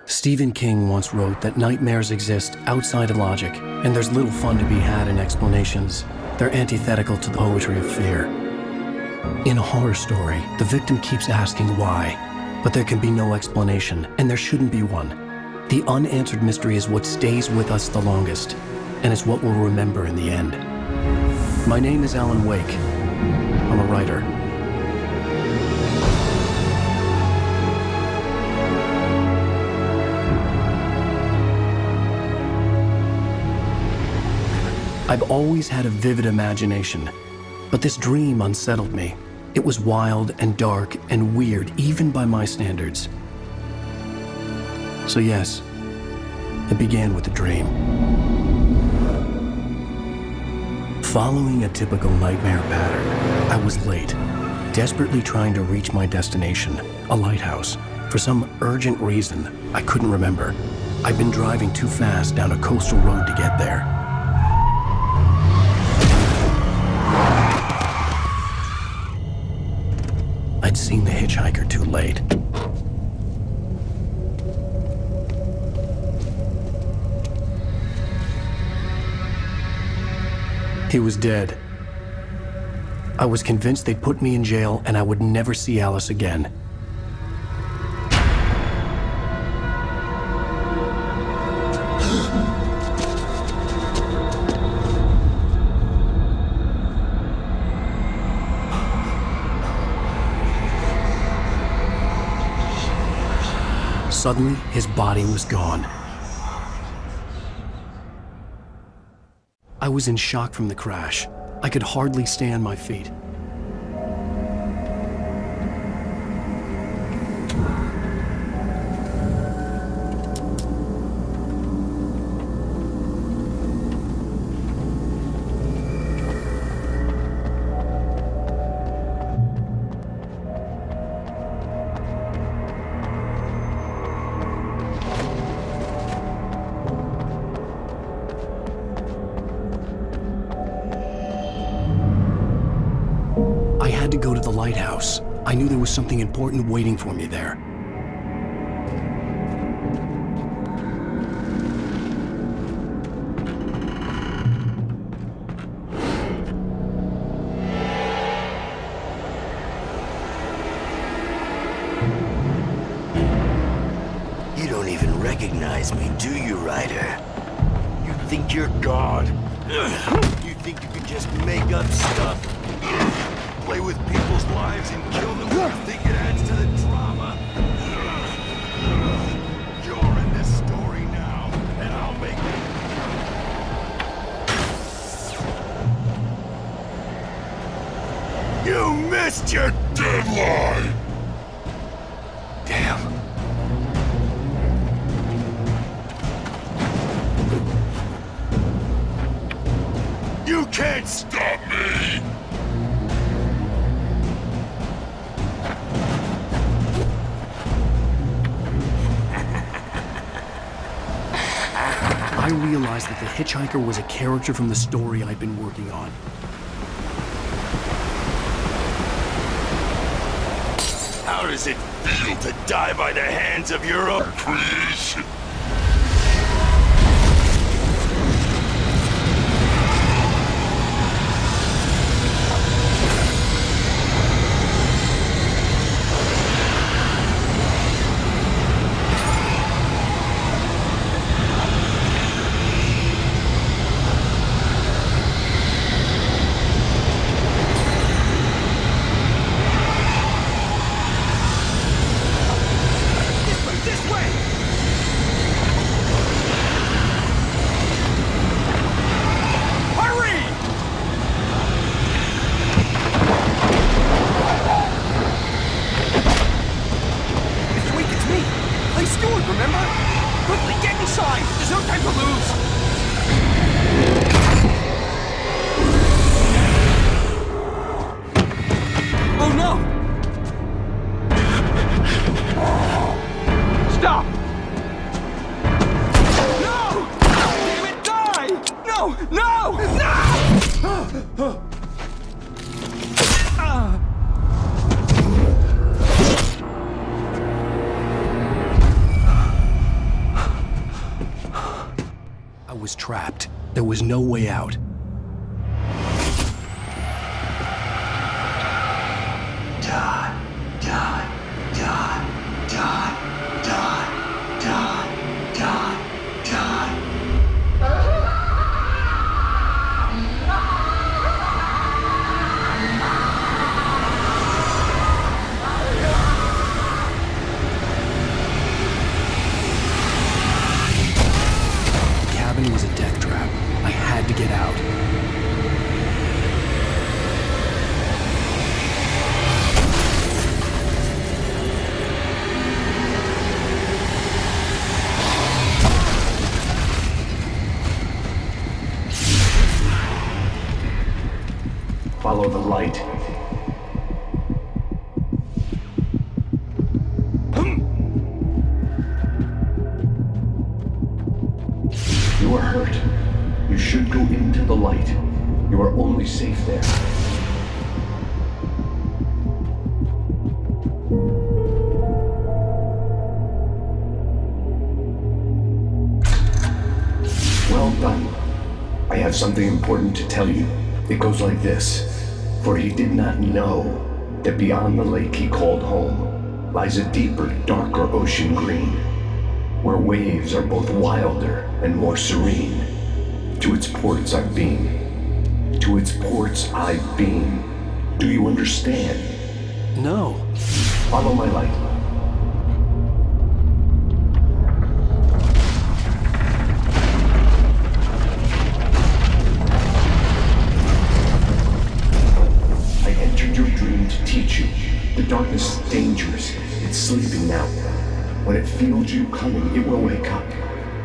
Stephen King once wrote that nightmares exist outside of logic, and there's little fun to be had in explanations. They're antithetical to the poetry of fear. In a horror story, the victim keeps asking why, but there can be no explanation, and there shouldn't be one. The unanswered mystery is what stays with us the longest, and it's what we'll remember in the end. My name is Alan Wake. I'm a writer. I've always had a vivid imagination, but this dream unsettled me. It was wild and dark and weird, even by my standards. So yes, it began with a dream. Following a typical nightmare pattern, I was late, desperately trying to reach my destination, a lighthouse. For some urgent reason, I couldn't remember. I'd been driving too fast down a coastal road to get there. I'd seen the hitchhiker too late. He was dead. I was convinced they'd put me in jail and I would never see Alice again. Suddenly, his body was gone. I was in shock from the crash. I could hardly stay on my feet. I had to go to the lighthouse. I knew there was something important waiting for me there. You don't even recognize me, do you, Ryder? You think you're God? You think you can just make up stuff? Play with people's lives and kill them? You think it adds to the drama? You're in this story now, and I'll make it. You missed your deadline! Damn. You can't stop me! I realized that the hitchhiker was a character from the story I'd been working on. How does it feel to die by the hands of your own creation? Remember? Quickly, get inside! There's no time to lose! Oh no! Stop! No! Damn it, die! No! No! No! was trapped. There was no way out. Die, die, die, die, die, die, die, die. The cabin was a death trap. I had to get out. Follow the light. You are hurt. You should go into the light. You are only safe there. Well done. I have something important to tell you. It goes like this. For he did not know that beyond the lake he called home lies a deeper, darker ocean green, where waves are both wilder and more serene. To its ports I've been. To its ports I've been. Do you understand? No. Follow my light. I entered your dream to teach you. The darkness is dangerous. It's sleeping now. When it feels you coming, it will wake up.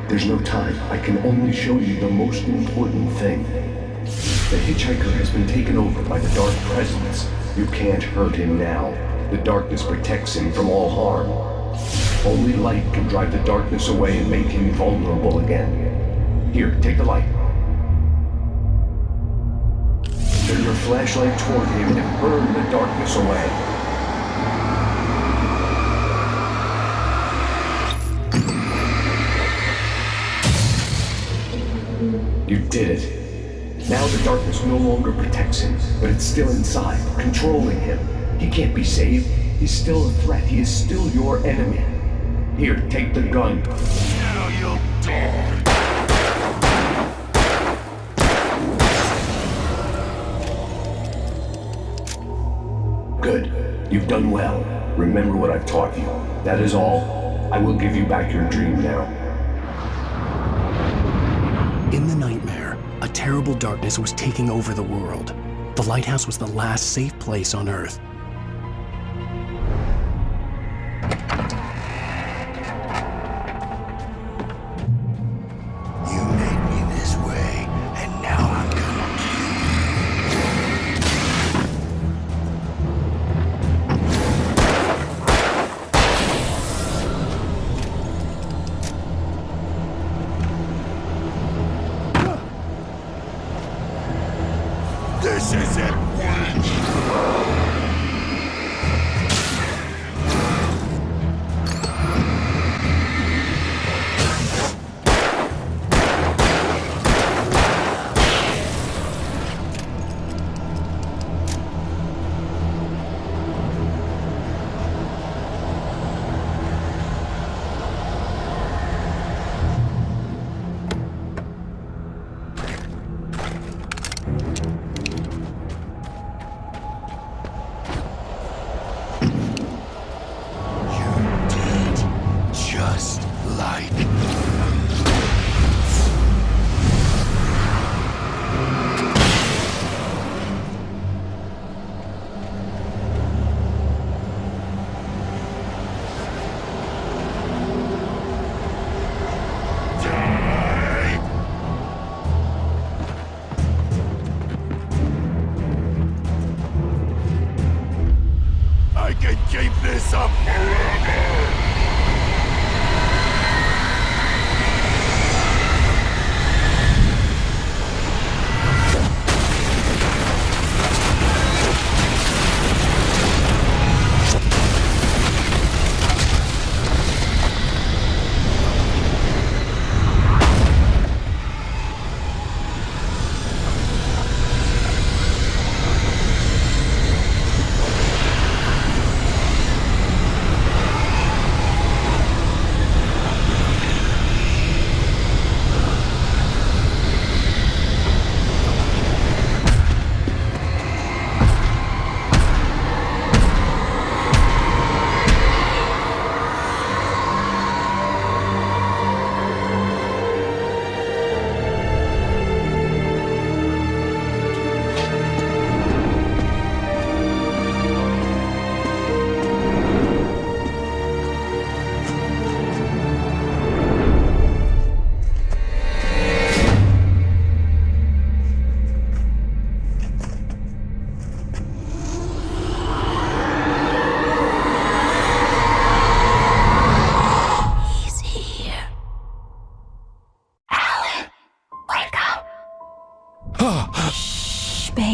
There's no time. I can only show you the most important thing. The hitchhiker has been taken over by the dark presence. You can't hurt him now. The darkness protects him from all harm. Only light can drive the darkness away and make him vulnerable again. Here, take the light. Turn your flashlight toward him and burn the darkness away. You did it. Now the darkness no longer protects him, but it's still inside, controlling him. He can't be saved. He's still a threat. He is still your enemy. Here, take the gun. Now you'll die. Good. You've done well. Remember what I've taught you. That is all. I will give you back your dream now. In the nightmare, a terrible darkness was taking over the world. The lighthouse was the last safe place on Earth. You made me this way, and now I'm gonna kill you. This is it, witch! You did just like die. I can keep this up forever.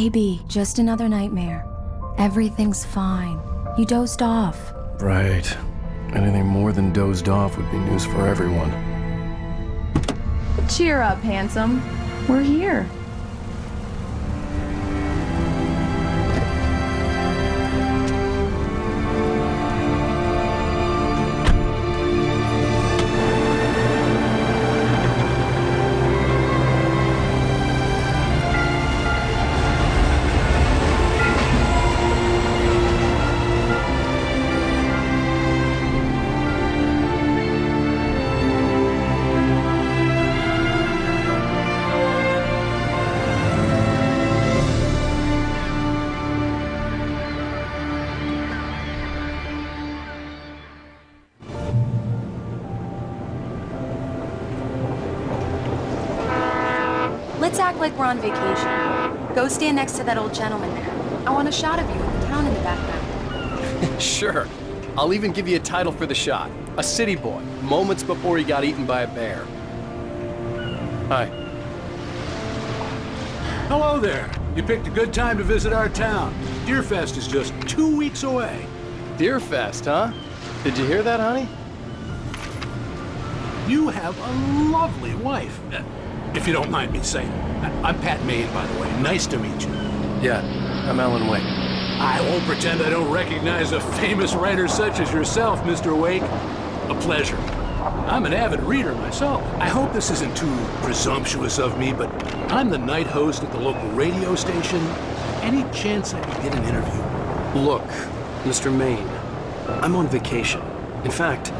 Baby, just another nightmare. Everything's fine. You dozed off. Right. Anything more than dozed off would be news for everyone. Cheer up, handsome. We're here. Let's act like we're on vacation. Go stand next to that old gentleman there. I want a shot of you with the town in the background. Sure. I'll even give you a title for the shot. A city boy, moments before he got eaten by a bear. Hi. Hello there. You picked a good time to visit our town. Deerfest is just 2 weeks away. Deerfest, huh? Did you hear that, honey? You have a lovely wife. If you don't mind me saying. I'm Pat Maine, by the way. Nice to meet you. Yeah, I'm Alan Wake. I won't pretend I don't recognize a famous writer such as yourself, Mr. Wake. A pleasure. I'm an avid reader myself. I hope this isn't too presumptuous of me, but I'm the night host at the local radio station. Any chance I could get an interview? Look, Mr. Maine, I'm on vacation. In fact,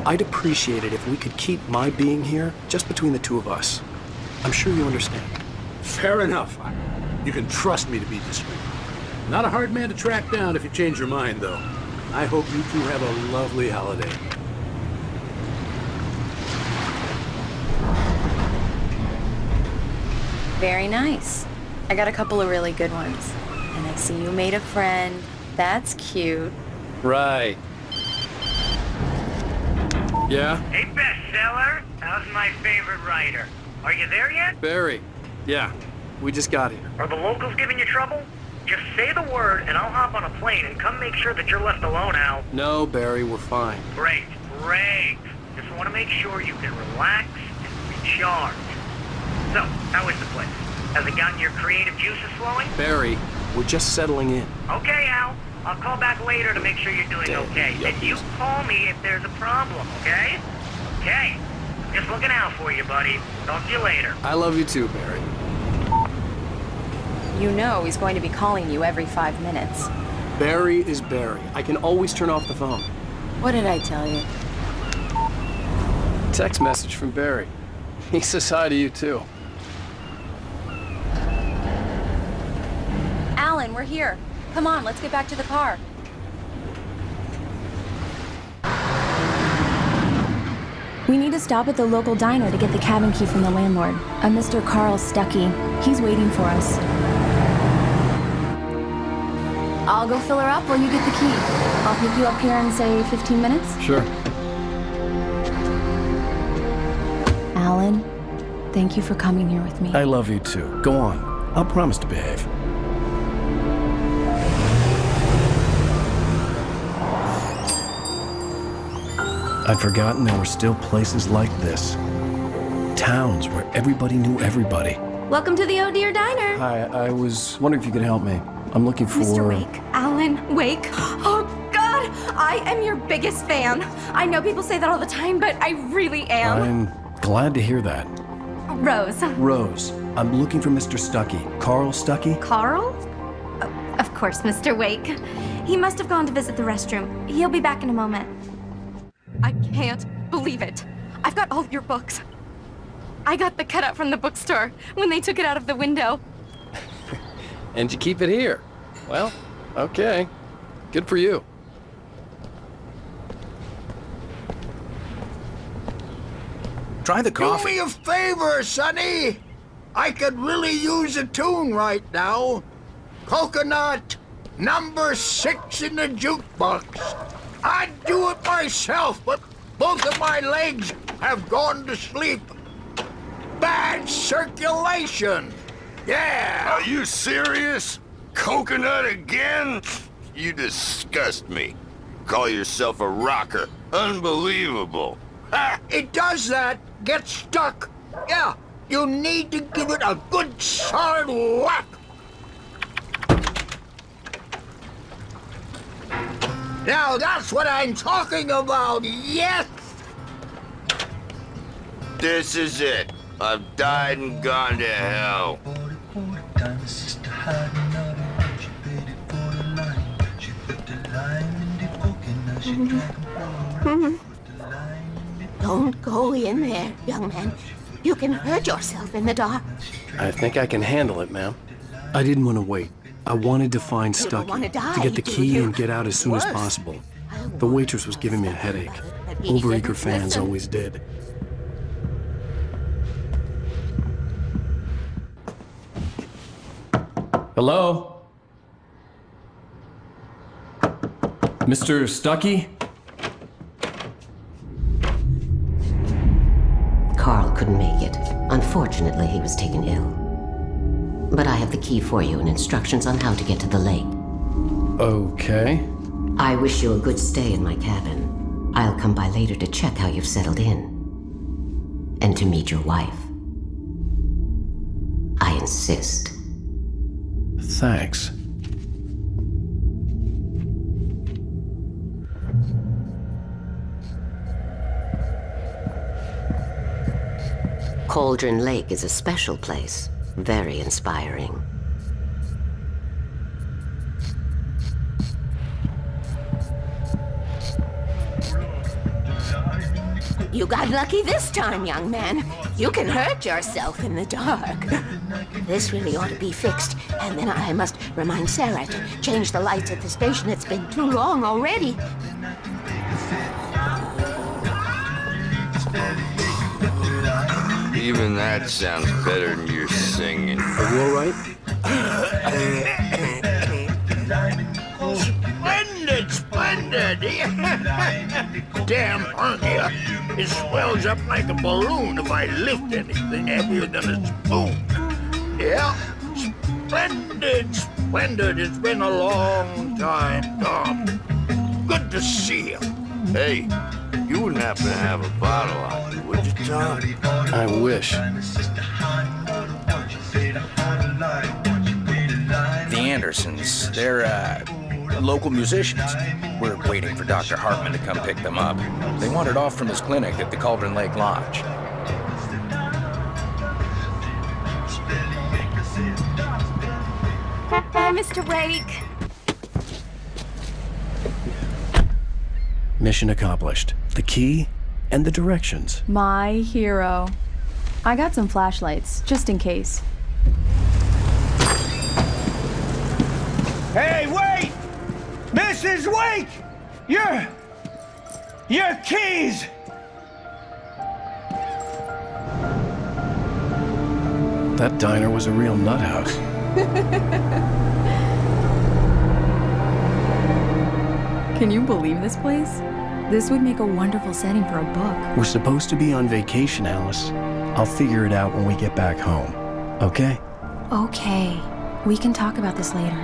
I'd appreciate it if we could keep my being here just between the two of us. I'm sure you understand. Fair enough. You can trust me to be discreet. Not a hard man to track down if you change your mind, though. I hope you two have a lovely holiday. Very nice. I got a couple of really good ones. And I see you made a friend. That's cute. Right. Yeah? Hey, bestseller. How's my favorite writer? Are you there yet? Barry. Yeah, we just got here. Are the locals giving you trouble? Just say the word and I'll hop on a plane and come make sure that you're left alone, Al. No, Barry, we're fine. Great, great. Just want to make sure you can relax and recharge. So, how is the place? Has it gotten your creative juices flowing? Barry, we're just settling in. Okay, Al. I'll call back later to make sure you're doing okay. And you call me if there's a problem, okay? Okay. Just looking out for you, buddy. Talk to you later. I love you too, Barry. You know he's going to be calling you every 5 minutes. Barry is Barry. I can always turn off the phone. What did I tell you? Text message from Barry. He says hi to you too. Alan, we're here. Come on, let's get back to the car. We need to stop at the local diner to get the cabin key from the landlord, a Mr. Carl Stuckey. He's waiting for us. I'll go fill her up while you get the key. I'll pick you up here in, say, 15 minutes? Sure. Alan, thank you for coming here with me. I love you too. Go on. I'll promise to behave. I'd forgotten there were still places like this. Towns where everybody knew everybody. Welcome to the Oh Dear Diner. Hi, I was wondering if you could help me. I'm looking for... Mr. Wake. Alan Wake. Oh, God! I am your biggest fan. I know people say that all the time, but I really am. I'm glad to hear that. Rose. Rose, I'm looking for Mr. Stuckey. Carl Stuckey? Carl? Of course, Mr. Wake. He must have gone to visit the restroom. He'll be back in a moment. I can't believe it. I've got all your books. I got the cutout from the bookstore when they took it out of the window. And you keep it here. Well, okay. Good for you. Try the coffee. Do me a favor, Sonny. I could really use a tune right now. Coconut, number 6 in the jukebox. I'd do it myself, but both of my legs have gone to sleep. Bad circulation. Yeah! Are you serious? Coconut again? You disgust me. Call yourself a rocker. Unbelievable. Ha! It does that. Get stuck. Yeah, you need to give it a good solid whack. Now that's what I'm talking about, yes! This is it. I've died and gone to hell. Don't go in there, young man. You can hurt yourself in the dark. I think I can handle it, ma'am. I didn't want to wait. I wanted to find You don't Stucky, wanna die, to get the do key you? and get out as soon as Worse. possible. The waitress was giving me a headache. Overeager fans always did. Hello? Mr. Stucky? Carl couldn't make it. Unfortunately, he was taken ill. But I have the key for you and instructions on how to get to the lake. Okay. I wish you a good stay in my cabin. I'll come by later to check how you've settled in. And to meet your wife. I insist. Thanks. Cauldron Lake is a special place. Very inspiring. You got lucky this time, young man. You can hurt yourself in the dark. This really ought to be fixed, and then I must remind Sarah to change the lights at the station. It's been too long already. Even that sounds better than your singing. Are you all right? Splendid, splendid! Damn hernia. It swells up like a balloon if I lift anything heavier than a spoon. Yeah, splendid, splendid. It's been a long time, Tom. Good to see you. Hey, you wouldn't happen to have a bottle on you, would you, Tom? I wish. The Andersons, they're, local musicians. We're waiting for Dr. Hartman to come pick them up. They wandered off from his clinic at the Cauldron Lake Lodge. Bye, Mr. Wake. Mission accomplished. The key and the directions. My hero. I got some flashlights, just in case. Hey, wait! Mrs. Wake! Your keys! That diner was a real nut house. Can you believe this place? This would make a wonderful setting for a book. We're supposed to be on vacation, Alice. I'll figure it out when we get back home. Okay? Okay. We can talk about this later.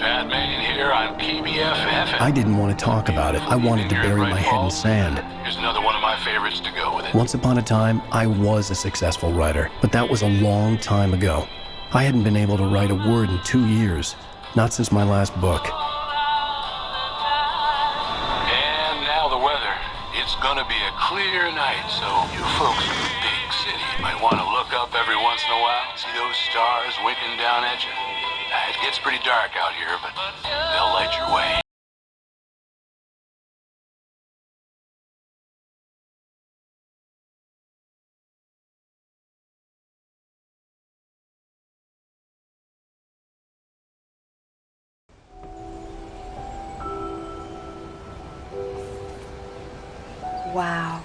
Batman here on KBFF. I didn't want to talk about it. I wanted to bury my head in sand. Here's another one of my favorites to go with it. Once upon a time, I was a successful writer, but that was a long time ago. I hadn't been able to write a word in 2 years. Not since my last book. And now the weather. It's gonna be a clear night, so you folks in the big city might want to look up every once in a while, see those stars winking down at you. It gets pretty dark out here, but they'll light your way. Wow.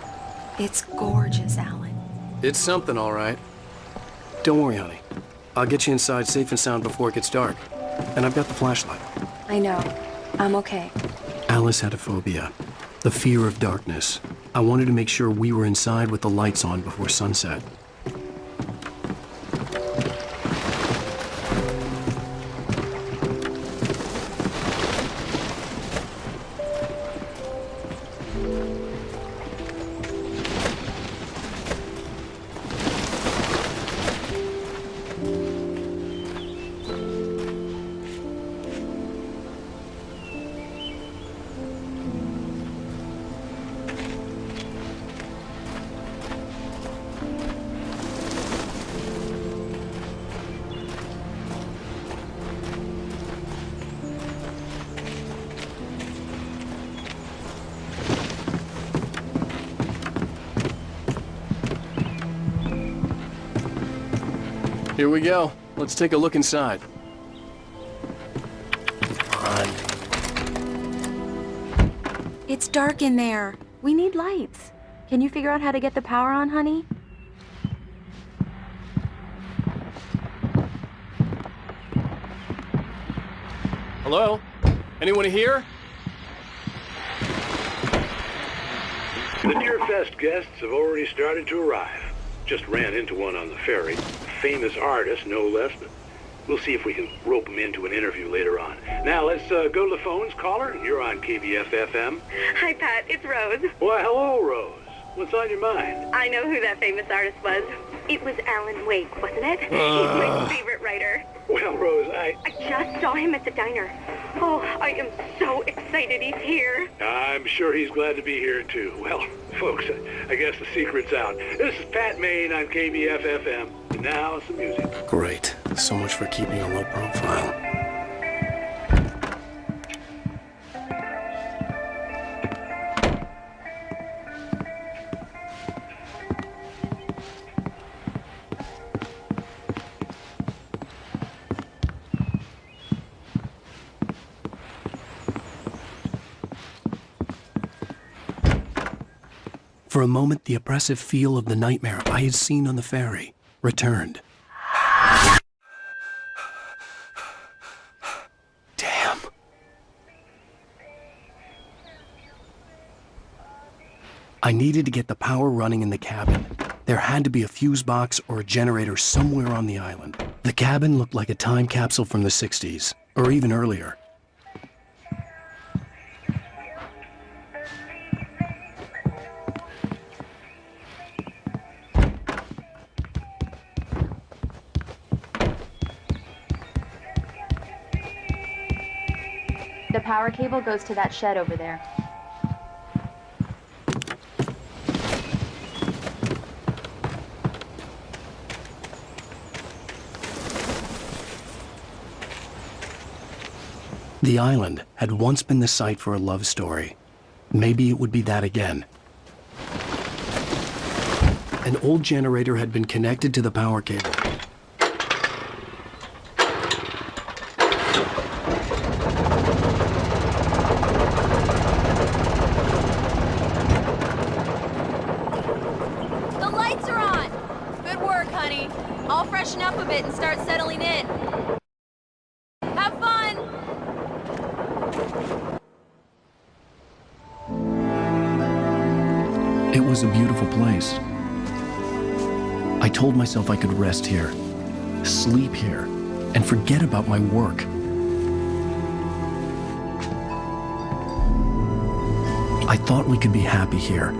It's gorgeous, Alan. It's something, all right. Don't worry, honey. I'll get you inside safe and sound before it gets dark. And I've got the flashlight. I know. I'm okay. Alice had a phobia. The fear of darkness. I wanted to make sure we were inside with the lights on before sunset. Here we go. Let's take a look inside. It's dark in there. We need lights. Can you figure out how to get the power on, honey? Hello? Anyone here? The Deerfest guests have already started to arrive. Just ran into one on the ferry. A famous artist, no less. But we'll see if we can rope him into an interview later on. Now, let's go to the phones. Caller, you're on KBF-FM. Hi, Pat. It's Rose. Why, hello, Rose. What's on your mind? I know who that famous artist was. It was Alan Wake, wasn't it? He's my favorite writer. Well, Rose, I just saw him at the diner. Oh, I am so excited he's here. I'm sure he's glad to be here, too. Well, folks, I guess the secret's out. This is Pat Maine on KBF-FM. And now, some music. Great. So much for keeping a low profile. For a moment, the oppressive feel of the nightmare I had seen on the ferry returned. Damn. I needed to get the power running in the cabin. There had to be a fuse box or a generator somewhere on the island. The cabin looked like a time capsule from the 60s, or even earlier. The power cable goes to that shed over there. The island had once been the site for a love story. Maybe it would be that again. An old generator had been connected to the power cable. The lights are on! Good work, honey. I'll freshen up a bit and start settling in. Have fun! It was a beautiful place. I told myself I could rest here, sleep here, and forget about my work. I thought we could be happy here.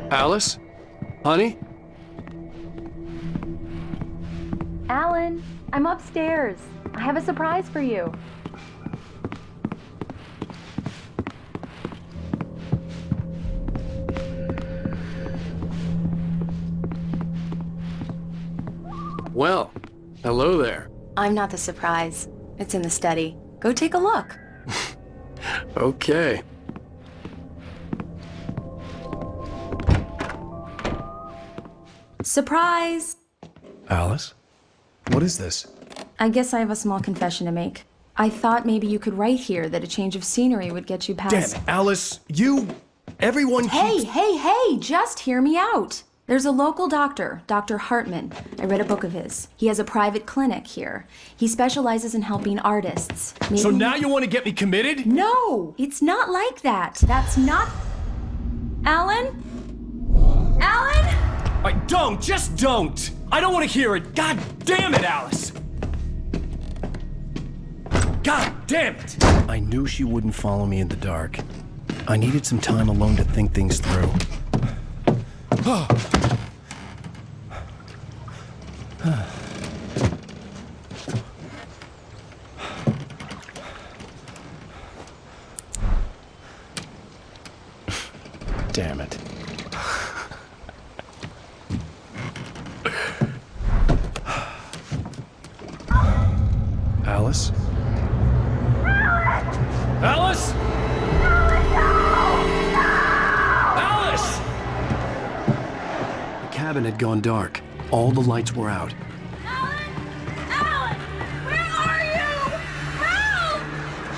Alice? Honey? Alan, I'm upstairs. I have a surprise for you. Well, hello there. I'm not the surprise. It's in the study. Go take a look. Okay. Surprise! Alice? What is this? I guess I have a small confession to make. I thought maybe you could write here that a change of scenery would get you past... Damn it, Alice, everyone Hey, just hear me out. There's a local doctor, Dr. Hartman. I read a book of his. He has a private clinic here. He specializes in helping artists. Maybe... So now you want to get me committed? No, it's not like that. That's not... Alan? Alan? Just don't! I don't want to hear it! God damn it, Alice! God damn it! I knew she wouldn't follow me in the dark. I needed some time alone to think things through. Alice? Alice? Alice! The cabin had gone dark. All the lights were out.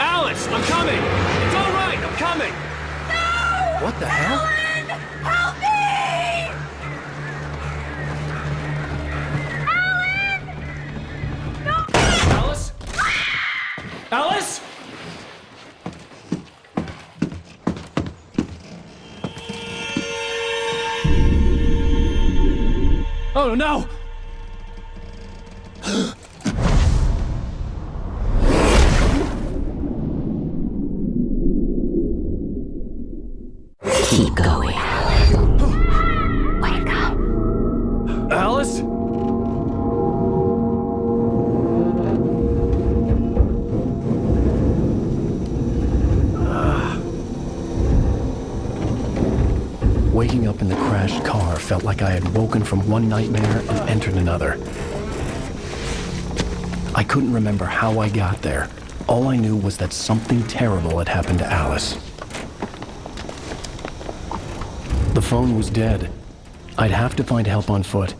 Alice, I'm coming! It's all right, I'm coming! No! What the hell? Help me! Alice? Alice? Oh no! Keep going. Wake up. Alice? Waking up in the crashed car felt like I had woken from one nightmare and entered another. I couldn't remember how I got there. All I knew was that something terrible had happened to Alice. The phone was dead. I'd have to find help on foot.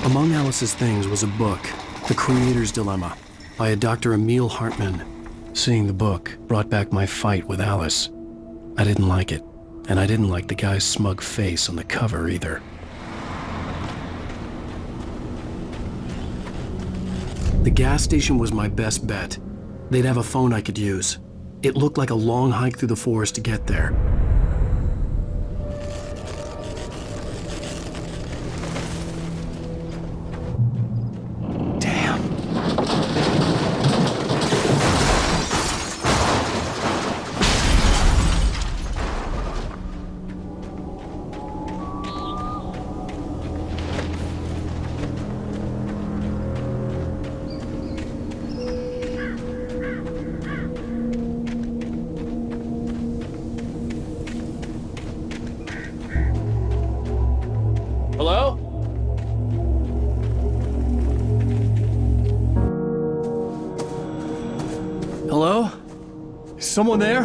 Among Alice's things was a book, The Creator's Dilemma, by a Dr. Emil Hartman. Seeing the book brought back my fight with Alice. I didn't like it, and I didn't like the guy's smug face on the cover either. The gas station was my best bet. They'd have a phone I could use. It looked like a long hike through the forest to get there. Hello? Hello? Is someone there?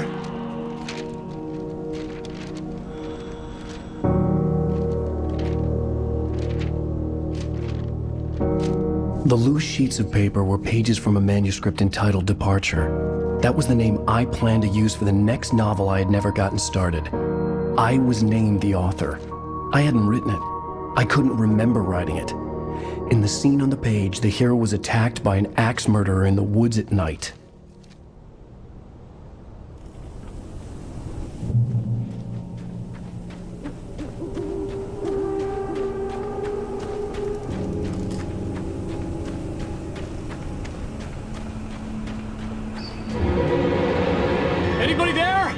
The loose sheets of paper were pages from a manuscript entitled Departure. That was the name I planned to use for the next novel I had never gotten started. I was named the author. I hadn't written it. I couldn't remember writing it. In the scene on the page, the hero was attacked by an axe murderer in the woods at night. Anybody there?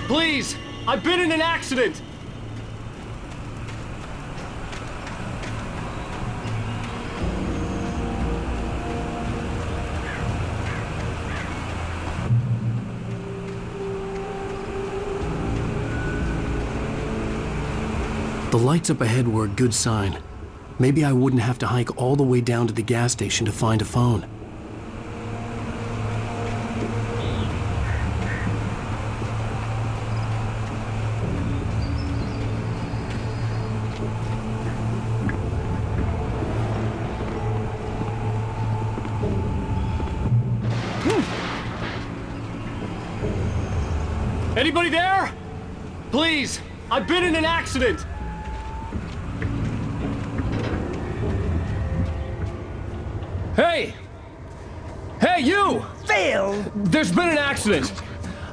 Please, I've been in an accident. The lights up ahead were a good sign. Maybe I wouldn't have to hike all the way down to the gas station to find a phone. Anybody there? Please, I've been in an accident. Hey! Hey, you! Phil! There's been an accident.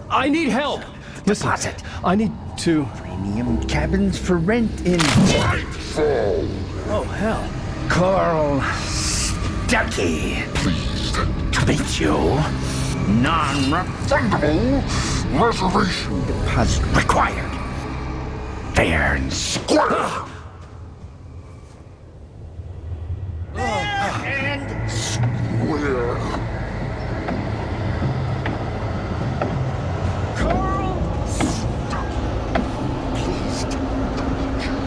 I need help. Listen, Deposit. I need to... Premium cabins for rent in Whitefall. Oh, hell. Carl Stuckey. Pleased to meet you. Non-refundable reservation deposit required. Fair and square. And Square. Carl, Pleased to meet you.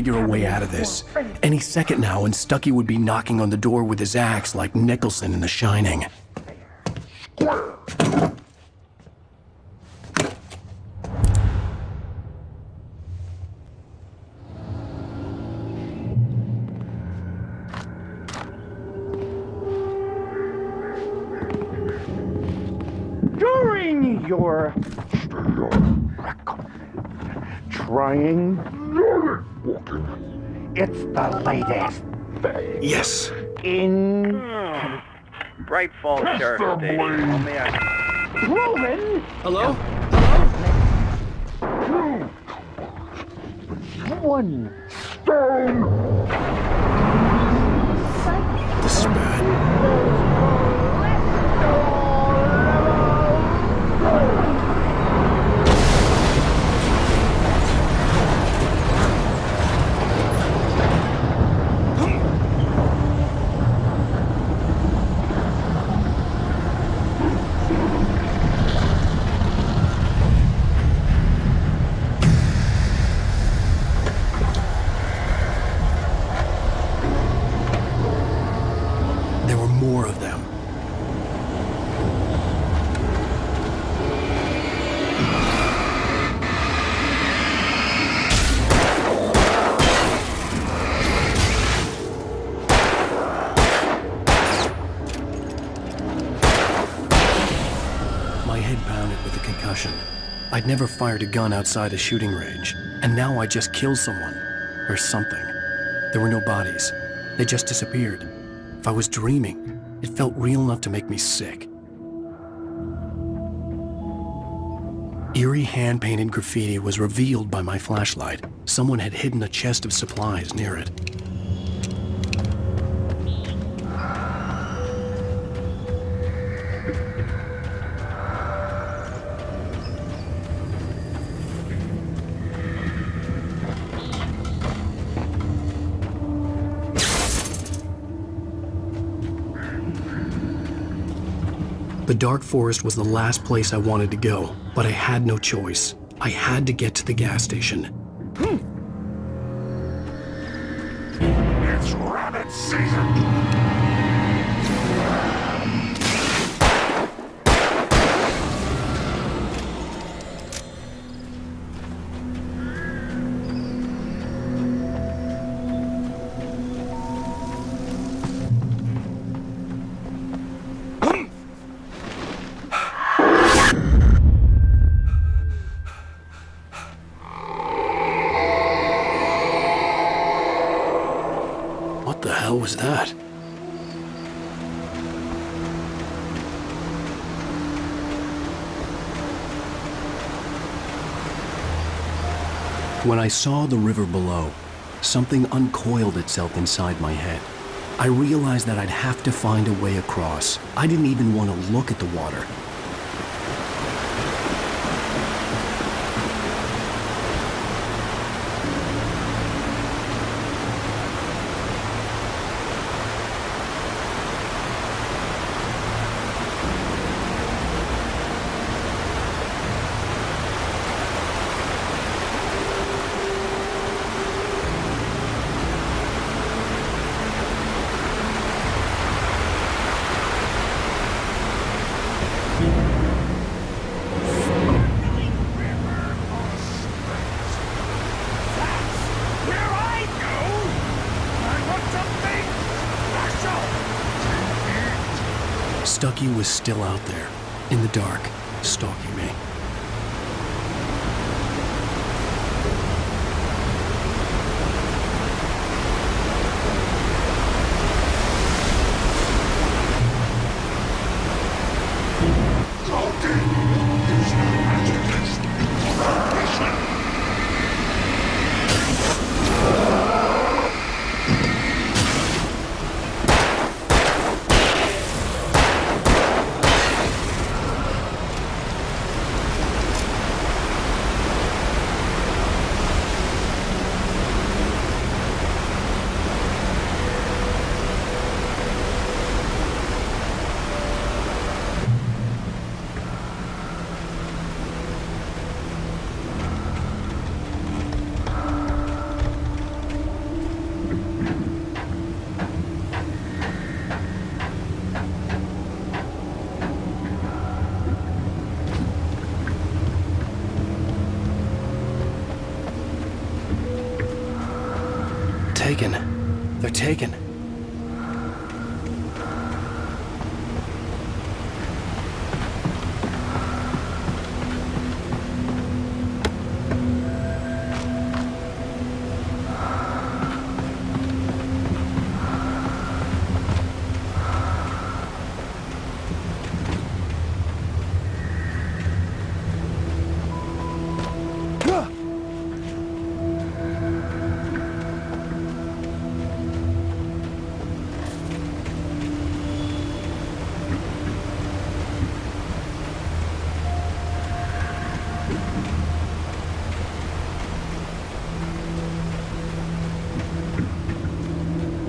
figure a way out of this. Any second now, and Stucky would be knocking on the door with his axe like Nicholson in The Shining. During your trying, it's the latest Yes. in Bright Falls Sheriff Station. How may I... proven. Hello? One stone. This is bad. There were more of them. My head pounded with a concussion. I'd never fired a gun outside a shooting range, and now I just killed someone. Or something. There were no bodies. They just disappeared. If I was dreaming, it felt real enough to make me sick. Eerie hand-painted graffiti was revealed by my flashlight. Someone had hidden a chest of supplies near it. The dark forest was the last place I wanted to go, but I had no choice. I had to get to the gas station. It's rabbit season! What the hell was that? When I saw the river below, something uncoiled itself inside my head. I realized that I'd have to find a way across. I didn't even want to look at the water. Stucky was still out there, in the dark, stalking me. taken. They're taken.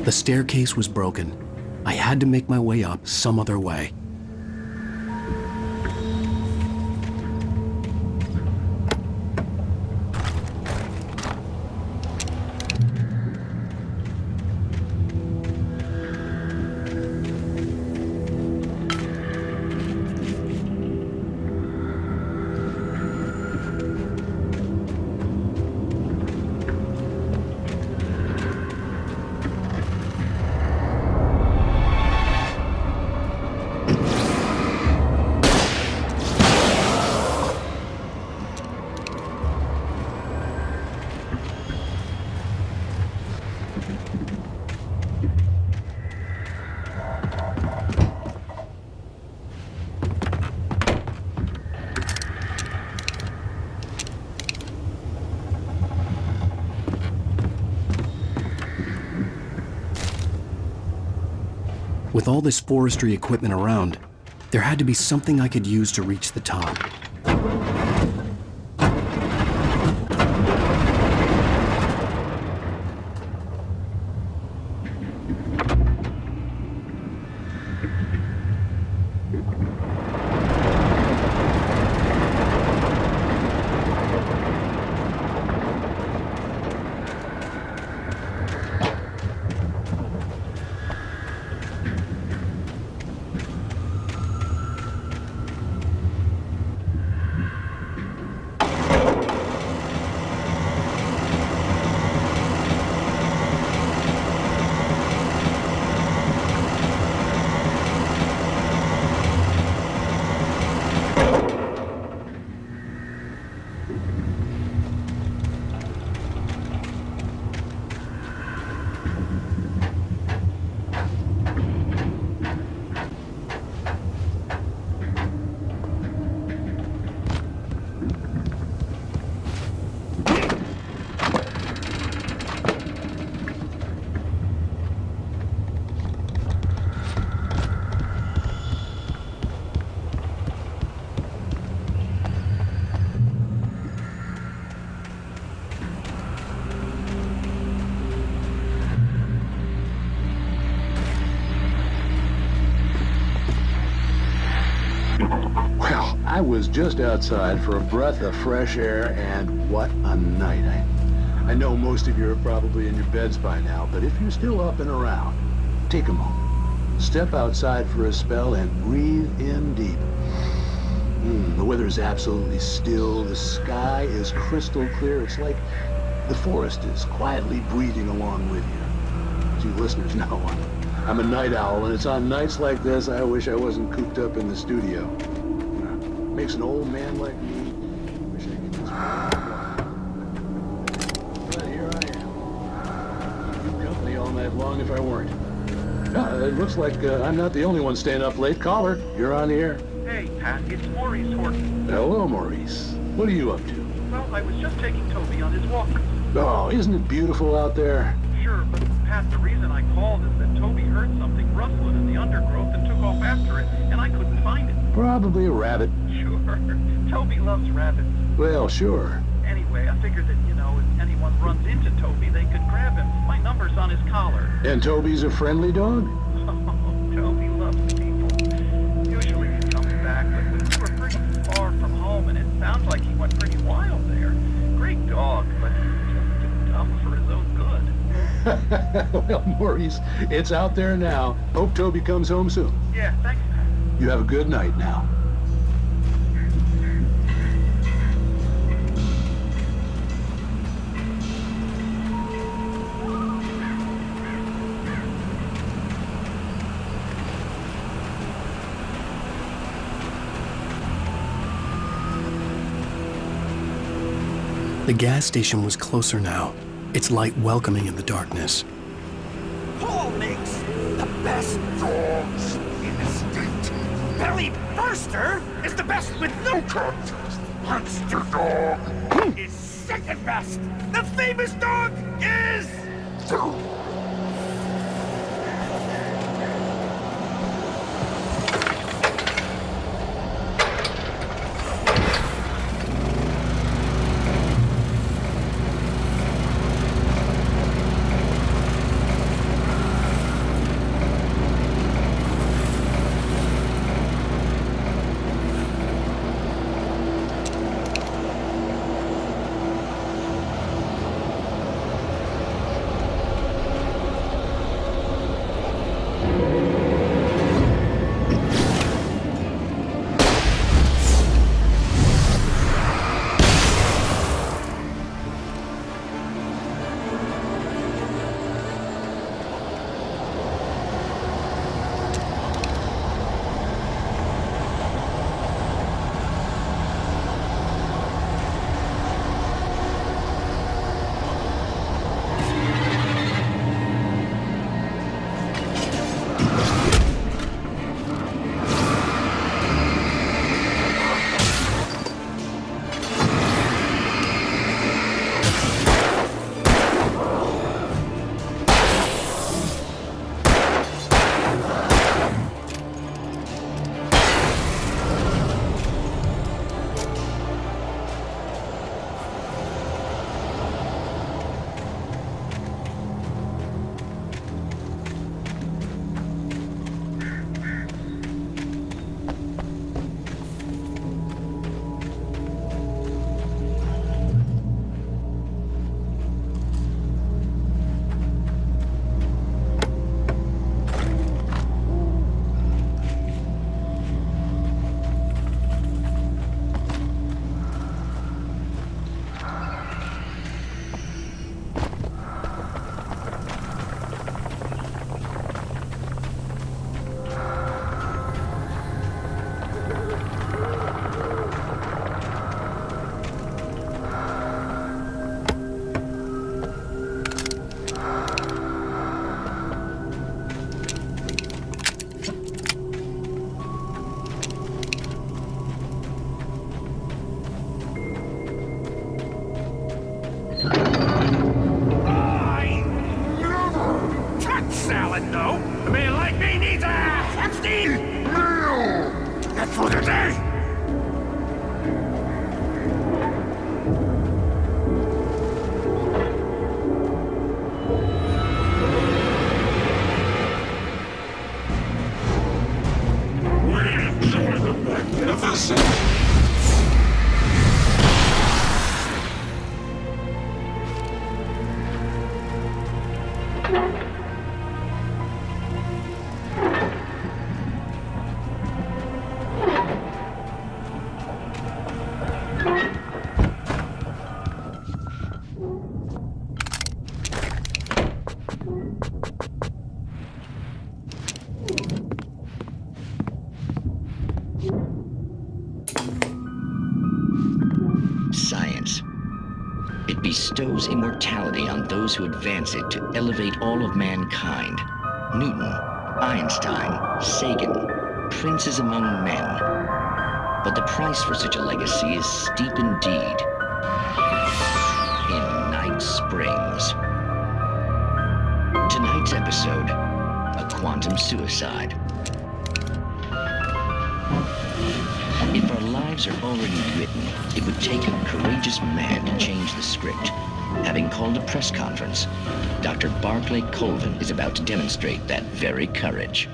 The staircase was broken. I had to make my way up some other way. With all this forestry equipment around, there had to be something I could use to reach the top. I was just outside for a breath of fresh air, and what a night. I know most of you are probably in your beds by now, but if you're still up and around, take a moment. Step outside for a spell and breathe in deep. The weather is absolutely still. The sky is crystal clear. It's like the forest is quietly breathing along with you. As you listeners know, I'm a night owl, and it's on nights like this I wish I wasn't cooped up in the studio. Makes an old man like me wish I could just but here I am. Keep you company all night long if I weren't. It looks like I'm not the only one staying up late. Caller, you're on the air. Hey, Pat, it's Maurice Horton. Hello, Maurice. What are you up to? Well, I was just taking Toby on his walk. Oh, isn't it beautiful out there? Sure, but Pat, the reason I called is that Toby heard something rustling in the undergrowth and took off after it, and I couldn't find it. Probably a rabbit. Sure. Toby loves rabbits. Well, sure. Anyway, I figured that, if anyone runs into Toby, they could grab him. My number's on his collar. And Toby's a friendly dog? Oh, Toby loves people. Usually he comes back, but we were pretty far from home, and it sounds like he went pretty wild there. Great dog, but just too dumb for his own good. Well, Maurice, it's out there now. Hope Toby comes home soon. Yeah, thanks, Pat. You have a good night now. The gas station was closer now, its light welcoming in the darkness. Paul makes the best dogs in the state. Belly Burster is the best with no contest. Monster Dog is second best. The famous dog is... Science. It bestows immortality on those who advance it to elevate all of mankind. Newton, Einstein, Sagan, princes among men. But the price for such a legacy is steep indeed. In Night Springs. Tonight's episode, a quantum suicide. If our lives are already written, it would take a courageous man to change the script. Having called a press conference, Dr. Barclay Colvin is about to demonstrate that very courage.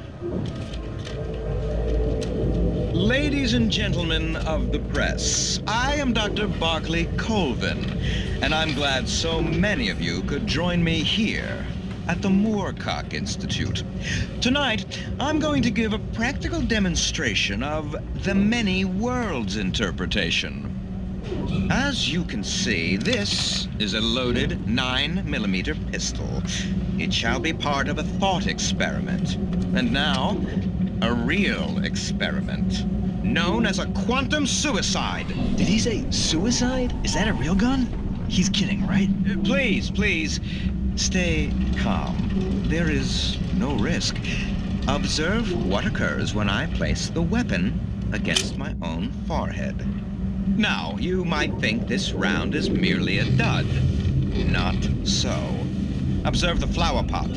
Ladies and gentlemen of the press, I am Dr. Barclay Colvin, and I'm glad so many of you could join me here at the Moorcock Institute. Tonight, I'm going to give a practical demonstration of the many worlds interpretation. As you can see, this is a loaded 9mm pistol. It shall be part of a thought experiment. And now, a real experiment, known as a quantum suicide. Did he say suicide? Is that a real gun? He's kidding, right? Please, please, stay calm. There is no risk. Observe what occurs when I place the weapon against my own forehead. Now, you might think this round is merely a dud. Not so. Observe the flower pot.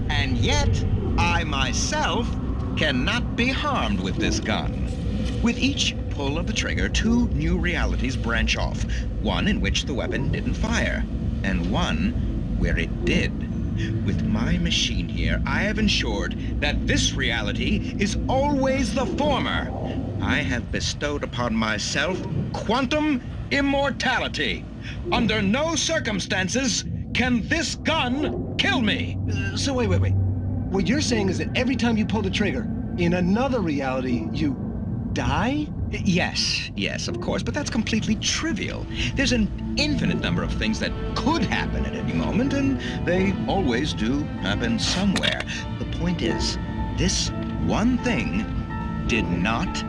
And yet, I myself cannot be harmed with this gun. With each pull of the trigger, 2 new realities branch off. One in which the weapon didn't fire, and one where it did. With my machine here, I have ensured that this reality is always the former. I have bestowed upon myself quantum immortality. Under no circumstances can this gun kill me. So wait. What you're saying is that every time you pull the trigger, in another reality, you die? Yes, of course, but that's completely trivial. There's an infinite number of things that could happen at any moment, and they always do happen somewhere. The point is, this one thing did not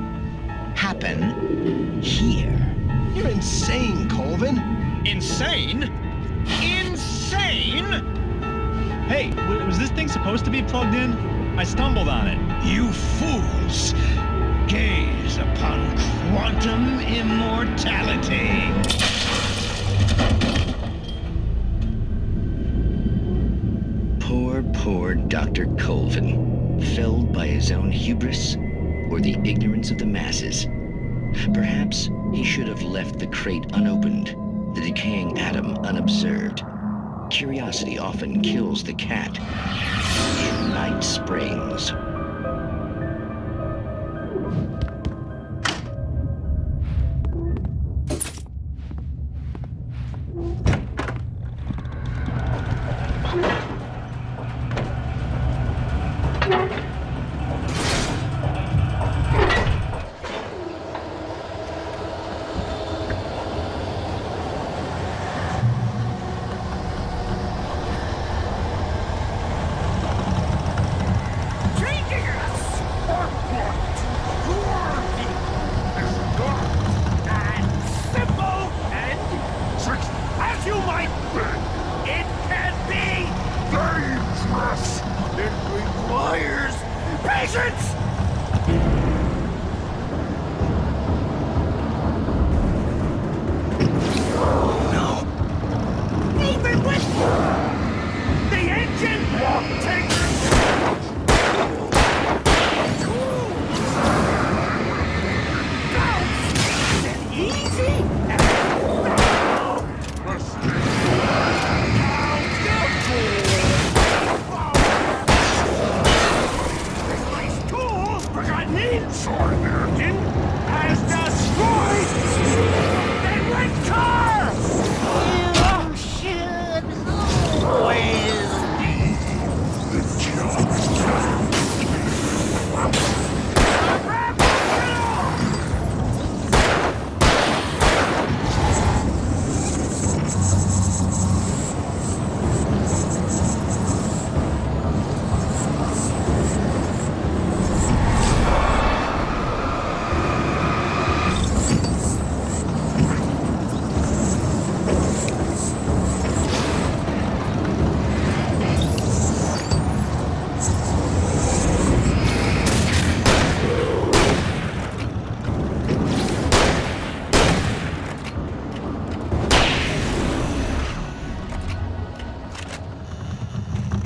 happen here. You're insane, Colvin. Insane? Insane? Hey, was this thing supposed to be plugged in? I stumbled on it. You fools! Gaze upon quantum immortality. Poor Dr. Colvin, felled by his own hubris or the ignorance of the masses. Perhaps he should have left the crate unopened, the decaying atom unobserved. Curiosity often kills the cat. In Night Springs.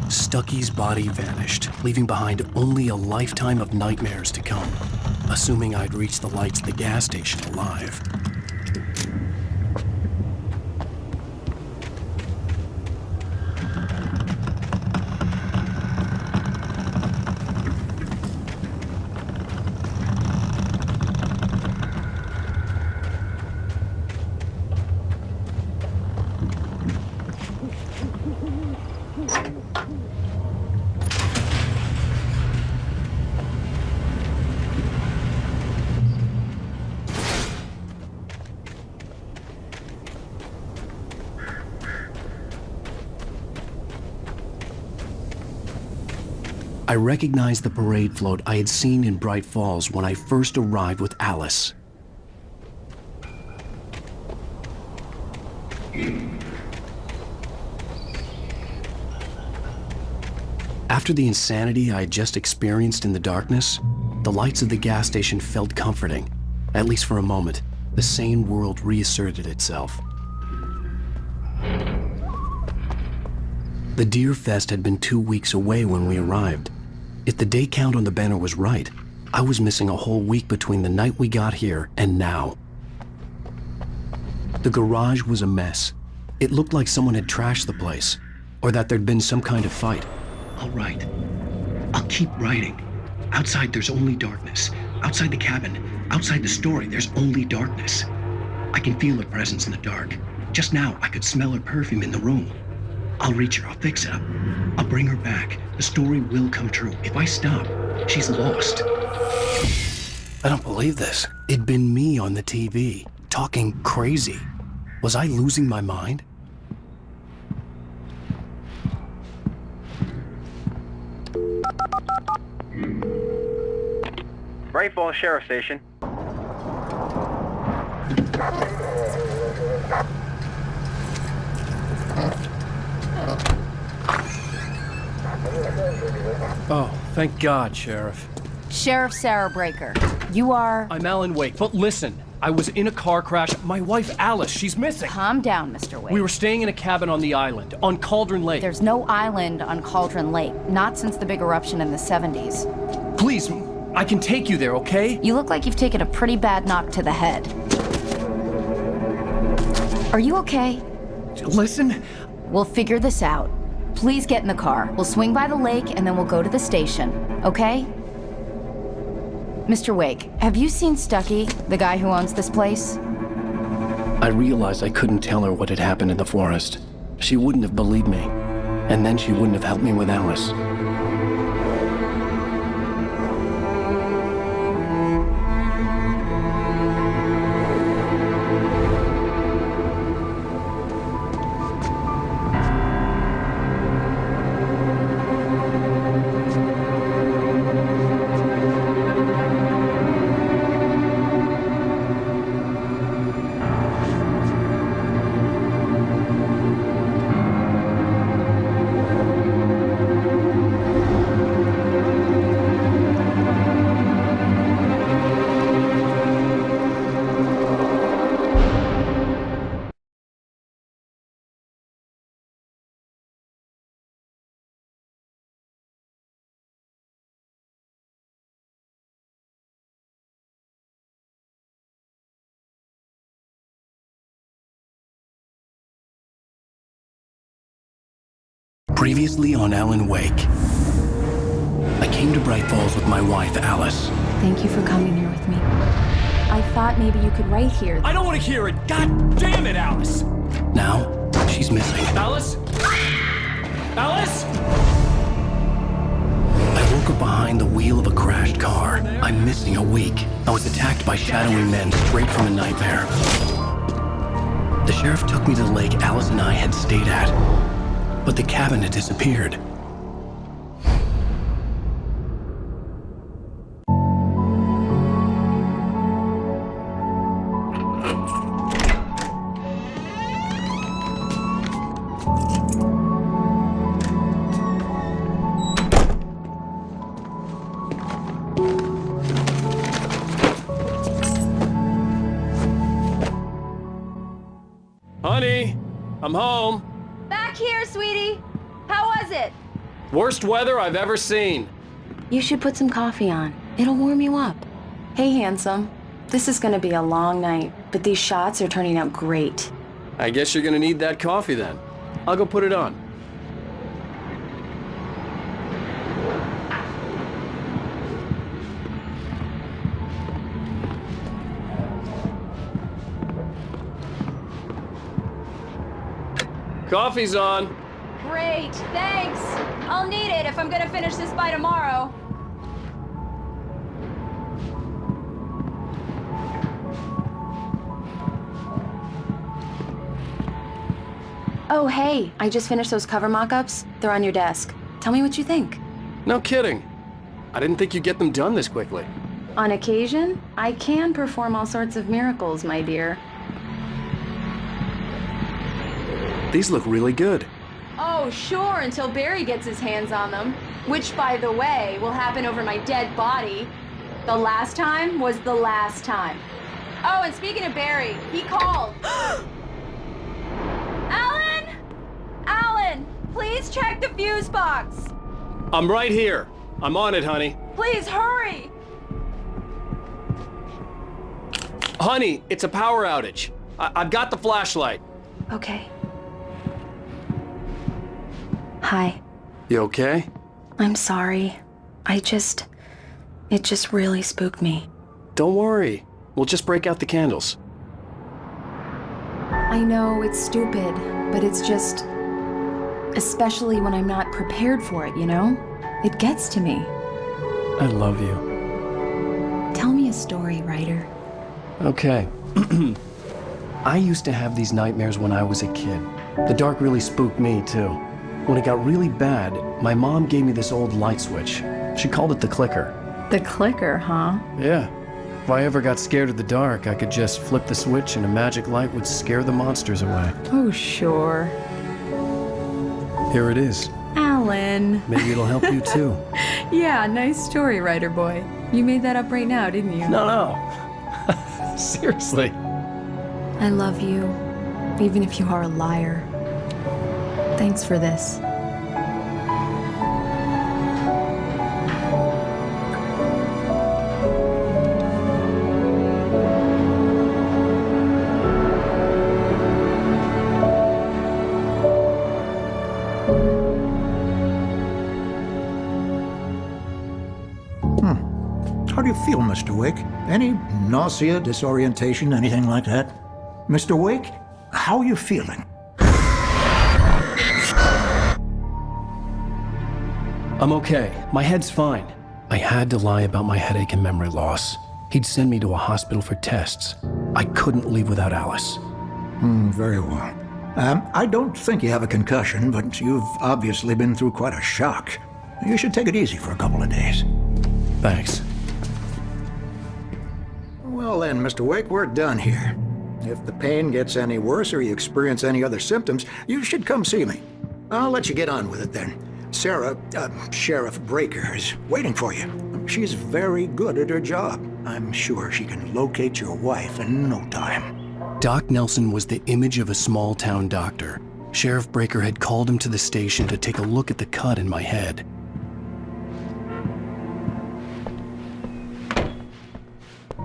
Stucky's body vanished, leaving behind only a lifetime of nightmares to come, assuming I'd reached the lights at the gas station alive. I recognized the parade float I had seen in Bright Falls when I first arrived with Alice. After the insanity I had just experienced in the darkness, the lights of the gas station felt comforting. At least for a moment, the sane world reasserted itself. The Deer Fest had been 2 weeks away when we arrived. If the day count on the banner was right, I was missing a whole week between the night we got here and now. The garage was a mess. It looked like someone had trashed the place, or that there'd been some kind of fight. I'll write. I'll keep writing. Outside, there's only darkness. Outside the cabin, outside the story, there's only darkness. I can feel her presence in the dark. Just now, I could smell her perfume in the room. I'll reach her. I'll fix it up. I'll bring her back. The story will come true. If I stop, she's lost. I don't believe this. It'd been me on the TV, talking crazy. Was I losing my mind? Bright Falls Sheriff Station. Oh, thank God, Sheriff. Sheriff Sarah Breaker. You are... I'm Alan Wake, but listen. I was in a car crash. My wife, Alice, she's missing. Calm down, Mr. Wake. We were staying in a cabin on the island, on Cauldron Lake. There's no island on Cauldron Lake. Not since the big eruption in the 70s. Please, I can take you there, okay? You look like you've taken a pretty bad knock to the head. Are you okay? Listen. We'll figure this out. Please get in the car. We'll swing by the lake and then we'll go to the station, okay? Mr. Wake, have you seen Stucky, the guy who owns this place? I realized I couldn't tell her what had happened in the forest. She wouldn't have believed me, and then she wouldn't have helped me with Alice. Previously on Alan Wake. I came to Bright Falls with my wife, Alice. Thank you for coming here with me. I thought maybe you could write here. I don't want to hear it! God damn it, Alice! Now, she's missing. Alice? Alice? I woke up behind the wheel of a crashed car. I'm missing a week. I was attacked by shadowy men straight from a nightmare. The sheriff took me to the lake Alice and I had stayed at. But the cabin had disappeared. Honey, I'm home. Back here, sweetie. How was it? Worst weather I've ever seen. You should put some coffee on. It'll warm you up. Hey, handsome. This is gonna be a long night, but these shots are turning out great. I guess you're gonna need that coffee then. I'll go put it on. Coffee's on. Great, thanks. I'll need it if I'm gonna finish this by tomorrow. Oh, hey, I just finished those cover mock-ups. They're on your desk. Tell me what you think. No kidding. I didn't think you'd get them done this quickly. On occasion, I can perform all sorts of miracles, my dear. These look really good. Oh, sure, until Barry gets his hands on them. Which, by the way, will happen over my dead body. The last time was the last time. Oh, and speaking of Barry, he called. Alan! Alan, please check the fuse box. I'm right here. I'm on it, honey. Please hurry. Honey, it's a power outage. I've got the flashlight. Okay. Hi. You okay? I'm sorry. It just really spooked me. Don't worry. We'll just break out the candles. I know it's stupid, but it's just... Especially when I'm not prepared for it, you know? It gets to me. I love you. Tell me a story, writer. Okay. I used to have these nightmares when I was a kid. The dark really spooked me, too. When it got really bad, my mom gave me this old light switch. She called it the clicker. The clicker, huh? Yeah. If I ever got scared of the dark, I could just flip the switch and a magic light would scare the monsters away. Oh, sure. Here it is. Alan. Maybe it'll help you, too. Yeah, nice story, writer boy. You made that up right now, didn't you? No. Seriously. I love you, even if you are a liar. Thanks for this. How do you feel, Mr. Wake? Any nausea, disorientation, anything like that? Mr. Wake, how are you feeling? I'm okay. My head's fine. I had to lie about my headache and memory loss. He'd send me to a hospital for tests. I couldn't leave without Alice. Very well. I don't think you have a concussion, but you've obviously been through quite a shock. You should take it easy for a couple of days. Thanks. Well then, Mr. Wake, we're done here. If the pain gets any worse or you experience any other symptoms, you should come see me. I'll let you get on with it then. Sarah, Sheriff Breaker, is waiting for you. She's very good at her job. I'm sure she can locate your wife in no time. Doc Nelson was the image of a small-town doctor. Sheriff Breaker had called him to the station to take a look at the cut in my head.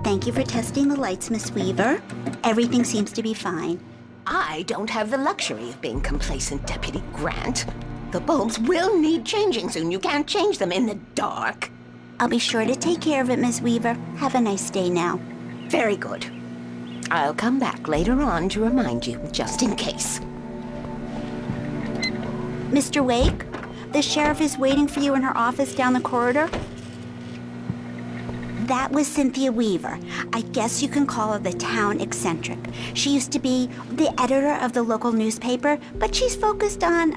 Thank you for testing the lights, Miss Weaver. Everything seems to be fine. I don't have the luxury of being complacent, Deputy Grant. The bulbs will need changing soon. You can't change them in the dark. I'll be sure to take care of it, Miss Weaver. Have a nice day now. Very good. I'll come back later on to remind you, just in case. Mr. Wake, the sheriff is waiting for you in her office down the corridor. That was Cynthia Weaver. I guess you can call her the town eccentric. She used to be the editor of the local newspaper, but she's focused on,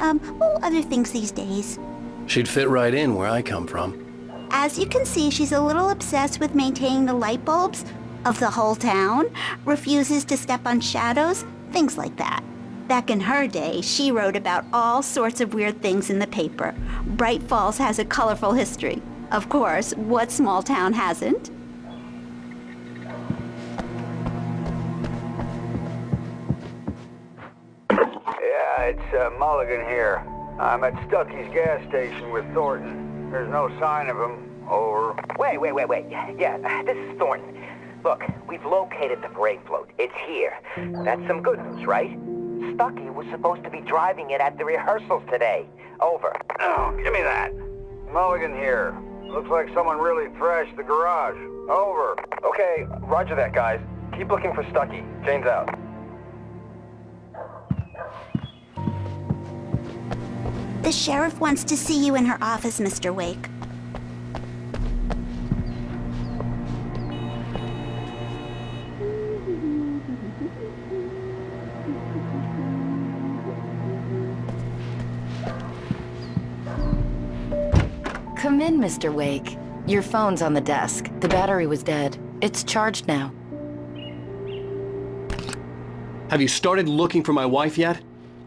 other things these days. She'd fit right in where I come from. As you can see, she's a little obsessed with maintaining the light bulbs of the whole town, refuses to step on shadows, things like that. Back in her day, she wrote about all sorts of weird things in the paper. Bright Falls has a colorful history. Of course, what small town hasn't? Yeah, it's Mulligan here. I'm at Stucky's gas station with Thornton. There's no sign of him. Over. Wait. Yeah, this is Thornton. Look, we've located the parade float. It's here. That's some good news, right? Stucky was supposed to be driving it at the rehearsals today. Over. Oh, give me that. Mulligan here. Looks like someone really thrashed the garage. Over. Okay, roger that, guys. Keep looking for Stucky. Jane's out. The sheriff wants to see you in her office, Mr. Wake. Come in, Mr. Wake. Your phone's on the desk. The battery was dead. It's charged now. Have you started looking for my wife yet?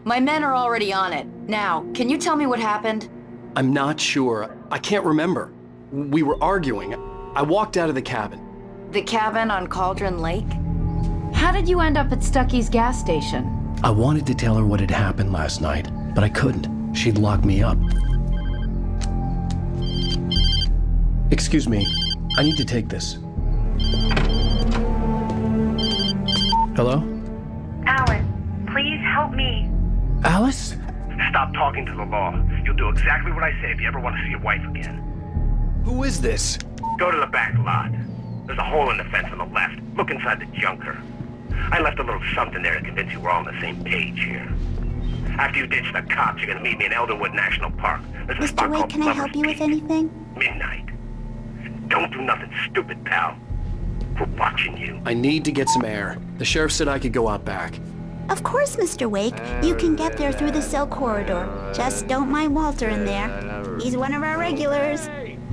My men are already on it. Now, can you tell me what happened? I'm not sure. I can't remember. We were arguing. I walked out of the cabin. The cabin on Cauldron Lake? How did you end up at Stucky's gas station? I wanted to tell her what had happened last night, but I couldn't. She'd locked me up. Excuse me, I need to take this. Hello? Alice, please help me. Alice? Stop talking to the law. You'll do exactly what I say if you ever want to see your wife again. Who is this? Go to the back lot. There's a hole in the fence on the left. Look inside the junker. I left a little something there to convince you we're all on the same page here. After you ditch the cops, you're gonna meet me in Elderwood National Park. There's a spot Mr. Wake, called can I help you with anything? Midnight. Don't do nothing stupid, pal. We're watching you. I need to get some air. The sheriff said I could go out back. Of course, Mr. Wake. You can get there through the cell corridor. Just don't mind Walter in there. He's one of our regulars.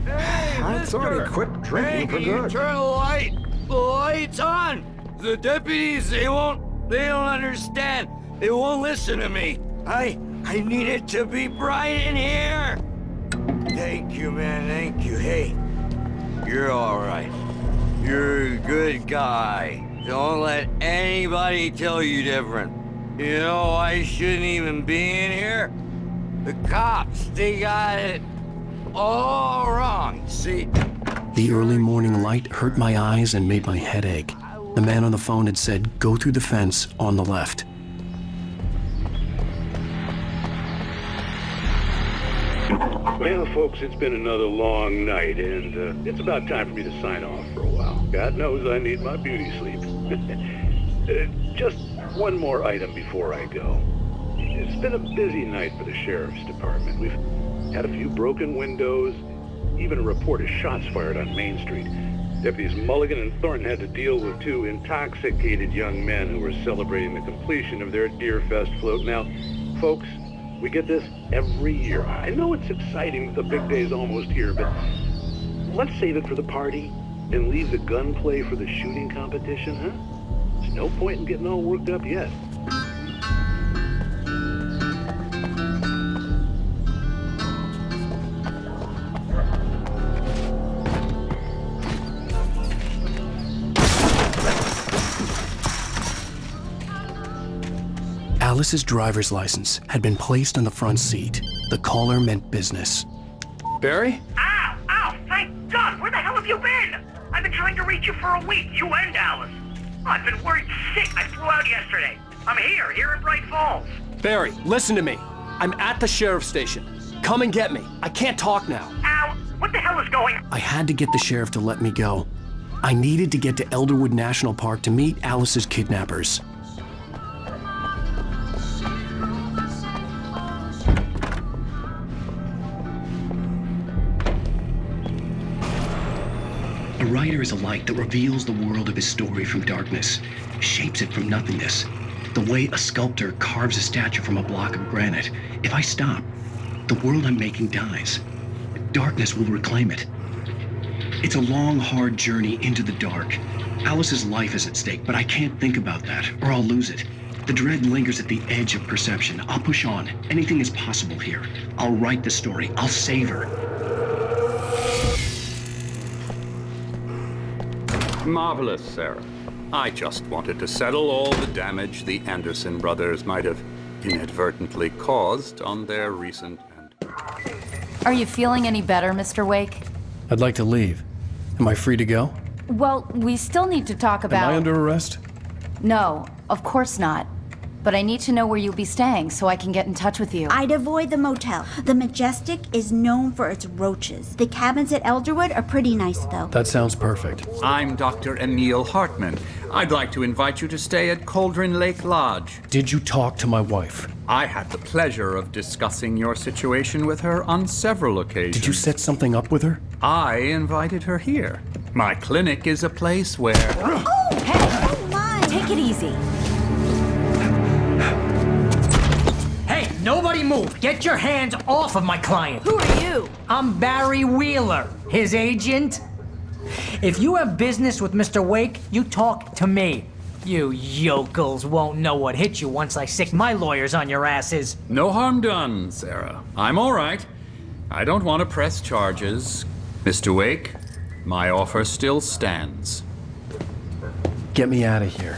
I thought he quit drinking for good. Turn the light! The light's on! The deputies, they don't understand. They won't listen to me. I need it to be bright in here. Thank you, man, thank you. Hey, you're all right. You're a good guy. Don't let anybody tell you different. You know, I shouldn't even be in here. The cops, they got it all wrong, see? The early morning light hurt my eyes and made my head ache. The man on the phone had said, go through the fence on the left. Well, folks, it's been another long night, and it's about time for me to sign off for a while. God knows I need my beauty sleep. Just one more item before I go. It's been a busy night for the sheriff's department. We've had a few broken windows, even a report of shots fired on Main Street. Deputies Mulligan and Thornton had to deal with two intoxicated young men who were celebrating the completion of their Deerfest float. Now, folks, we get this every year. I know it's exciting, the big day's almost here, but let's save it for the party and leave the gunplay for the shooting competition, huh? There's no point in getting all worked up yet. Alice's driver's license had been placed on the front seat. The caller meant business. Barry? Ow! Ow! Thank God! Where the hell have you been? I've been trying to reach you for a week, you and Alice. I've been worried sick. I flew out yesterday. I'm here in Bright Falls. Barry, listen to me. I'm at the sheriff's station. Come and get me. I can't talk now. Ow! What the hell is going on? I had to get the sheriff to let me go. I needed to get to Elderwood National Park to meet Alice's kidnappers. A writer is a light that reveals the world of his story from darkness, shapes it from nothingness. The way a sculptor carves a statue from a block of granite. If I stop, the world I'm making dies. Darkness will reclaim it. It's a long, hard journey into the dark. Alice's life is at stake, but I can't think about that, or I'll lose it. The dread lingers at the edge of perception. I'll push on. Anything is possible here. I'll write the story. I'll save her. Marvelous, Sarah. I just wanted to settle all the damage the Anderson brothers might have inadvertently caused on their recent and... Are you feeling any better, Mr. Wake? I'd like to leave. Am I free to go? Well, we still need to talk about... Am I under arrest? No, of course not. But I need to know where you'll be staying so I can get in touch with you. I'd avoid the motel. The Majestic is known for its roaches. The cabins at Elderwood are pretty nice, though. That sounds perfect. I'm Dr. Emil Hartman. I'd like to invite you to stay at Cauldron Lake Lodge. Did you talk to my wife? I had the pleasure of discussing your situation with her on several occasions. Did you set something up with her? I invited her here. My clinic is a place where... Oh, hey! Oh, my! Take it easy. Hey, nobody move! Get your hands off of my client! Who are you? I'm Barry Wheeler, his agent. If you have business with Mr. Wake, you talk to me. You yokels won't know what hit you once I sick my lawyers on your asses. No harm done, Sarah. I'm all right. I don't want to press charges. Mr. Wake, my offer still stands. Get me out of here.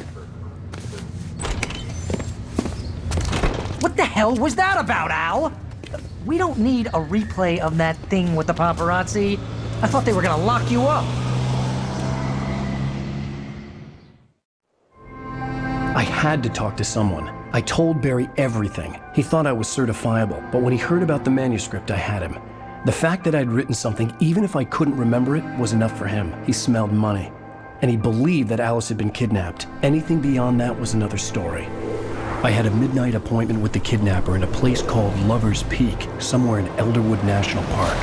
What the hell was that about, Al? We don't need a replay of that thing with the paparazzi. I thought they were gonna lock you up. I had to talk to someone. I told Barry everything. He thought I was certifiable, but when he heard about the manuscript, I had him. The fact that I'd written something, even if I couldn't remember it, was enough for him. He smelled money. And he believed that Alice had been kidnapped. Anything beyond that was another story. I had a midnight appointment with the kidnapper in a place called Lover's Peak, somewhere in Elderwood National Park.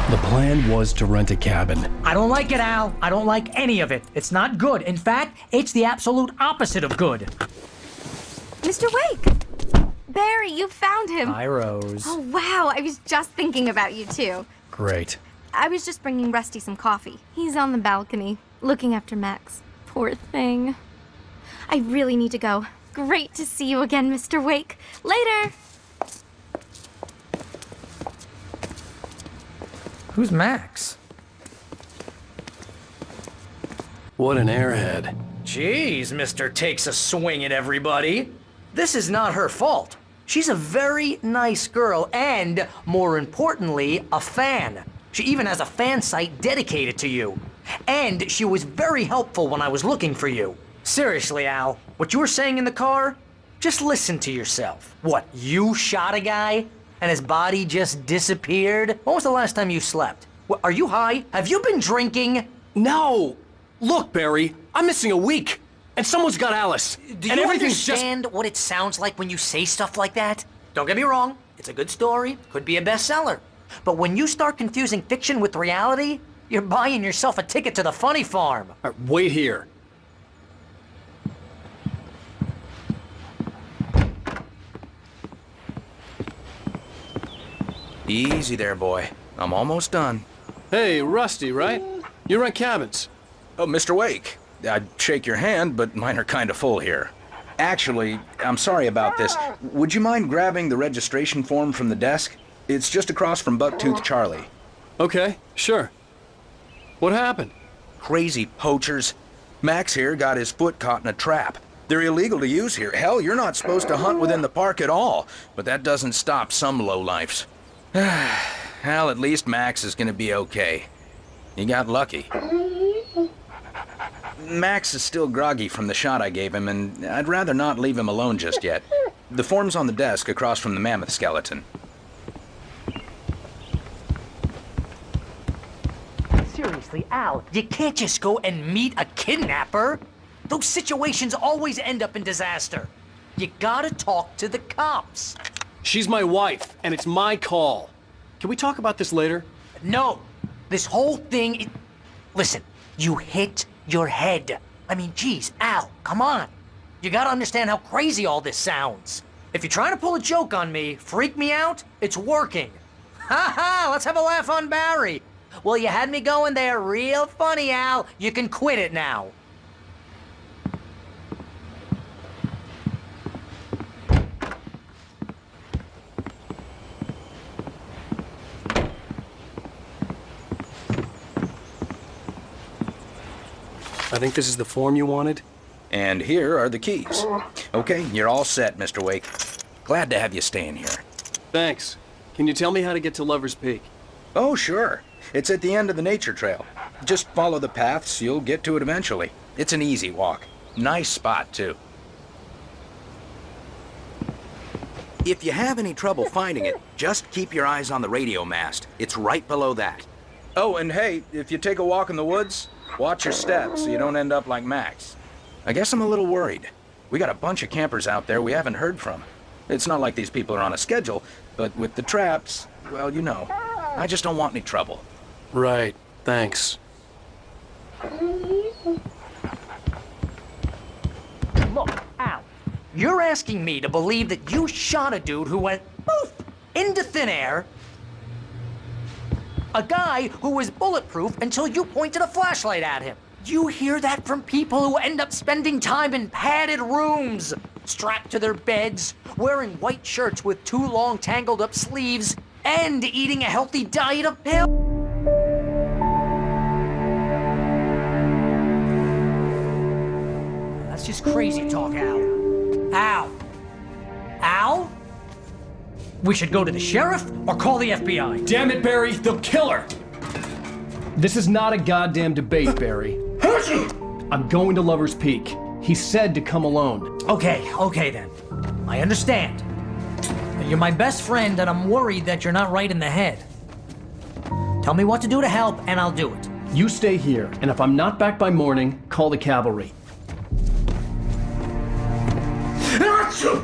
The plan was to rent a cabin. I don't like it, Al. I don't like any of it. It's not good. In fact, it's the absolute opposite of good. Mr. Wake! Barry, you found him. Hi, Rose. Oh, wow. I was just thinking about you, too. Great. I was just bringing Rusty some coffee. He's on the balcony, looking after Max. Poor thing. I really need to go. Great to see you again, Mr. Wake. Later! Who's Max? What an airhead. Jeez, Mr. Takes a swing at everybody. This is not her fault. She's a very nice girl and, more importantly, a fan. She even has a fan site dedicated to you. And she was very helpful when I was looking for you. Seriously, Al, what you were saying in the car? Just listen to yourself. What, you shot a guy and his body just disappeared? When was the last time you slept? What, are you high? Have you been drinking? No! Look, Barry, I'm missing a week. And someone's got Alice. Do and you everything's understand what it sounds like when you say stuff like that? Don't get me wrong, it's a good story, could be a bestseller. But when you start confusing fiction with reality, you're buying yourself a ticket to the funny farm. All right, wait here. Easy there, boy. I'm almost done. Hey, Rusty, right? You rent cabins. Oh, Mr. Wake. I'd shake your hand, but mine are kind of full here. Actually, I'm sorry about this. Would you mind grabbing the registration form from the desk? It's just across from Bucktooth Charlie. Okay, sure. What happened? Crazy poachers. Max here got his foot caught in a trap. They're illegal to use here. Hell, you're not supposed to hunt within the park at all. But that doesn't stop some lowlifes. Well, at least Max is gonna be okay. He got lucky. Max is still groggy from the shot I gave him, and I'd rather not leave him alone just yet. The form's on the desk across from the mammoth skeleton. Seriously, Al, you can't just go and meet a kidnapper. Those situations always end up in disaster. You gotta talk to the cops. She's my wife, and it's my call. Can we talk about this later? No, this whole thing, listen, you hit your head. I mean, geez, Al, come on. You gotta understand how crazy all this sounds. If you're trying to pull a joke on me, freak me out, it's working. Ha ha, let's have a laugh on Barry. Well, you had me going there real funny, Al. You can quit it now. I think this is the form you wanted. And here are the keys. Okay, you're all set, Mr. Wake. Glad to have you staying here. Thanks. Can you tell me how to get to Lover's Peak? Oh, sure. It's at the end of the nature trail. Just follow the paths, you'll get to it eventually. It's an easy walk. Nice spot, too. If you have any trouble finding it, just keep your eyes on the radio mast. It's right below that. Oh, and hey, if you take a walk in the woods, watch your steps so you don't end up like Max. I guess I'm a little worried. We got a bunch of campers out there we haven't heard from. It's not like these people are on a schedule, but with the traps, well, you know. I just don't want any trouble. Right. Thanks. Look, Al, you're asking me to believe that you shot a dude who went poof into thin air. A guy who was bulletproof until you pointed a flashlight at him. You hear that from people who end up spending time in padded rooms, strapped to their beds, wearing white shirts with too long tangled up sleeves, and eating a healthy diet of pills. That's just crazy talk, Al. Al? Al? We should go to the sheriff or call the FBI. Damn it, Barry, they'll kill her! This is not a goddamn debate, Barry. I'm going to Lover's Peak. He said to come alone. Okay then. I understand. You're my best friend, and I'm worried that you're not right in the head. Tell me what to do to help, and I'll do it. You stay here, and if I'm not back by morning, call the cavalry. Achoo!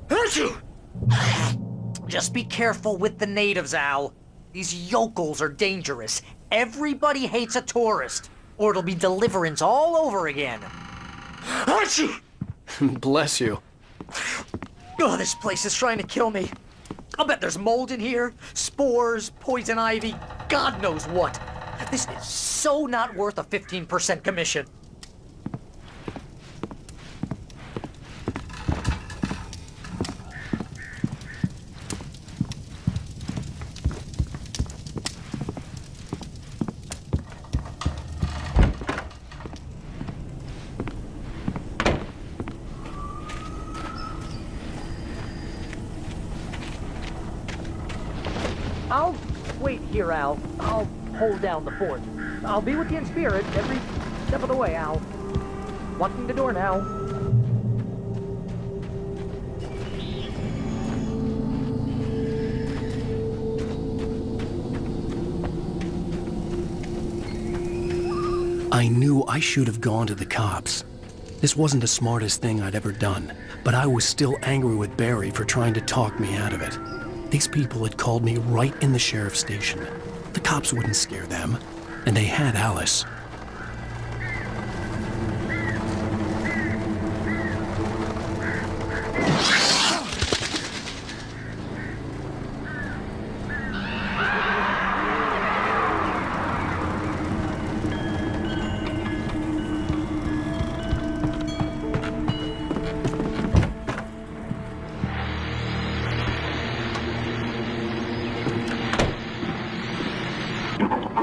Achoo! Just be careful with the natives, Al. These yokels are dangerous. Everybody hates a tourist, or it'll be Deliverance all over again. Achoo! Bless you. Oh, this place is trying to kill me. I'll bet there's mold in here, spores, poison ivy, God knows what. This is so not worth a 15% commission. I'll wait here, Al. I'll hold down the fort. I'll be with you in spirit every step of the way, Al. Locking the door now. I knew I should have gone to the cops. This wasn't the smartest thing I'd ever done, but I was still angry with Barry for trying to talk me out of it. These people had called me right in the sheriff's station. The cops wouldn't scare them, and they had Alice.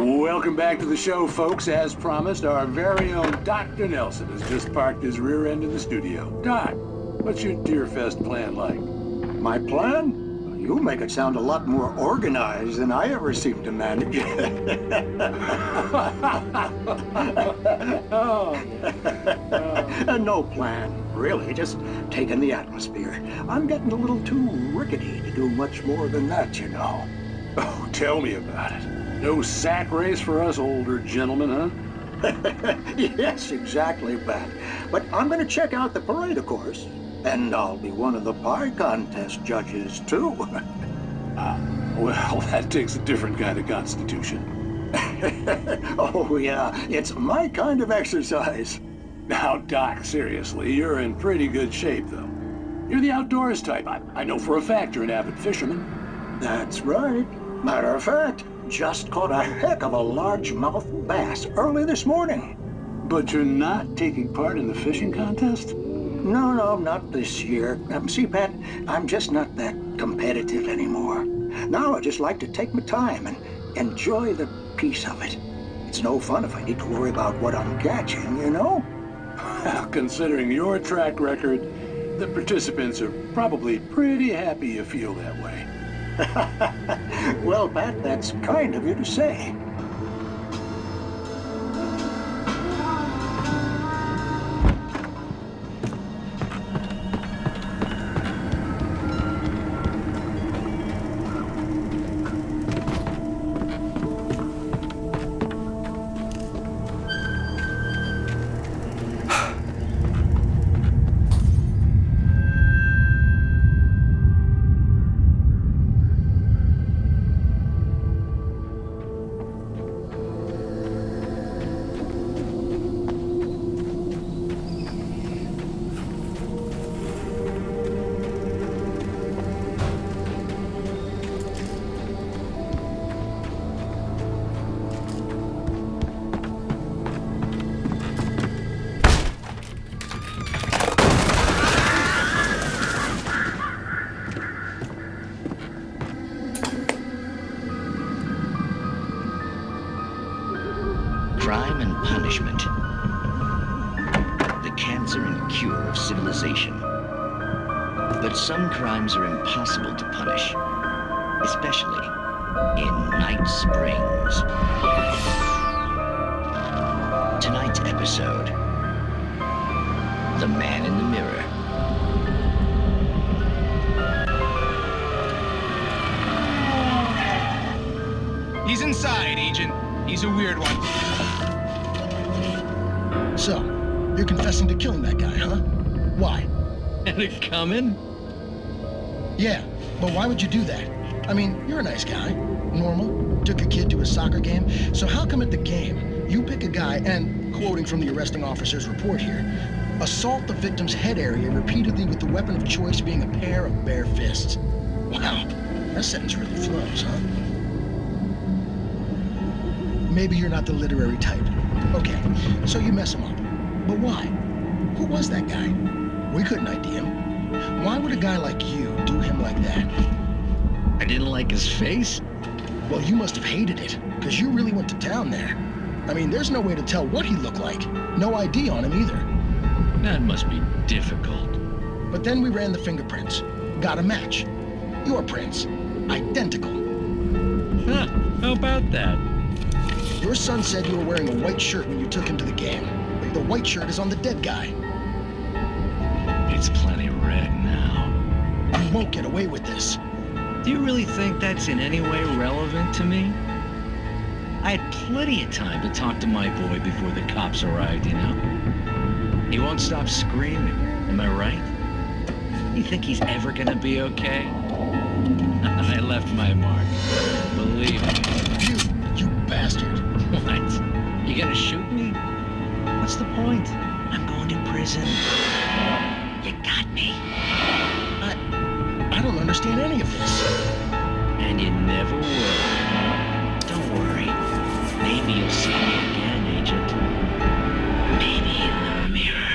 Welcome back to the show, folks. As promised, our very own Dr. Nelson has just parked his rear end in the studio. Doc, what's your Deerfest plan like? My plan? You make it sound a lot more organized than I ever seem to manage. No plan, really, just taking the atmosphere. I'm getting a little too rickety to do much more than that, you know. Oh, tell me about it. No sack race for us older gentlemen, huh? Yes, exactly, Pat. But I'm going to check out the parade, of course. And I'll be one of the pie contest judges, too. Well, that takes a different kind of constitution. Oh, yeah, it's my kind of exercise. Now, Doc, seriously, you're in pretty good shape, though. You're the outdoors type. I know for a fact you're an avid fisherman. That's right. Matter of fact, just caught a heck of a largemouth bass early this morning. But you're not taking part in the fishing contest? No, not this year. See, Pat, I'm just not that competitive anymore. Now I just like to take my time and enjoy the peace of it. It's no fun if I need to worry about what I'm catching, you know? Well, considering your track record, the participants are probably pretty happy you feel that way. Well, Pat, that's kind of you to say. Crime and punishment. The cancer and cure of civilization. But some crimes are impossible to punish, especially in Night Springs. Tonight's episode, The Man in the Mirror. He's inside, Agent. He's a weird one. So, you're confessing to killing that guy, huh? Why? Had it coming? Yeah, but why would you do that? I mean, you're a nice guy. Normal. Took a kid to a soccer game. So how come at the game, you pick a guy and, quoting from the arresting officer's report here, assault the victim's head area repeatedly with the weapon of choice being a pair of bare fists? Wow, that sentence really flows, huh? Maybe you're not the literary type. Okay, so you mess him up. But why? Who was that guy? We couldn't ID him. Why would a guy like you do him like that? I didn't like his face? Well, you must have hated it, because you really went to town there. I mean, there's no way to tell what he looked like. No ID on him either. That must be difficult. But then we ran the fingerprints. Got a match. Your prints. Identical. Huh, how about that? Your son said you were wearing a white shirt when you took him to the game. The white shirt is on the dead guy. It's plenty red now. You won't get away with this. Do you really think that's in any way relevant to me? I had plenty of time to talk to my boy before the cops arrived, you know? He won't stop screaming, am I right? You think he's ever gonna be okay? I left my mark, believe me. You bastard. What? You gonna shoot me? What's the point? I'm going to prison. You got me. I don't understand any of this. And you never will. Don't worry. Maybe you'll see me again, Agent. Maybe in the mirror.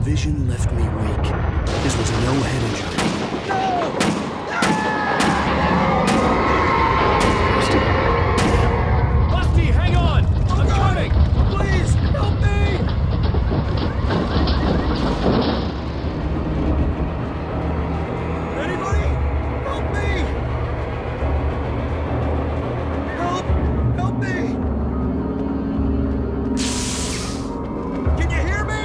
vision left me weak. This was no head injury. Rusty, hang on! I'm coming! Please, help me! Anybody? Help me! Help me! Can you hear me?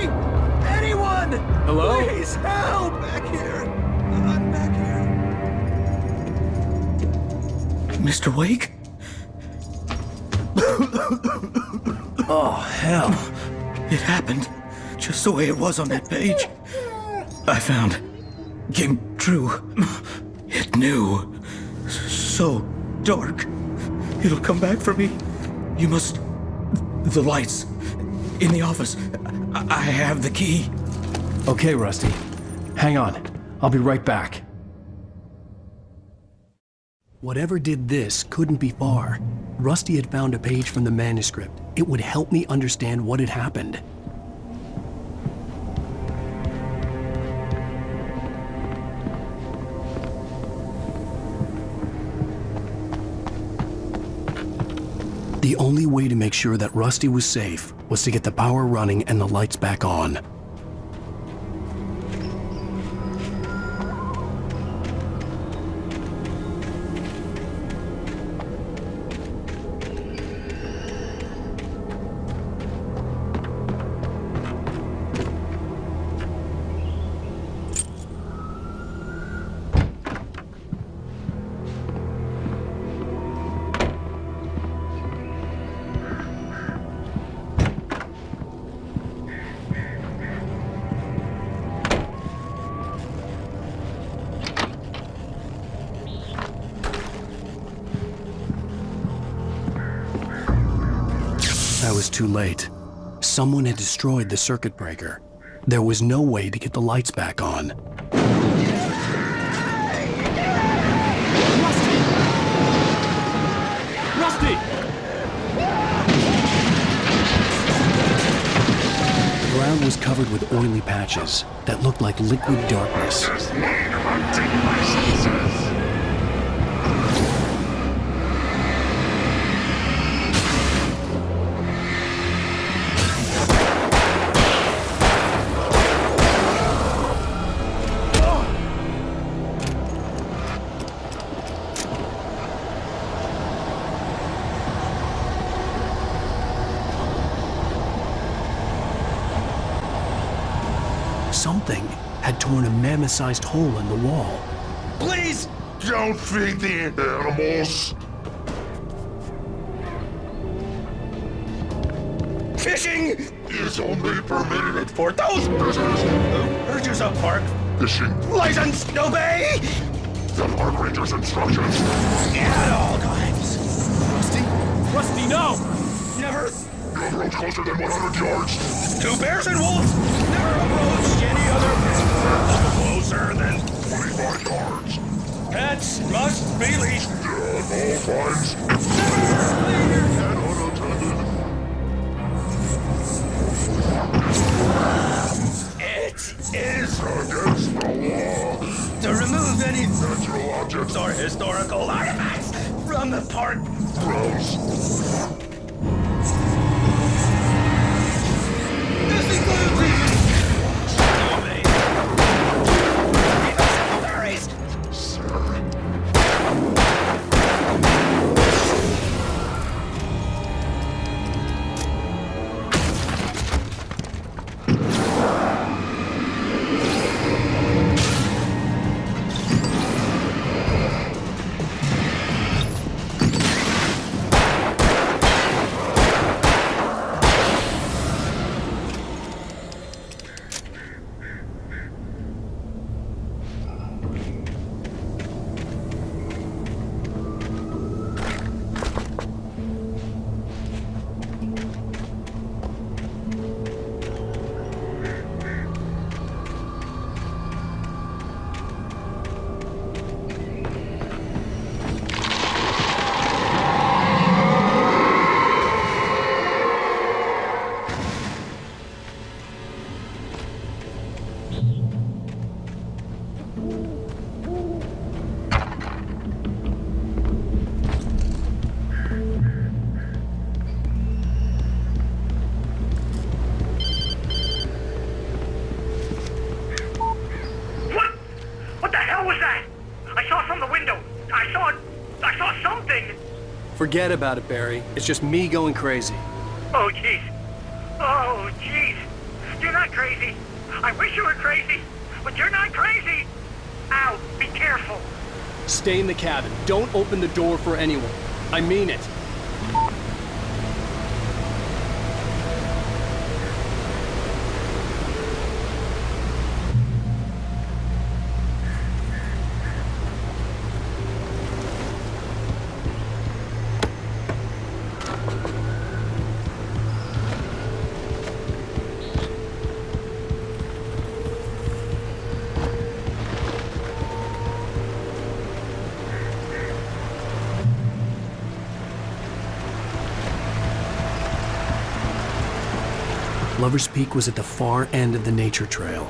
Anyone? Hello? Please, help! Back here! I'm back here. Mr. Wake? Oh, hell. It happened just the way it was on that page. I found. Came true. It knew. So dark. It'll come back for me. You must. The lights. In the office. I have the key. Okay, Rusty. Hang on. I'll be right back. Whatever did this couldn't be far. Rusty had found a page from the manuscript. It would help me understand what had happened. The only way to make sure that Rusty was safe was to get the power running and the lights back on. I was too late. Someone had destroyed the circuit breaker. There was no way to get the lights back on. Rusty! The ground was covered with oily patches that looked like liquid darkness. Something had torn a mammoth-sized hole in the wall. Please don't feed the animals. Fishing is only permitted for those persons who purchase a park fishing license. Obey the park ranger's instructions at all times. Rusty? Rusty, no! Never approach closer than 100 yards. To bears and wolves, never approach any other pet closer than 25 yards. Pets must be leashed. At all times. Never leave your pet unattended. It is against the law to remove any natural objects or historical artifacts from the park grounds. This includes even Forget about it, Barry. It's just me going crazy. Oh, jeez. Oh, jeez. You're not crazy. I wish you were crazy, but you're not crazy. Ow, be careful. Stay in the cabin. Don't open the door for anyone. I mean it. Lover's Peak was at the far end of the nature trail.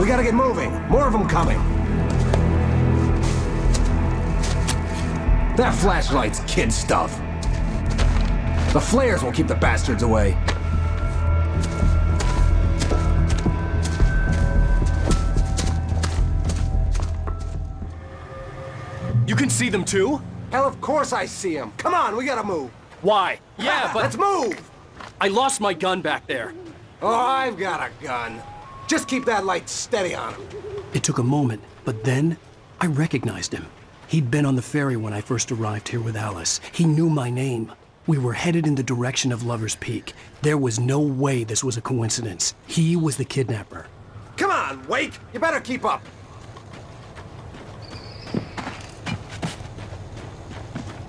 We gotta get moving. More of them coming. That flashlight's kid stuff. The flares will keep the bastards away. You can see them too? Hell, of course I see them. Come on, we gotta move. Why? Yeah, but... Let's move! I lost my gun back there. Oh, I've got a gun. Just keep that light steady on him. It took a moment, but then I recognized him. He'd been on the ferry when I first arrived here with Alice. He knew my name. We were headed in the direction of Lover's Peak. There was no way this was a coincidence. He was the kidnapper. Come on, Wake! You better keep up.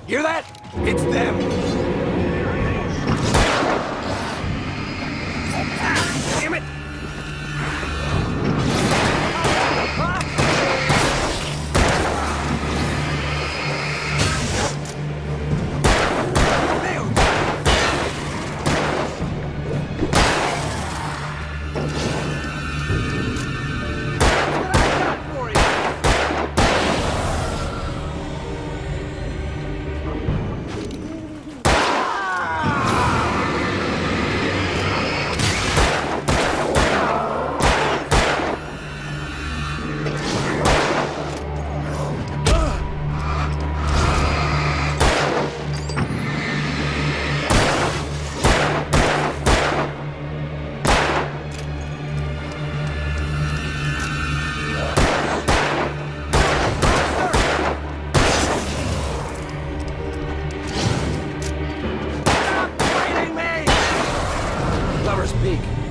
Hear that? It's them. Damn it!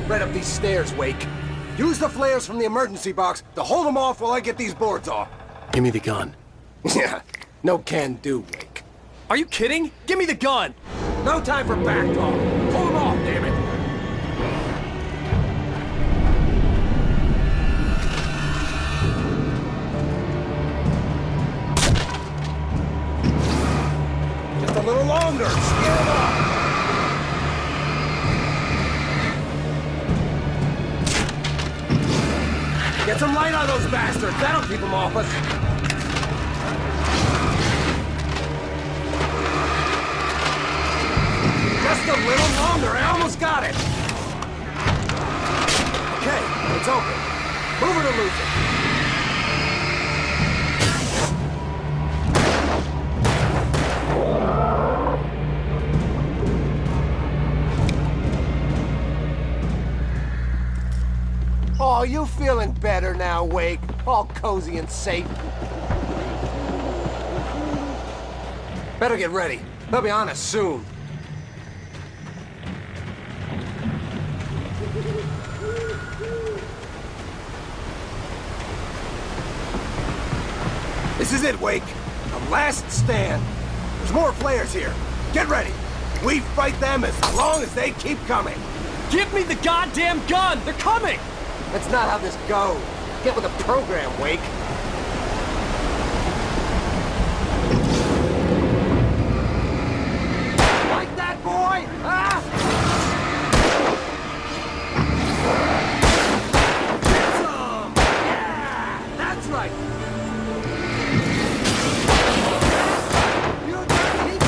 Right up these stairs, Wake. Use the flares from the emergency box to hold them off while I get these boards off. Give me the gun. Yeah, no can do, Wake. Are you kidding? Give me the gun! No time for back talk. Hold them off, damn it! Just a little longer. Scare them off. Get some light on those bastards. That'll keep them off us. Just a little longer. I almost got it. Okay, it's open. Move it or lose it. Oh, you feeling better now, Wake? All cozy and safe. Better get ready. They'll be on us soon. This is it, Wake. The last stand. There's more flares here. Get ready. We fight them as long as they keep coming. Give me the goddamn gun! They're coming! That's not how this goes. Get with the program, Wake. Like that, boy? Huh? Get some! Yeah! That's right! You just keep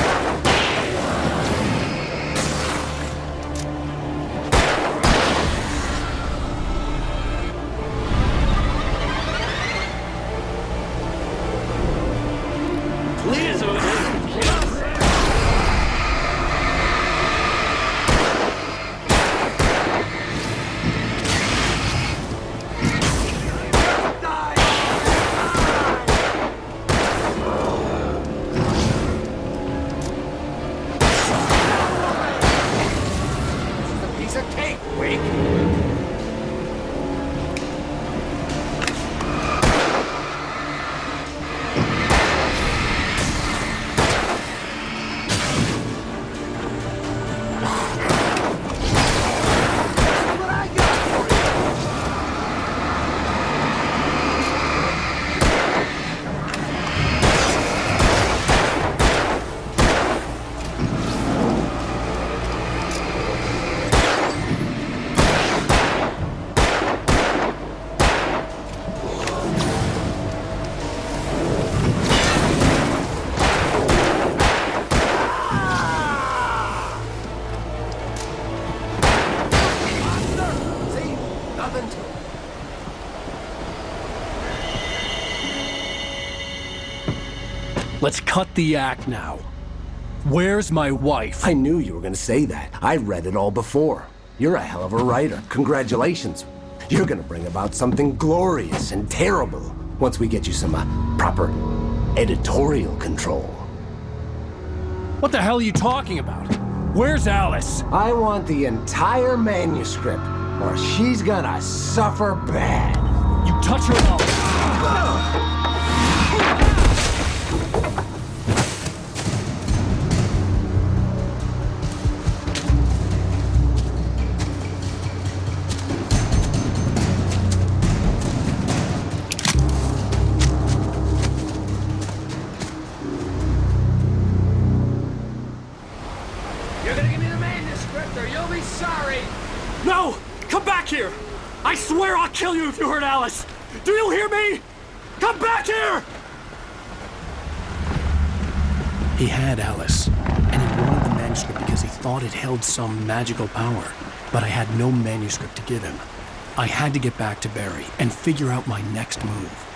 Let's cut the act now. Where's my wife? I knew you were gonna say that. I read it all before. You're a hell of a writer. Congratulations. You're gonna bring about something glorious and terrible once we get you some proper editorial control. What the hell are you talking about? Where's Alice? I want the entire manuscript, or she's gonna suffer bad. You touch her up. You're gonna give me the manuscript or you'll be sorry! No! Come back here! I swear I'll kill you if you hurt Alice! Do you hear me? Come back here! He had Alice, and he wanted the manuscript because he thought it held some magical power. But I had no manuscript to give him. I had to get back to Barry and figure out my next move.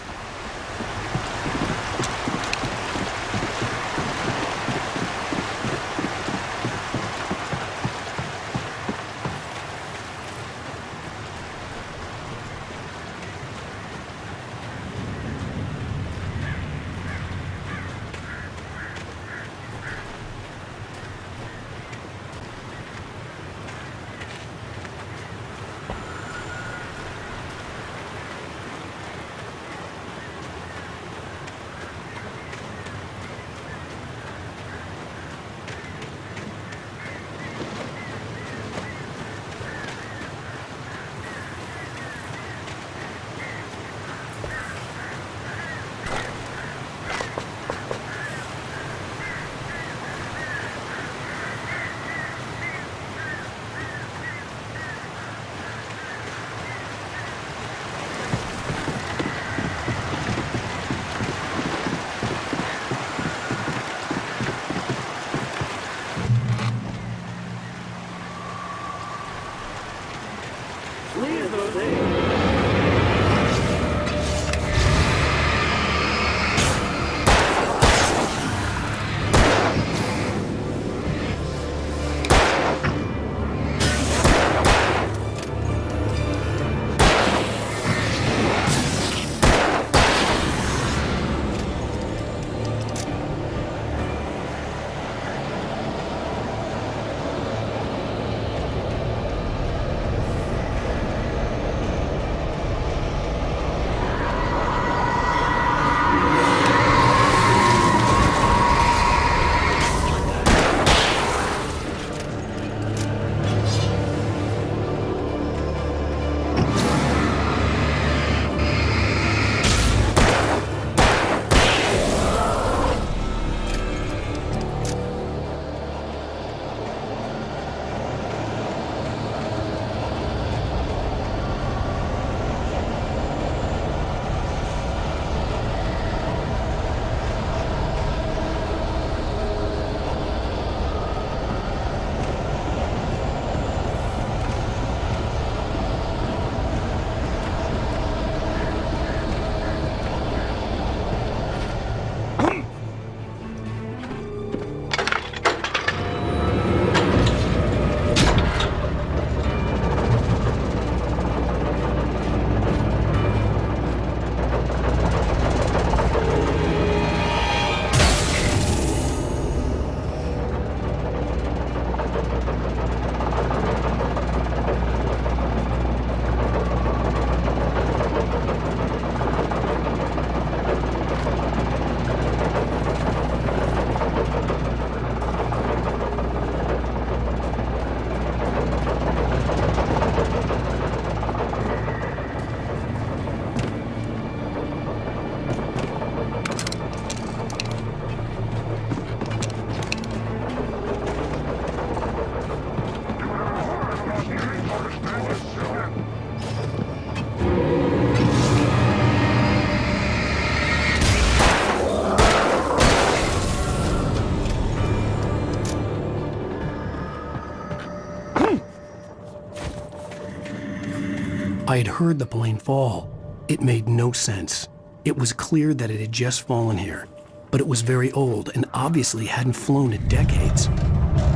I had heard the plane fall. It made no sense. It was clear that it had just fallen here. but it was very old and obviously hadn't flown in decades.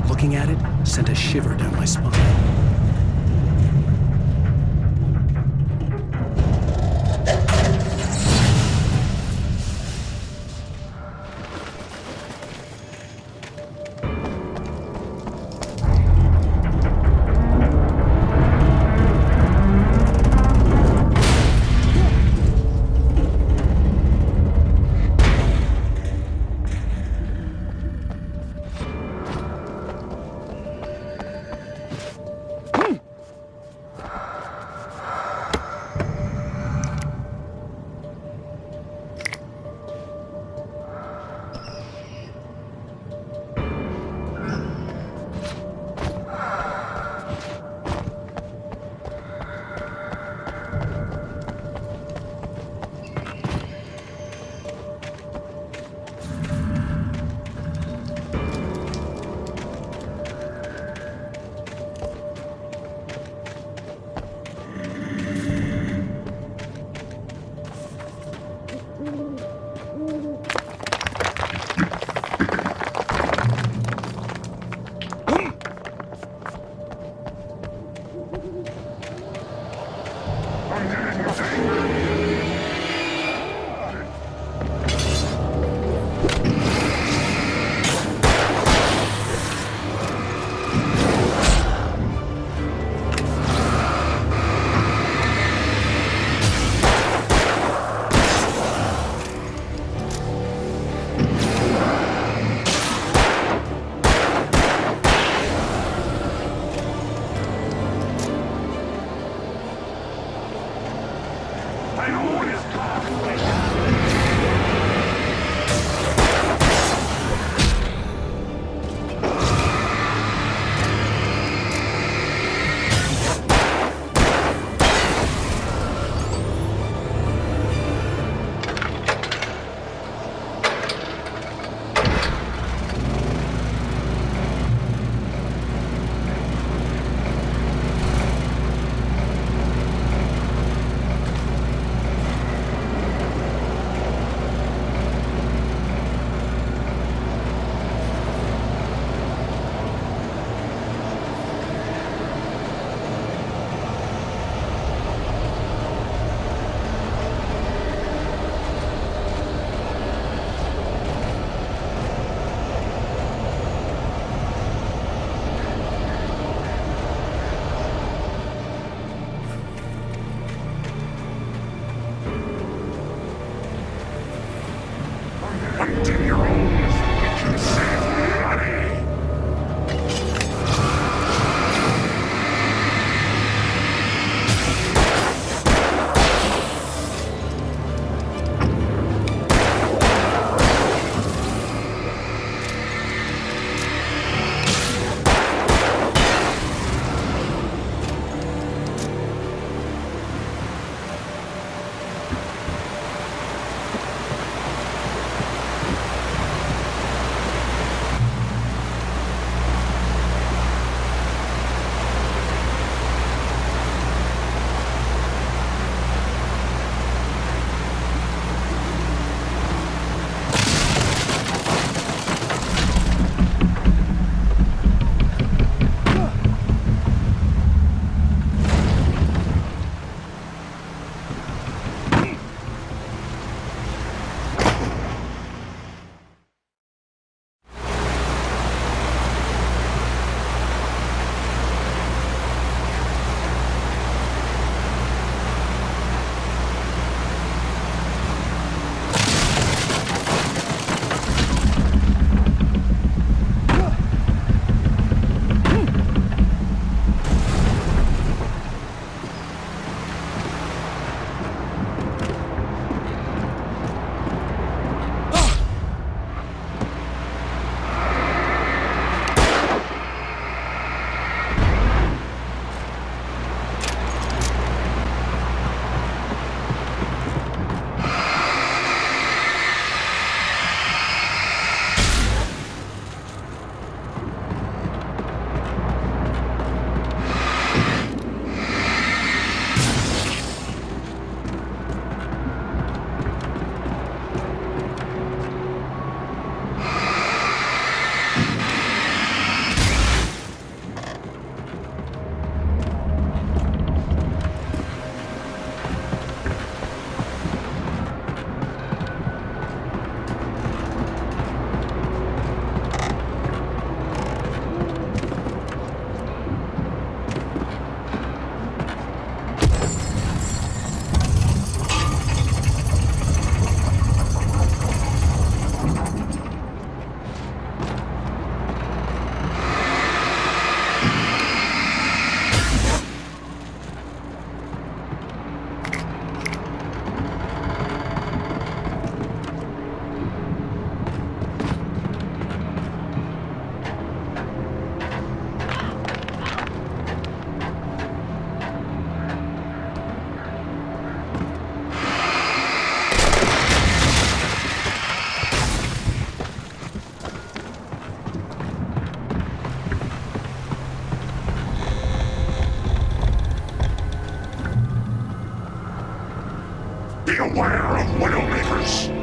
Looking at it sent a shiver down my spine. Beware of Widowmakers!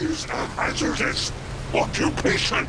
Is a hazardous occupation.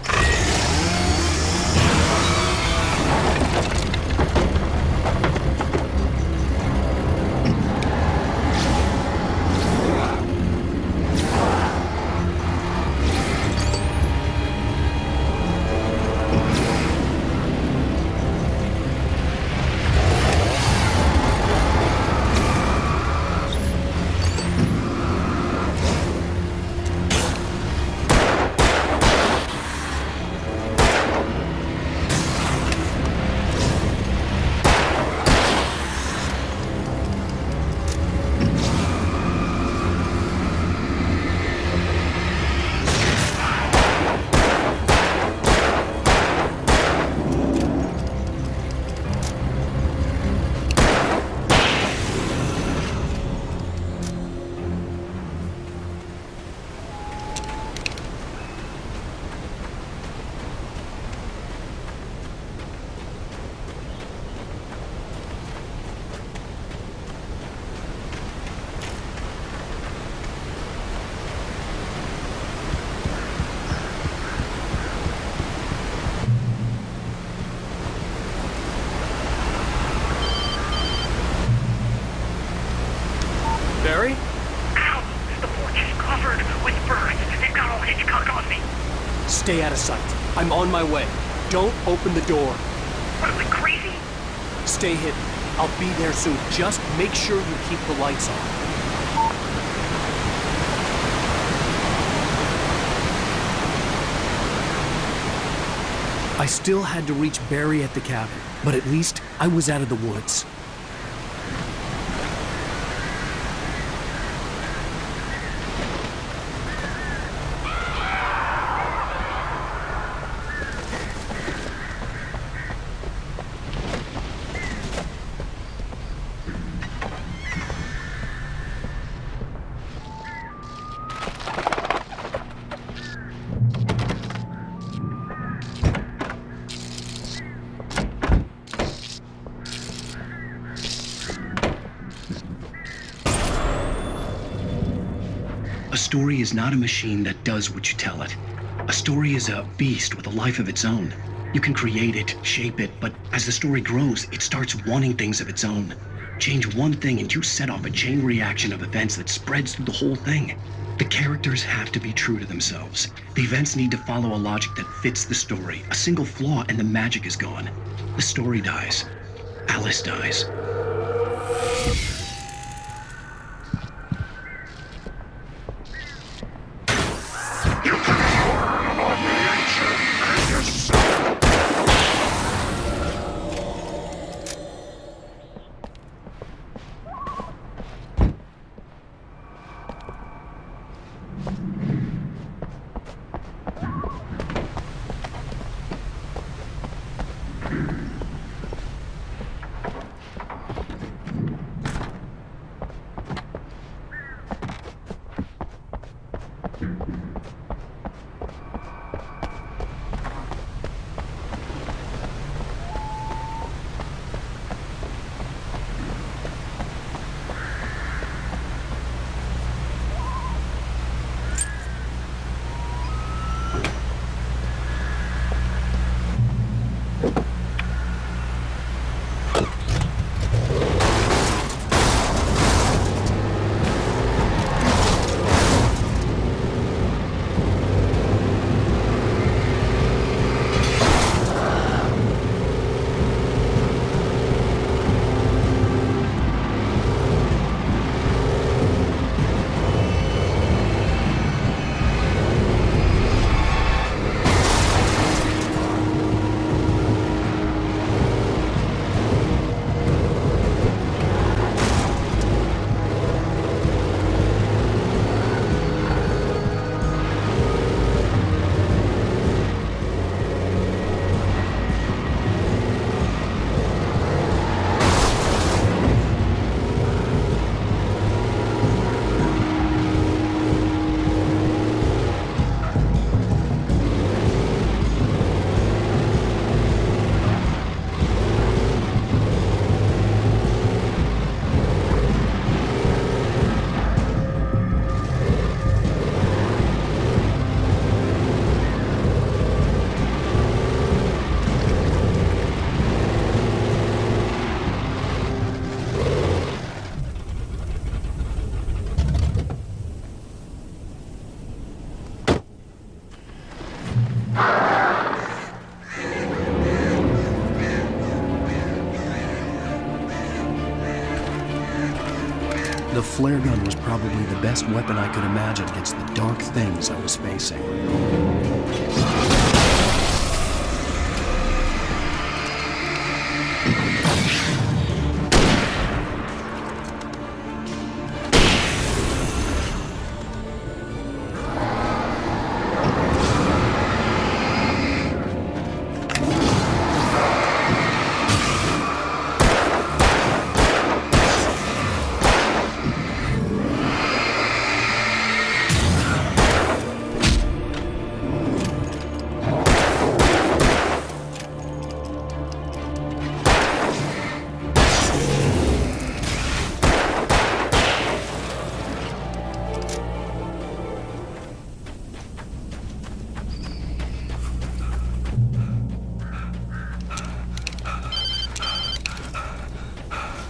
Barry? Ow! The porch is covered with birds. They've got old Hitchcock on me. Stay out of sight. I'm on my way. Don't open the door. What, are we crazy? Stay hidden. I'll be there soon. Just make sure you keep the lights on. I still had to reach Barry at the cabin, but at least I was out of the woods. A story is not a machine that does what you tell it. A story is a beast with a life of its own. You can create it, shape it, but as the story grows, it starts wanting things of its own. Change one thing and you set off a chain reaction of events that spreads through the whole thing. The characters have to be true to themselves. The events need to follow a logic that fits the story. A single flaw and the magic is gone. The story dies. Alice dies. The flare gun was probably the best weapon I could imagine against the dark things I was facing.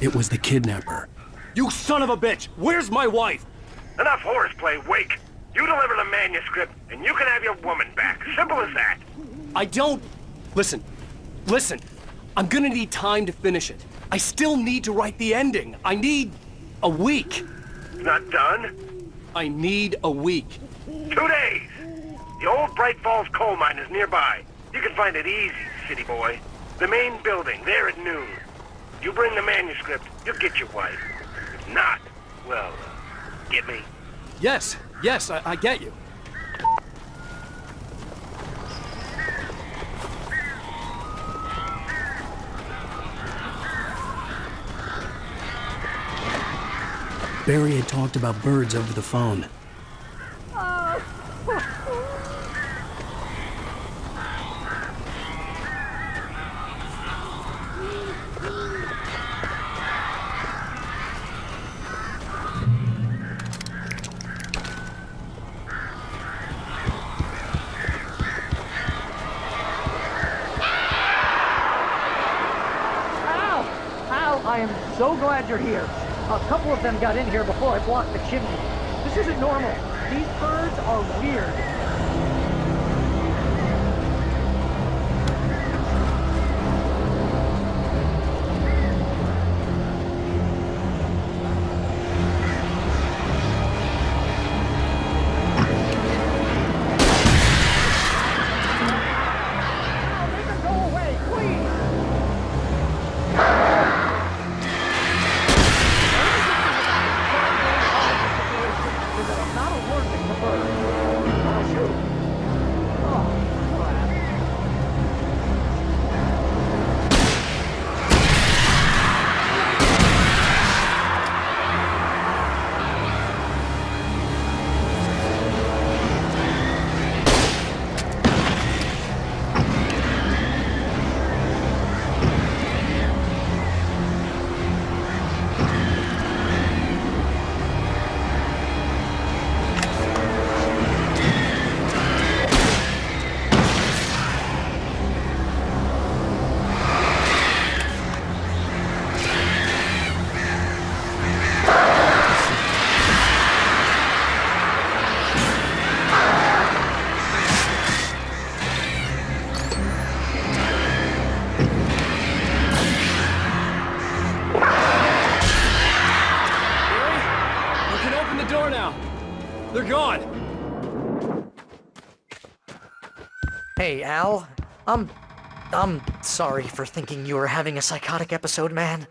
It was the kidnapper. You son of a bitch! Where's my wife? Enough horseplay, Wake. You deliver the manuscript, and you can have your woman back. Simple as that. I don't... Listen. I'm gonna need time to finish it. I still need to write the ending. I need a week. It's not done? I need a week. 2 days. The old Bright Falls coal mine is nearby. You can find it easy, city boy. The main building, there at noon. You bring the manuscript, you'll get your wife. If not, well, get me? Yes, I get you. Barry had talked about birds over the phone. I am so glad you're here. A couple of them got in here before I blocked the chimney. This isn't normal. These birds are weird. Make them go away, please! Not allergic to birds. Oh, shoot. Oh, crap. They're gone! Hey, Al. I'm sorry for thinking you were having a psychotic episode, man.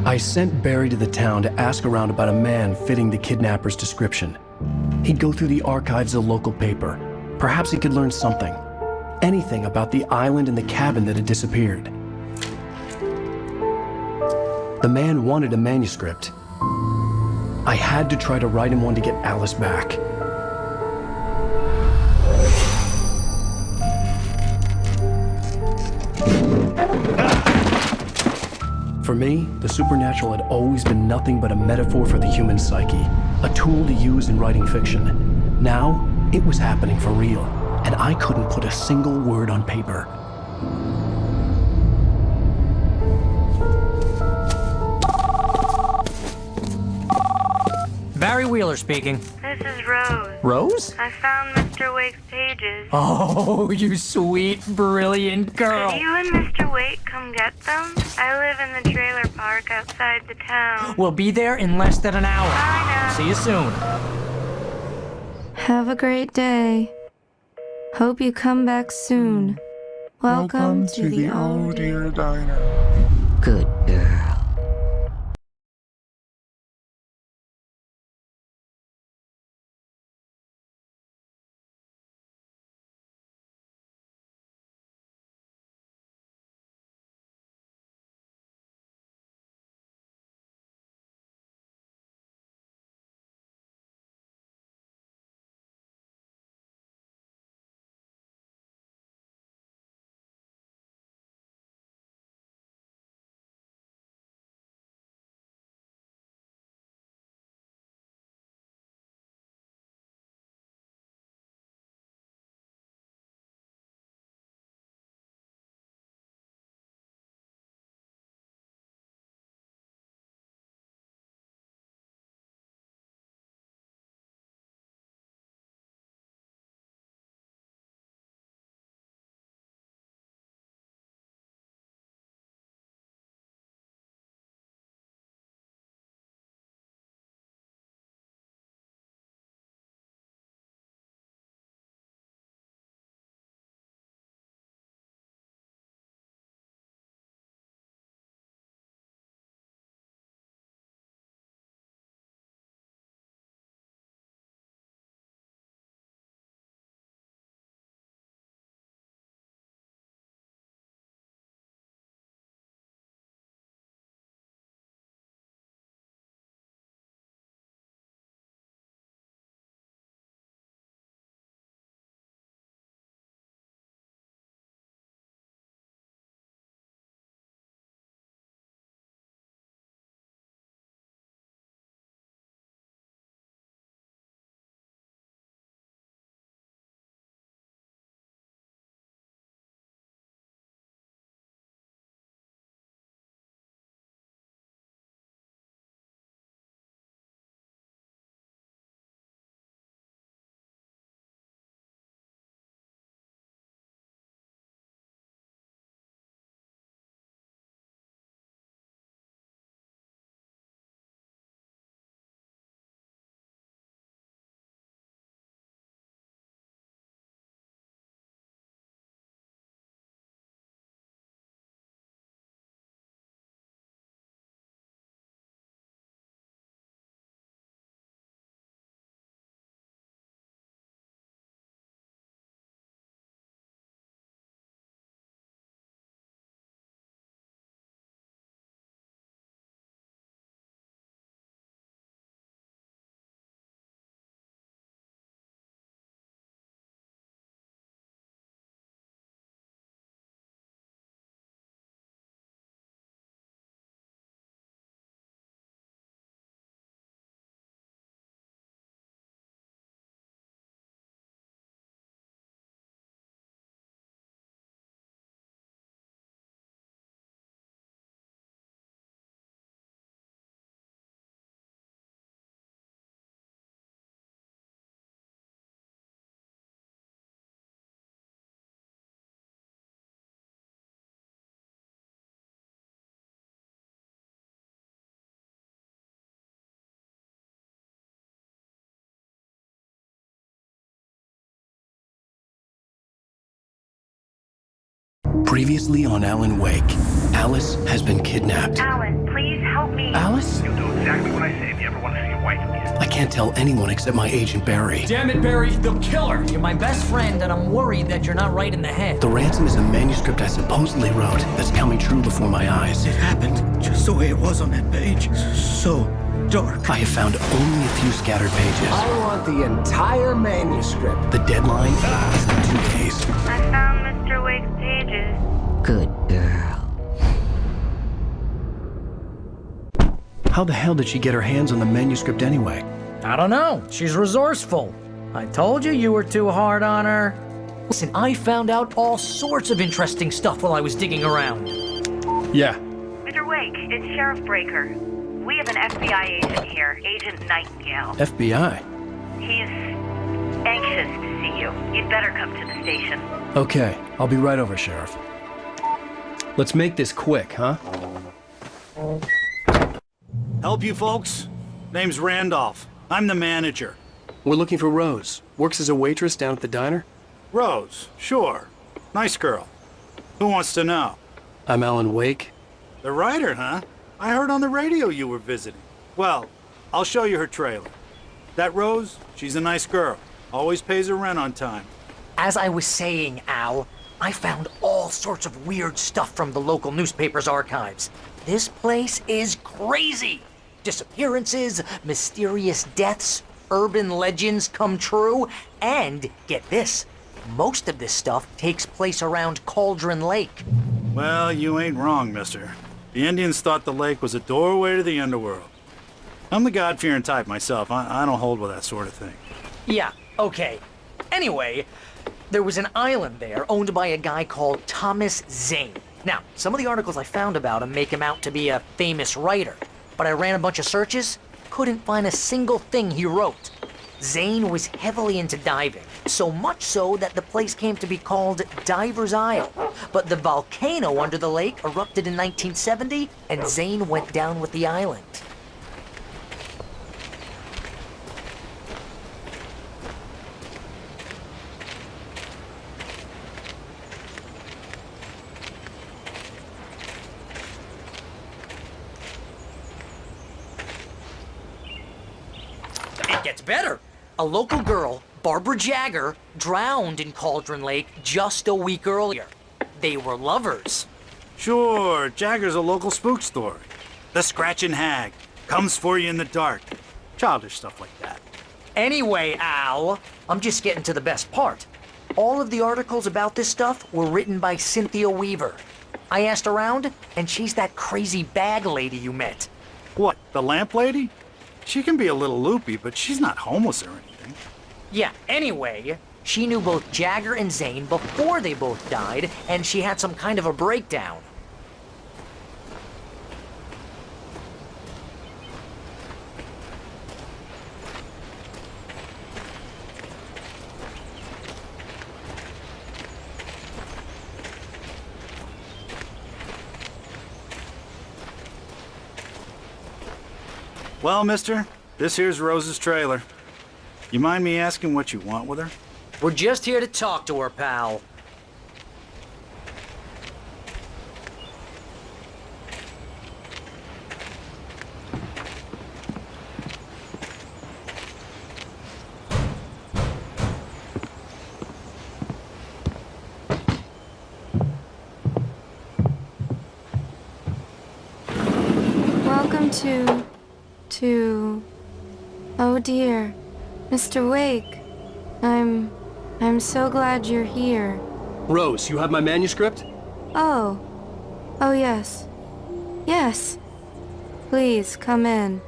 I sent Barry to the town to ask around about a man fitting the kidnapper's description. He'd go through the archives of the local paper. Perhaps he could learn something. Anything about the island and the cabin that had disappeared. The man wanted a manuscript. I had to try to write him one to get Alice back. For me, the supernatural had always been nothing but a metaphor for the human psyche, a tool to use in writing fiction. Now, it was happening for real, and I couldn't put a single word on paper. Barry Wheeler speaking. Hey, This is Rose. Rose? I found Mr. Wake's pages. Oh, you sweet, brilliant girl. Could you and Mr. Wake come get them? I live in the trailer park outside the town. We'll be there in less than an hour. Bye now. See you soon. Have a great day. Hope you come back soon. Welcome to the Oh Dear Diner. Good girl. Previously on Alan Wake, Alice has been kidnapped. Alan, please help me. Alice? You'll do exactly what I say if you ever want to see your wife again. I can't tell anyone except my agent Barry. Damn it, Barry, they'll kill her! You're my best friend, and I'm worried that you're not right in the head. The ransom is a manuscript I supposedly wrote that's coming true before my eyes. It happened just the way it was on that page. So dark. I have found only a few scattered pages. I want the entire manuscript. The deadline is in 2 days. I found Mr. Wake's pages. Good girl. How the hell did she get her hands on the manuscript anyway? I don't know. She's resourceful. I told you were too hard on her. Listen, I found out all sorts of interesting stuff while I was digging around. Yeah. Mr. Wake, it's Sheriff Breaker. We have an FBI agent here, Agent Nightingale. FBI? He's anxious to see you. You'd better come to the station. Okay, I'll be right over, Sheriff. Let's make this quick, huh? Help you folks? Name's Randolph. I'm the manager. We're looking for Rose. Works as a waitress down at the diner. Rose, sure. Nice girl. Who wants to know? I'm Alan Wake. The writer, huh? I heard on the radio you were visiting. Well, I'll show you her trailer. That Rose, she's a nice girl. Always pays her rent on time. As I was saying, Al, I found all sorts of weird stuff from the local newspaper's archives. This place is crazy. Disappearances, mysterious deaths, urban legends come true, and get this, most of this stuff takes place around Cauldron Lake. Well, you ain't wrong, mister. The Indians thought the lake was a doorway to the underworld. I'm the God-fearing type myself. I don't hold with that sort of thing. Yeah, okay. Anyway, there was an island there owned by a guy called Thomas Zane. Now, some of the articles I found about him make him out to be a famous writer, but I ran a bunch of searches, couldn't find a single thing he wrote. Zane was heavily into diving, so much so that the place came to be called Diver's Isle. But the volcano under the lake erupted in 1970, and Zane went down with the island. It gets better. A local girl, Barbara Jagger, drowned in Cauldron Lake just a week earlier. They were lovers. Sure, Jagger's a local spook story. The Scratching Hag comes for you in the dark. Childish stuff like that. Anyway, Al, I'm just getting to the best part. All of the articles about this stuff were written by Cynthia Weaver. I asked around, and she's that crazy bag lady you met. What, the lamp lady? She can be a little loopy, but she's not homeless or anything. Yeah, anyway, she knew both Jagger and Zane before they both died, and she had some kind of a breakdown. Well, mister, this here's Rose's trailer. You mind me asking what you want with her? We're just here to talk to her, pal. Welcome to... Oh dear. Mr. Wake. I'm so glad you're here. Rose, you have my manuscript? Oh. Oh, yes. Yes. Please, come in.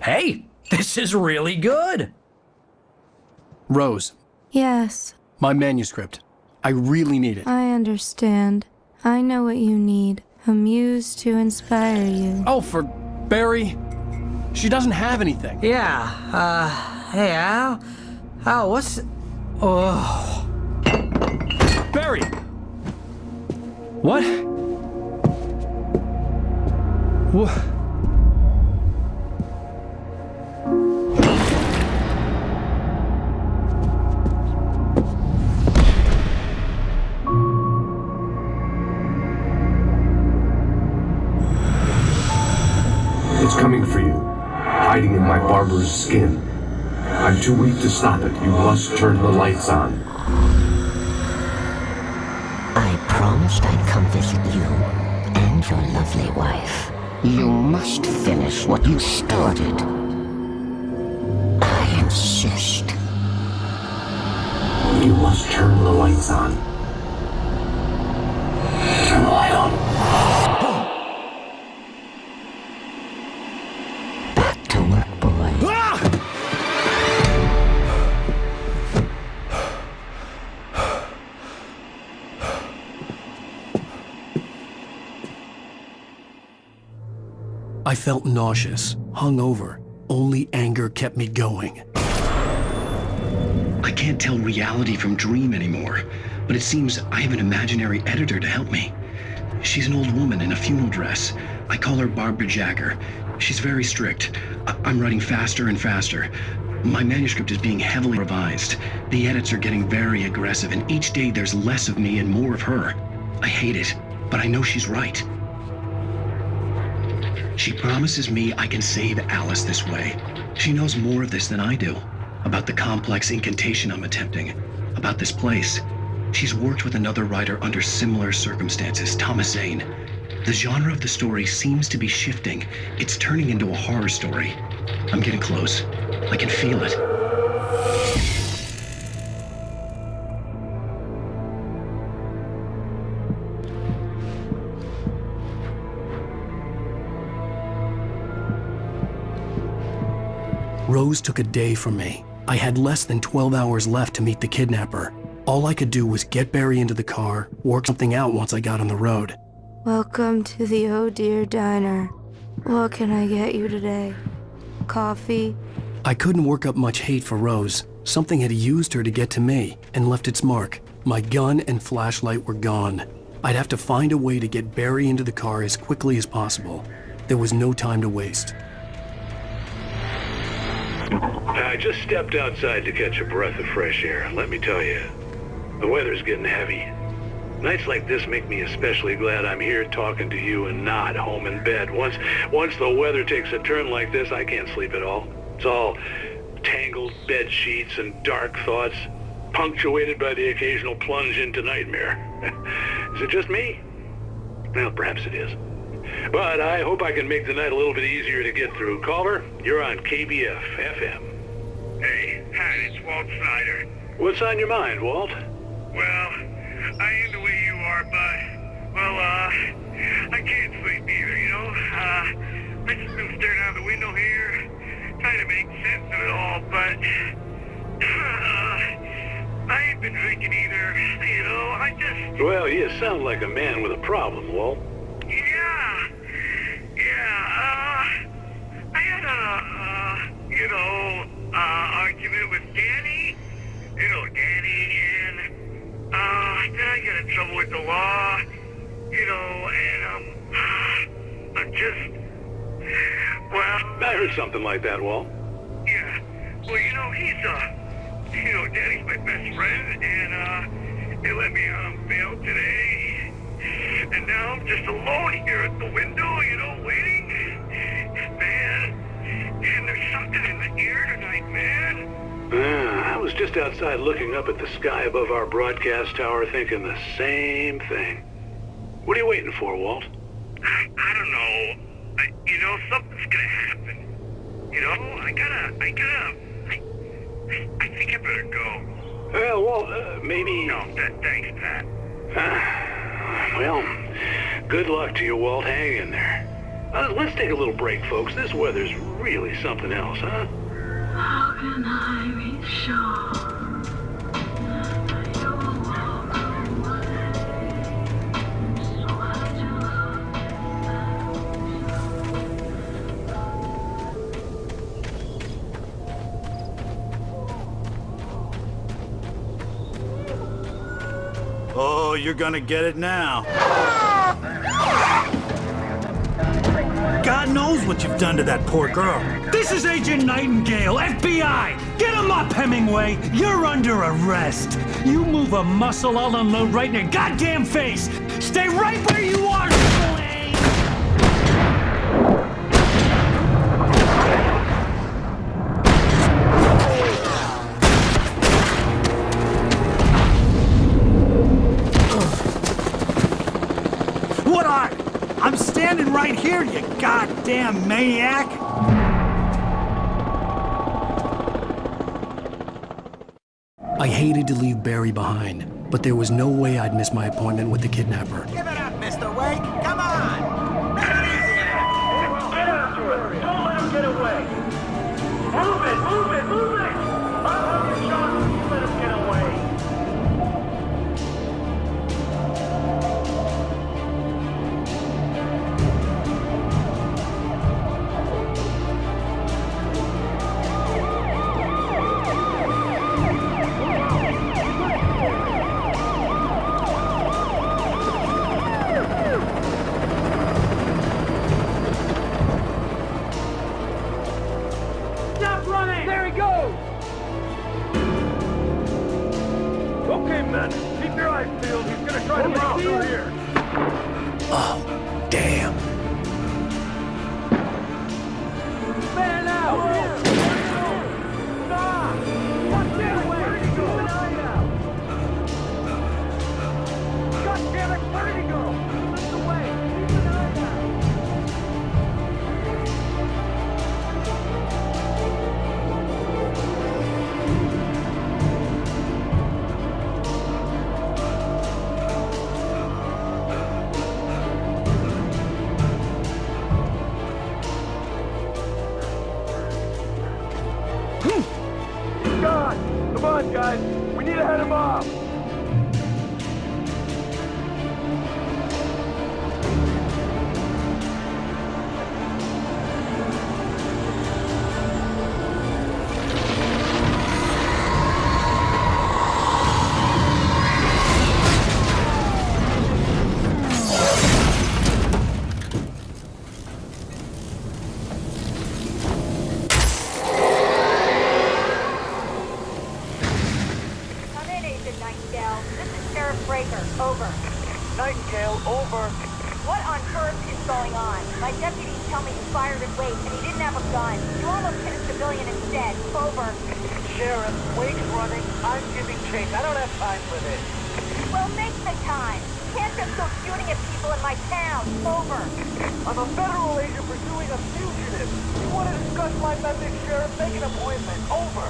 Hey, this is really good. Rose, Yes, my manuscript. I really need it. I understand. I know what you need. A muse to inspire you. Oh, for Barry. She doesn't have anything. Yeah, hey, Al. Al, what's... Oh... Barry! What? What? It's coming for you, hiding in my barber's skin. I'm too weak to stop it. You must turn the lights on. I promised I'd come visit you and your lovely wife. You must finish what you started. I insist. You must turn the lights on. Turn the light on. Back to work, boy. I felt nauseous, hungover. Only anger kept me going. I can't tell reality from dream anymore, but it seems I have an imaginary editor to help me. She's an old woman in a funeral dress. I call her Barbara Jagger. She's very strict. I'm writing faster and faster. My manuscript is being heavily revised. The edits are getting very aggressive, and each day there's less of me and more of her. I hate it, but I know she's right. She promises me I can save Alice this way. She knows more of this than I do. About the complex incantation I'm attempting. About this place. She's worked with another writer under similar circumstances, Thomas Zane. The genre of the story seems to be shifting. It's turning into a horror story. I'm getting close. I can feel it. Rose took a day from me. I had less than 12 hours left to meet the kidnapper. All I could do was get Barry into the car, work something out once I got on the road. Welcome to the Oh Dear Diner. What can I get you today? Coffee? I couldn't work up much hate for Rose. Something had used her to get to me and left its mark. My gun and flashlight were gone. I'd have to find a way to get Barry into the car as quickly as possible. There was no time to waste. I just stepped outside to catch a breath of fresh air. Let me tell you, the weather's getting heavy. Nights like this make me especially glad I'm here talking to you and not home in bed. Once the weather takes a turn like this, I can't sleep at all. It's all tangled bed sheets and dark thoughts, punctuated by the occasional plunge into nightmare. Is it just me? Well, perhaps it is. But I hope I can make the night a little bit easier to get through. Culver, you're on KBF FM. Hey, Pat, it's Walt Snyder. What's on your mind, Walt? Well, I am the way you are, but, well, I can't sleep either, you know? I just been staring out the window here, trying to make sense of it all, but, I ain't been drinking either, you know? I just... Well, you sound like a man with a problem, Walt. I had argument with Danny. You know, Danny, and, then I got in trouble with the law, you know, and, I'm just, well... I heard something like that, Walt. Yeah, well, you know, Danny's my best friend, and, he let me out on bail today, and now I'm just alone here at the window, you know, waiting, man, and there's something in the air tonight, man. I was just outside looking up at the sky above our broadcast tower thinking the same thing. What are you waiting for, Walt? I don't know. You know, something's gonna happen. You know, I think I better go. Well, Walt, maybe... No, thanks, Pat. Well, good luck to you, Walt. Hang in there. Let's take a little break, folks. This weather's really something else, huh? How can I be sure? Oh, you're gonna get it now. God knows what you've done to that poor girl. This is Agent Nightingale, FBI! Get him up, Hemingway! You're under arrest! You move a muscle, I'll unload right in your goddamn face! Stay right where you are, Slade! What are you? I'm standing right here, you goddamn maniac! I hated to leave Barry behind, but there was no way I'd miss my appointment with the kidnapper. Give it up, Mr. Wake. Come on. Make it easy now. Get after it. Don't let him get away. Move it. I'll have you shot if you let him get away. man. Keep your eyes peeled. He's gonna try to break through here. Oh, damn. Man out! Stop! Watch that way! Where'd he go? Keep an eye out! God damn it! Where'd he go? Lift away! Keep an eye out! He's gone! Come on, guys! We need to head him off! Come in, Agent Nightingale. This is Sheriff Breaker. Over. Nightingale, over. What on earth is going on? My deputies tell me you fired at Wake and he didn't have a gun. You almost hit a civilian instead. Over. Sheriff, Wake's running. I'm giving chase. I don't have time for this. Well, make the time. You can't just go shooting at people in my town. Over. I'm a federal agent pursuing a fugitive. You want to discuss my methods, Sheriff? Make an appointment. Over.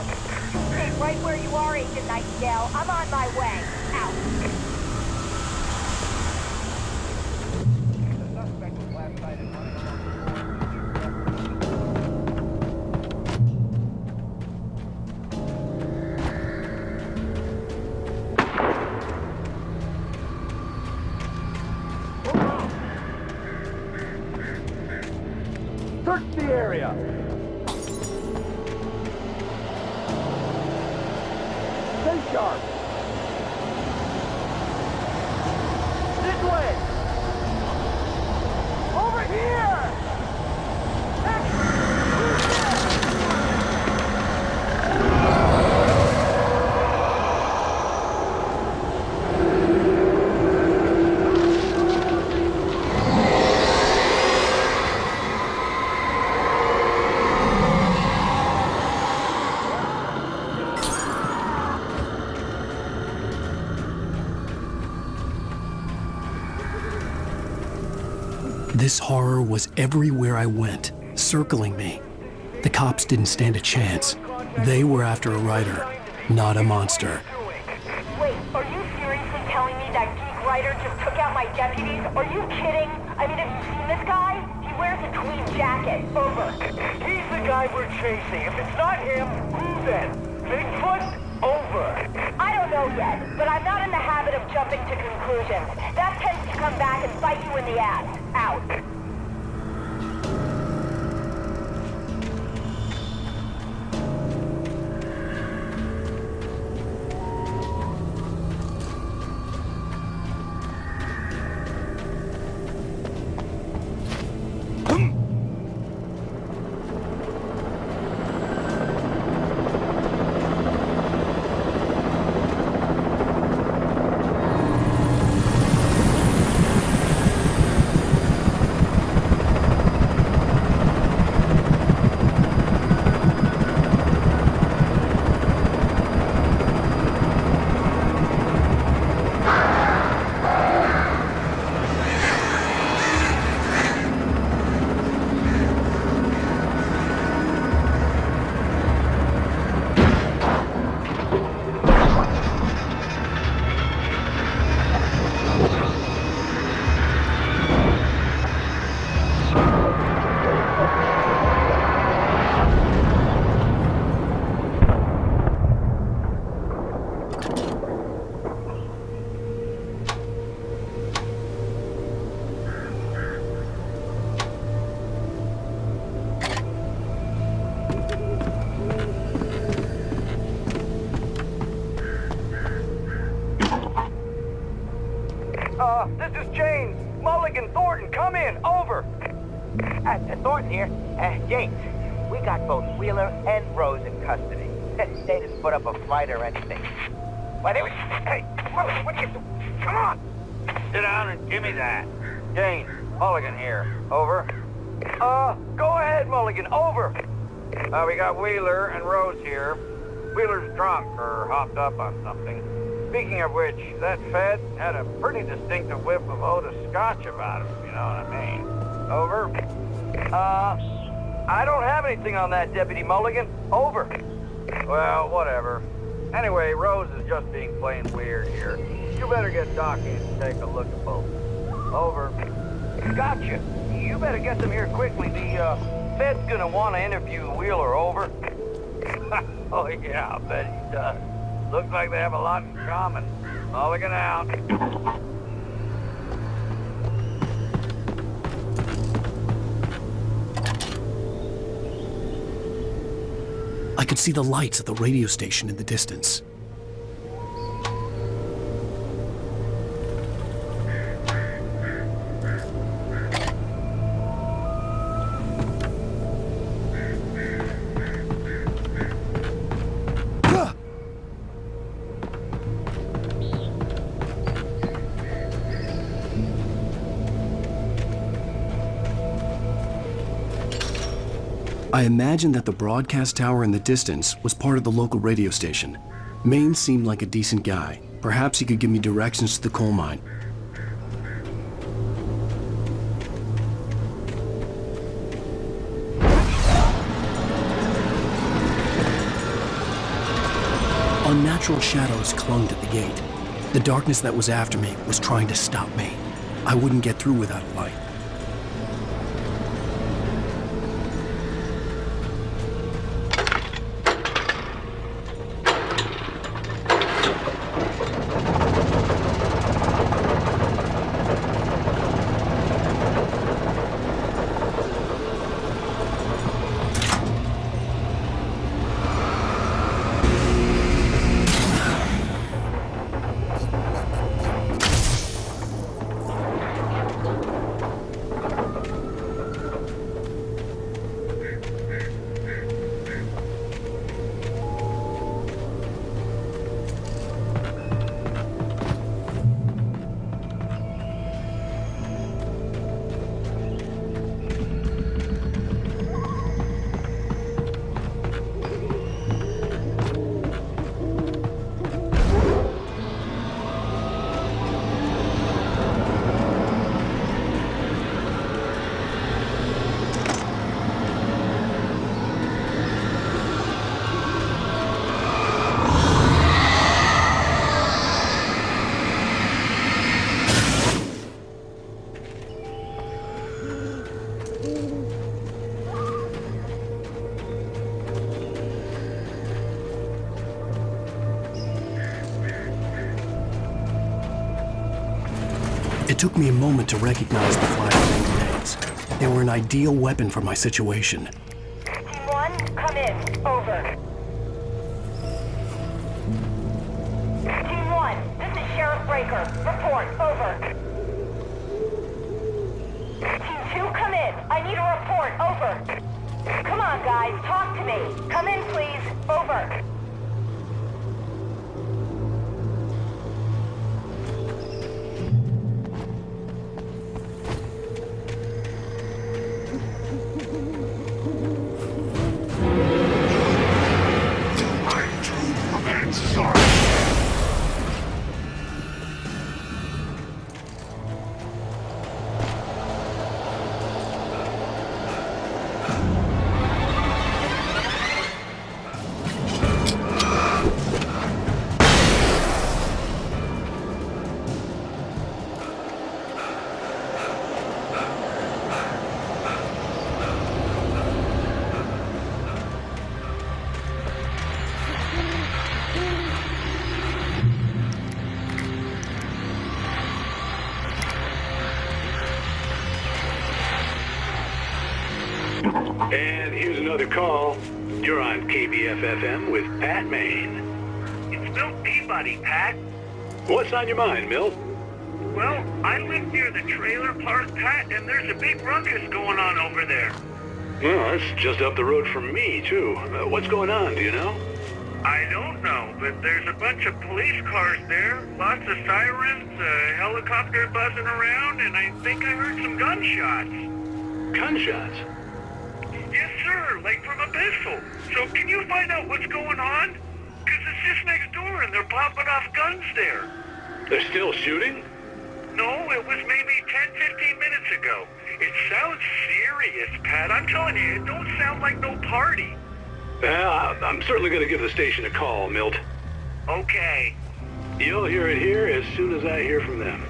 Stay right where you are, Agent Nightingale. I'm on my way. Out. The suspect was last sighted running along the Search the area! Stay sharp! This way! Over here! This horror was everywhere I went, circling me. The cops didn't stand a chance. They were after a writer, not a monster. Wait, are you seriously telling me that geek writer just took out my deputies? Are you kidding? I mean, have you seen this guy? He wears a tweed jacket. Over. He's the guy we're chasing. If it's not him, who then? Bigfoot? Over. I don't know yet, but I'm not in the habit of jumping to conclusions. That tends to come back and bite you in the ass. Out. This is James. Mulligan, Thornton, come in. Over. Thornton here. James, we got both Wheeler and Rose in custody. They didn't put up a fight or anything. Well, they were... Hey, What you... Come on! Sit down and give me that. Jane, Mulligan here. Over. Go ahead, Mulligan. Over. We got Wheeler and Rose here. Wheeler's drunk or hopped up on something. Speaking of which, that Fed had a pretty distinctive whiff of Otis Scotch about him, you know what I mean. Over. I don't have anything on that, Deputy Mulligan. Over. Well, whatever. Anyway, Rose is just being plain weird here. You better get Doc in and take a look at both. Over. Gotcha. You better get them here quickly. The Fed's gonna want to interview Wheeler. Over. Oh, yeah, I bet he does. Looks like they have a lot in common. Mulligan out. I could see the lights of the radio station in the distance. I imagined that the broadcast tower in the distance was part of the local radio station. Maine seemed like a decent guy. Perhaps he could give me directions to the coal mine. Unnatural shadows clung to the gate. The darkness that was after me was trying to stop me. I wouldn't get through without a light. It took me a moment to recognize the flashbang grenades. They were an ideal weapon for my situation. Team 1, come in. Over. Team 1, this is Sheriff Breaker. Report. Over. Team 2, come in. I need a report. Over. Come on, guys. Talk to me. Come in, please. Over. And here's another call. You're on KBF-FM with Pat Maine. It's Milt Peabody, Pat. What's on your mind, Milt? Well, I live near the trailer park, Pat, and there's a big ruckus going on over there. Well, that's just up the road from me, too. What's going on, do you know? I don't know, but there's a bunch of police cars there, lots of sirens, a helicopter buzzing around, and I think I heard some gunshots. Gunshots? Yes, sir, like from a pistol. So can you find out what's going on? Because it's just next door and they're popping off guns there. They're still shooting? No, it was maybe 10-15 minutes ago. It sounds serious, Pat. I'm telling you, it don't sound like no party. Well, I'm certainly going to give the station a call, Milt. Okay. You'll hear it here as soon as I hear from them.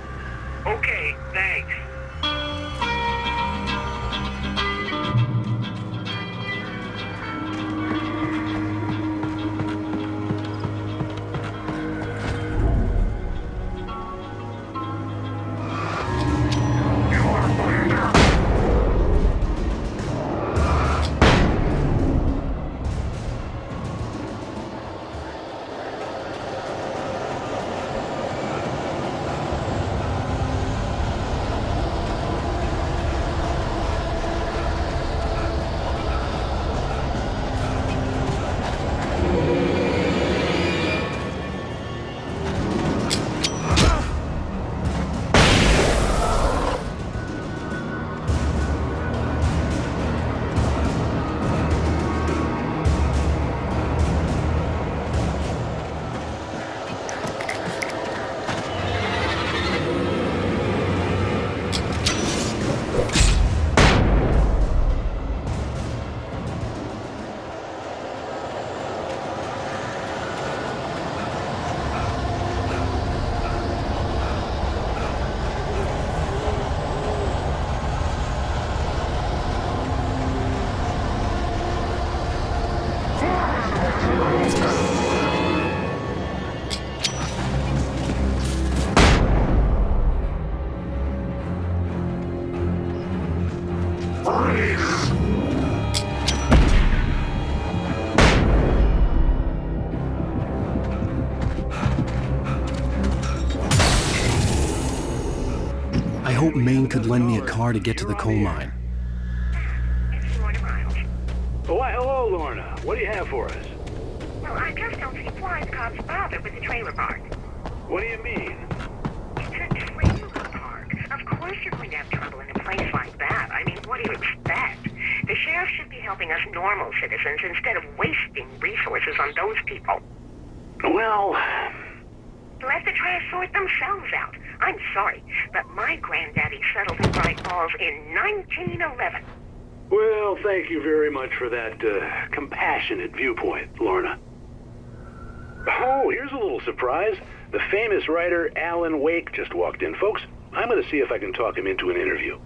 Okay, thanks. I hope Maine could lend me a car to get to the coal mine. Oh, why, hello, Lorna. What do you have for us? Well, I just don't see why the cops bother with the trailer park. What do you mean? It's a trailer park. Of course you're going to have trouble in a place like that. I mean, what do you expect? The sheriff should be helping us normal citizens instead of wasting resources on those people. Well... Let the trash sort themselves out. I'm sorry, but my granddaddy settled in Bright Falls in 1911. Well, thank you very much for that compassionate viewpoint, Lorna. Oh, here's a little surprise. The famous writer Alan Wake just walked in. Folks, I'm going to see if I can talk him into an interview.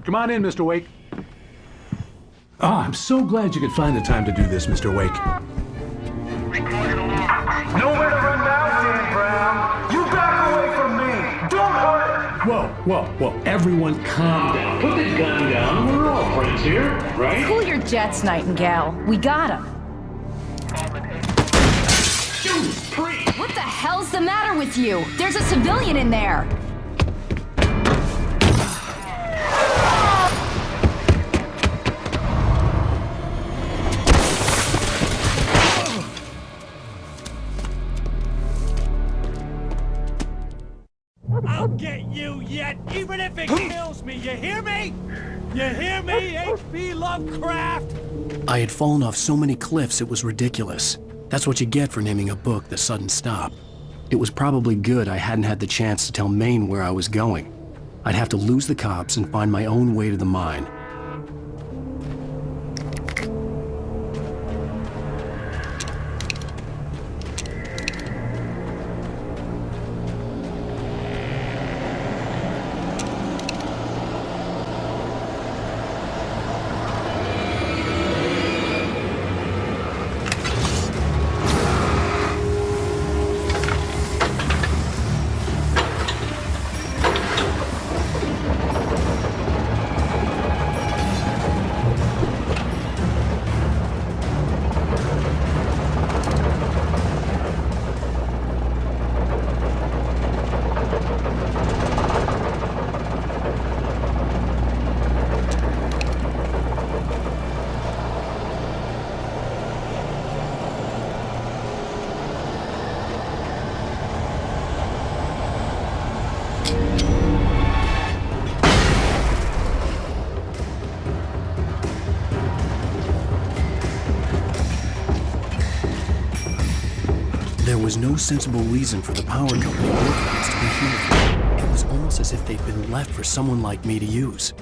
Come on in, Mr. Wake. Oh, I'm so glad you could find the time to do this, Mr. Wake. Nowhere to run now, Dan Brown. You back away from me. Don't hurt. Whoa. Everyone calm down. Put the gun down. We're all friends here, right? Cool your jets, Nightingale. We got him. What the hell's the matter with you? There's a civilian in there. I'll get you yet, even if it kills me. You hear me? You hear me, H.P. Lovecraft? I had fallen off so many cliffs it was ridiculous. That's what you get for naming a book The Sudden Stop. It was probably good I hadn't had the chance to tell Maine where I was going. I'd have to lose the cops and find my own way to the mine. There was no sensible reason for the power company workers to be here. It was almost as if they'd been left for someone like me to use.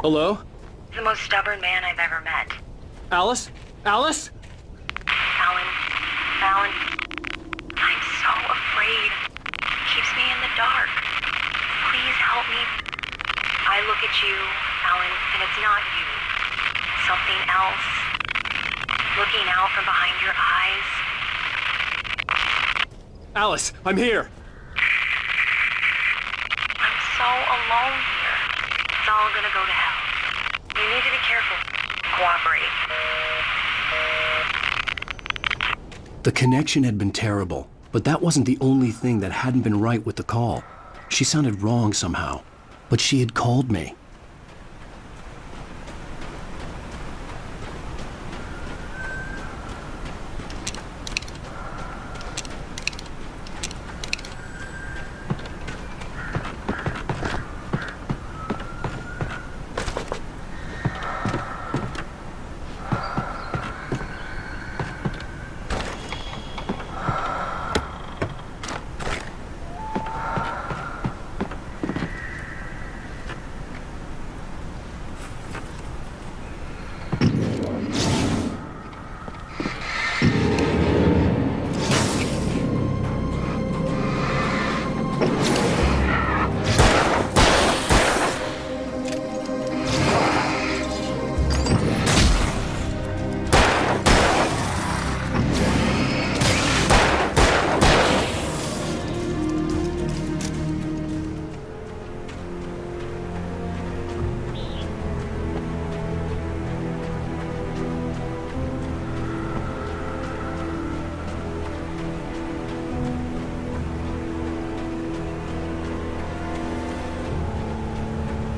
Hello? The most stubborn man I've ever met. Alice? Alice? Alan. Alan. I'm so afraid. He keeps me in the dark. Please help me. I look at you, Alan, and it's not you. Something else. Looking out from behind your eyes. Alice, I'm here. I'm so alone here. It's all gonna go to hell. You need to be careful. Cooperate. The connection had been terrible, but that wasn't the only thing that hadn't been right with the call. She sounded wrong somehow, but she had called me.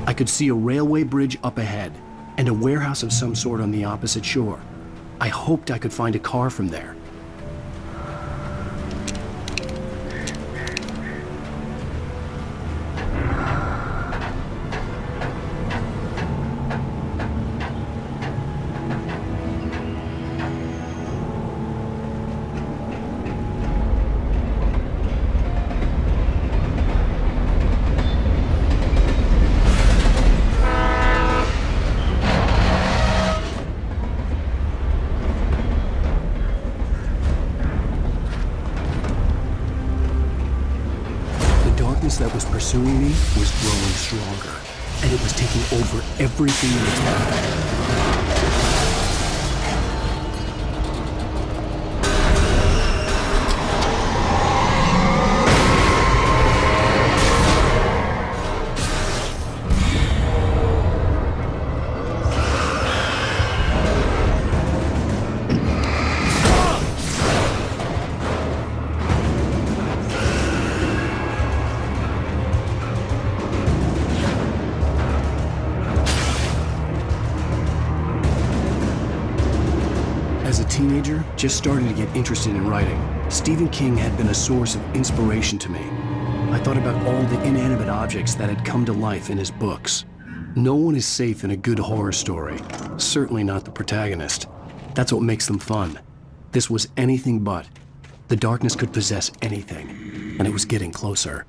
I could see a railway bridge up ahead, and a warehouse of some sort on the opposite shore. I hoped I could find a car from there. darkness that was pursuing me was growing stronger, and it was taking over everything in its path. As a teenager, just starting to get interested in writing, Stephen King had been a source of inspiration to me. I thought about all the inanimate objects that had come to life in his books. No one is safe in a good horror story, certainly not the protagonist. That's what makes them fun. This was anything but. The darkness could possess anything, and it was getting closer.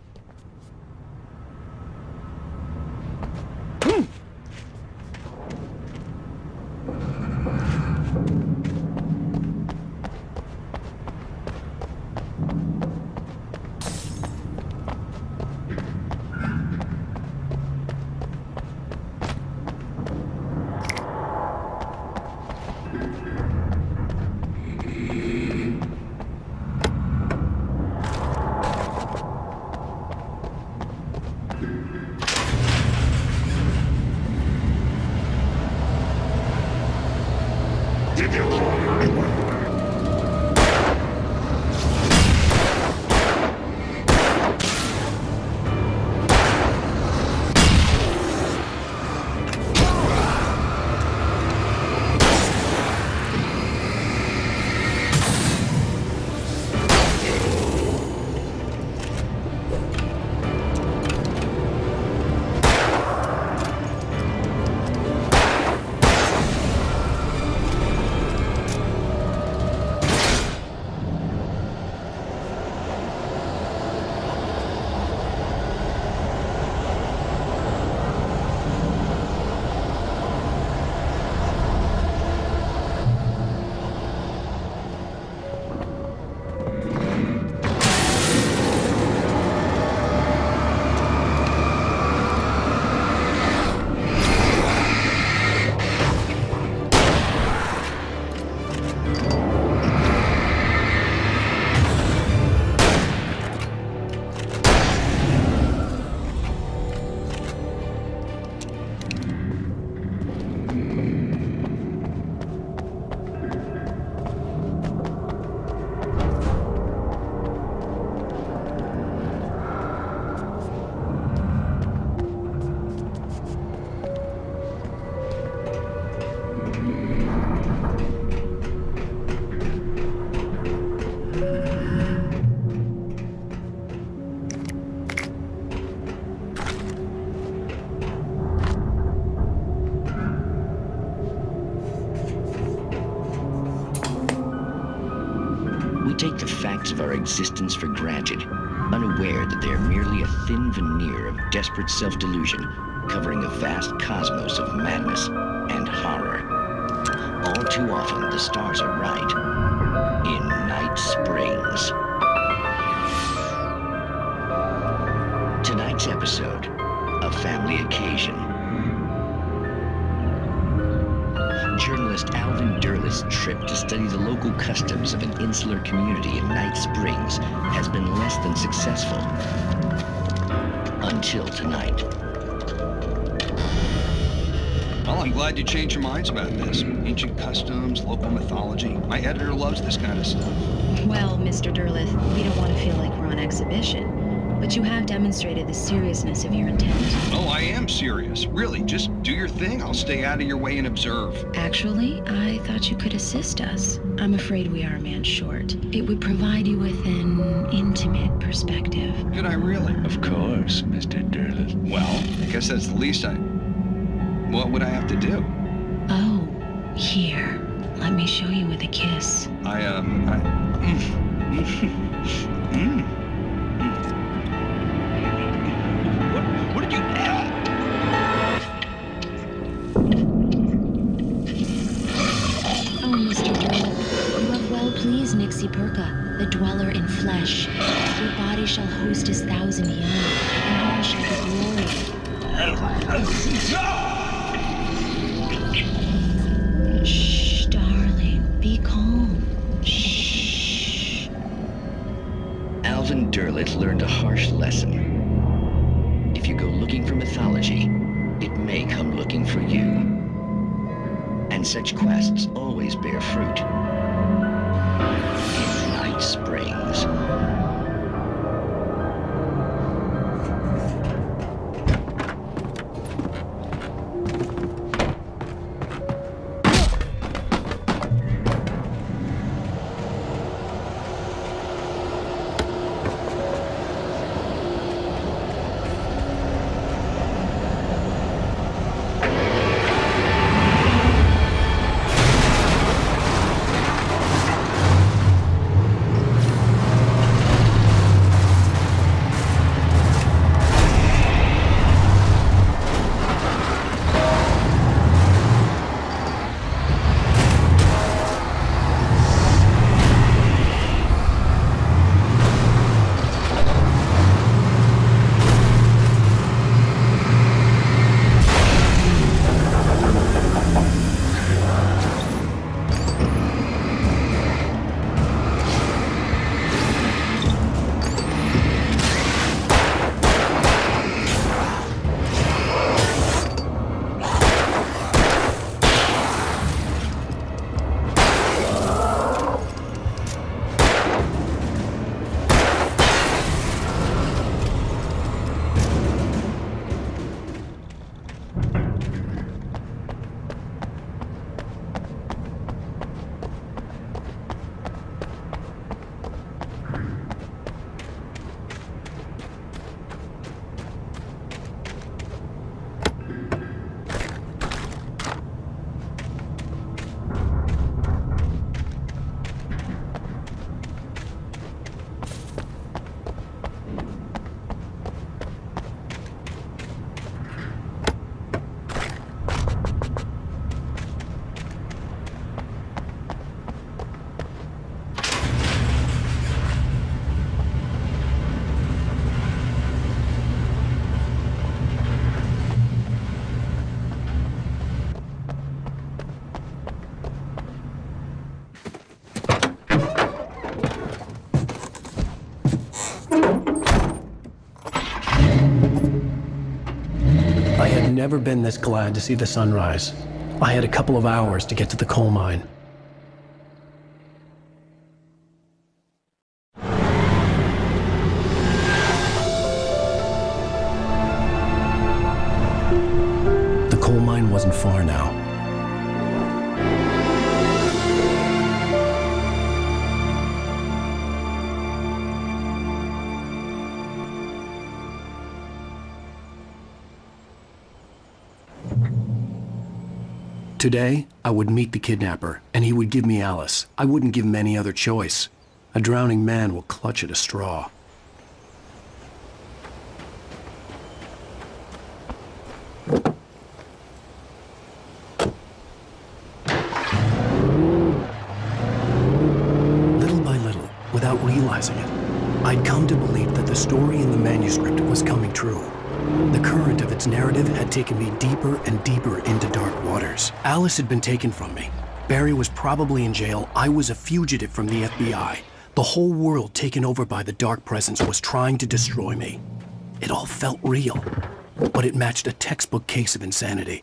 We take the facts of our existence for granted, unaware that they are merely a thin veneer of desperate self-delusion covering a vast cosmos of madness and horror. All too often, the stars are right. In Night Springs. Tonight's episode, A Family Occasion. Journalist Alvin Derleth's trip to study the local customs of an insular community in Night Springs has been less than successful. Until tonight. Well, I'm glad you changed your minds about this. Ancient customs, local mythology. My editor loves this kind of stuff. Well, Mr. Derleth, we don't want to feel like we're on exhibition. But you have demonstrated the seriousness of your intent. Oh, I am serious. Really, just do your thing. I'll stay out of your way and observe. Actually, I thought you could assist us. I'm afraid we are a man short. It would provide you with an intimate perspective. Could I really? Of course, Mr. Derleth. Well, I guess that's the least What would I have to do? Oh, here. Let me show you with a kiss. What did you... Oh, Mr. Derleth, you have well pleased Nixie Perka, the dweller in flesh. Your body day shall host his 1,000 young, and all shall be glory. Shh, darling, be calm. Shh. Alvin Derleth learned a harsh lesson. If you go looking for mythology, it may come looking for you. And such quests always bear fruit. In Night Springs. Never been this glad to see the sunrise. I had a couple of hours to get to the coal mine. The coal mine wasn't far now. Today, I would meet the kidnapper, and he would give me Alice. I wouldn't give him any other choice. A drowning man will clutch at a straw. Little by little, without realizing it, I'd come to believe that the story in the manuscript was coming true. The current of its narrative had taken me deeper and deeper into dark waters. Alice had been taken from me. Barry was probably in jail. I was a fugitive from the FBI. The whole world taken over by the dark presence was trying to destroy me. It all felt real, but it matched a textbook case of insanity.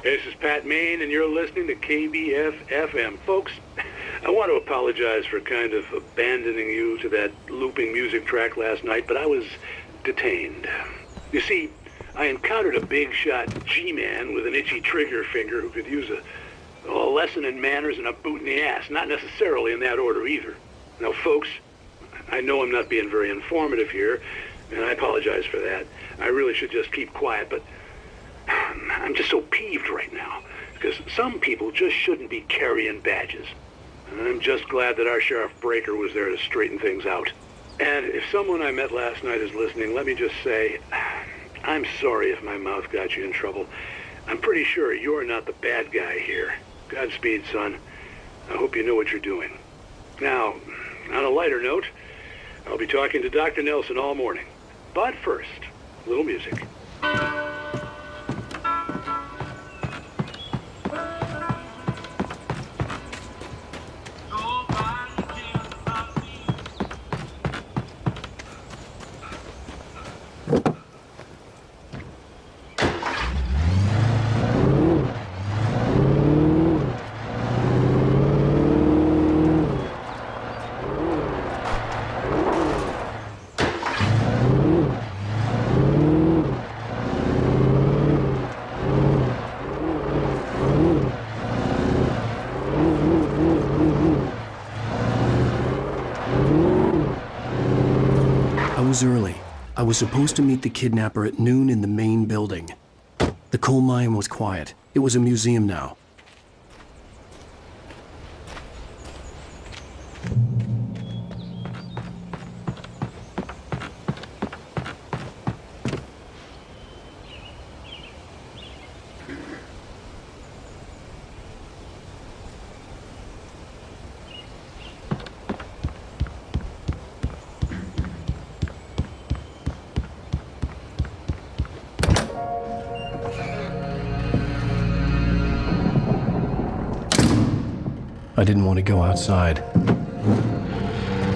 This is Pat Maine, and you're listening to KBF-FM. Folks, I want to apologize for kind of abandoning you to that looping music track last night, but I was detained. You see, I encountered a big-shot G-man with an itchy trigger finger who could use a lesson in manners and a boot in the ass. Not necessarily in that order either. Now, folks, I know I'm not being very informative here, and I apologize for that. I really should just keep quiet, but I'm just so peeved right now, because some people just shouldn't be carrying badges. And I'm just glad that our Sheriff Breaker was there to straighten things out. And if someone I met last night is listening, let me just say, I'm sorry if my mouth got you in trouble. I'm pretty sure you're not the bad guy here. Godspeed, son. I hope you know what you're doing. Now, on a lighter note, I'll be talking to Dr. Nelson all morning. But first, a little music. I was early. I was supposed to meet the kidnapper at noon in the main building. The coal mine was quiet. It was a museum now. I didn't want to go outside.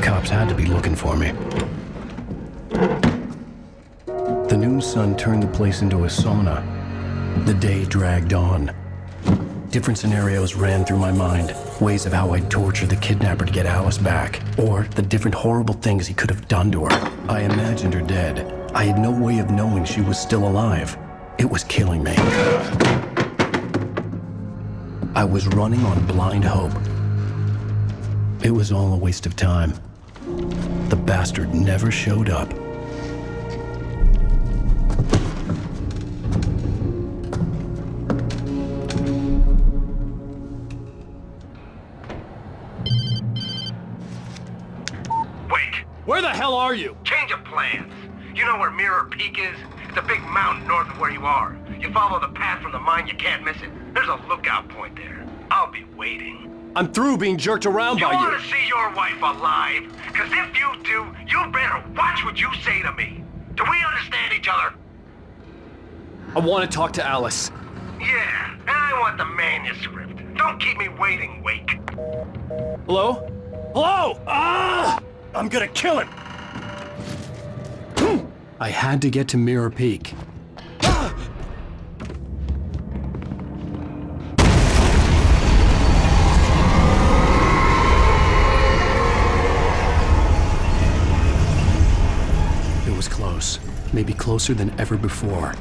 Cops had to be looking for me. The noon sun turned the place into a sauna. The day dragged on. Different scenarios ran through my mind. Ways of how I'd torture the kidnapper to get Alice back. Or the different horrible things he could have done to her. I imagined her dead. I had no way of knowing she was still alive. It was killing me. I was running on blind hope. It was all a waste of time. The bastard never showed up. Wait! Where the hell are you? Change of plans. You know where Mirror Peak is? It's a big mountain north of where you are. You follow the path from the mine, you can't miss it. There's a lookout point there. I'll be waiting. I'm through being jerked around by you. You want to see your wife alive? Because if you do, you better watch what you say to me. Do we understand each other? I want to talk to Alice. Yeah, and I want the manuscript. Don't keep me waiting, Wake. Hello? Hello! Ah! I'm gonna kill him! I had to get to Mirror Peak. It was close. Maybe closer than ever before.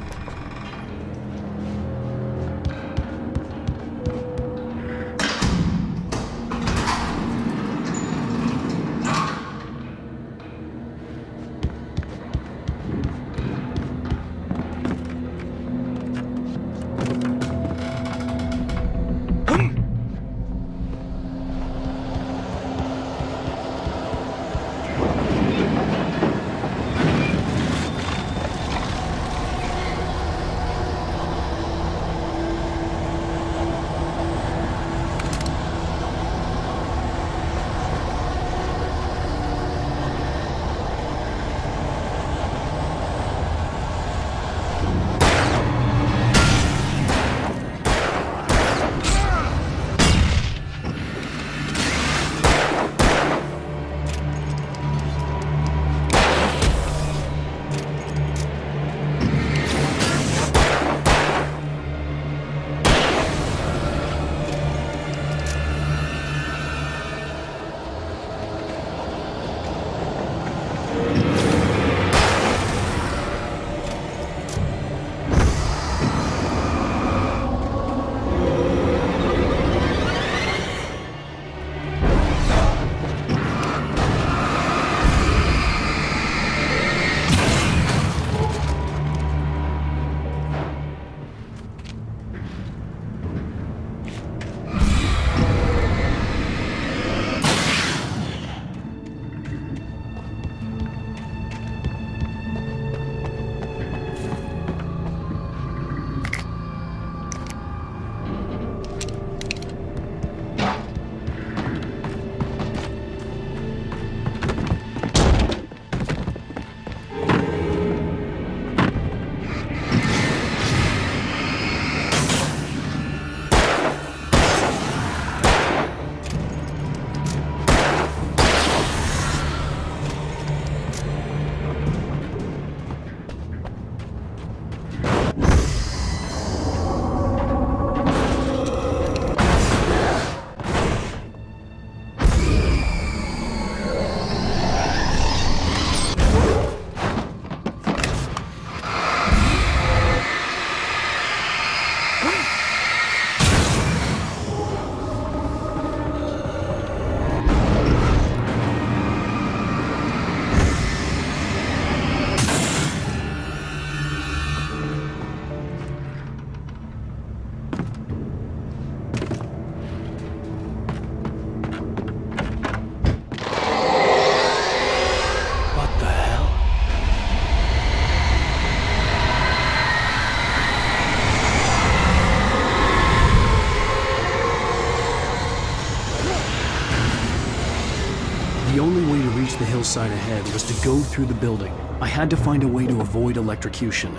What the hell? The only way to reach the hillside ahead was to go through the building. I had to find a way to avoid electrocution.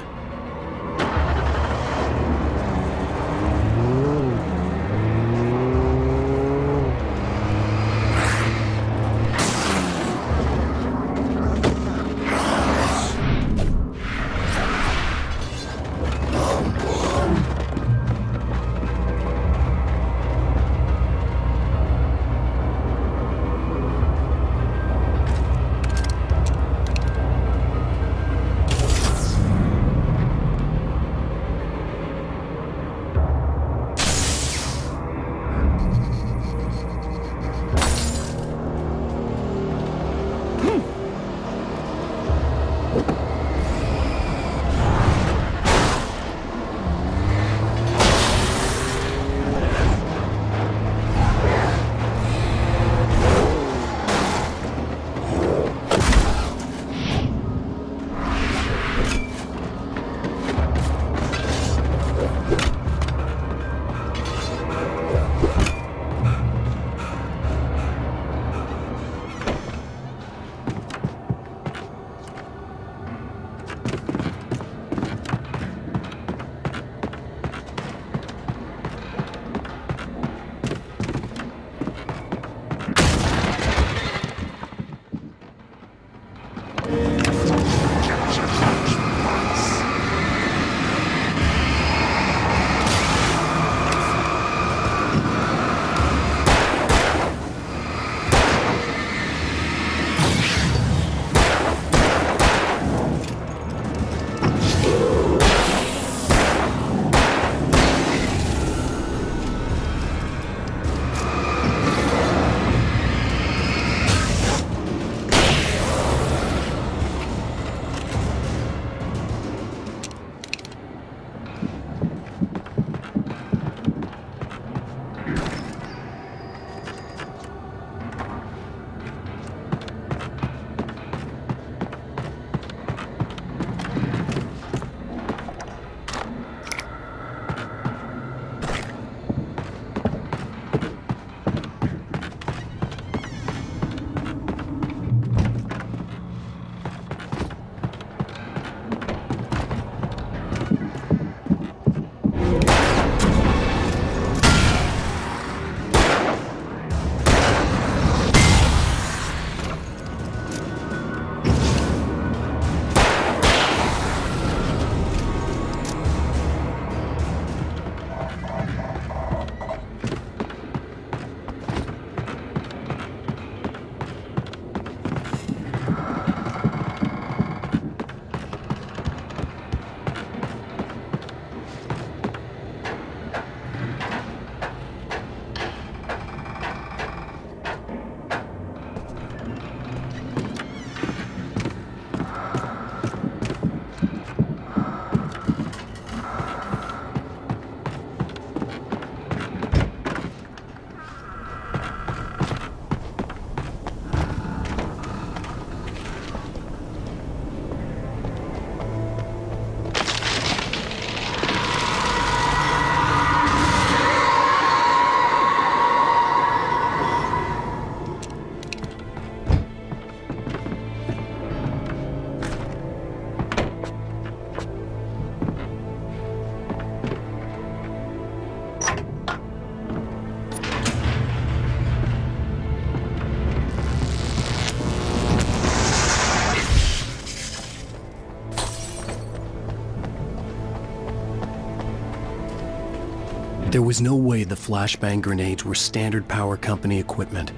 There was no way the flashbang grenades were Standard Power Company equipment.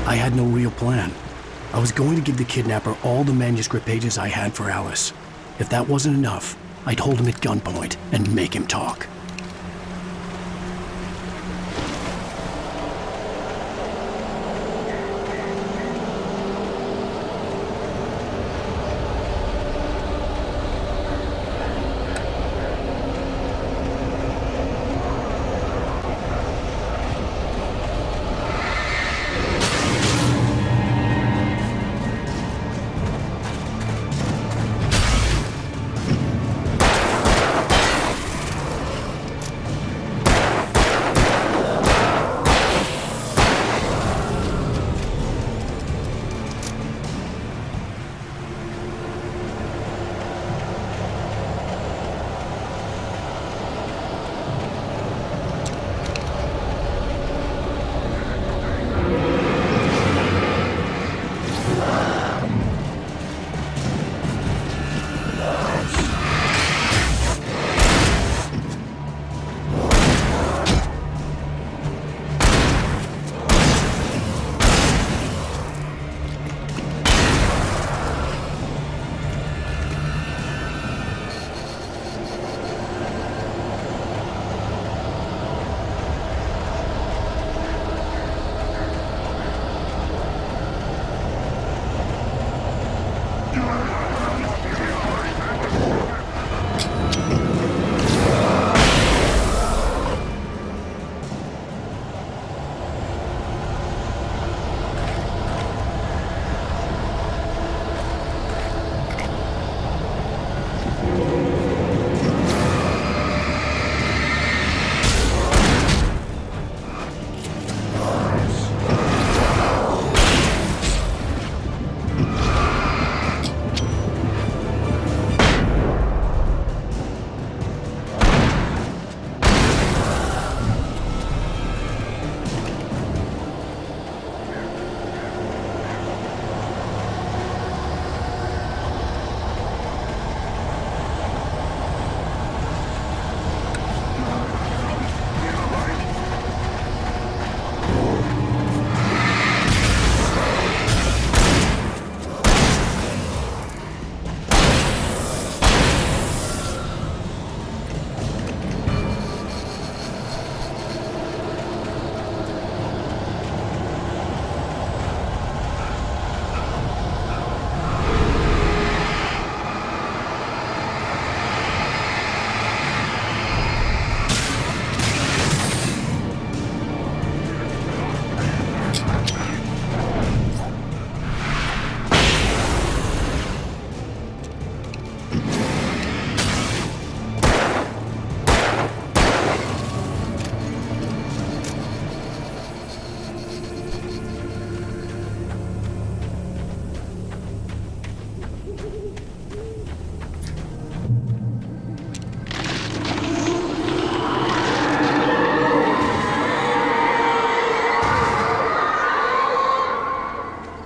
I had no real plan. I was going to give the kidnapper all the manuscript pages I had for Alice. If that wasn't enough, I'd hold him at gunpoint and make him talk.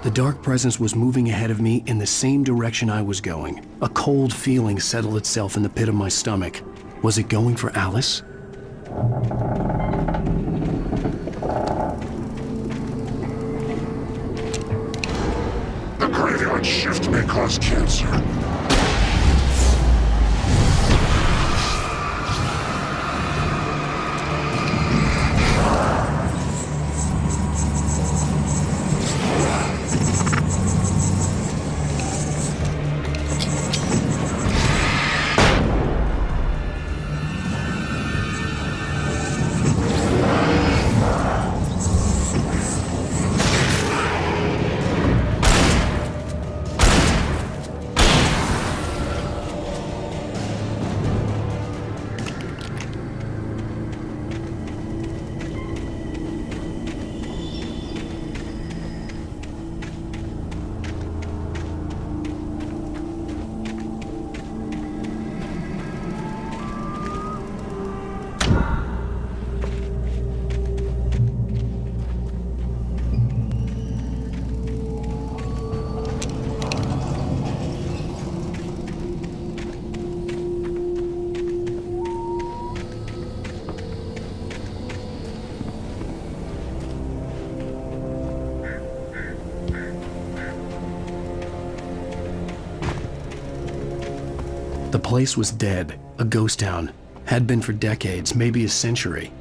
The dark presence was moving ahead of me in the same direction I was going. A cold feeling settled itself in the pit of my stomach. Was it going for Alice? The graveyard shift may cause cancer. The place was dead, a ghost town. Had been for decades, maybe a century.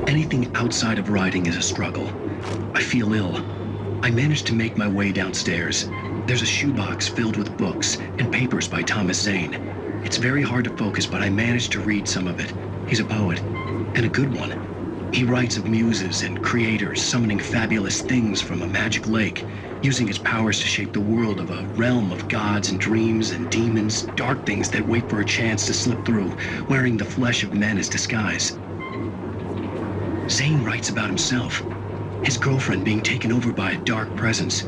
Anything outside of writing is a struggle. I feel ill. I managed to make my way downstairs. There's a shoebox filled with books and papers by Thomas Zane. It's very hard to focus, but I managed to read some of it. He's a poet, and a good one. He writes of muses and creators summoning fabulous things from a magic lake, using his powers to shape the world of a realm of gods and dreams and demons, dark things that wait for a chance to slip through, wearing the flesh of men as disguise. Zane writes about himself, his girlfriend being taken over by a dark presence,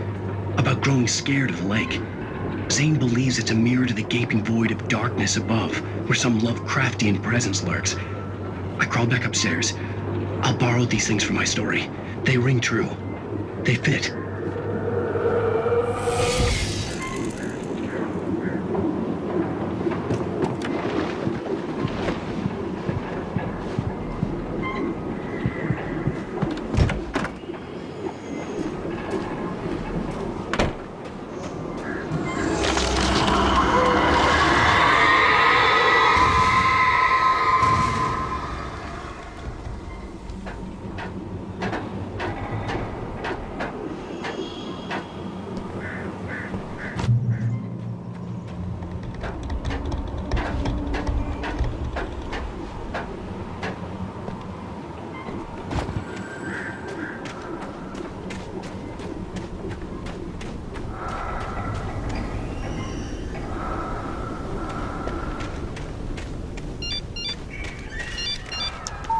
about growing scared of the lake. Zane believes it's a mirror to the gaping void of darkness above, where some Lovecraftian presence lurks. I crawl back upstairs. I'll borrow these things for my story. They ring true. They fit.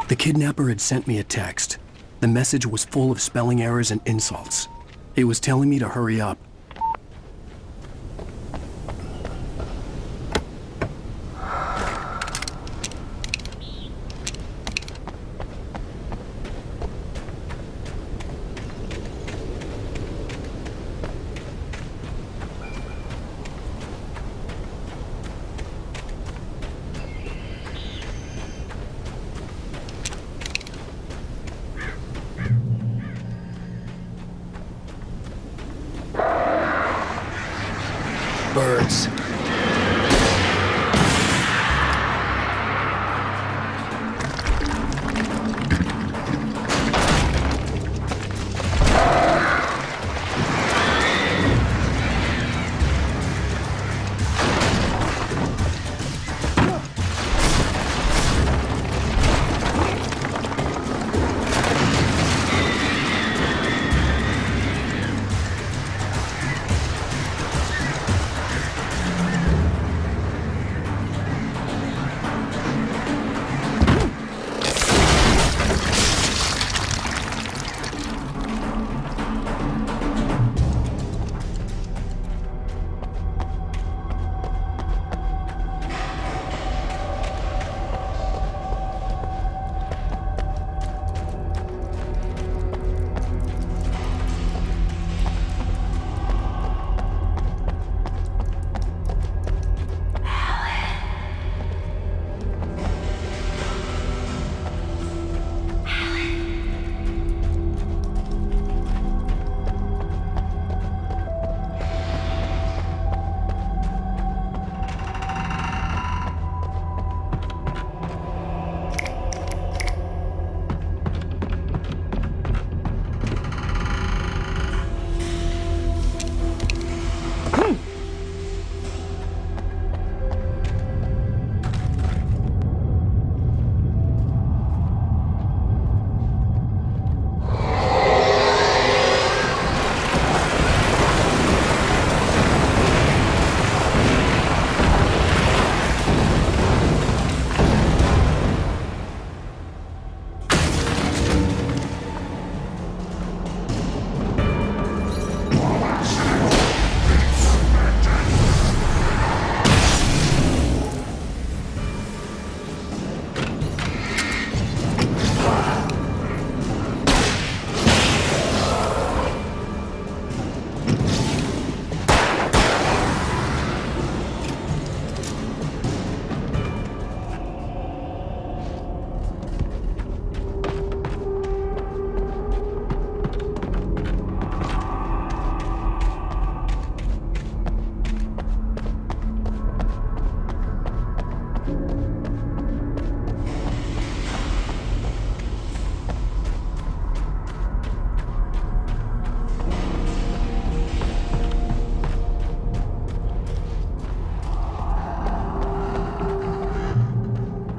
The kidnapper had sent me a text. The message was full of spelling errors and insults. It was telling me to hurry up. Birds.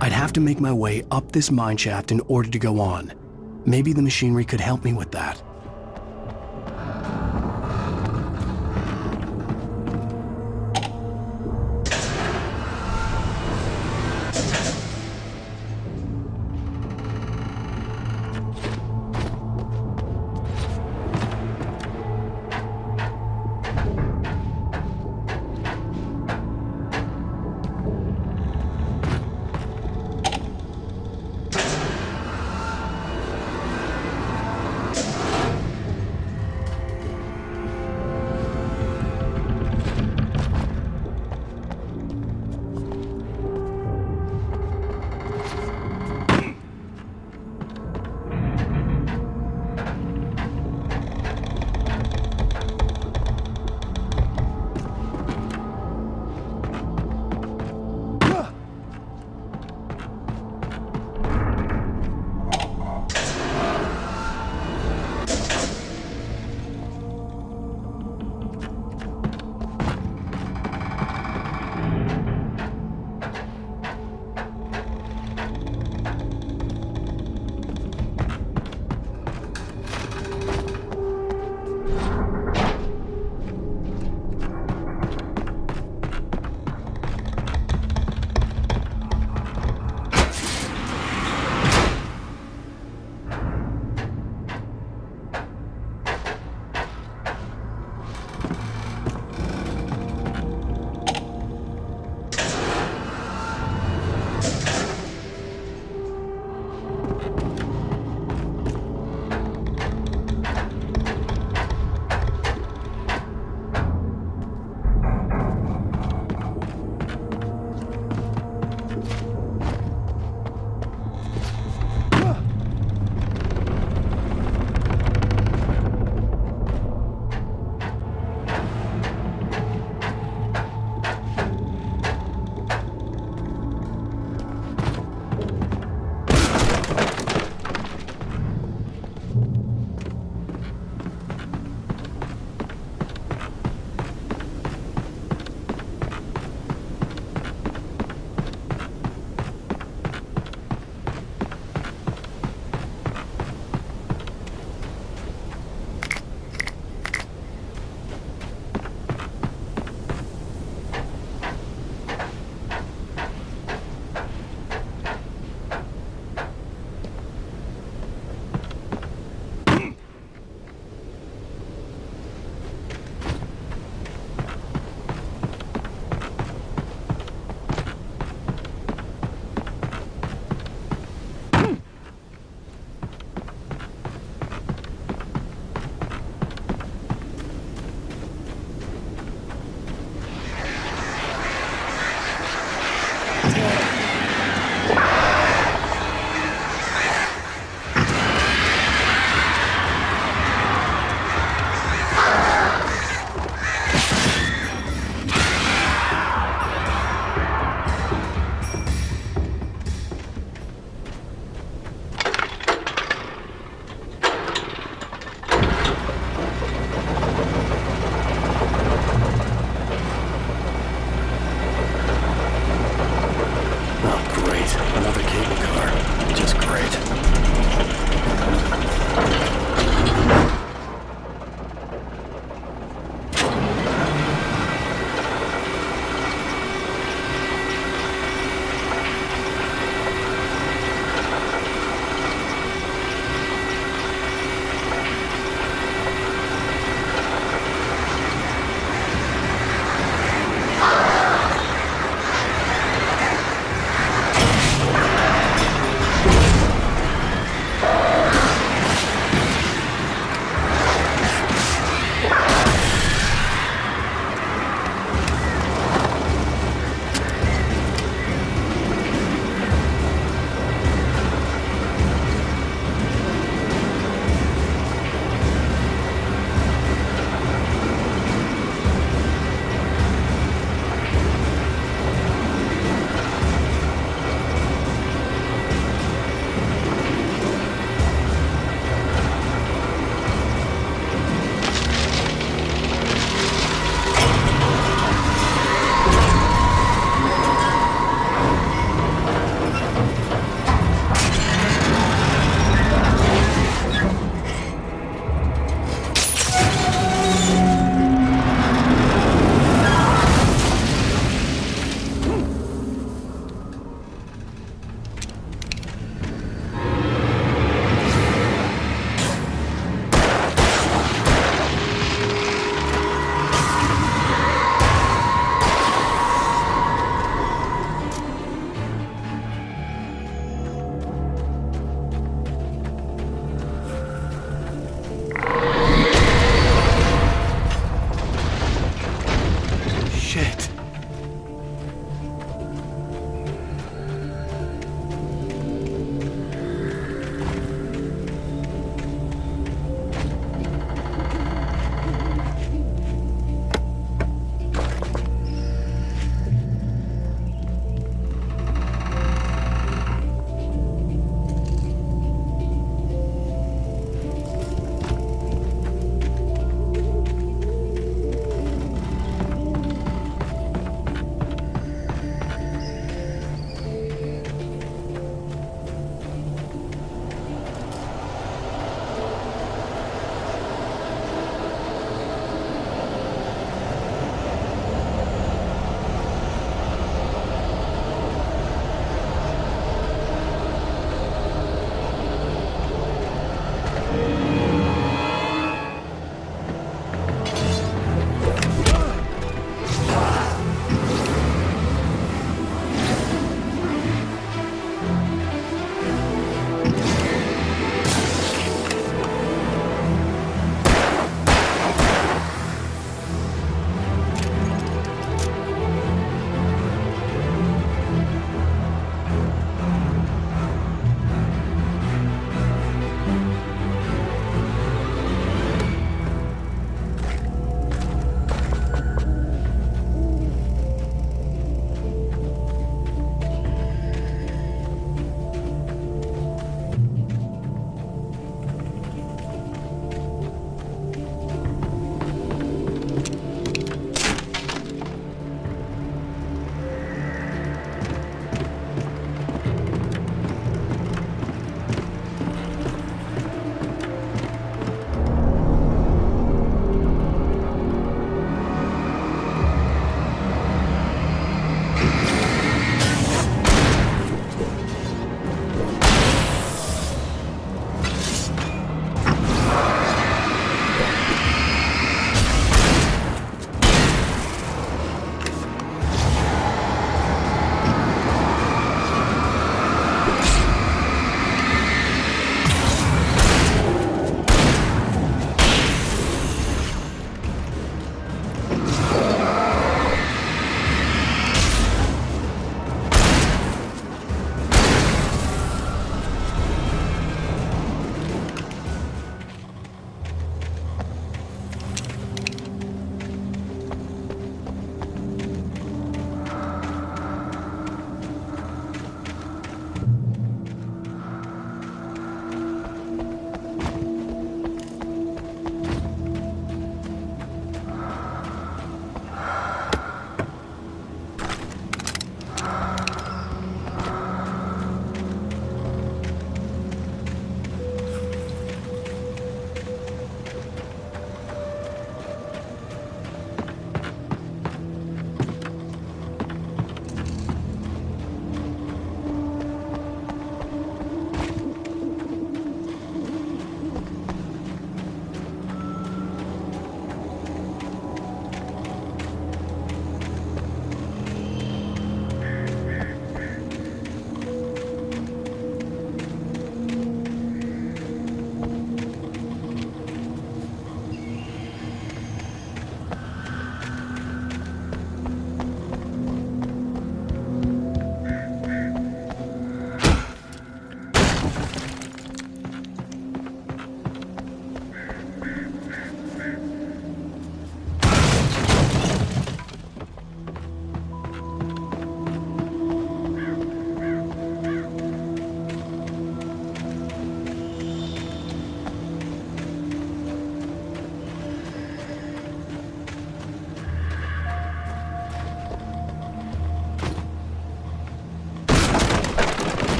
I'd have to make my way up this mine shaft in order to go on. Maybe the machinery could help me with that.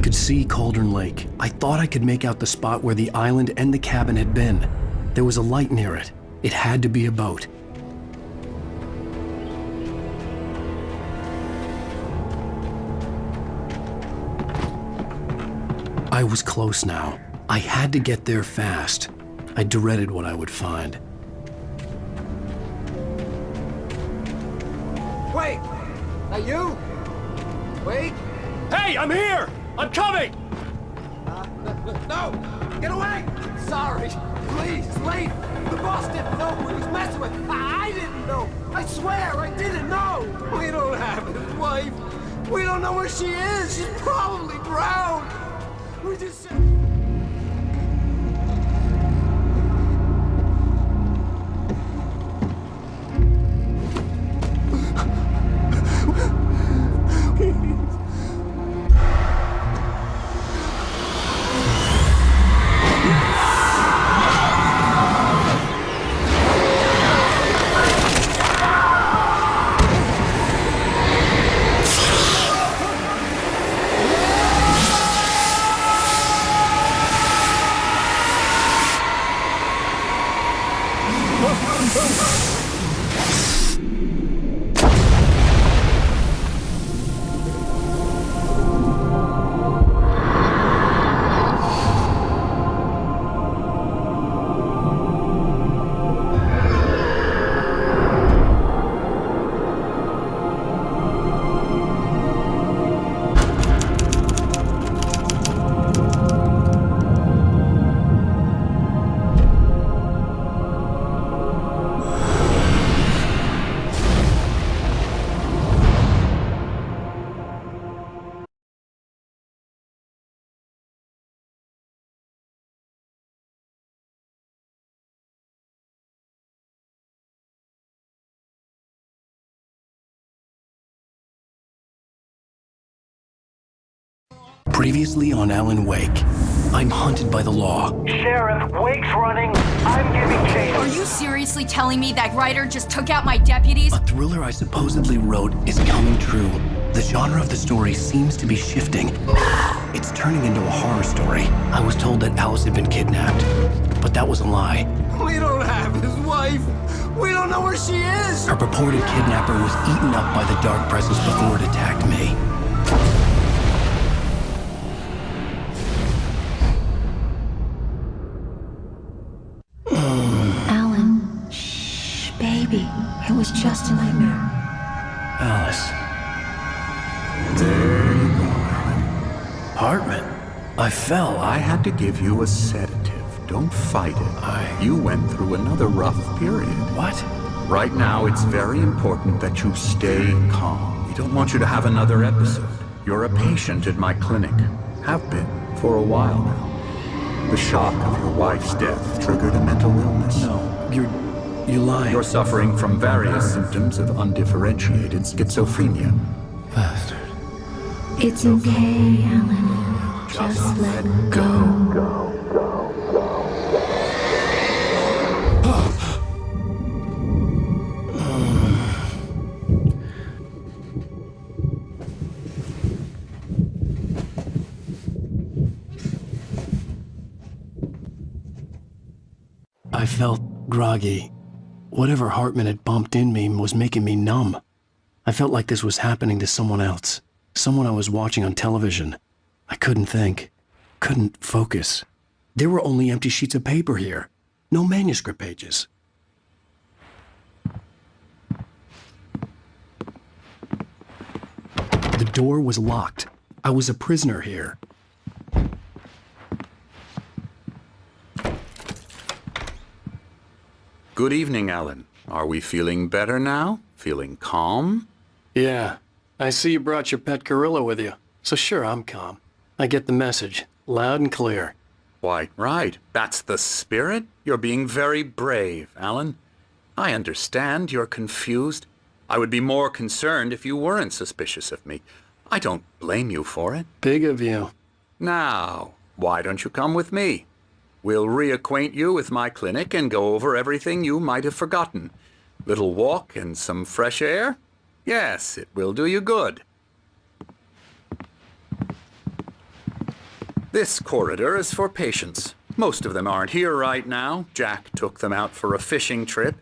could see Cauldron Lake. I thought I could make out the spot where the island and the cabin had been. There was a light near it. It had to be a boat. I was close now. I had to get there fast. I dreaded what I would find. Wait! That you? Wait! Hey, I'm here! I'm coming! No! Get away! Sorry! Please, wait! The boss didn't know what he's messing with! I didn't know! I swear, I didn't know! We don't have his wife! We don't know where she is! She's probably drowned! We just... Previously on Alan Wake, I'm hunted by the law. Sheriff, Wake's running. I'm giving chase. Are you seriously telling me that Ryder just took out my deputies? A thriller I supposedly wrote is coming true. The genre of the story seems to be shifting. It's turning into a horror story. I was told that Alice had been kidnapped, but that was a lie. We don't have his wife. We don't know where she is. Her purported kidnapper was eaten up by the dark presence before it attacked me. Alan, shh, baby. It was just a nightmare. Alice. There you go. Hartman, I fell. I had to give you a sedative. Don't fight it. You went through another rough period. What? Right now, it's very important that you stay calm. We don't want you to have another episode. You're a patient at my clinic. Have been for a while now. The shock of your wife's death triggered a mental illness. No, you lie. You're suffering from various symptoms of undifferentiated schizophrenia. Bastard. It's okay, Alan. Just let go. I felt groggy. Whatever Hartman had bumped in me was making me numb. I felt like this was happening to someone else. Someone I was watching on television. I couldn't think. Couldn't focus. There were only empty sheets of paper here. No manuscript pages. The door was locked. I was a prisoner here. Good evening, Alan. Are we feeling better now? Feeling calm? Yeah. I see you brought your pet gorilla with you. So sure, I'm calm. I get the message. Loud and clear. Why, right. That's the spirit. You're being very brave, Alan. I understand you're confused. I would be more concerned if you weren't suspicious of me. I don't blame you for it. Big of you. Now, why don't you come with me? We'll reacquaint you with my clinic and go over everything you might have forgotten. Little walk and some fresh air? Yes, it will do you good. This corridor is for patients. Most of them aren't here right now. Jack took them out for a fishing trip,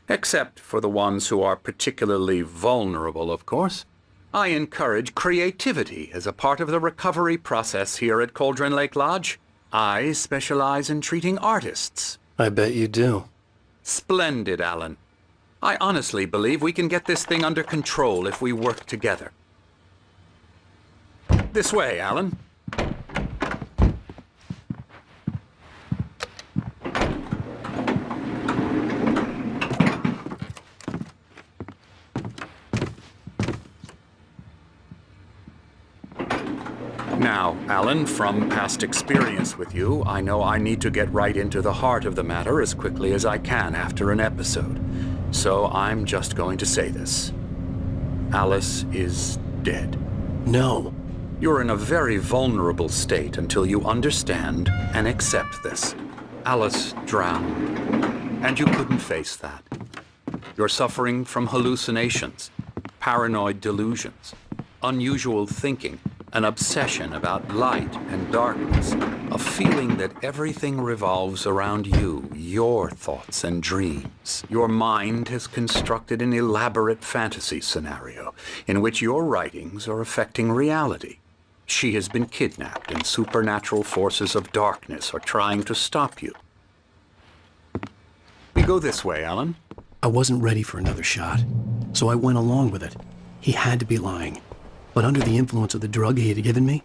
except for the ones who are particularly vulnerable, of course. I encourage creativity as a part of the recovery process here at Cauldron Lake Lodge. I specialize in treating artists. I bet you do. Splendid, Alan. I honestly believe we can get this thing under control if we work together. This way, Alan. Now, Alan, from past experience with you, I know I need to get right into the heart of the matter as quickly as I can after an episode. So I'm just going to say this. Alice is dead. No. You're in a very vulnerable state until you understand and accept this. Alice drowned, and you couldn't face that. You're suffering from hallucinations, paranoid delusions, unusual thinking, an obsession about light and darkness, a feeling that everything revolves around you, your thoughts and dreams. Your mind has constructed an elaborate fantasy scenario in which your writings are affecting reality. She has been kidnapped and supernatural forces of darkness are trying to stop you. We go this way, Alan. I wasn't ready for another shot, so I went along with it. He had to be lying. But under the influence of the drug he had given me,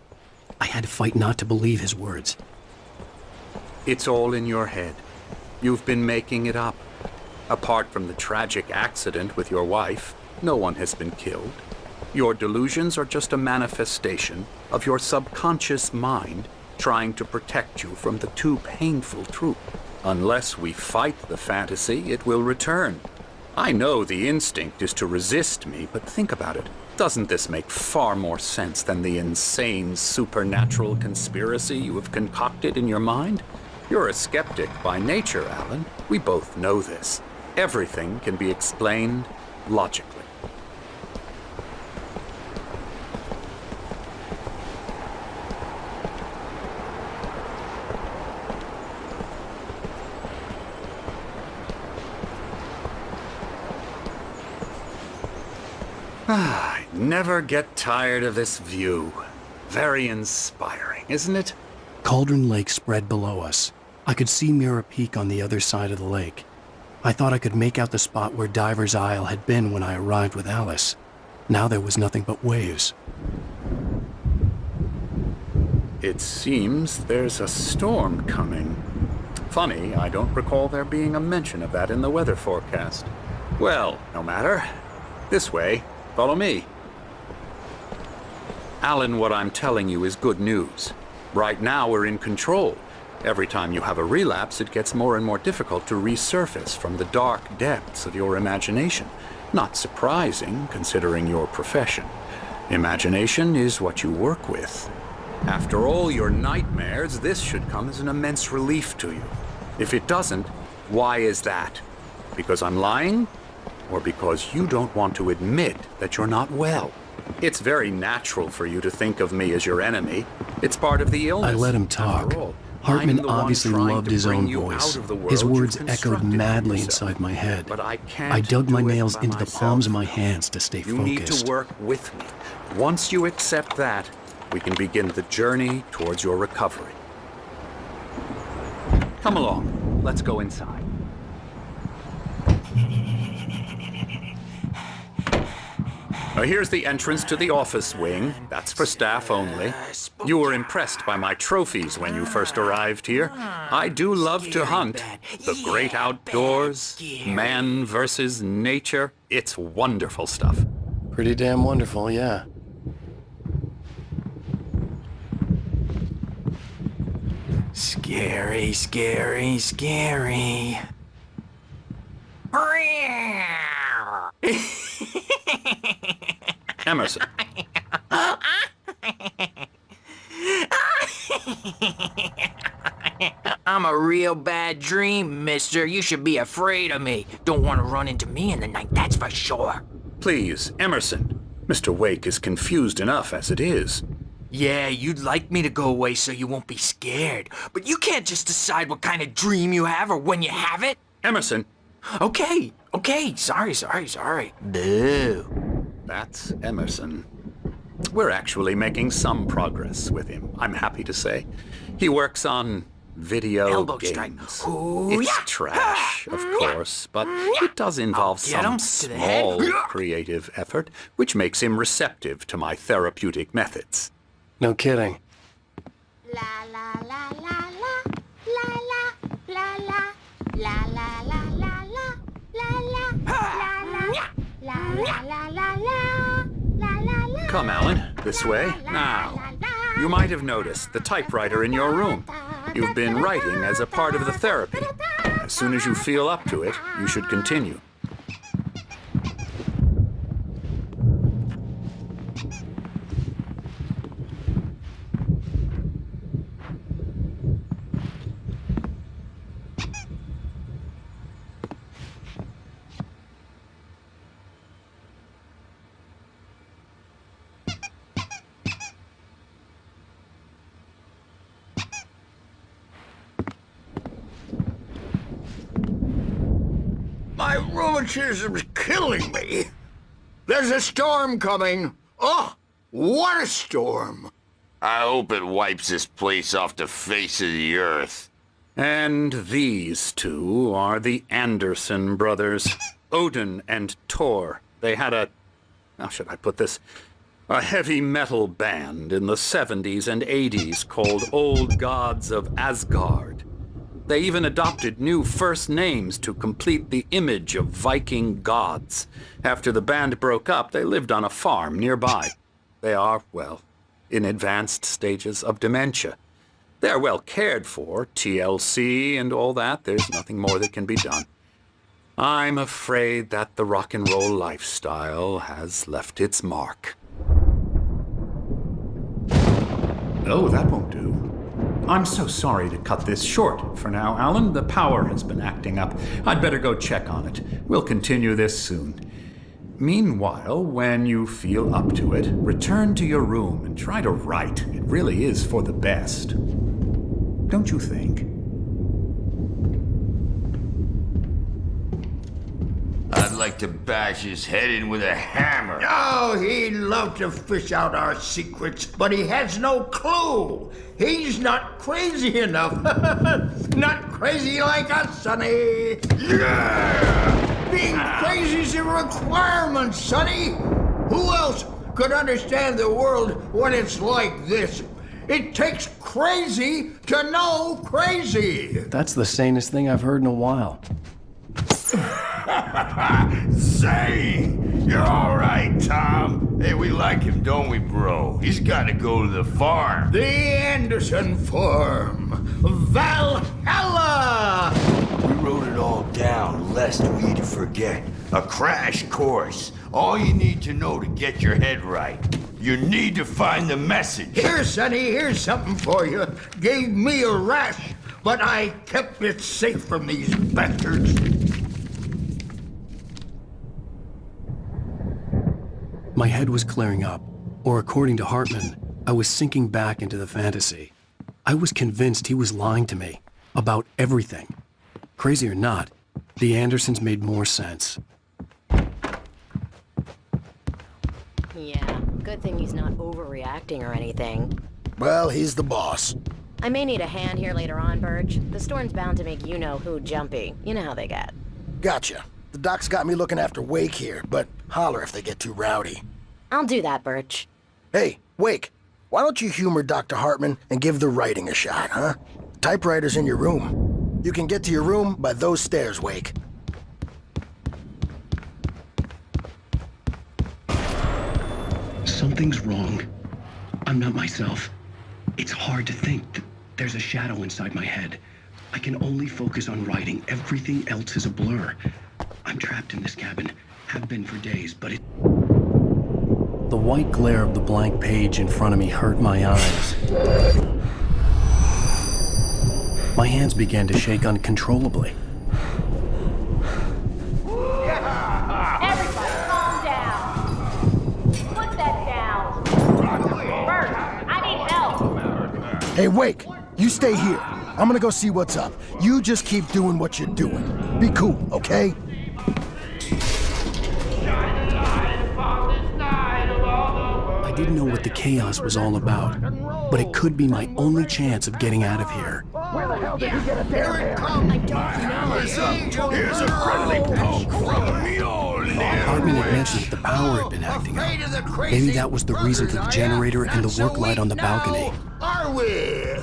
I had to fight not to believe his words. It's all in your head. You've been making it up. Apart from the tragic accident with your wife, no one has been killed. Your delusions are just a manifestation of your subconscious mind trying to protect you from the too painful truth. Unless we fight the fantasy, it will return. I know the instinct is to resist me, but think about it. Doesn't this make far more sense than the insane supernatural conspiracy you have concocted in your mind? You're a skeptic by nature, Alan. We both know this. Everything can be explained logically. I never get tired of this view. Very inspiring, isn't it? Cauldron Lake spread below us. I could see Mirror Peak on the other side of the lake. I thought I could make out the spot where Diver's Isle had been when I arrived with Alice. Now there was nothing but waves. It seems there's a storm coming. Funny, I don't recall there being a mention of that in the weather forecast. Well, no matter. This way. Follow me. Alan, what I'm telling you is good news. Right now we're in control. Every time you have a relapse, it gets more and more difficult to resurface from the dark depths of your imagination. Not surprising, considering your profession. Imagination is what you work with. After all your nightmares, this should come as an immense relief to you. If it doesn't, why is that? Because I'm lying? Or because you don't want to admit that you're not well? It's very natural for you to think of me as your enemy. It's part of the illness. I let him talk. Hartman obviously loved his own voice. His words echoed madly inside my head. But I dug my nails into the palms of my hands to stay focused. You need to work with me. Once you accept that, we can begin the journey towards your recovery. Come along. Let's go inside. Now here's the entrance to the office wing. That's for staff only. You were impressed by my trophies when you first arrived here. I do love to hunt. The great outdoors, man versus nature. It's wonderful stuff. Pretty damn wonderful, yeah. Scary, scary, scary. Emerson. I'm a real bad dream, mister. You should be afraid of me. Don't want to run into me in the night, that's for sure. Please, Emerson. Mr. Wake is confused enough as it is. Yeah, you'd like me to go away so you won't be scared. But you can't just decide what kind of dream you have or when you have it. Emerson. Okay. Sorry. Boo. That's Emerson. We're actually making some progress with him, I'm happy to say. He works on video Elbow games. strike. Ooh, It's yeah. trash, of course, but it does involve Get him some to the head. small creative effort, which makes him receptive to my therapeutic methods. No kidding. La la la la la la la la la la la la la la la la la. Come, Alan, this way. Now, you might have noticed the typewriter in your room. You've been writing as a part of the therapy. As soon as you feel up to it, you should continue. My rheumatism's killing me. There's a storm coming. Oh, what a storm. I hope it wipes this place off the face of the earth. And these two are the Anderson brothers, Odin and Thor. They had how should I put this? A heavy metal band in the 70s and 80s called Old Gods of Asgard. They even adopted new first names to complete the image of Viking gods. After the band broke up, they lived on a farm nearby. They are, well, in advanced stages of dementia. They're well cared for, TLC and all that. There's nothing more that can be done. I'm afraid that the rock and roll lifestyle has left its mark. Oh, that won't do. I'm so sorry to cut this short for now, Alan. The power has been acting up. I'd better go check on it. We'll continue this soon. Meanwhile, when you feel up to it, return to your room and try to write. It really is for the best. Don't you think? I'd like to bash his head in with a hammer. Oh, he'd love to fish out our secrets, but he has no clue. He's not crazy enough. Not crazy like us, Sonny. Yeah! Being crazy's a requirement, Sonny. Who else could understand the world when it's like this? It takes crazy to know crazy. That's the sanest thing I've heard in a while. Say, you're all right, Tom. Hey, we like him, don't we, bro? He's got to go to the farm. The Anderson farm. Valhalla! We wrote it all down, lest we'd forget. A crash course. All you need to know to get your head right. You need to find the message. Here, Sonny, here's something for you. Gave me a rash, but I kept it safe from these bastards. My head was clearing up, or according to Hartman, I was sinking back into the fantasy. I was convinced he was lying to me about everything. Crazy or not, the Andersons made more sense. Yeah, good thing he's not overreacting or anything. Well, he's the boss. I may need a hand here later on, Birch. The storm's bound to make you-know-who jumpy. You know how they get. Gotcha. The doc's got me looking after Wake here, but holler if they get too rowdy. I'll do that, Birch. Hey, Wake, why don't you humor Dr. Hartman and give the writing a shot, huh? Typewriter's in your room. You can get to your room by those stairs, Wake. Something's wrong. I'm not myself. It's hard to think that there's a shadow inside my head. I can only focus on writing. Everything else is a blur. I'm trapped in this cabin. Have been for days, but it... The white glare of the blank page in front of me hurt my eyes. My hands began to shake uncontrollably. Everybody, calm down. Put that down. Bert, I Hey, Wake, you stay here. I'm gonna go see what's up. You just keep doing what you're doing. Be cool, okay? I didn't know what the chaos was all about, but it could be my only chance of getting out of here. Where the hell did he get a damn hair? Here's a friendly poke from Mjolnir. Hartman had mentioned that the power had been acting up. Maybe that was the reason for the generator and the work light on the balcony. Are we?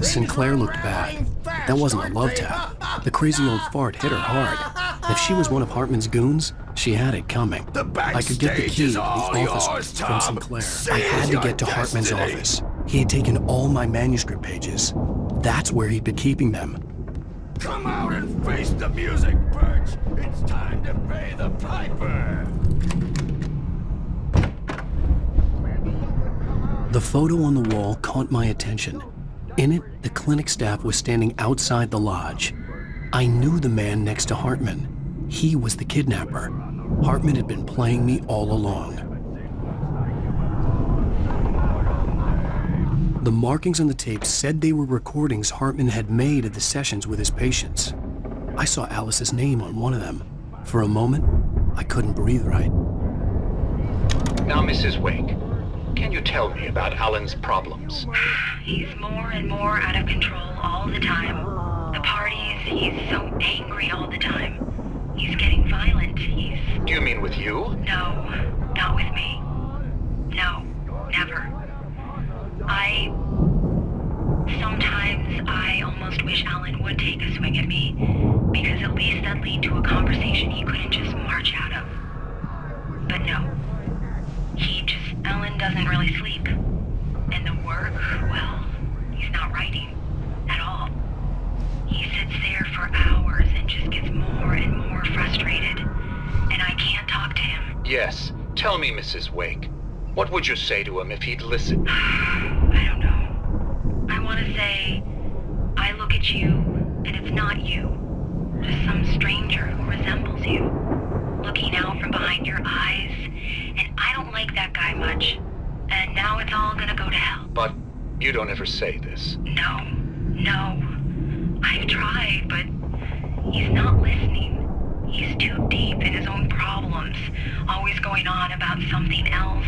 Sinclair looked bad. That wasn't a love tap. The crazy old fart hit her hard. If she was one of Hartman's goons, she had it coming. I could get the key to the office from Sinclair. I had to get to Hartman's office. He had taken all my manuscript pages. That's where he'd been keeping them. Come out and face the music, Birch. It's time to pay the piper. The photo on the wall caught my attention. In it, the clinic staff was standing outside the lodge. I knew the man next to Hartman. He was the kidnapper. Hartman had been playing me all along. The markings on the tape said they were recordings Hartman had made of the sessions with his patients. I saw Alice's name on one of them. For a moment, I couldn't breathe right. Now, Mrs. Wake, can you tell me about Alan's problems? He's more and more out of control all the time. The parties, he's so angry all the time. He's getting violent. Do you mean with you? No, not with me. No, never. Sometimes I almost wish Alan would take a swing at me, because at least that'd lead to a conversation he couldn't just march out of. But no. Alan doesn't really sleep. And the work, well, he's not writing at all. He sits there for hours and just gets more and more frustrated. And I can't talk to him. Yes. Tell me, Mrs. Wake. What would you say to him if he'd listen? I don't know. I want to say, I look at you, and it's not you. Just some stranger who resembles you. Looking out from behind your eyes, and I don't like that guy much. And now it's all gonna go to hell. But you don't ever say this. No. I've tried, but he's not listening. He's too deep in his own problems, always going on about something else.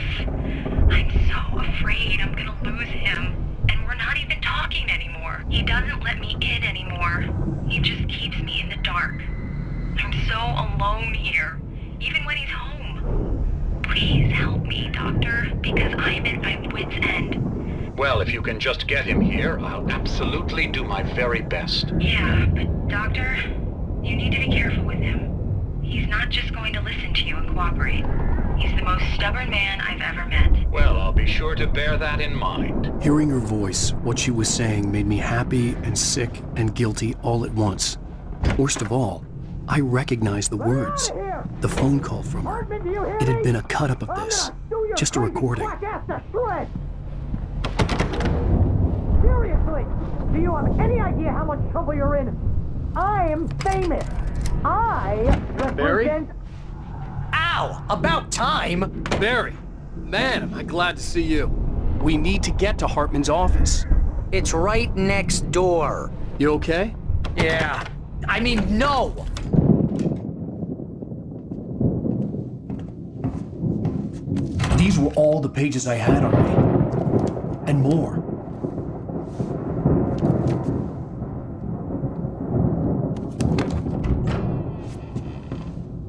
I'm so afraid I'm gonna lose him, and we're not even talking anymore. He doesn't let me in anymore. He just keeps me in the dark. I'm so alone here, even when he's home. Please help me, Doctor, because I'm at my wit's end. Well, if you can just get him here, I'll absolutely do my very best. Yeah, but Doctor, you need to be careful with him. He's not just going to listen to you and cooperate. He's the most stubborn man I've ever met. Well, I'll be sure to bear that in mind. Hearing her voice, what she was saying made me happy and sick and guilty all at once. Worst of all, I recognized the words. The phone call from her. It had been a cut-up of this. Just a recording. Seriously, do you have any idea how much trouble you're in? I'm famous. I represent... Ow! About time! Barry, man, am I glad to see you. We need to get to Hartman's office. It's right next door. You okay? Yeah. I mean, no! These were all the pages I had on me. And more.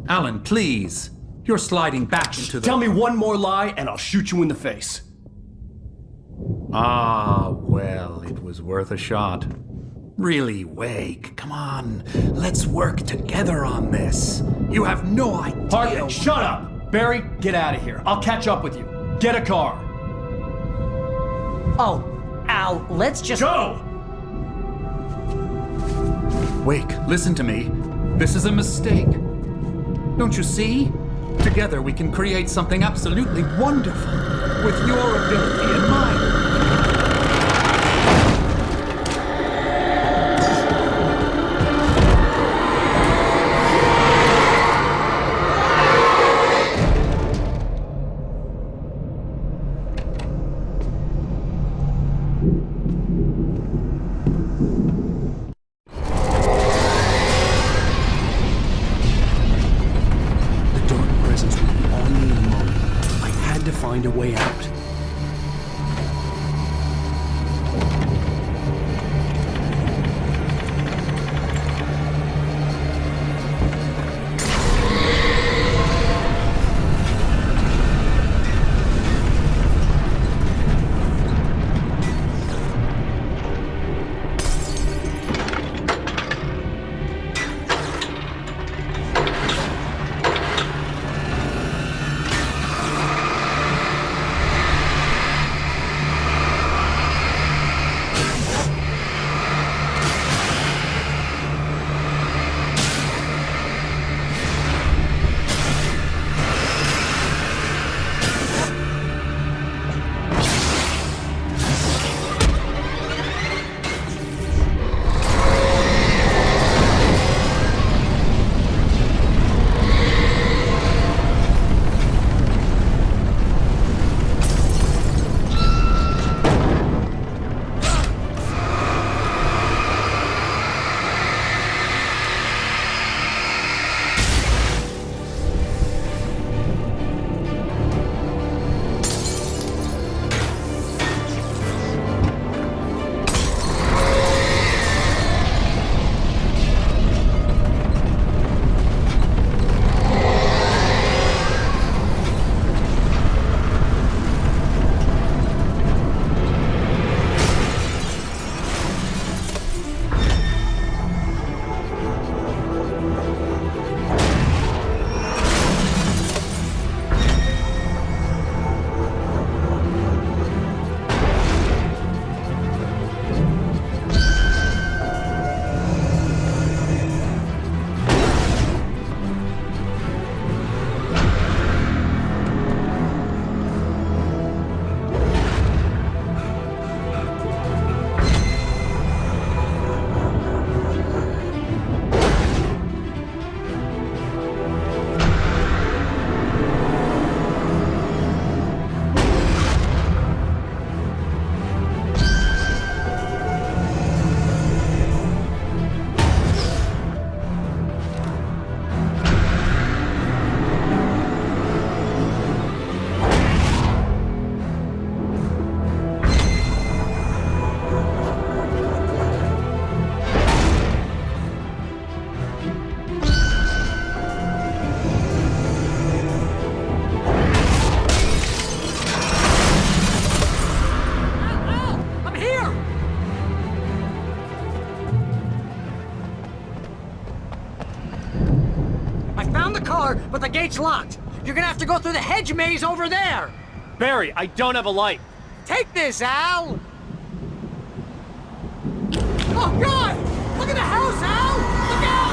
Alan, please. You're sliding back into the... Tell me one more lie and I'll shoot you in the face. Ah, well, it was worth a shot. Really, Wake, come on. Let's work together on this. You have no idea... Hartman, shut up! Barry, get out of here. I'll catch up with you. Get a car. Oh, Al, let's just... Go! Wake, listen to me. This is a mistake. Don't you see? Together we can create something absolutely wonderful. With your ability and mine. door, but the gate's locked. You're gonna have to go through the hedge maze over there. Barry, I don't have a light. Take this, Al! Oh, God! Look at the house, Al! Look out!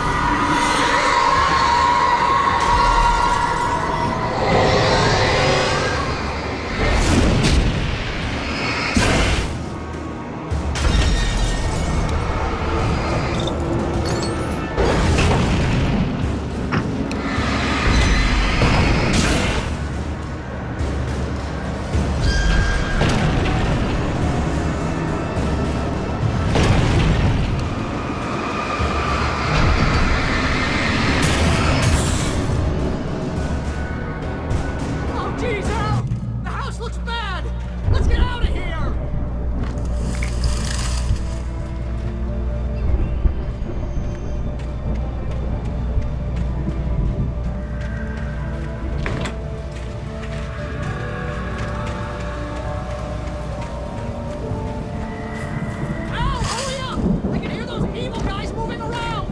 Oh, jeez, Al! The house looks bad! Let's get out of here! Al, hurry up! I can hear those evil guys moving around!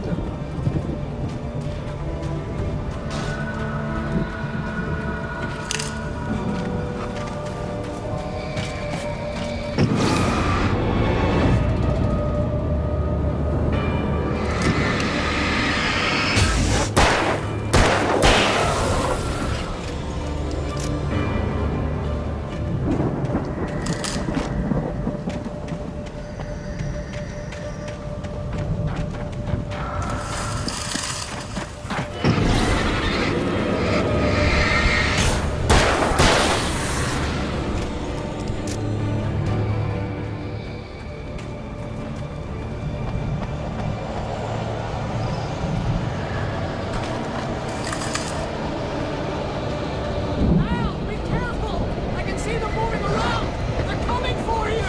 Al, be careful! I can see them moving around! They're coming for you!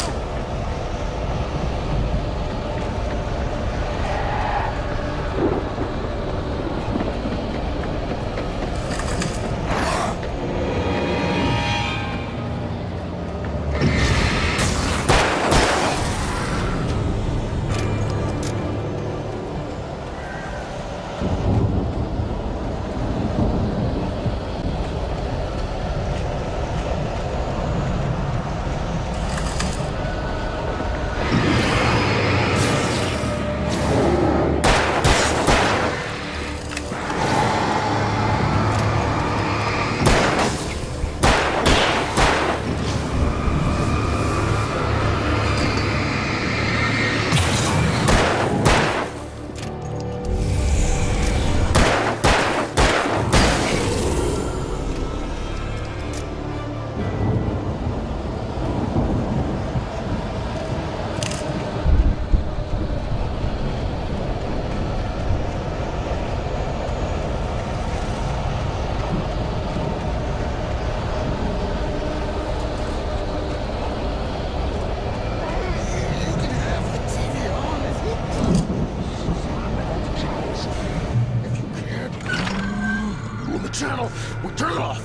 Move the channel. We'll turn it off.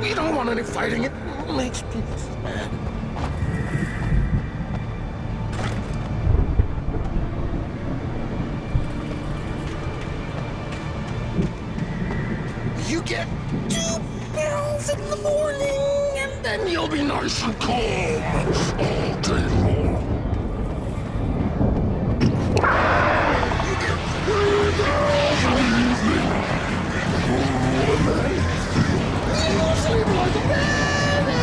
We don't want any fighting. It makes people mad. You get 2 pills in the morning, and then you'll be nice and calm all day long. You get 3 pills in the evening. You sleep like a baby.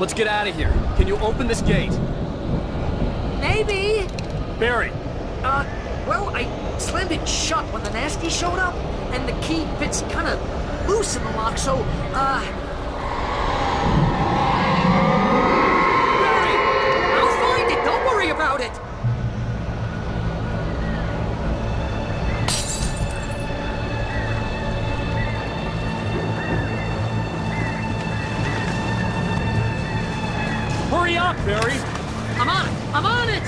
let's get out of here. Can you open this gate? Maybe. Barry. Well, I slammed it shut when the nasty showed up, and the key fits kind of loose in the lock, so, Barry! I'll find it, don't worry about it! Hurry up, Barry! I'm on it! I'm on it!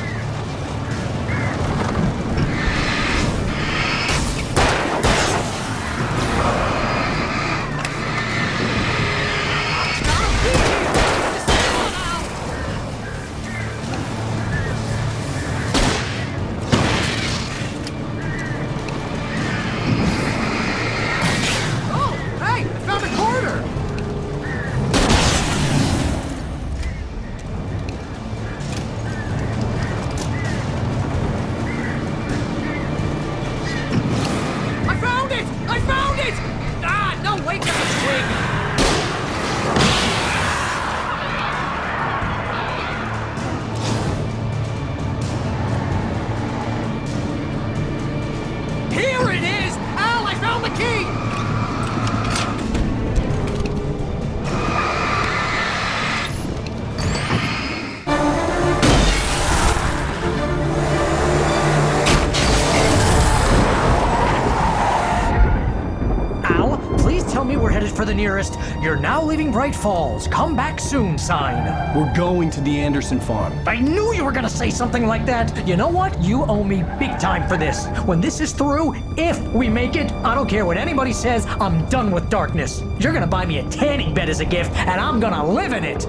Oh, hey! I found a corner! I found it! I found it! Ah, no, wait, that's a twig! Here it is! Al, I found the key! Al, please tell me we're headed for the nearest "You're now leaving Bright Falls. Come back soon" sign. We're going to the Anderson farm. I knew you were gonna say something like that. You know what? You owe me big time for this. When this is through, if we make it, I don't care what anybody says, I'm done with darkness. You're gonna buy me a tanning bed as a gift, and I'm gonna live in it.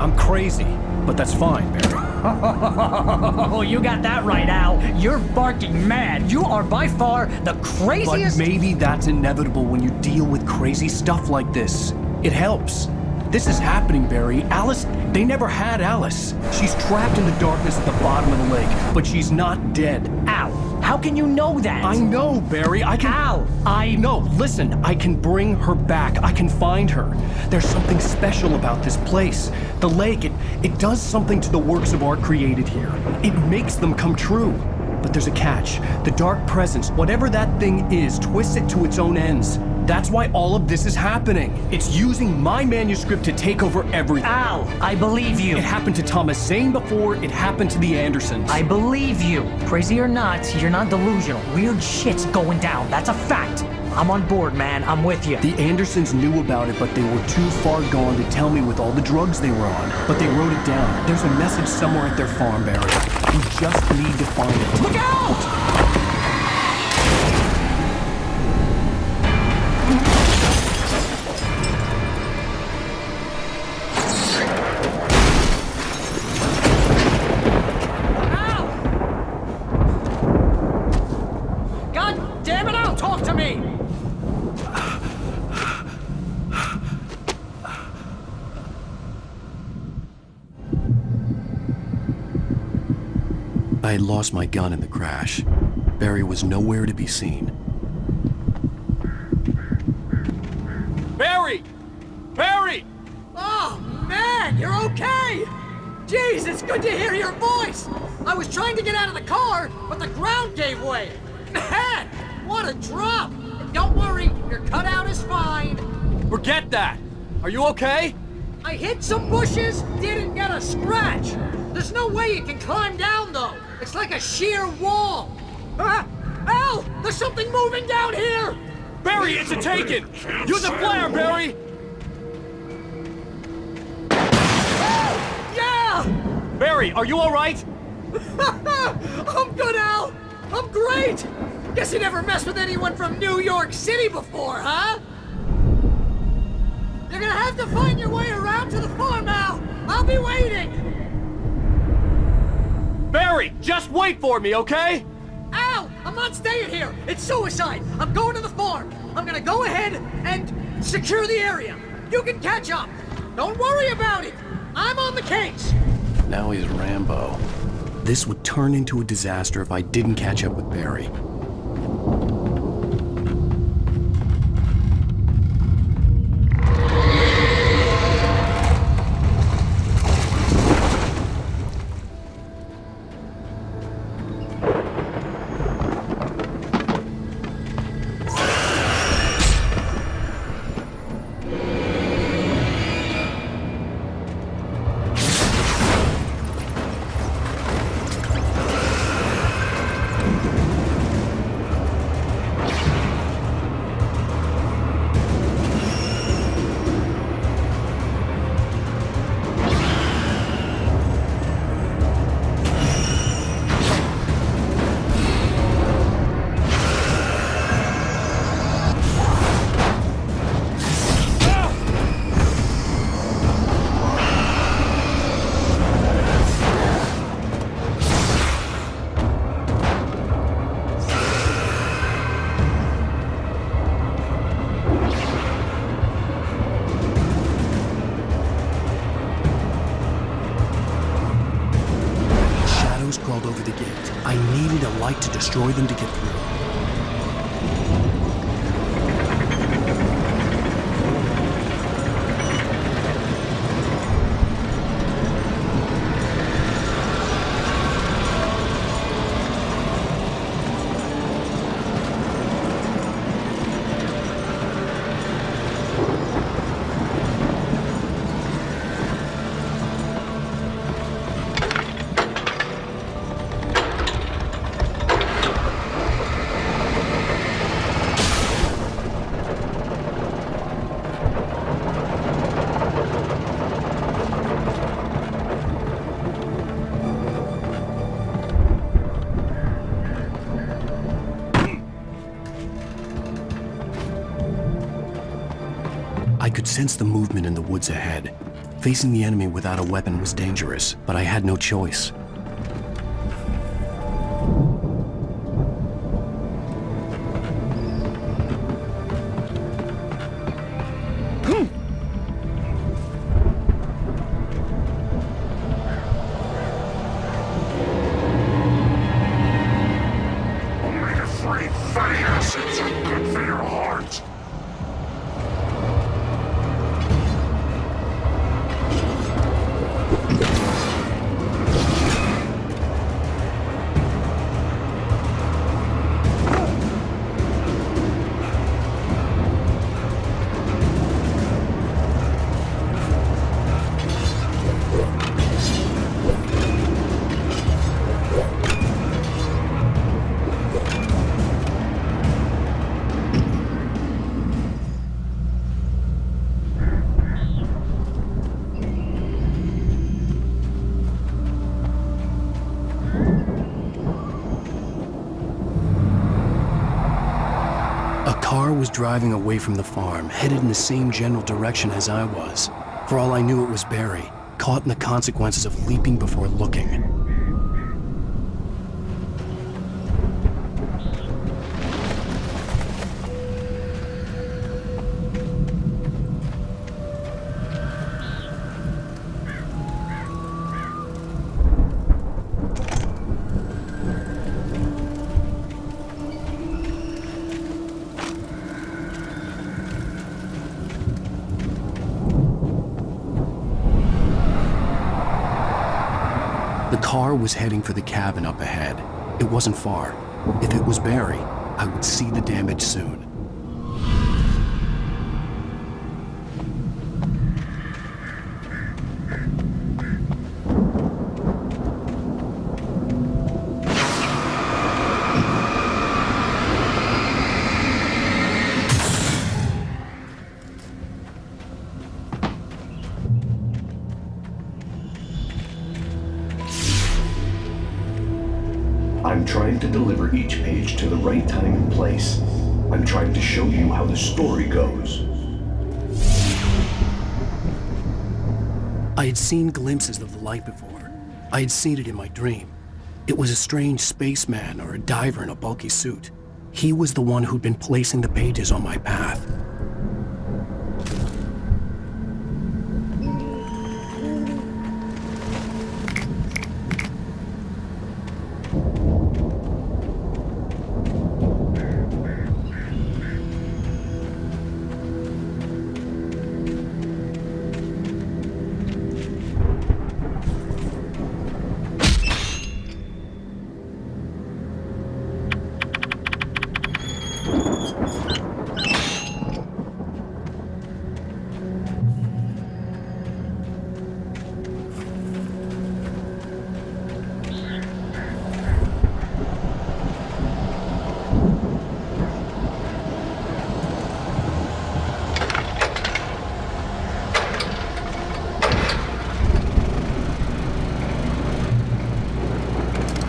I'm crazy, but that's fine, Barry. Oh, you got that right, Al. You're barking mad. You are by far the craziest. But maybe that's inevitable when you deal with crazy stuff like this. It helps. This is happening, Barry. Alice, they never had Alice. She's trapped in the darkness at the bottom of the lake, but she's not dead. Al, how can you know that? I know, Barry. I can... Al, No, listen. I can bring her back. I can find her. There's something special about this place. The lake, it does something to the works of art created here. It makes them come true. But there's a catch. The dark presence, whatever that thing is, twists it to its own ends. That's why all of this is happening. It's using my manuscript to take over everything. Al, I believe you. It happened to Thomas Zane before, it happened to the Andersons. I believe you. Crazy or not, you're not delusional. Weird shit's going down. That's a fact. I'm on board, man. I'm with you. The Andersons knew about it, but they were too far gone to tell me with all the drugs they were on. But they wrote it down. There's a message somewhere at their farm, Barry. We just need to find it. Look out! God damn it, Al, talk to me! I had lost my gun in the crash. Barry was nowhere to be seen. Barry! Barry! Oh, man, you're okay! Jeez, it's good to hear your voice! I was trying to get out of the car, but the ground gave way! Man, what a drop! And don't worry, your cutout is fine! Forget that! Are you okay? I hit some bushes, didn't get a scratch! There's no way you can climb down, though! It's like a sheer wall! Al! There's something moving down here! Barry, it's a taken! Use a flare, Barry! Yeah! Barry, are you alright? I'm good, Al! I'm great! Guess you never messed with anyone from New York City before, huh? You're gonna have to find your way around to the farm, Al! I'll be waiting! Barry, just wait for me, okay? Al! I'm not staying here! It's suicide! I'm going to the farm! I'm gonna go ahead and secure the area. You can catch up. Don't worry about it. I'm on the case. Now he's Rambo. This would turn into a disaster if I didn't catch up with Barry. Crawled over the gate. I needed a light to destroy them to get through. I could sense the movement in the woods ahead. Facing the enemy without a weapon was dangerous, but I had no choice. Only the free fatty acids are good for your heart. car was driving away from the farm, headed in the same general direction as I was. For all I knew, it was Barry, caught in the consequences of leaping before looking. The car was heading for the cabin up ahead. It wasn't far. If it was Barry, I would see the damage soon. I'm trying to deliver each page to the right time and place. I'm trying to show you how the story goes. I had seen glimpses of the light before. I had seen it in my dream. It was a strange spaceman or a diver in a bulky suit. He was the one who'd been placing the pages on my path.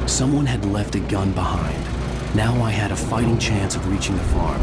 Someone had left a gun behind. Now I had a fighting chance of reaching the farm.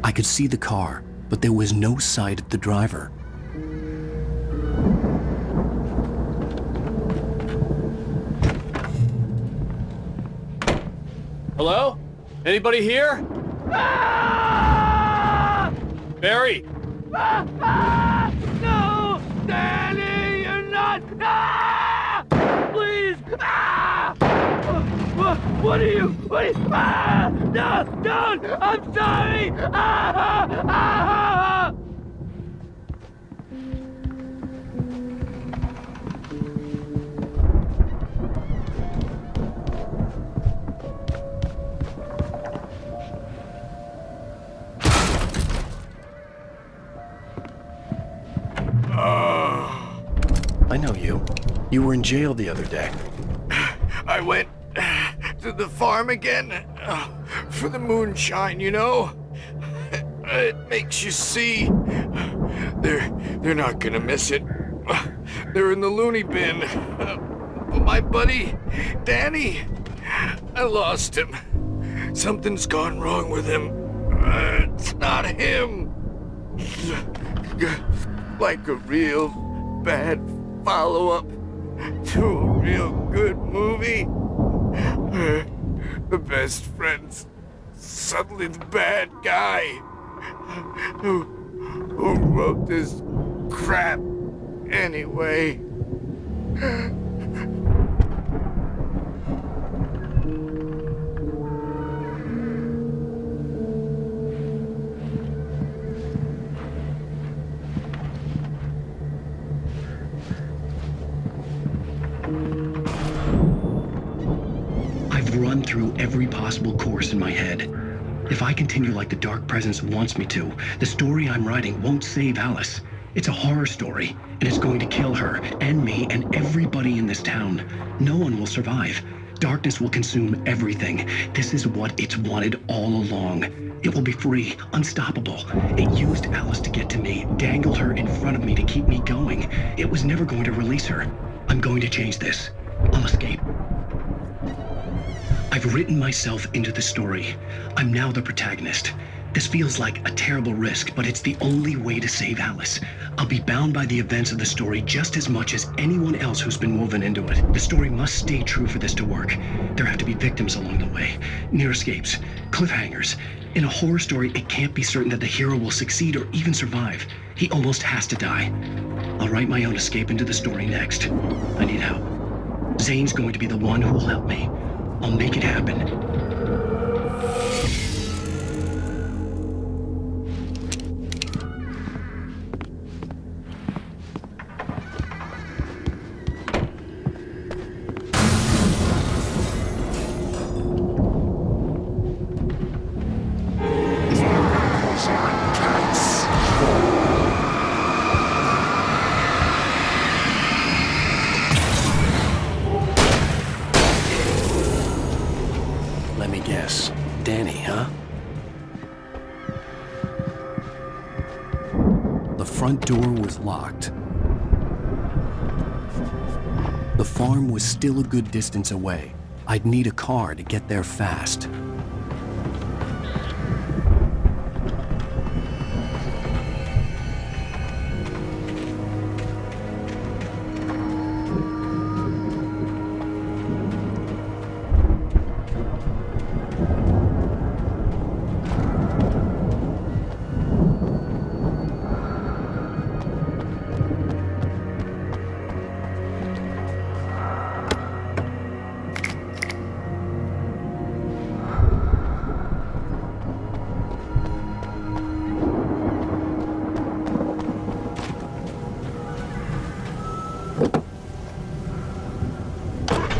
I could see the car, but there was no sight of the driver. Hello? Anybody here? Barry! No! Danny, you're not! Please! What are you? No! Don't! I'm sorry! I know you. You were in jail the other day. I went to the farm again for the moonshine, you know? It makes you see. They're not gonna miss it. They're in the loony bin. But my buddy, Danny, I lost him. Something's gone wrong with him. It's not him. Like a real bad follow-up to a real good movie. The best friend's suddenly the bad guy who wrote this crap anyway. I've run through every possible course in my head. If I continue like the Dark Presence wants me to, the story I'm writing won't save Alice. It's a horror story, and it's going to kill her, and me, and everybody in this town. No one will survive. Darkness will consume everything. This is what it's wanted all along. It will be free, unstoppable. It used Alice to get to me, dangled her in front of me to keep me going. It was never going to release her. I'm going to change this. I'll escape. I've written myself into the story. I'm now the protagonist. This feels like a terrible risk, but it's the only way to save Alice. I'll be bound by the events of the story just as much as anyone else who's been woven into it. The story must stay true for this to work. There have to be victims along the way, near escapes, cliffhangers. In a horror story, it can't be certain that the hero will succeed or even survive. He almost has to die. I'll write my own escape into the story next. I need help. Zane's going to be the one who will help me. I'll make it happen. Let me guess. Danny, huh? The front door was locked. The farm was still a good distance away. I'd need a car to get there fast.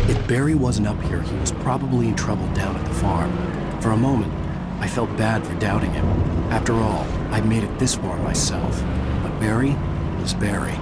If Barry wasn't up here, he was probably in trouble down at the farm. For a moment, I felt bad for doubting him. After all, I made it this far myself. But Barry was Barry.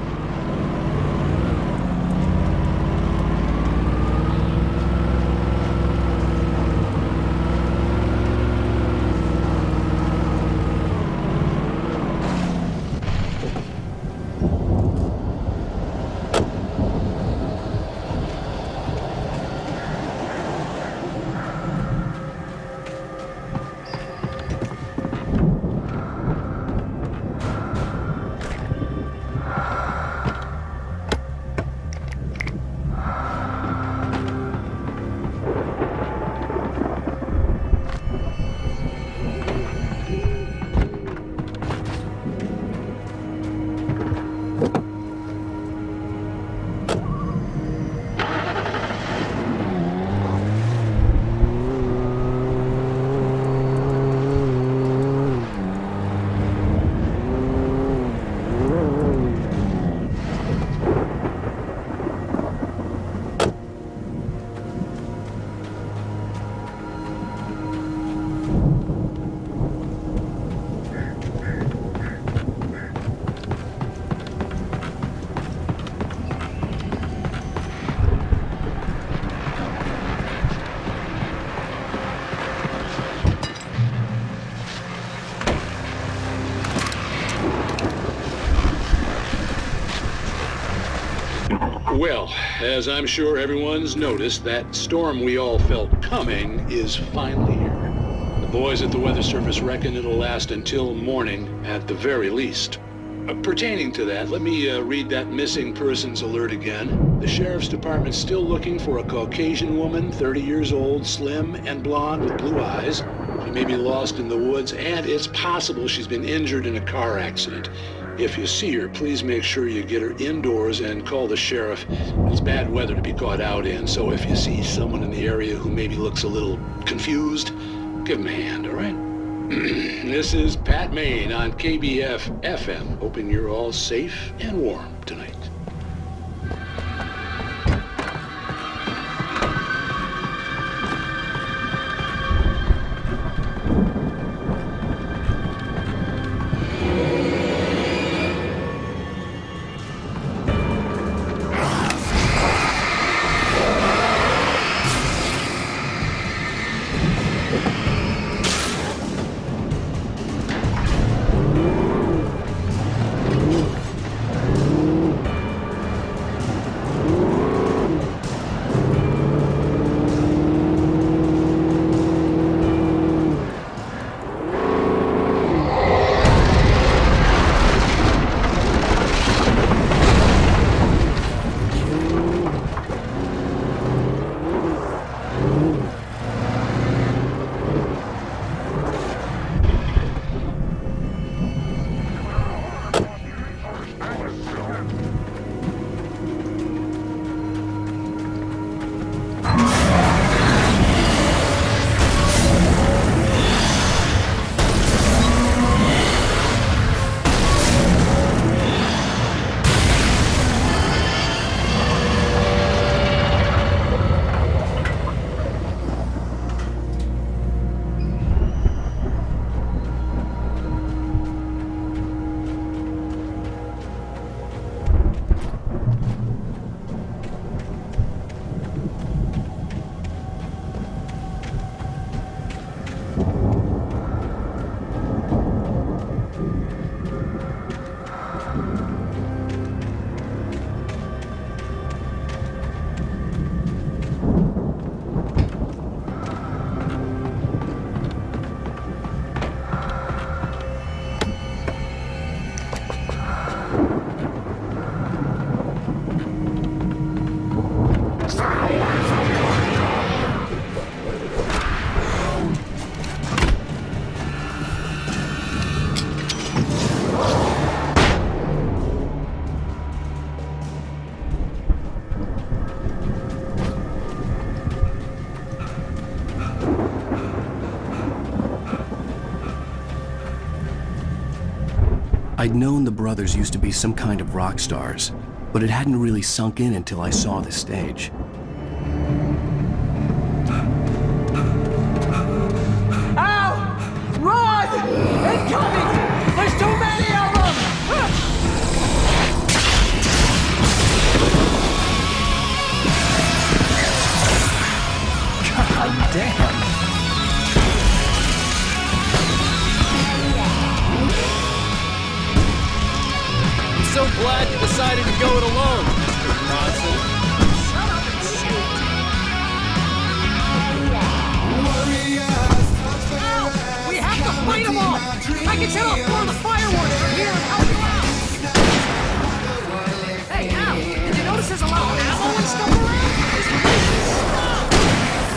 Well, as I'm sure everyone's noticed, that storm we all felt coming is finally here. The boys at the Weather Service reckon it'll last until morning at the very least. Pertaining to that, let me read that missing persons alert again. The Sheriff's Department's still looking for a Caucasian woman, 30 years old, slim and blonde with blue eyes. She may be lost in the woods, and it's possible she's been injured in a car accident. If you see her, please make sure you get her indoors and call the sheriff. It's bad weather to be caught out in, so if you see someone in the area who maybe looks a little confused, give him a hand, all right? This is Pat Maine on KBF FM, hoping you're all safe and warm tonight. I'd known the brothers used to be some kind of rock stars, but it hadn't really sunk in until I saw the stage. Ow! Run! Incoming! There's too many of them! God damn! So glad you decided to go it alone, Mr. Bronson. Shut up and shoot! Ow! We have to fight them all! I can tell up more of the fireworks from here and help you out! Hey, Al! Did you notice there's a lot of ammo and stuff around?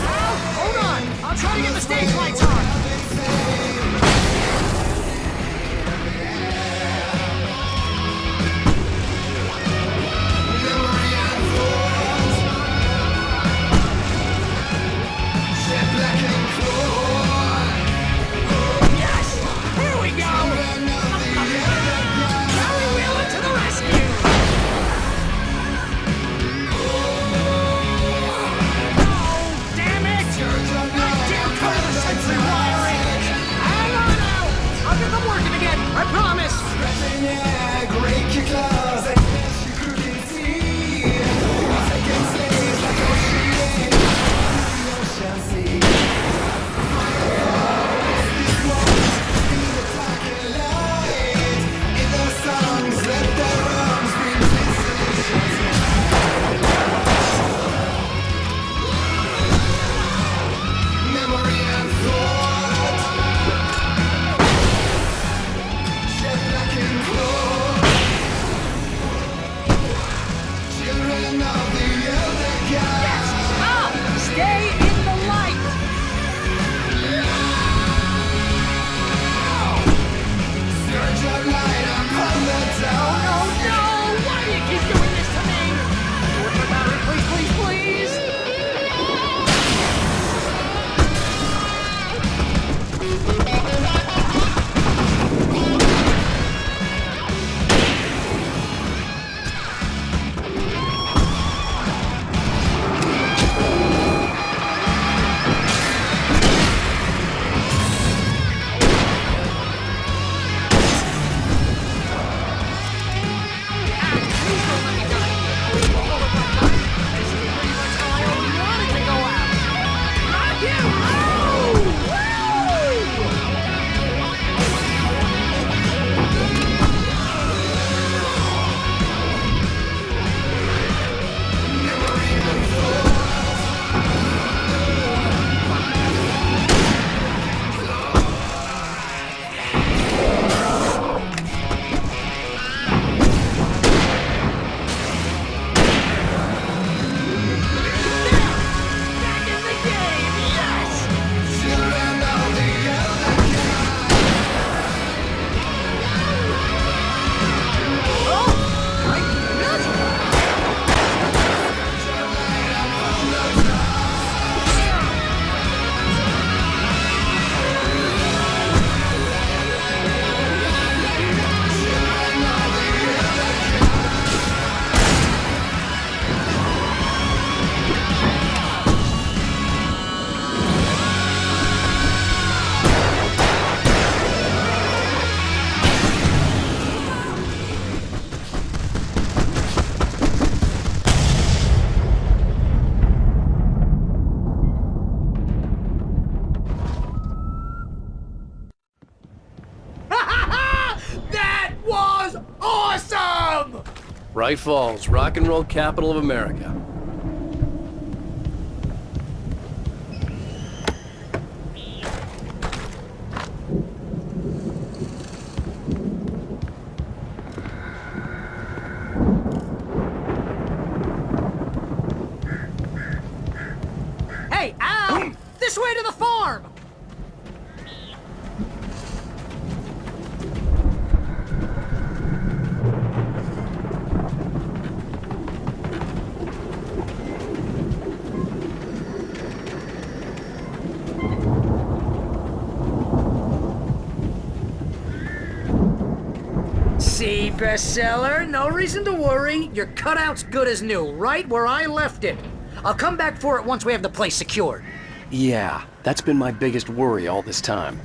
Al, hold on! I'll try to get the stage lights on! Bright Falls, rock and roll capital of America. Hey, Al! This way to the farm! See, bestseller? No reason to worry. Your cutout's good as new, right where I left it. I'll come back for it once we have the place secured. Yeah, that's been my biggest worry all this time.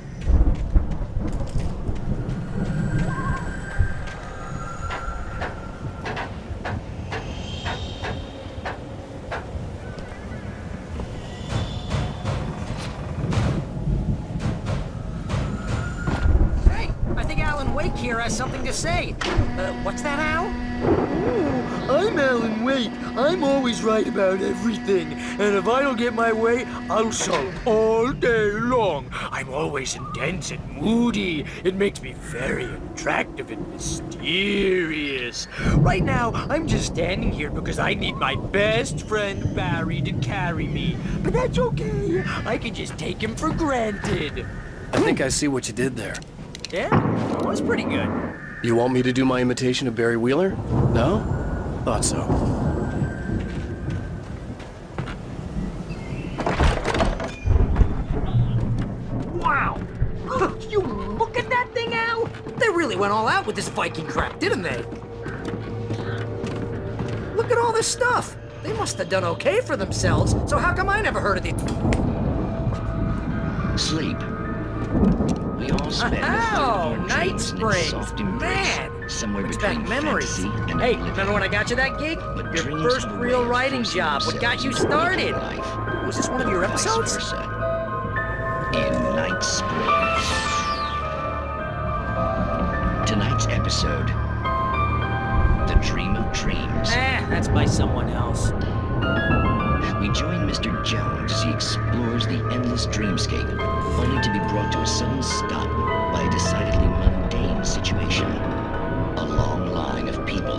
Hey, I think Alan Wake here has something to say. What's that, Al? I'm Alan Wake. I'm always right about everything. And if I don't get my way, I'll sulk all day long. I'm always intense and moody. It makes me very attractive and mysterious. Right now, I'm just standing here because I need my best friend Barry to carry me. But that's okay. I can just take him for granted. I think I see what you did there. Yeah, it was pretty good. You want me to do my imitation of Barry Wheeler? No? Thought so. Wow! You look at that thing, Al! They really went all out with this Viking crap, didn't they? Look at all this stuff! They must have done okay for themselves, so how come I never heard of it? Sleep. We all spend Oh, Night Springs! Man! somewhere Brings between back memories. fantasy and Hey, oblivion. remember when I got you that gig? But Your dreams first and real waves writing force job. What got you themselves into started? Was this one of your Vice episodes? versa. In Night Springs. Tonight's episode, The Dream of Dreams. That's by someone else. We join Mr. Jones as he explores the endless dreamscape, only to be brought to a sudden stop by a decidedly mundane situation. A long line of people.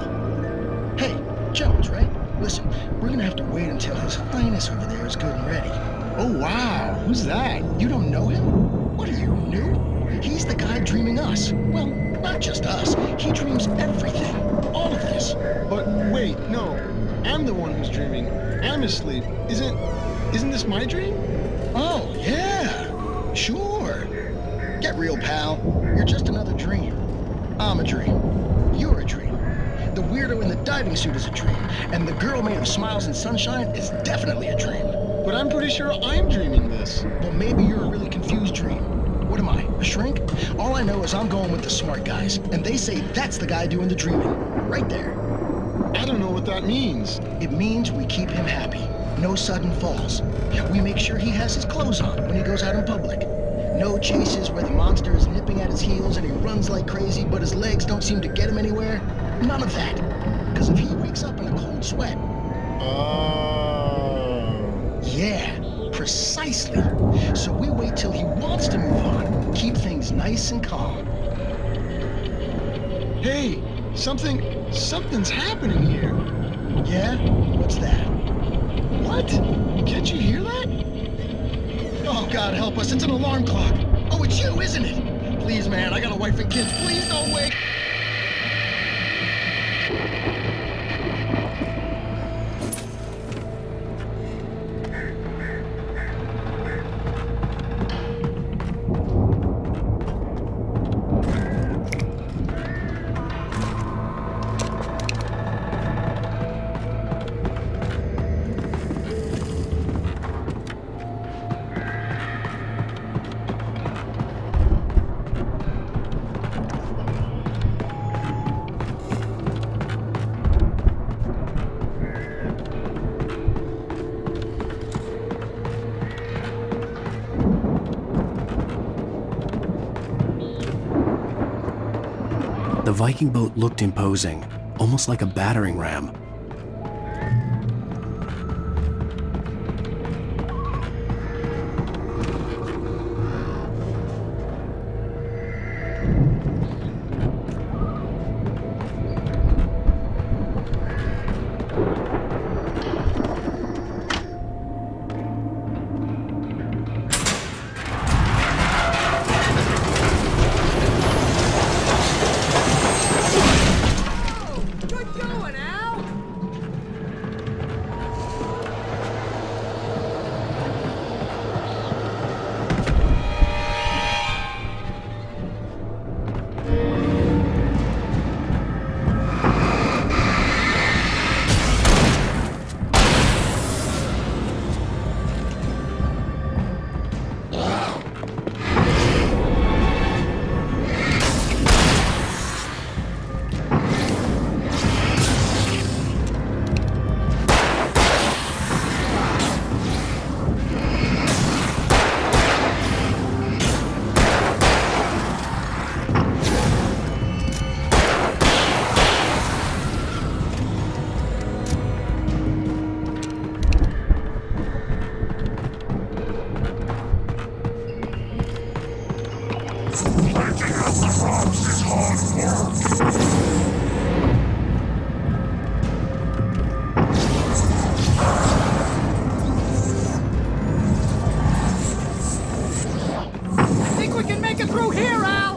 Hey, Jones, right? Listen, we're gonna have to wait until His Highness over there is good and ready. Oh, wow. Who's that? You don't know him? What are you, new? He's the guy dreaming us. Well, not just us. He dreams everything. All of this. But wait, no. I'm the one who's dreaming. I'm asleep. Isn't this my dream? Oh, yeah. Sure. Get real, pal. You're just another dream. I'm a dream. You're a dream. The weirdo in the diving suit is a dream. And the girl made of smiles and sunshine is definitely a dream. But I'm pretty sure I'm dreaming this. Well, maybe you're a really confused dream. What am I, a shrink? All I know is I'm going with the smart guys. And they say that's the guy doing the dreaming. Right there. I don't know what that means. It means we keep him happy. No sudden falls. We make sure he has his clothes on when he goes out in public. No chases where the monster is nipping at his heels and he runs like crazy, but his legs don't seem to get him anywhere. None of that. Because if he wakes up in a cold sweat... Oh. Yeah, precisely. So we wait till he wants to move on. Keep things nice and calm. Hey, something's happening here. Yeah? What's that? What? Can't you hear that? Oh, God help us, it's an alarm clock. Oh, it's you, isn't it? Please, man, I got a wife and kids. Please don't wake. The Viking boat looked imposing, almost like a battering ram. I think we can make it through here, Al!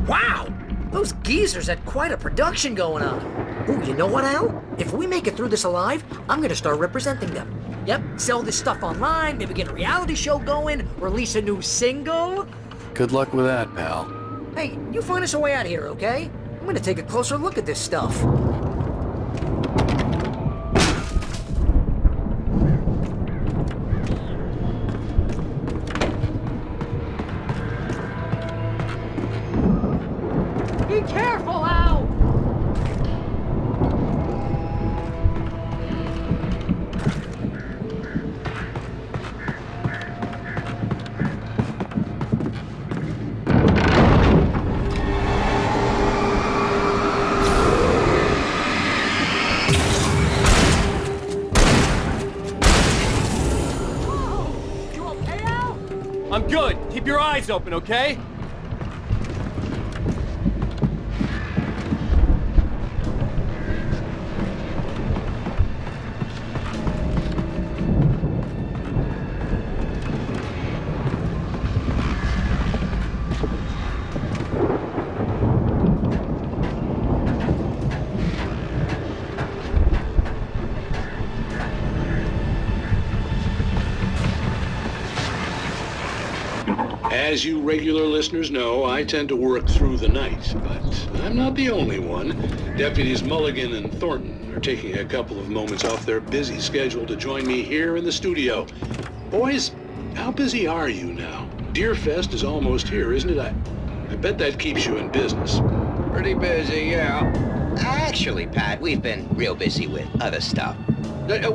Wow! Those geezers had quite a production going on. Ooh, you know what, Al? If we make it through this alive, I'm gonna start representing them. Yep, sell this stuff online, maybe get a reality show going, release a new single. Good luck with that, pal. Hey, you find us a way out of here, okay? I'm gonna take a closer look at this stuff. Be careful, Al! I'm good. Keep your eyes open, okay? As you regular listeners know, I tend to work through the night, but I'm not the only one. Deputies Mulligan and Thornton are taking a couple of moments off their busy schedule to join me here in the studio. Boys, how busy are you now? Deerfest is almost here, isn't it? I bet that keeps you in business. Pretty busy, yeah. Actually, Pat, we've been real busy with other stuff,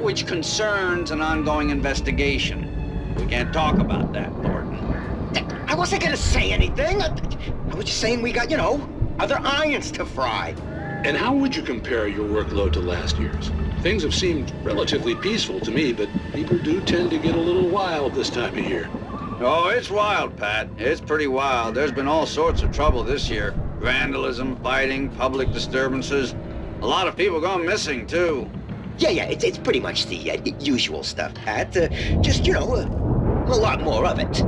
which concerns an ongoing investigation. We can't talk about that, Thornton. I wasn't gonna say anything. I was just saying we got, other irons to fry. And how would you compare your workload to last year's? Things have seemed relatively peaceful to me, but people do tend to get a little wild this time of year. Oh, it's wild, Pat. It's pretty wild. There's been all sorts of trouble this year. Vandalism, fighting, public disturbances. A lot of people gone missing, too. Yeah, it's pretty much the usual stuff, Pat. Just, a lot more of it.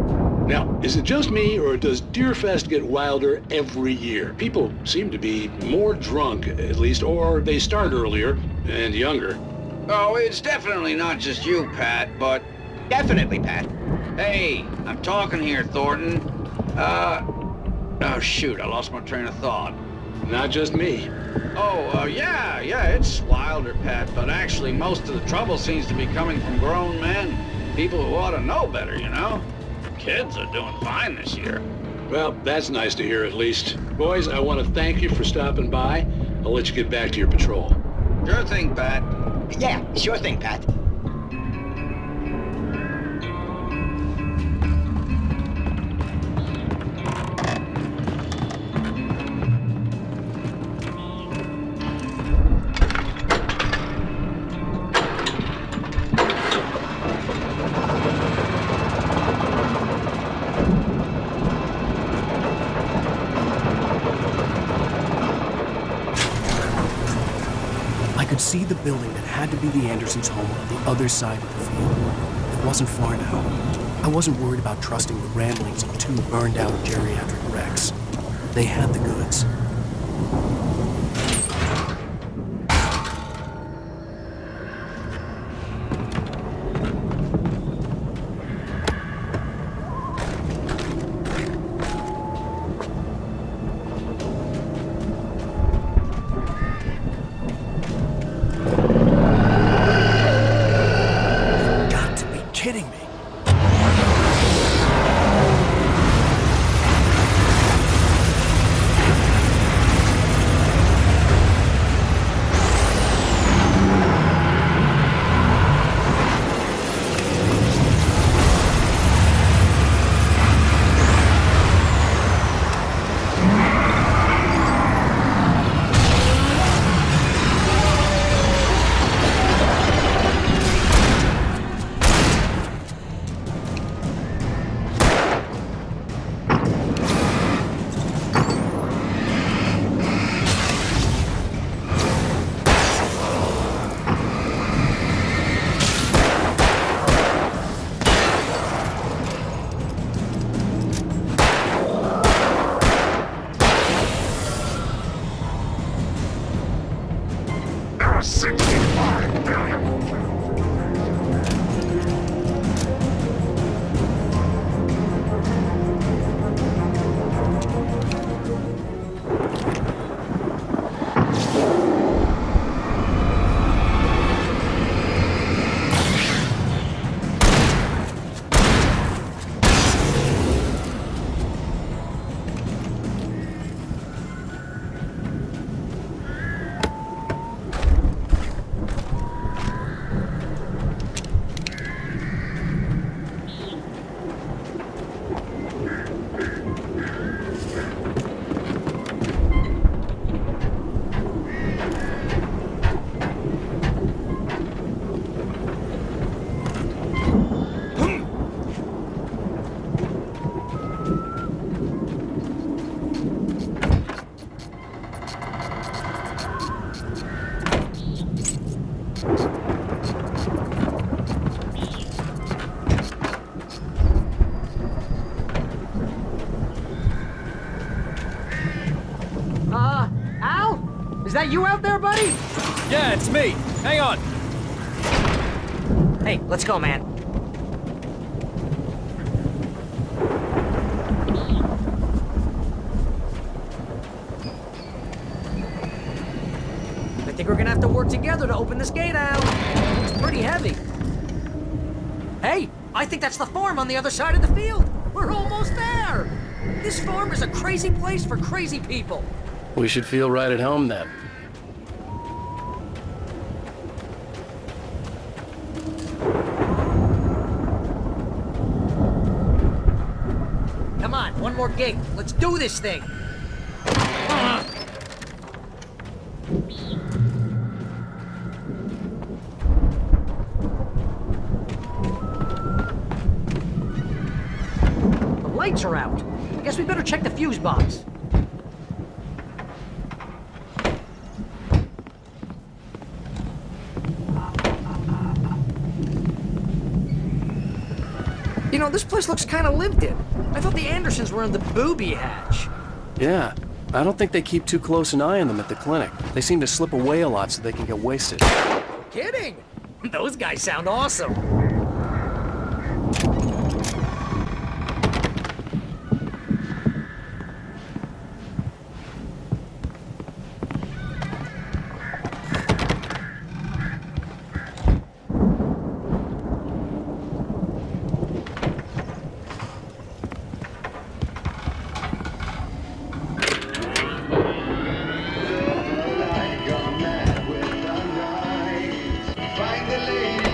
Now, is it just me, or does Deerfest get wilder every year? People seem to be more drunk, at least, or they start earlier and younger. Oh, it's definitely not just you, Pat, but... Definitely, Pat. Hey, I'm talking here, Thornton. Oh, shoot, I lost my train of thought. Not just me. Oh, yeah, it's wilder, Pat, but actually most of the trouble seems to be coming from grown men. People who ought to know better, Kids are doing fine this year. Well, that's nice to hear at least. Boys, I want to thank you for stopping by. I'll let you get back to your patrol. Sure thing, Pat. Yeah, sure thing, Pat. I could see the building that had to be the Andersons' home on the other side of the field. It wasn't far now. I wasn't worried about trusting the ramblings of two burned-out geriatric wrecks. They had the goods. Kidding me. Al? Is that you out there, buddy? Yeah, it's me. Hang on. Hey, let's go, man. work together to open this gate, Al. It's pretty heavy. Hey, I think that's the farm on the other side of the field. We're almost there. This farm is a crazy place for crazy people. We should feel right at home then. Come on, one more gate. Let's do this thing. The lights are out. I guess we better check the fuse box. You know, this place looks kind of lived in. I thought the Andersons were in the booby hatch. Yeah, I don't think they keep too close an eye on them at the clinic. They seem to slip away a lot so they can get wasted. Kidding? Those guys sound awesome.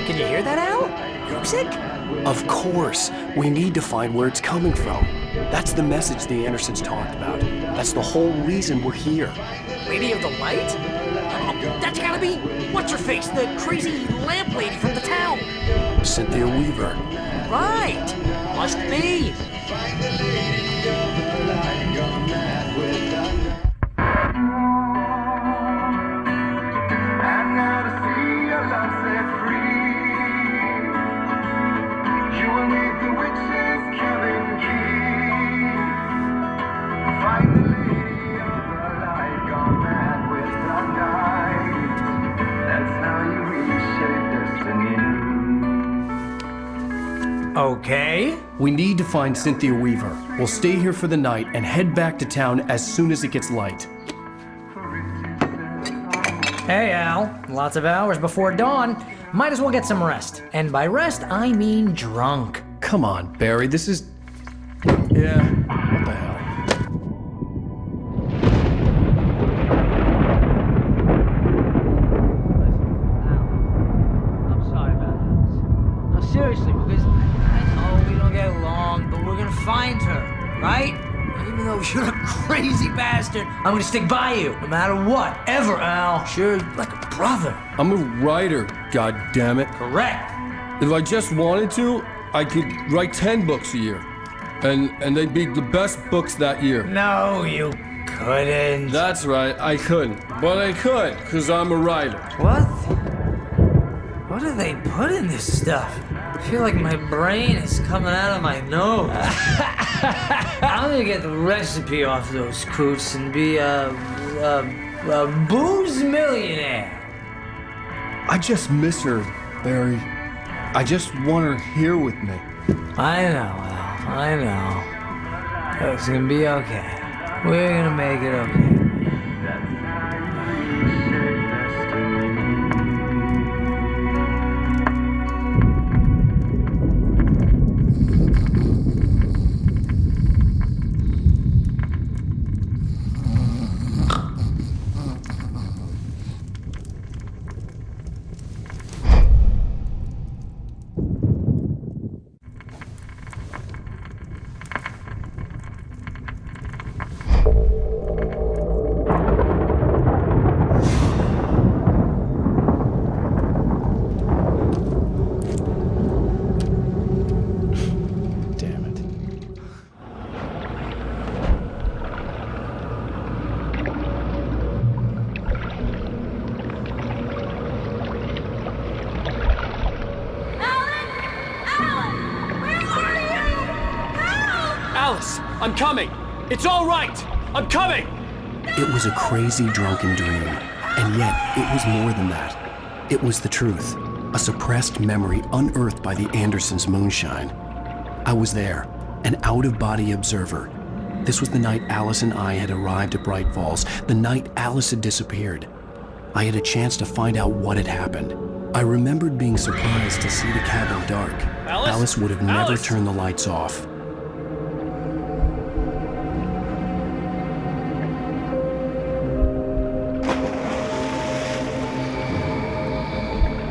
Can you hear that, Al? Music? Of course. We need to find where it's coming from. That's the message the Andersons talked about. That's the whole reason we're here. Lady of the Light? Oh, that's gotta be what's-her-face, the crazy lamp lady from the town. Cynthia Weaver. Right. Must be. Okay. We need to find Cynthia Weaver. We'll stay here for the night and head back to town as soon as it gets light. Hey, Al. Lots of hours before dawn. Might as well get some rest. And by rest, I mean drunk. Come on, Barry, this is... Yeah, what the hell? I'm sorry about this. No, seriously, because I know we don't get along, but we're gonna find her, right? Even though you're a crazy bastard, I'm gonna stick by you, no matter what, ever, Al. Sure, like a brother. I'm a writer, goddammit. Correct. If I just wanted to, I could write 10 books a year. And they'd be the best books that year. No, you couldn't. That's right, I couldn't. But I could, because I'm a writer. What? What do they put in this stuff? I feel like my brain is coming out of my nose. I'm gonna get the recipe off those coots and be a booze millionaire. I just miss her, Barry. I just want her here with me. I know, Al. I know. It's gonna be okay. We're gonna make it okay. I'm coming! It's all right! I'm coming! It was a crazy, drunken dream. And yet, it was more than that. It was the truth. A suppressed memory unearthed by the Andersons' moonshine. I was there, an out-of-body observer. This was the night Alice and I had arrived at Bright Falls, the night Alice had disappeared. I had a chance to find out what had happened. I remembered being surprised to see the cabin dark. Alice would have never turned the lights off.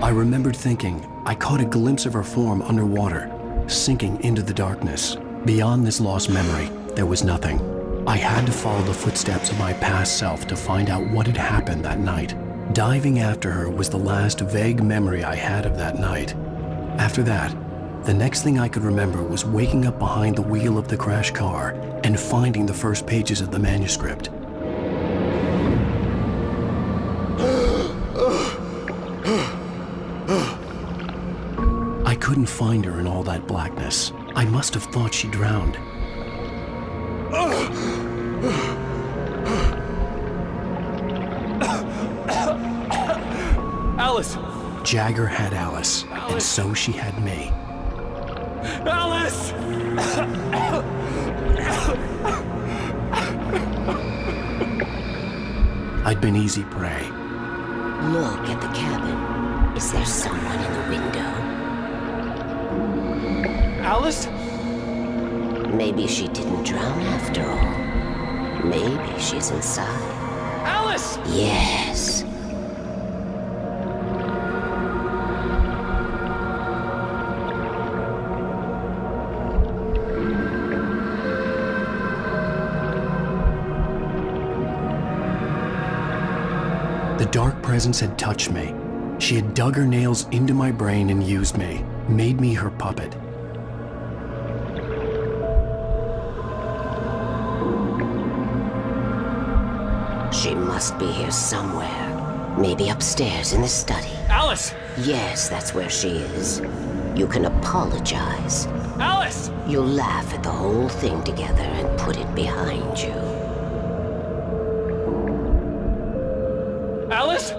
I remembered thinking I caught a glimpse of her form underwater, sinking into the darkness. Beyond this lost memory, there was nothing. I had to follow the footsteps of my past self to find out what had happened that night. Diving after her was the last vague memory I had of that night. After that, the next thing I could remember was waking up behind the wheel of the crashed car and finding the first pages of the manuscript. I couldn't find her in all that blackness. I must have thought she drowned. Alice! Jagger had Alice, and so she had me. Alice! I'd been easy prey. Look at the cabin. Is there someone in the window? Alice? Maybe she didn't drown after all. Maybe she's inside. Alice! Yes. The dark presence had touched me. She had dug her nails into my brain and used me, made me her puppet. She must be here somewhere. Maybe upstairs in the study. Alice! Yes, that's where she is. You can apologize. Alice! You'll laugh at the whole thing together and put it behind you. Alice?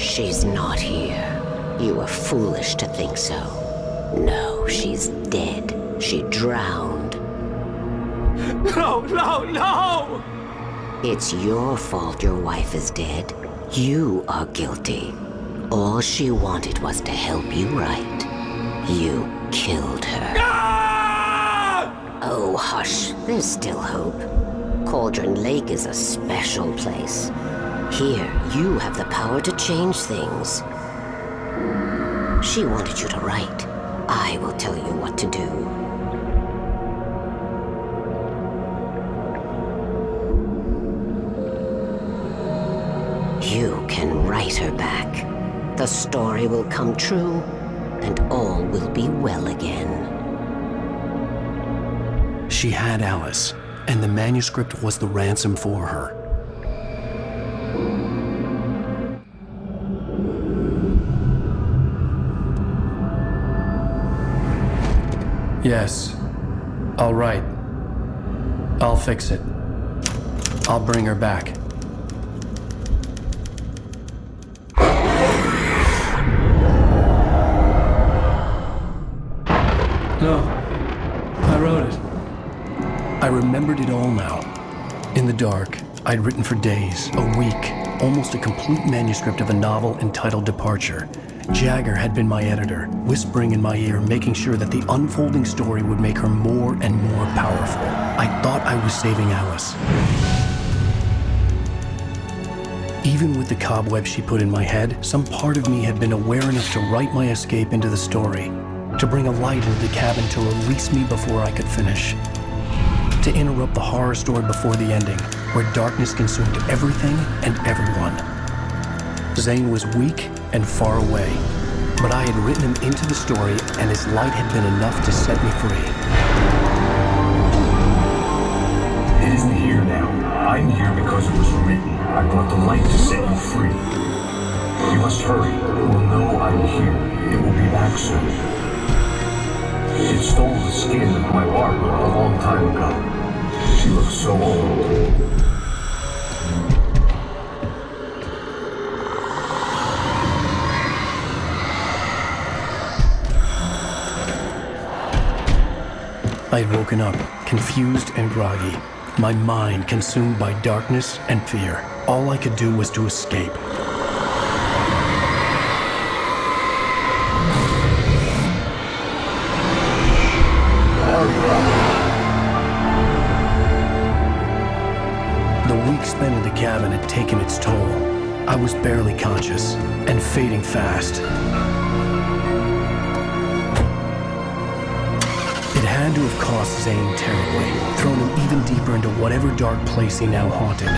She's not here. You were foolish to think so. No, she's dead. She drowned. No, no, no! It's your fault your wife is dead. You are guilty. All she wanted was to help you right. You killed her. Ah! Oh, hush. There's still hope. Cauldron Lake is a special place. Here, you have the power to change things. She wanted you to write. I will tell you what to do. You can write her back. The story will come true, and all will be well again. She had Alice, and the manuscript was the ransom for her. Yes. All right. I'll fix it. I'll bring her back. No. I wrote it. I remembered it all now. In the dark, I'd written for days, a week, almost a complete manuscript of a novel entitled Departure. Jagger had been my editor, whispering in my ear, making sure that the unfolding story would make her more and more powerful. I thought I was saving Alice. Even with the cobweb she put in my head, some part of me had been aware enough to write my escape into the story, to bring a light into the cabin to release me before I could finish, to interrupt the horror story before the ending, where darkness consumed everything and everyone. Zane was weak and far away, but I had written him into the story, and his light had been enough to set me free. It isn't here now. I'm here because it was written. I brought the light to set you free. You must hurry. You will know I'm here. It will be back soon. It stole the skin of my Barbara a long time ago. She looks so old. I had woken up, confused and groggy. My mind consumed by darkness and fear. All I could do was to escape. The week spent in the cabin had taken its toll. I was barely conscious and fading fast. It had to have cost Zane terribly, thrown him even deeper into whatever dark place he now haunted.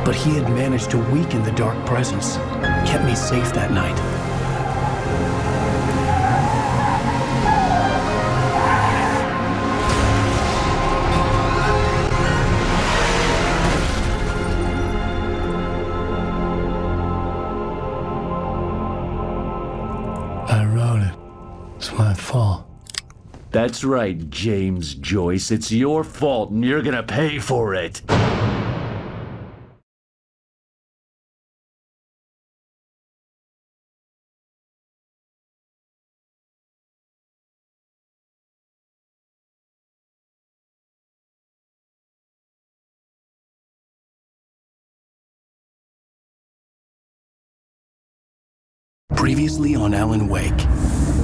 But he had managed to weaken the dark presence, kept me safe that night. I wrote it. It's my fault. That's right, James Joyce. It's your fault, and you're gonna pay for it. Previously on Alan Wake.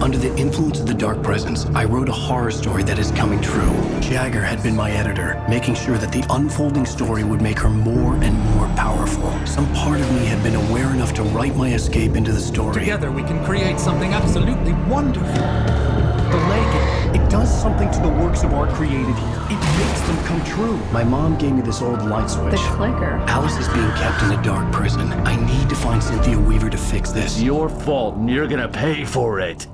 Under the influence of the dark presence, I wrote a horror story that is coming true. Jagger had been my editor, making sure that the unfolding story would make her more and more powerful. Some part of me had been aware enough to write my escape into the story. Together we can create something absolutely wonderful. The lake, it does something to the works of art created here. It makes them come true. My mom gave me this old light switch. The clicker. Alice is being kept in a dark prison. I need to find Cynthia Weaver to fix this. It's your fault, and you're gonna pay for it.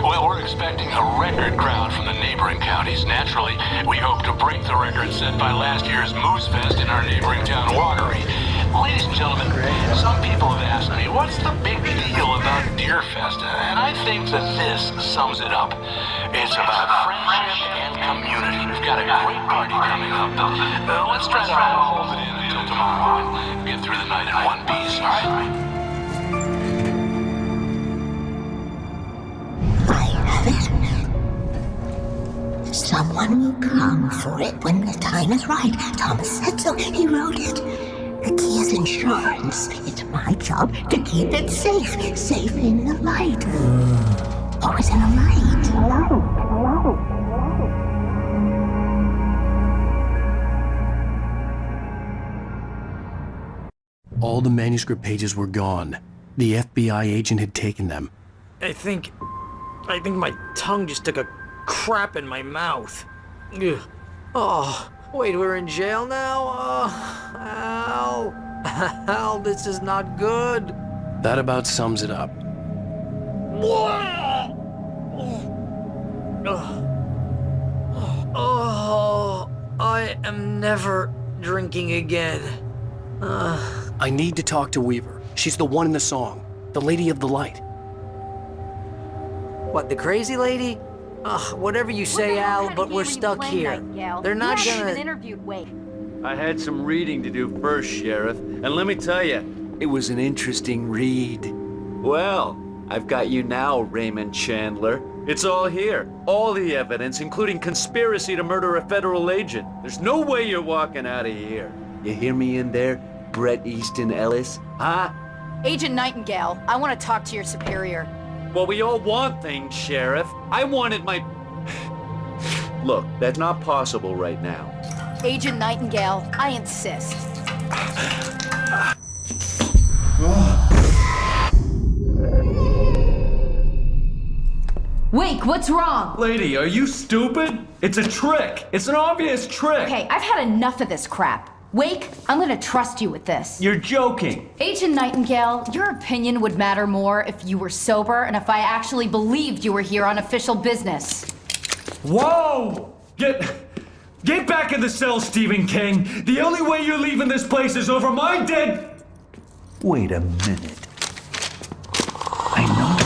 Well, we're expecting a record crowd from the neighboring counties. Naturally, we hope to break the record set by last year's Moose Fest in our neighboring town, Watery. Ladies and gentlemen, some people have asked me, what's the big deal about Deer Fest? And I think that this sums it up. It's about friendship and community. We've got a great party coming up. Let's try to hold it in until tomorrow and get through the night in one piece, all right? Someone will come for it when the time is right. Thomas said so. He wrote it. The key is insurance. It's my job to keep it safe. Safe in the light. Always in the light. All the manuscript pages were gone. The FBI agent had taken them. I think my tongue just took a crap in my mouth. Ugh. Oh, wait, we're in jail now? Al. Al, this is not good. That about sums it up. Oh, I am never drinking again. I need to talk to Weaver. She's the one in the song. The Lady of the Light. What, the crazy lady? Whatever you say, Al, but we're stuck here. They're not gonna... interviewed Wake. I had some reading to do first, Sheriff, and let me tell you, it was an interesting read. Well, I've got you now, Raymond Chandler. It's all here. All the evidence, including conspiracy to murder a federal agent. There's no way you're walking out of here. You hear me in there, Bret Easton Ellis? Huh? Agent Nightingale, I want to talk to your superior. Well, we all want things, Sheriff. I wanted my... Look, that's not possible right now. Agent Nightingale, I insist. Wake, what's wrong? Lady, are you stupid? It's a trick. It's an obvious trick. Okay, I've had enough of this crap. Wake, I'm gonna trust you with this. You're joking. Agent Nightingale, your opinion would matter more if you were sober and if I actually believed you were here on official business. Whoa! Get back in the cell, Stephen King. The only way you're leaving this place is over my dead... Wait a minute. I know.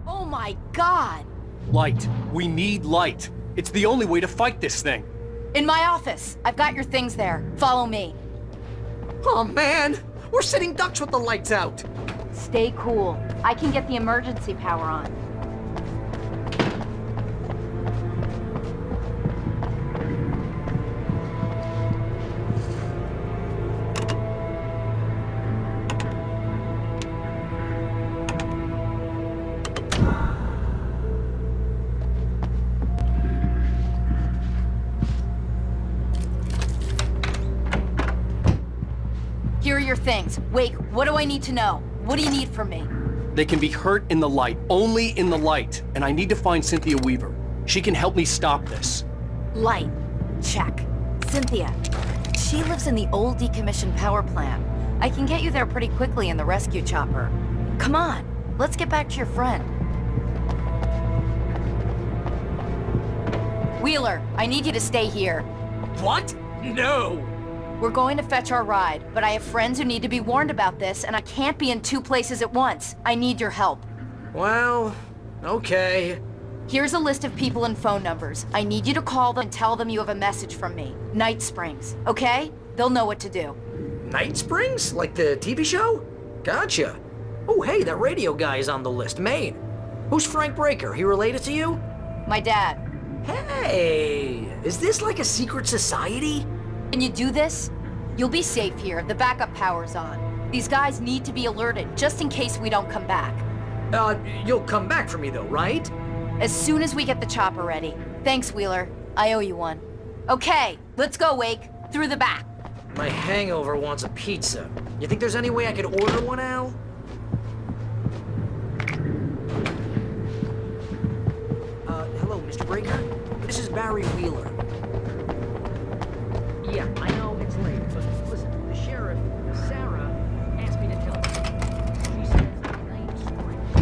Oh my God! Light. We need light. It's the only way to fight this thing. In my office. I've got your things there. Follow me. Oh man, we're sitting ducks with the lights out. Stay cool. I can get the emergency power on. Here are your things. Wake, what do I need to know? What do you need from me? They can be hurt in the light, only in the light. And I need to find Cynthia Weaver. She can help me stop this. Light. Check. Cynthia. She lives in the old decommissioned power plant. I can get you there pretty quickly in the rescue chopper. Come on, let's get back to your friend. Wheeler, I need you to stay here. What? No! We're going to fetch our ride, but I have friends who need to be warned about this, and I can't be in 2 places at once. I need your help. Well, okay. Here's a list of people and phone numbers. I need you to call them and tell them you have a message from me. Night Springs, okay? They'll know what to do. Night Springs? Like the TV show? Gotcha. Oh, hey, that radio guy is on the list. Maine. Who's Frank Breaker? He related to you? My dad. Hey, is this like a secret society? Can you do this? You'll be safe here. The backup power's on. These guys need to be alerted, just in case we don't come back. You'll come back for me though, right? As soon as we get the chopper ready. Thanks, Wheeler. I owe you one. Okay, let's go, Wake. Through the back. My hangover wants a pizza. You think there's any way I could order one, Al? Hello, Mr. Breaker? This is Barry Wheeler. Yeah, I know it's late, but listen, the sheriff, Sarah, asked me to tell you. She says Night Springs.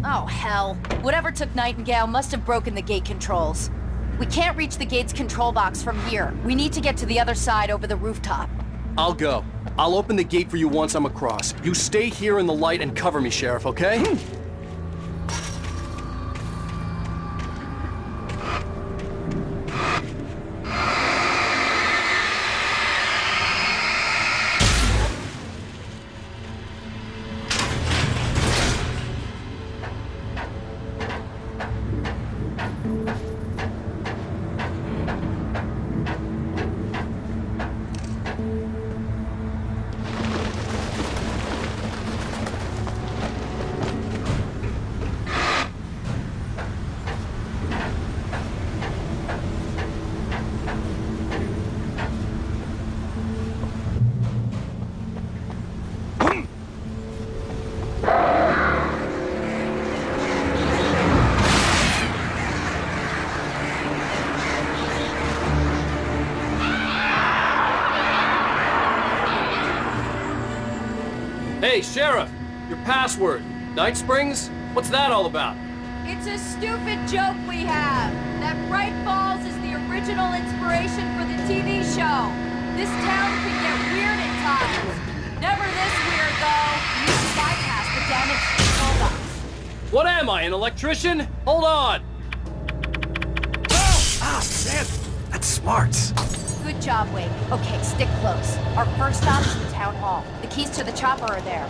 Oh, hell. Whatever took Nightingale must have broken the gate controls. We can't reach the gate's control box from here. We need to get to the other side over the rooftop. I'll go. I'll open the gate for you once I'm across. You stay here in the light and cover me, Sheriff, okay? Hey, Sheriff! Your password. Night Springs? What's that all about? It's a stupid joke we have. That Bright Falls is the original inspiration for the TV show. This town can get weird at times. Never this weird, though. You can bypass the damaged control box. What am I, an electrician? Hold on! Ah, man, that's smart. Good job, Wake. Okay, stick close. Our first stop is the town hall. The keys to the chopper are there.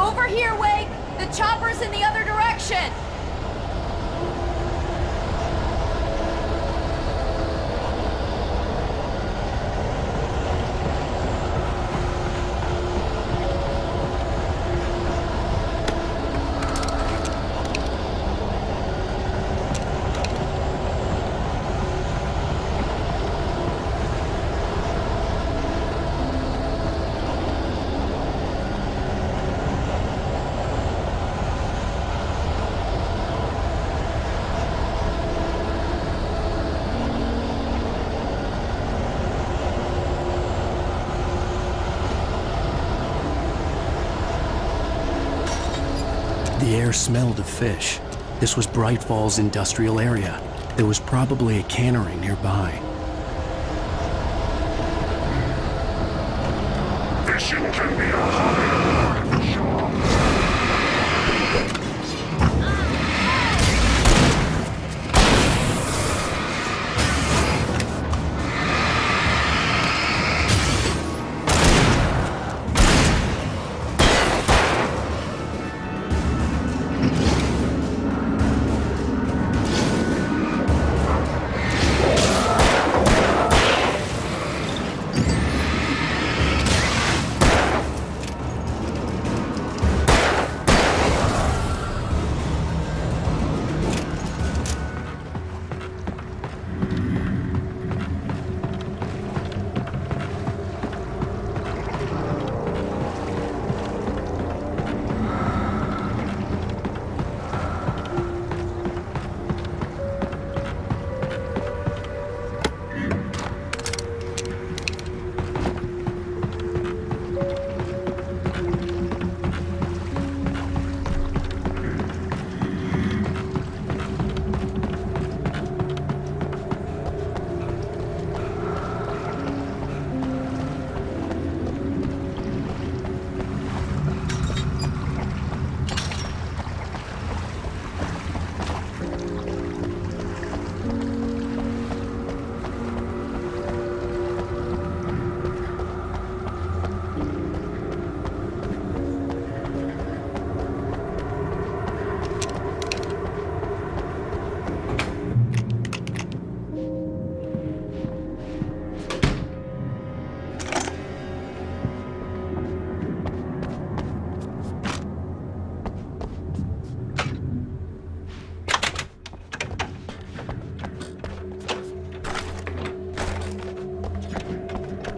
Over here, Wake! The chopper's in the other direction! The air smelled of fish. This was Bright Falls industrial area. There was probably a cannery nearby. Fishing can be a hobby, sure.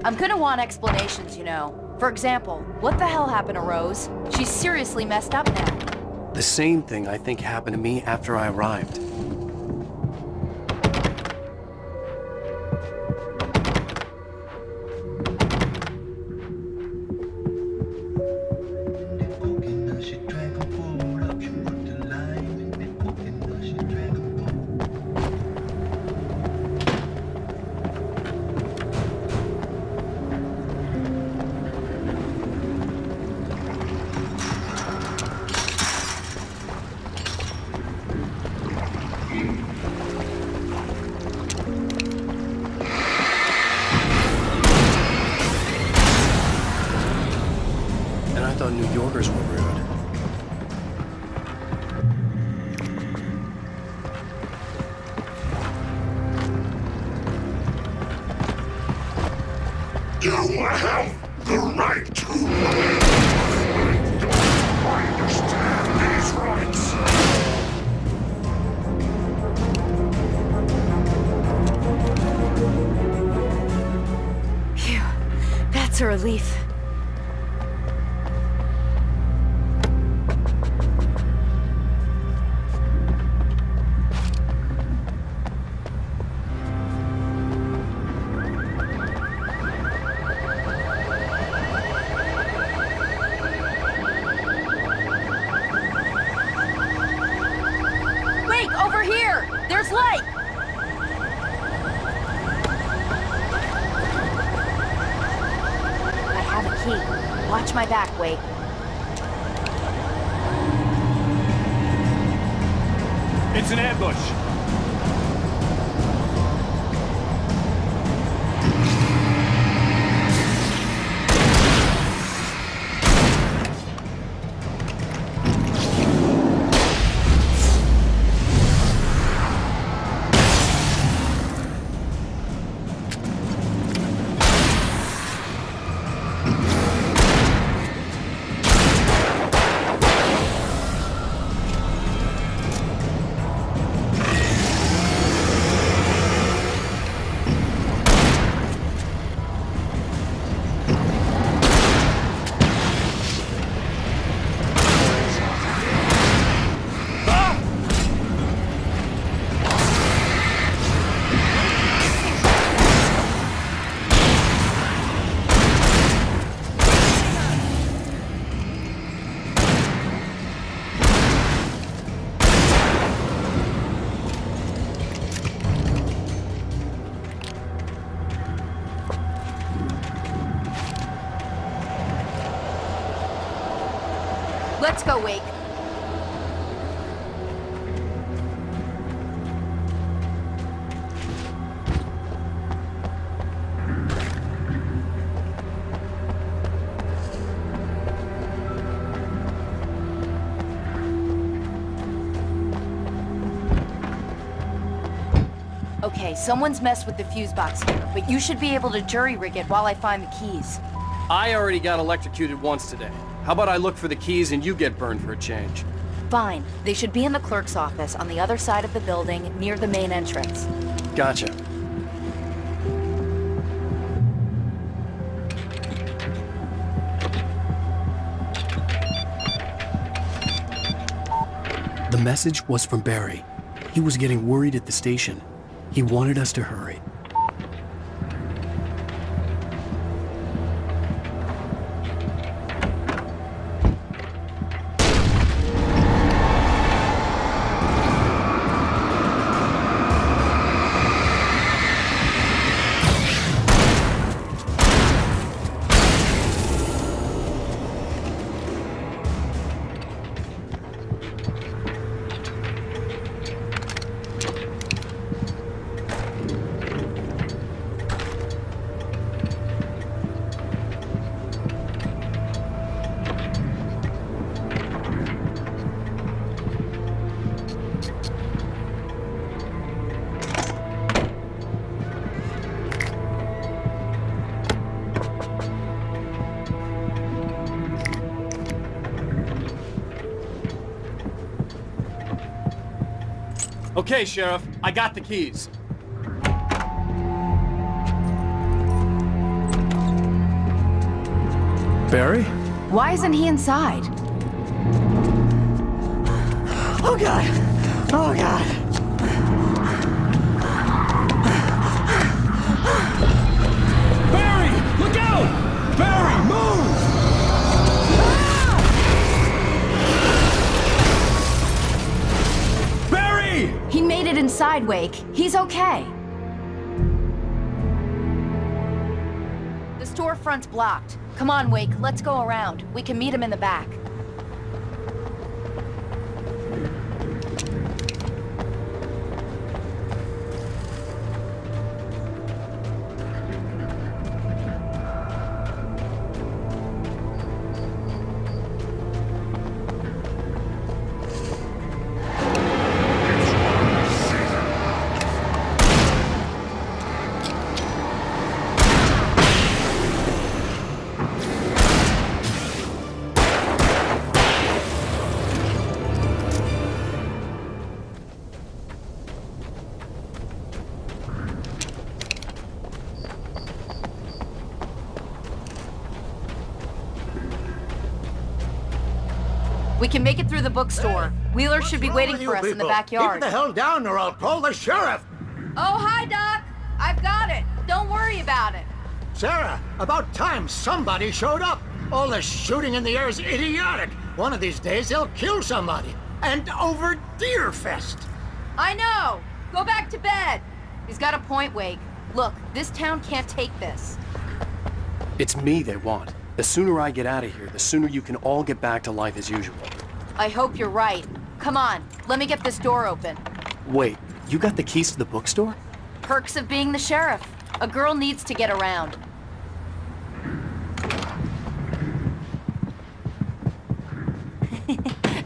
I'm gonna want explanations, you know. For example, what the hell happened to Rose? She's seriously messed up now. The same thing I think happened to me after I arrived. I thought New Yorkers were rude. You have the right to remain. Don't understand these rights. Phew, that's a relief. Over here! There's light! I have a key. Watch my back, Wake. It's an ambush! Let's go, Wake. Okay, someone's messed with the fuse box here, but you should be able to jury-rig it while I find the keys. I already got electrocuted once today. How about I look for the keys and you get burned for a change? Fine. They should be in the clerk's office on the other side of the building, near the main entrance. Gotcha. The message was from Barry. He was getting worried at the station. He wanted us to hurry. Okay, Sheriff, I got the keys. Barry? Why isn't he inside? Oh God! Oh God! Barry! Look out! Barry, move! Barry! He made it inside, Wake. He's okay. The storefront's blocked. Come on, Wake, let's go around. We can meet him in the back. We can make it through the bookstore. Wheeler should be waiting for us in the backyard. Keep the hell down or I'll call the sheriff! Oh, hi, Doc. I've got it. Don't worry about it. Sarah, about time somebody showed up. All this shooting in the air is idiotic. One of these days they'll kill somebody. And over Deerfest. I know. Go back to bed. He's got a point, Wake. Look, this town can't take this. It's me they want. The sooner I get out of here, the sooner you can all get back to life as usual. I hope you're right. Come on, let me get this door open. Wait, you got the keys to the bookstore? Perks of being the sheriff. A girl needs to get around.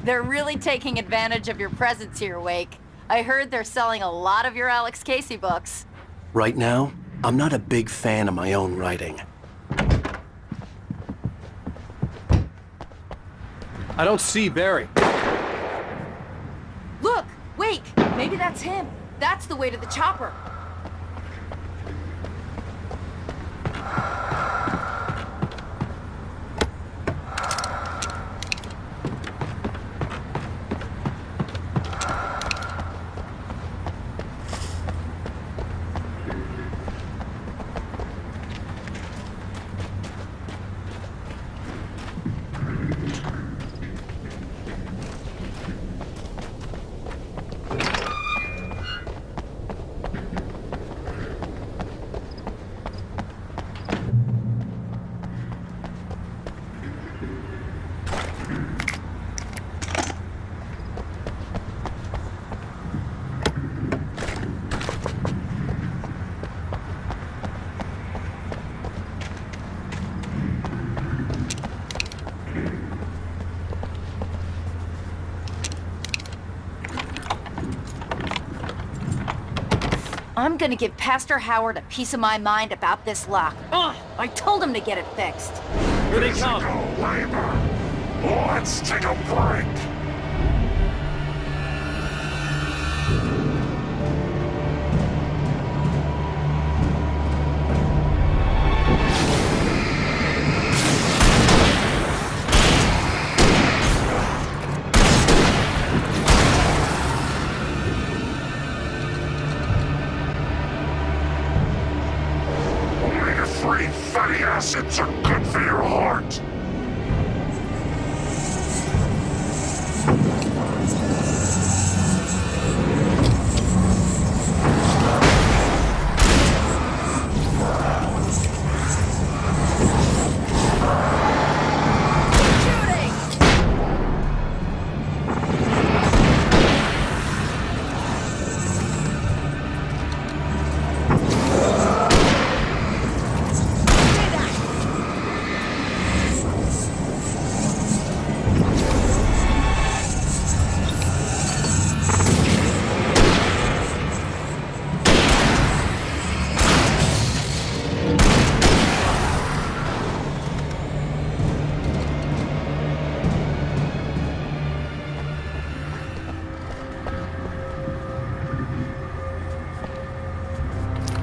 They're really taking advantage of your presence here, Wake. I heard they're selling a lot of your Alex Casey books. Right now, I'm not a big fan of my own writing. I don't see Barry. Look, Wake, maybe that's him. That's the way to the chopper. I'm gonna give Pastor Howard a piece of my mind about this lock. I told him to get it fixed. Here they come. Let's take a break. Omega-3 fatty acids are good for your heart.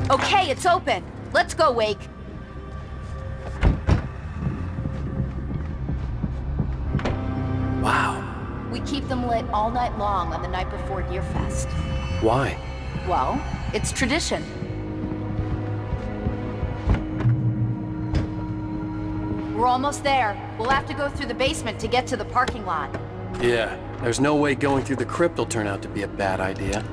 Okay, it's open. Let's go, Wake. Wow. We keep them lit all night long on the night before Deerfest. Why? Well, it's tradition. We're almost there. We'll have to go through the basement to get to the parking lot. Yeah, there's no way going through the crypt will turn out to be a bad idea.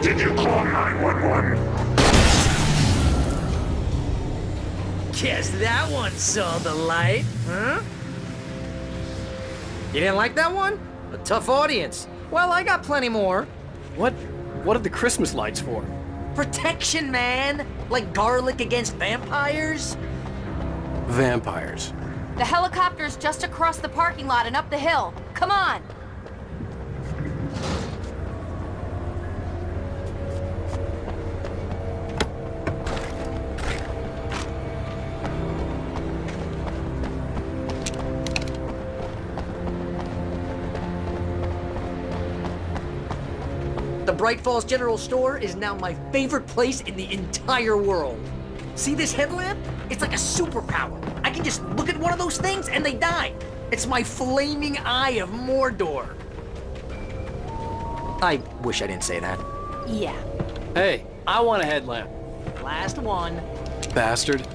Did you call 911? Guess that one saw the light, huh? You didn't like that one? A tough audience. Well, I got plenty more. What are the Christmas lights for? Protection, man! Like garlic against vampires? Vampires. The helicopter's just across the parking lot and up the hill. Come on! The Bright Falls General Store is now my favorite place in the entire world. See this headlamp? It's like a superpower. I can just look at one of those things and they die. It's my flaming eye of Mordor. I wish I didn't say that. Yeah. Hey, I want a headlamp. Last one. Bastard.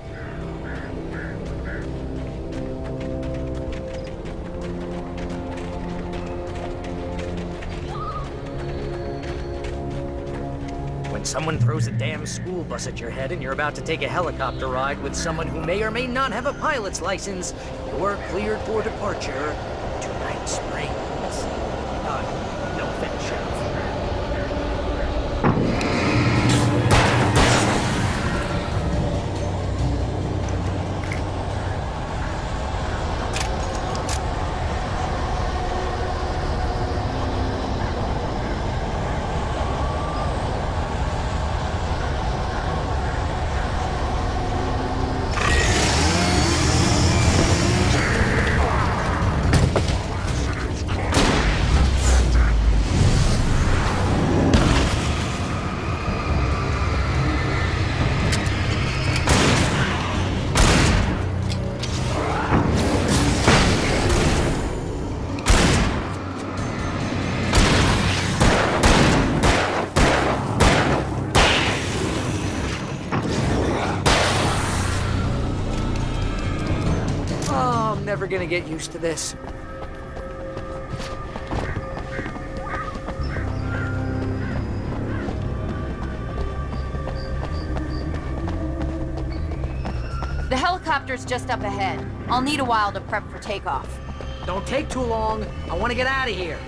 When someone throws a damn school bus at your head and you're about to take a helicopter ride with someone who may or may not have a pilot's license, you're cleared for departure to Night Springs. No offense, Sheriff. never gonna get used to this? The helicopter's just up ahead. I'll need a while to prep for takeoff. Don't take too long. I want to get out of here.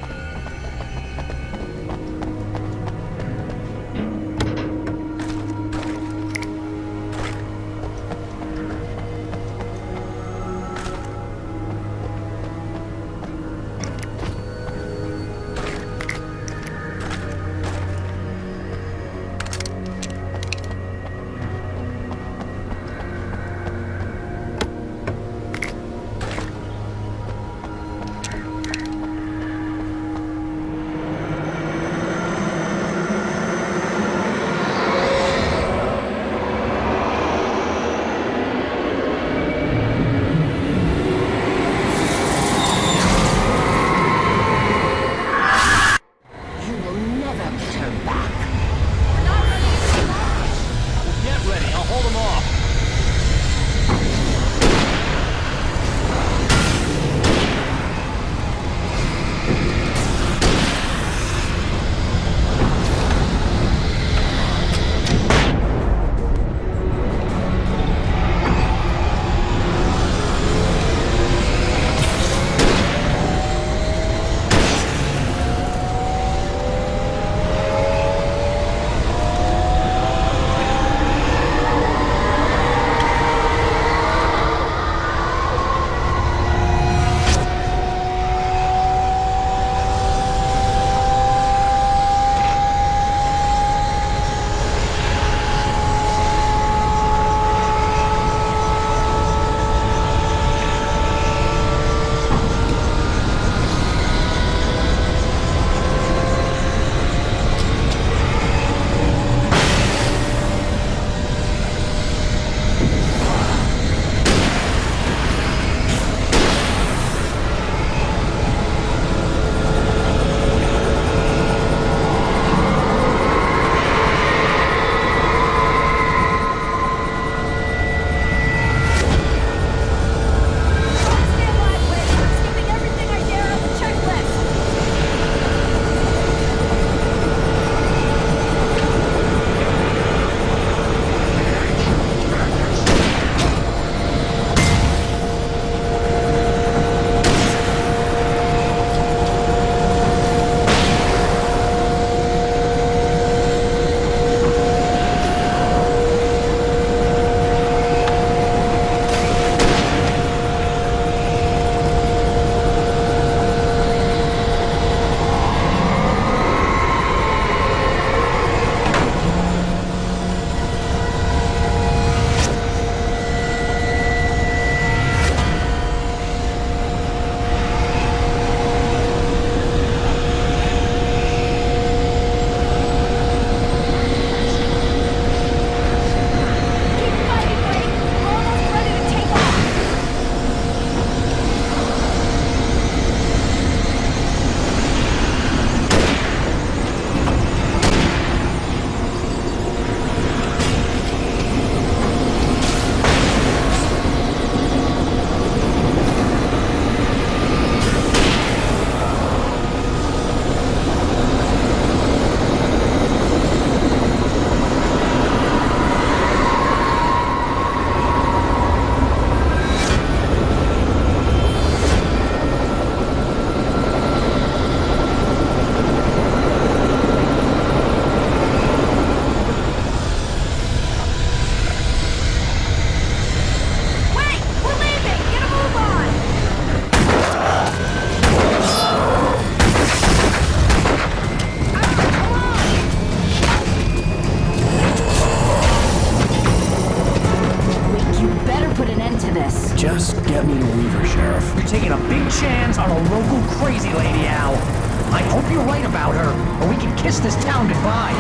Just get me to Weaver, Sheriff. You're taking a big chance on a local crazy lady, Al. I hope you're right about her, or we can kiss this town goodbye.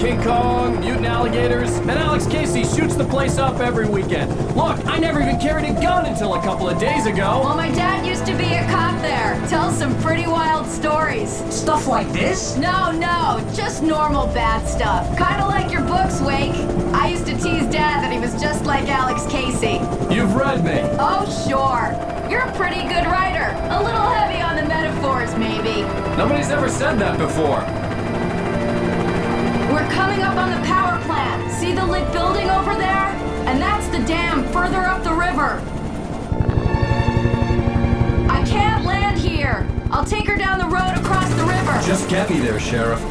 King Kong, mutant alligators, and Alex Casey shoots the place up every weekend. Look, I never even carried a gun until a couple of days ago. Well, my dad used to be a cop there. Tells some pretty wild stories. Stuff like this? No, just normal bad stuff. Kinda like your books, Wake. I used to tease Dad that he was just like Alex Casey. You've read me. Oh, sure. You're a pretty good writer. A little heavy on the metaphors, maybe. Nobody's ever said that before. We're coming up on the power plant. See the lit building over there? And that's the dam further up the river. I can't land here. I'll take her down the road across the river. Just get me there, Sheriff.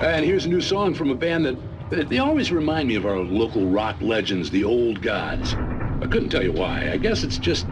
And here's a new song from a band that they always remind me of our local rock legends, the Old Gods. I couldn't tell you why. I guess it's just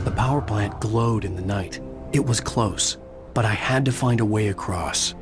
The power plant glowed in the night. It was close, but I had to find a way across.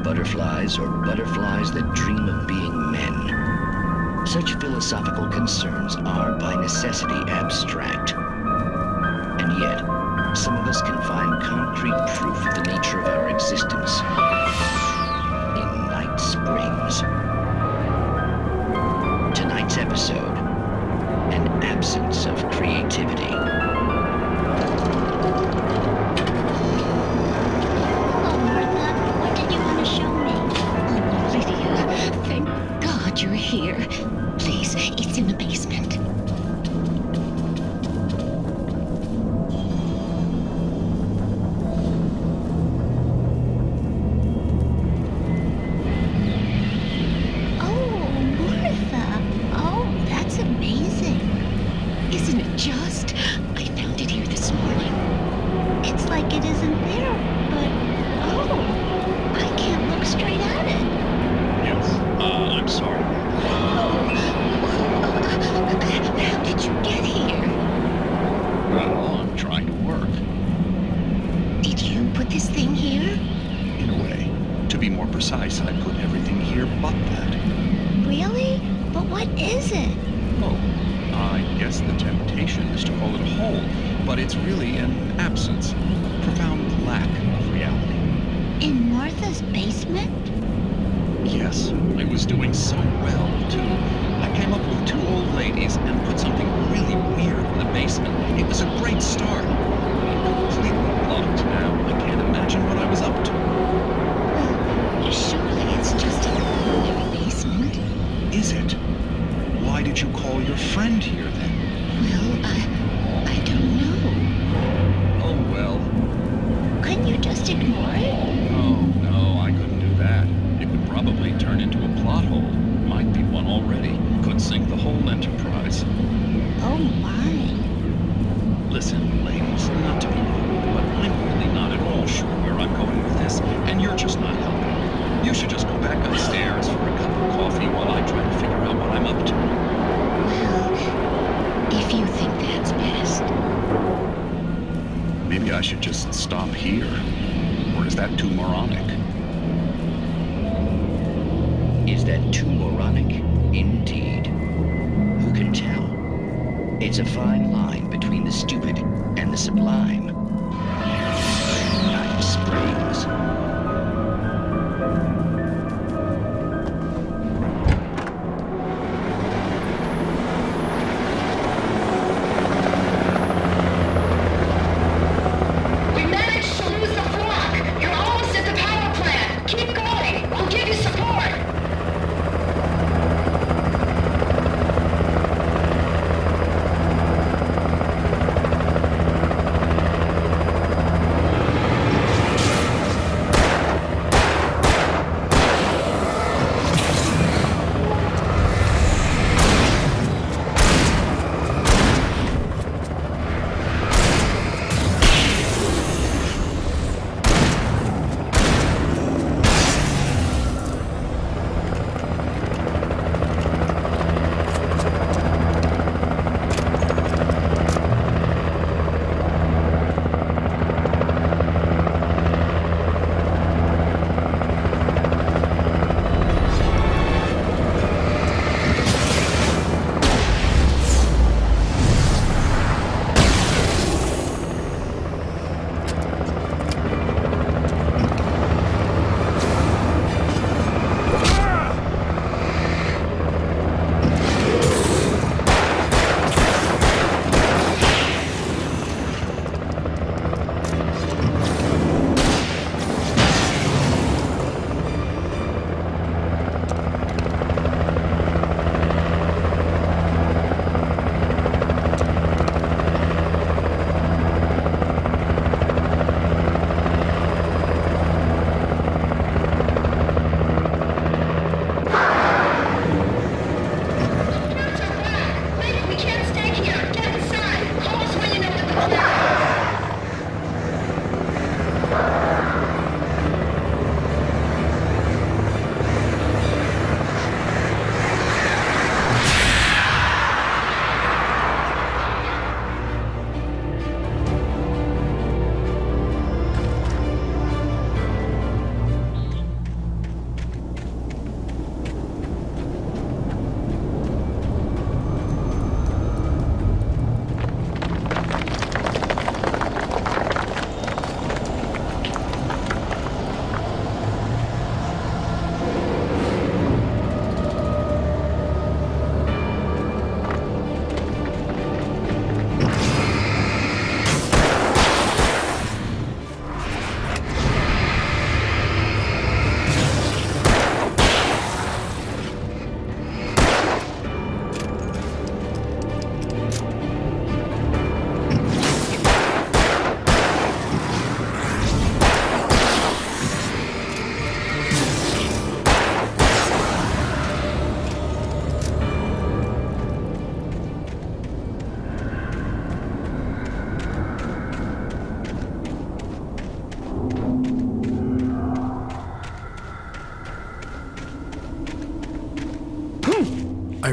butterflies or butterflies that dream of being men? Such philosophical concerns are by necessity abstract. And yet, some of us can find concrete proof of the nature of our existence in Night Springs. Tonight's episode, an absence of creativity. You're here. Please, it's in the basement. Oh, Martha. Oh, that's amazing. Isn't it just? I found it here this morning. It's like it isn't there, but oh, I can't look straight at it. Yes, I'm sorry. How did you get here? Well, I'm trying to work. Did you put this thing here? In a way. To be more precise, I put everything here but that. Really? But what is it? Oh, I guess the temptation is to call it a hole, but it's really an absence, a profound lack of reality. In Martha's basement? Yes, I was doing so well, too. I came up with 2 old ladies and put something really weird in the basement. It was a great start. I'm completely blocked now. I can't imagine what I was up to. Well, surely it's just an ordinary basement. Is it? Why did you call your friend here, then? Well, I don't know. Oh, well. Couldn't you just ignore it? Oh, no, I couldn't do that. It would probably turn into a plot hole. Might be one already. Could sink the whole enterprise. Oh, my. Listen, ladies, not to be rude, but I'm really not at all sure where I'm going with this, and you're just not helping. You should just go back upstairs for a cup of coffee while I try to figure out what I'm up to. Well, if you think that's best. Maybe I should just stop here. Or is that too moronic? Is that too moronic? Indeed. Who can tell? It's a fine line between the stupid and the sublime. Night Springs. We managed to lose the flock. You're almost at the power plant. Keep going. I'll give you support.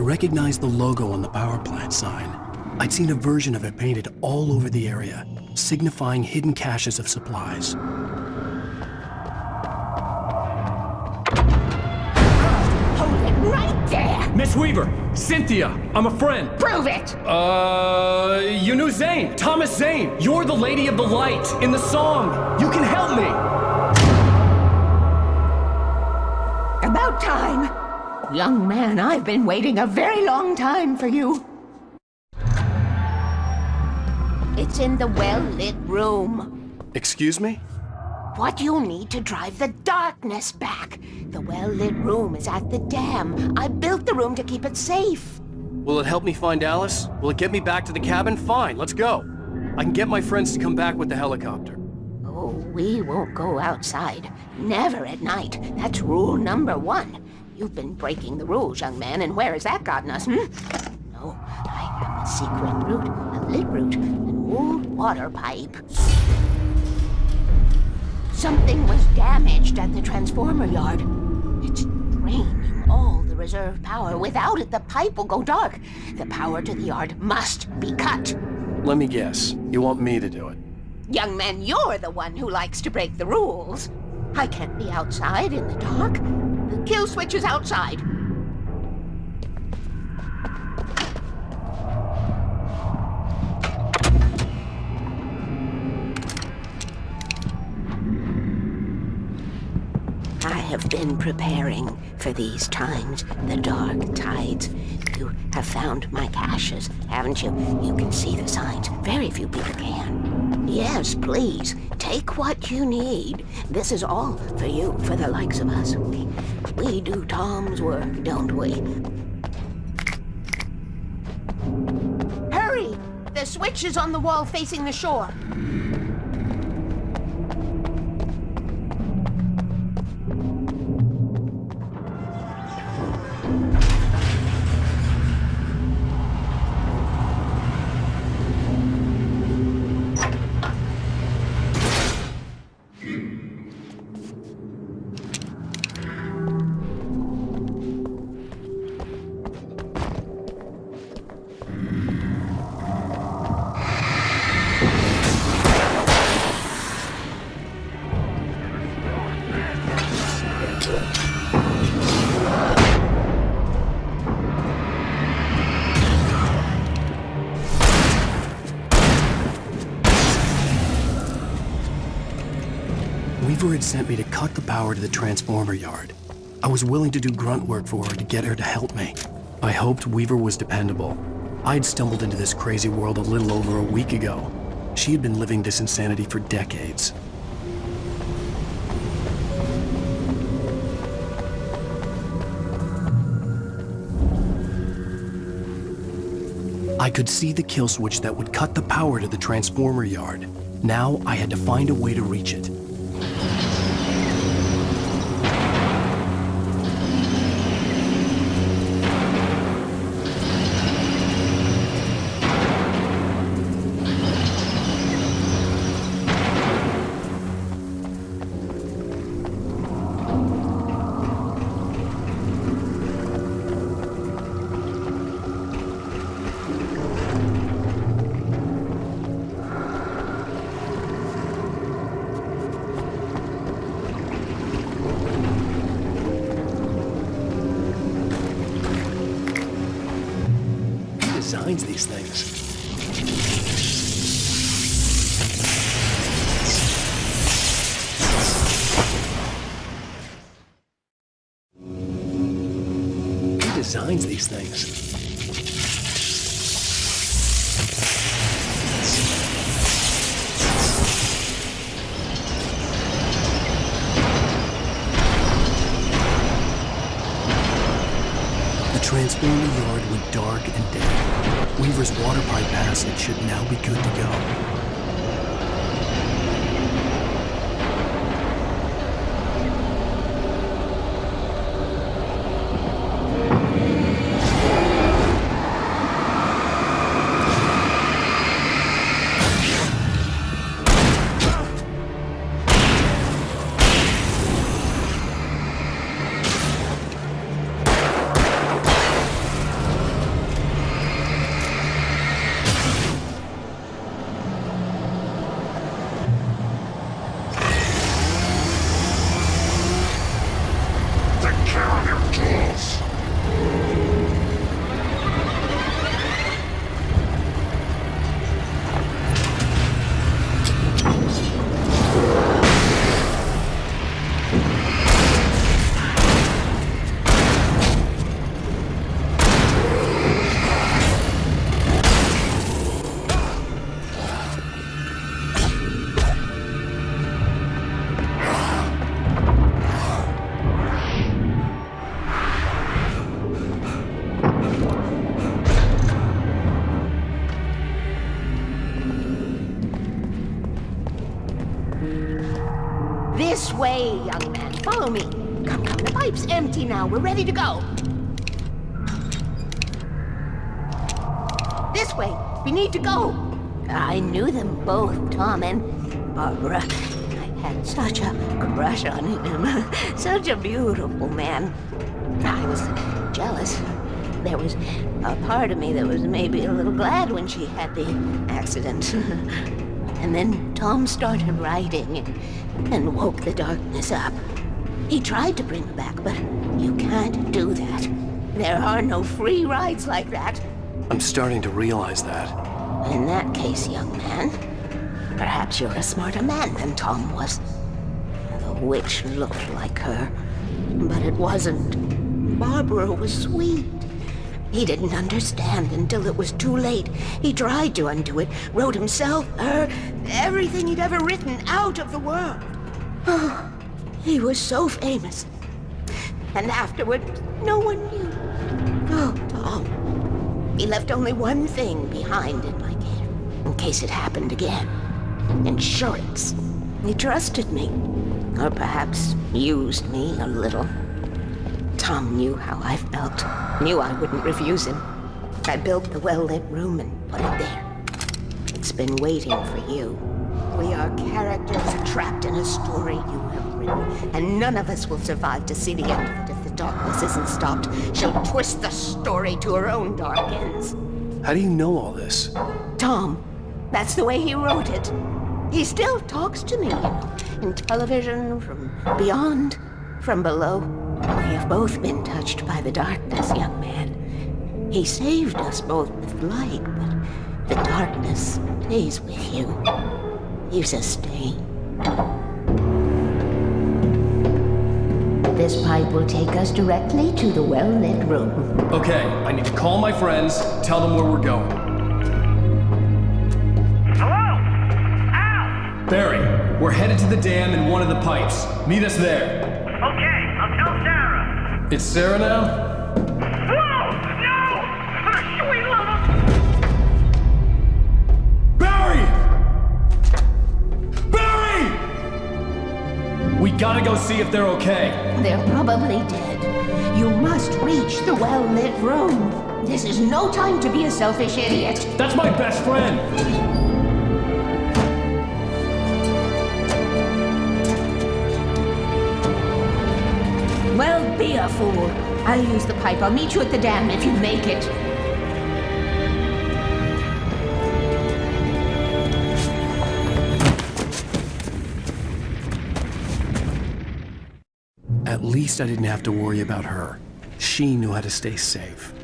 recognized the logo on the power plant sign. I'd seen a version of it painted all over the area, signifying hidden caches of supplies. Hold it right there! Miss Weaver! Cynthia! I'm a friend! Prove it! You knew Zane! Thomas Zane! You're the Lady of the Light in the song! You can help me! About time! Young man, I've been waiting a very long time for you. It's in the well-lit room. Excuse me? What you need to drive the darkness back. The well-lit room is at the dam. I built the room to keep it safe. Will it help me find Alice? Will it get me back to the cabin? Fine, let's go. I can get my friends to come back with the helicopter. Oh, we won't go outside. Never at night. That's rule number 1. You've been breaking the rules, young man, and where has that gotten us, No, I have a secret route, a lit route, an old water pipe. Something was damaged at the transformer yard. It's draining all the reserve power. Without it, the pipe will go dark. The power to the yard must be cut. Let me guess. You want me to do it? Young man, you're the one who likes to break the rules. I can't be outside in the dark. The kill switch is outside. I have been preparing for these times, the dark tides. You have found my caches, haven't you? You can see the signs. Very few people can. Yes, please, take what you need. This is all for you, for the likes of us. We do Tom's work, don't we? Hurry! The switch is on the wall facing the shore. Weaver had sent me to cut the power to the transformer yard. I was willing to do grunt work for her to get her to help me. I hoped Weaver was dependable. I'd stumbled into this crazy world a little over a week ago. She had been living this insanity for decades. I could see the kill switch that would cut the power to the transformer yard. Now I had to find a way to reach it. Designs these things. Who designs these things? The transformer yard went dark and dead. Weaver's water pipe passage should now be good to go. This way, young man. Follow me. Come, the pipe's empty now. We're ready to go. This way. We need to go. I knew them both, Tom and Barbara. I had such a crush on him. Such a beautiful man. I was jealous. There was a part of me that was maybe a little glad when she had the accident. And then Tom started writing and woke the darkness up. He tried to bring her back, but you can't do that. There are no free rides like that. I'm starting to realize that. In that case, young man, perhaps you're a smarter man than Tom was. The witch looked like her, but it wasn't. Barbara was sweet. He didn't understand until it was too late. He tried to undo it, wrote himself, her, everything he'd ever written out of the world. Oh, he was so famous. And afterward, no one knew. Oh, Tom. He left only one thing behind in my care, in case it happened again. Insurance. He trusted me. Or perhaps used me a little. Tom knew how I felt. Knew I wouldn't refuse him. I built the well-lit room and put it there. It's been waiting for you. We are characters trapped in a story you have written, and none of us will survive to see the end of it if the darkness isn't stopped. She'll twist the story to her own dark ends. How do you know all this? Tom, that's the way he wrote it. He still talks to me, you know, in television, from beyond, from below. We have both been touched by the darkness, young man. He saved us both with light, but the darkness stays with you. You sustain. This pipe will take us directly to the well-lit room. Okay, I need to call my friends, tell them where we're going. Hello? Al! Barry, we're headed to the dam in one of the pipes. Meet us there. Okay, I'll tell Sarah. It's Sarah now? Whoa! No! For the sweet love of... Barry! Barry! We gotta go see if they're okay. They're probably dead. You must reach the well-lit room. This is no time to be a selfish idiot. That's my best friend! Well, be a fool. I'll use the pipe. I'll meet you at the dam if you make it. At least I didn't have to worry about her. She knew how to stay safe.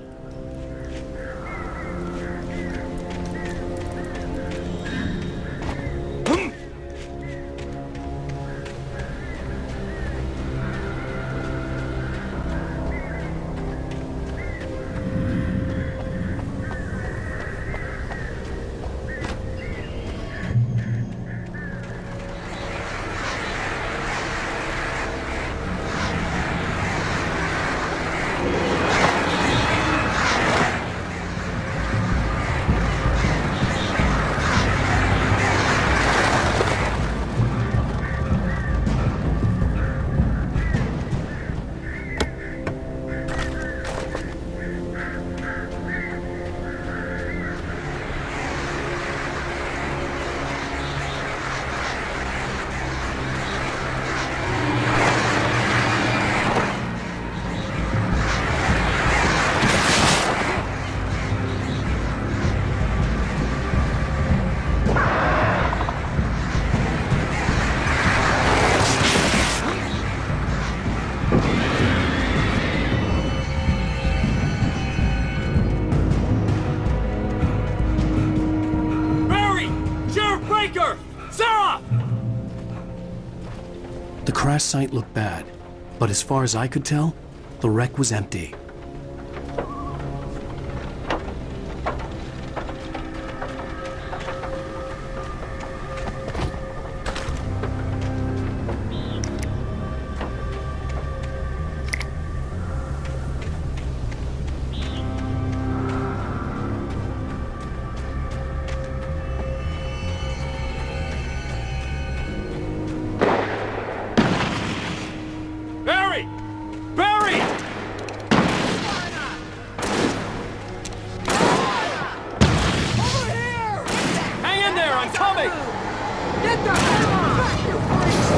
The crash site looked bad, but as far as I could tell, the wreck was empty. I'm coming! Get the hell back, you freaks!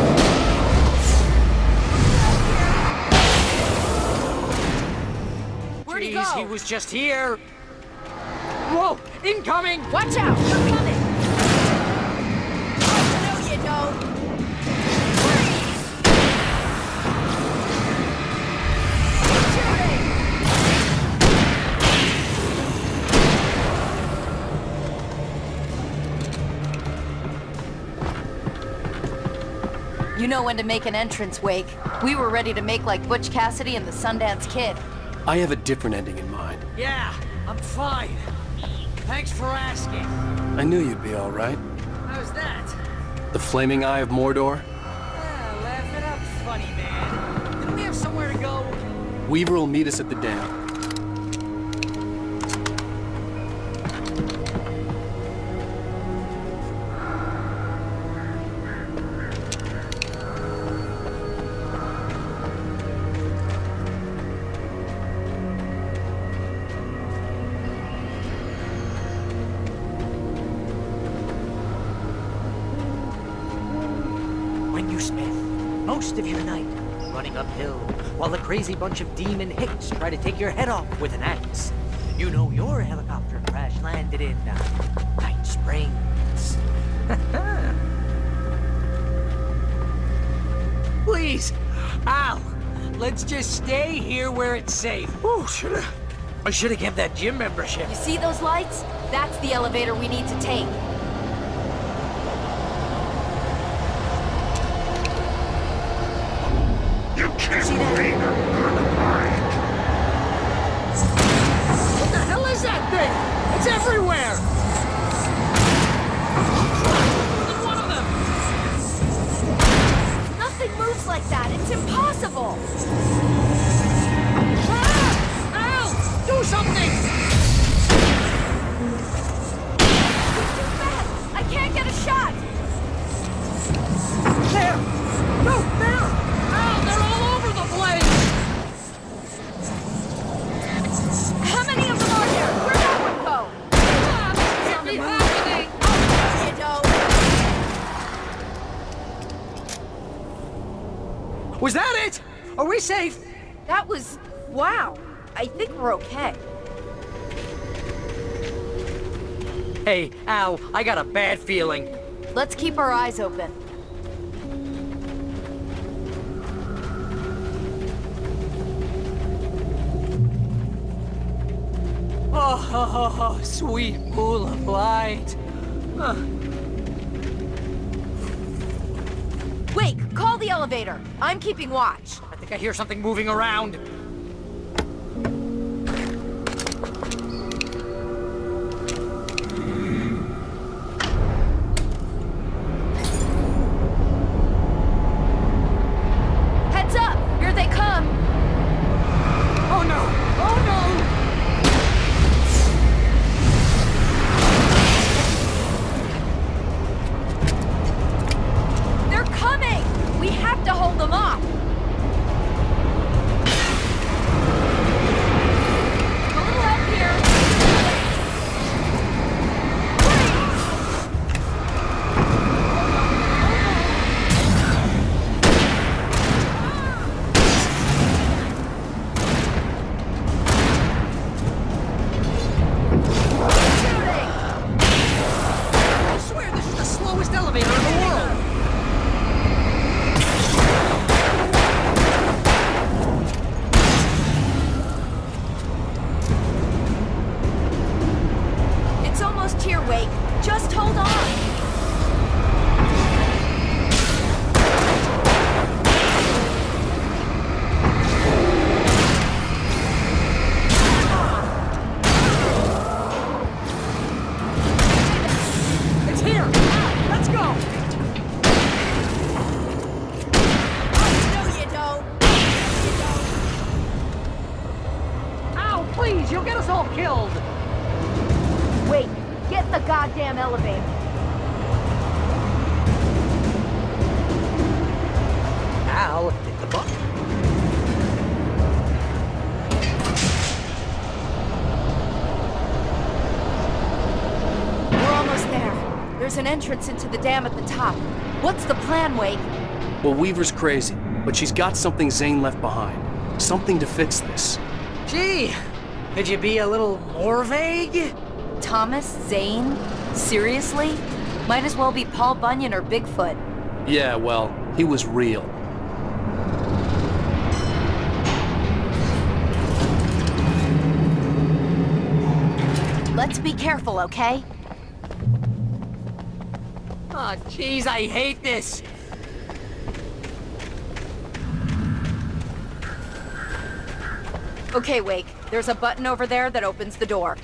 Where'd he Jeez, go? he was just here. Whoa! Incoming! Watch out! They're coming! Oh, no, you don't. You know when to make an entrance, Wake. We were ready to make like Butch Cassidy and the Sundance Kid. I have a different ending in mind. Yeah, I'm fine. Thanks for asking. I knew you'd be all right. How's that? The Flaming Eye of Mordor? Laugh it up, funny man. Didn't we have somewhere to go? Weaver will meet us at the dam. Most of your night running uphill while a crazy bunch of demon hicks try to take your head off with an axe. You know your helicopter crash landed in Night Springs. Please, Al, let's just stay here where it's safe. Ooh, I should have kept that gym membership. You see those lights? That's the elevator we need to take. See that? What the hell is that thing? It's everywhere! One of them! Nothing moves like that. It's impossible. Ah! Al! Do something! It's too fast. I can't get a shot. There! No, there! Al, they're all over the place! How many of them are there? Where'd that one go? Something happening! You know. Was that it? Are we safe? That was... wow. I think we're okay. Hey, Al, I got a bad feeling. Let's keep our eyes open. Oh, sweet pool of light. Wake, call the elevator. I'm keeping watch. I think I hear something moving around. Heads up! Here they come! Oh no! Oh no! They're coming! We have to hold them off! A little help here! I swear this is the slowest elevator in the world! It's almost here, Wake. Just hold on! It's here! Let's go! No, you don't! Ow, please, you'll get us all killed! Wait, get the goddamn elevator. Al hit the button. We're almost there. There's There's an entrance into the dam at the top. What's the plan, Wake? Well, Weaver's crazy, but she's got something Zane left behind. Something to fix this. Gee, could you be a little more vague? Thomas Zane? Seriously? Might as well be Paul Bunyan or Bigfoot. Yeah, well, he was real. Let's be careful, okay? Oh, jeez, I hate this. Okay, Wake. There's a button over there that opens the door.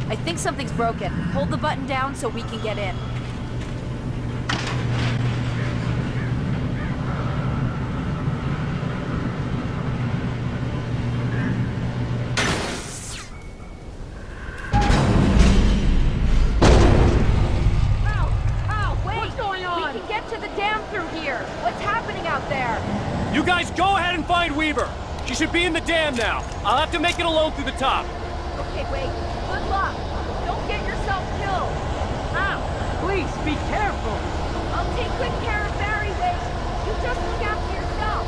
I think something's broken. Hold the button down so we can get in. You guys go ahead and find Weaver. She should be in the dam now. I'll have to make it alone through the top. Okay, Wake. Good luck. Don't get yourself killed. Ow! Please, be careful. I'll take good care of Barry, Wake. You just look after yourself.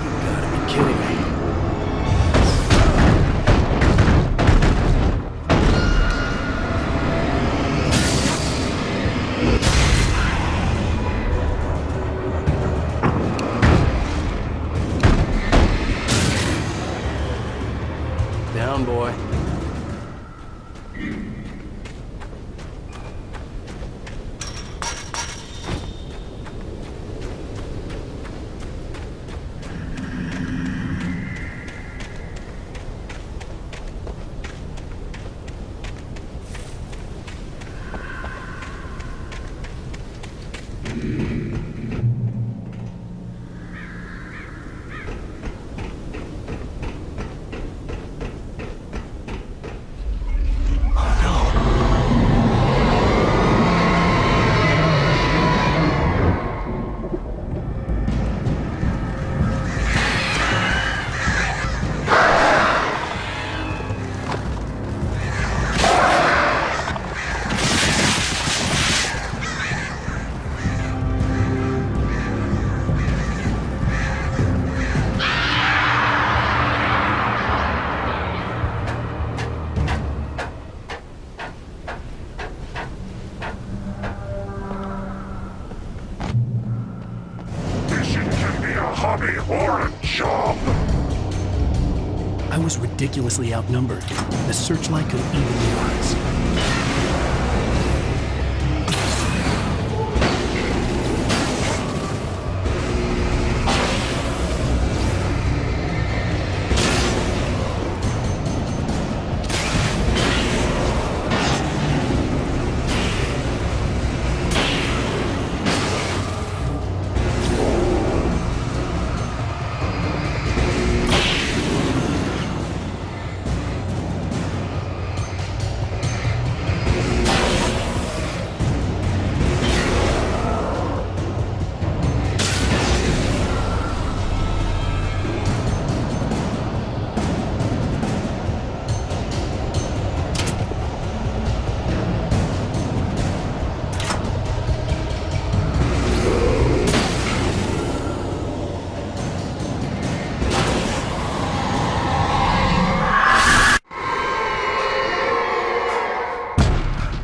You gotta be kidding me. Down, boy. hobby or a job. I was ridiculously outnumbered. The searchlight could even the odds.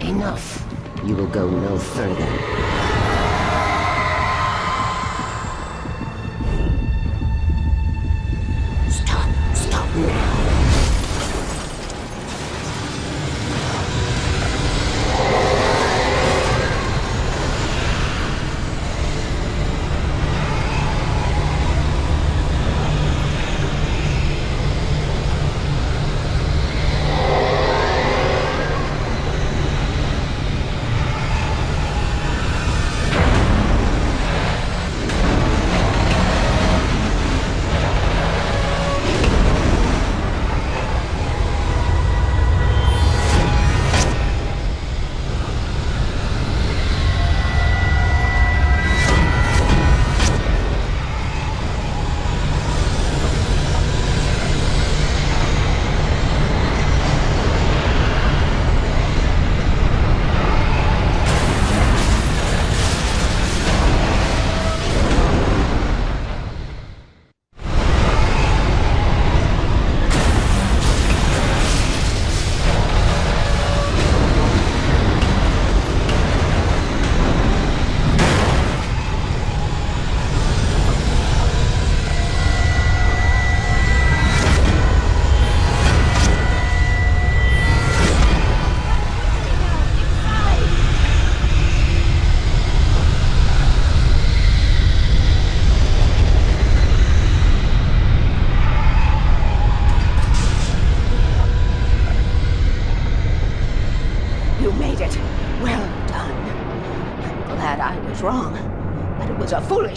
Enough. You will go no further. Stop now.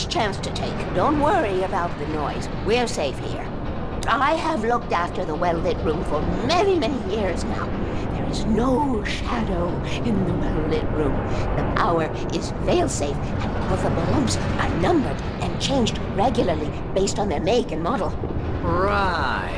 last chance to take. Don't worry about the noise. We're safe here. I have looked after the well-lit room for many, many years now. There is no shadow in the well-lit room. The power is fail-safe, and all the bulbs are numbered and changed regularly based on their make and model. Right.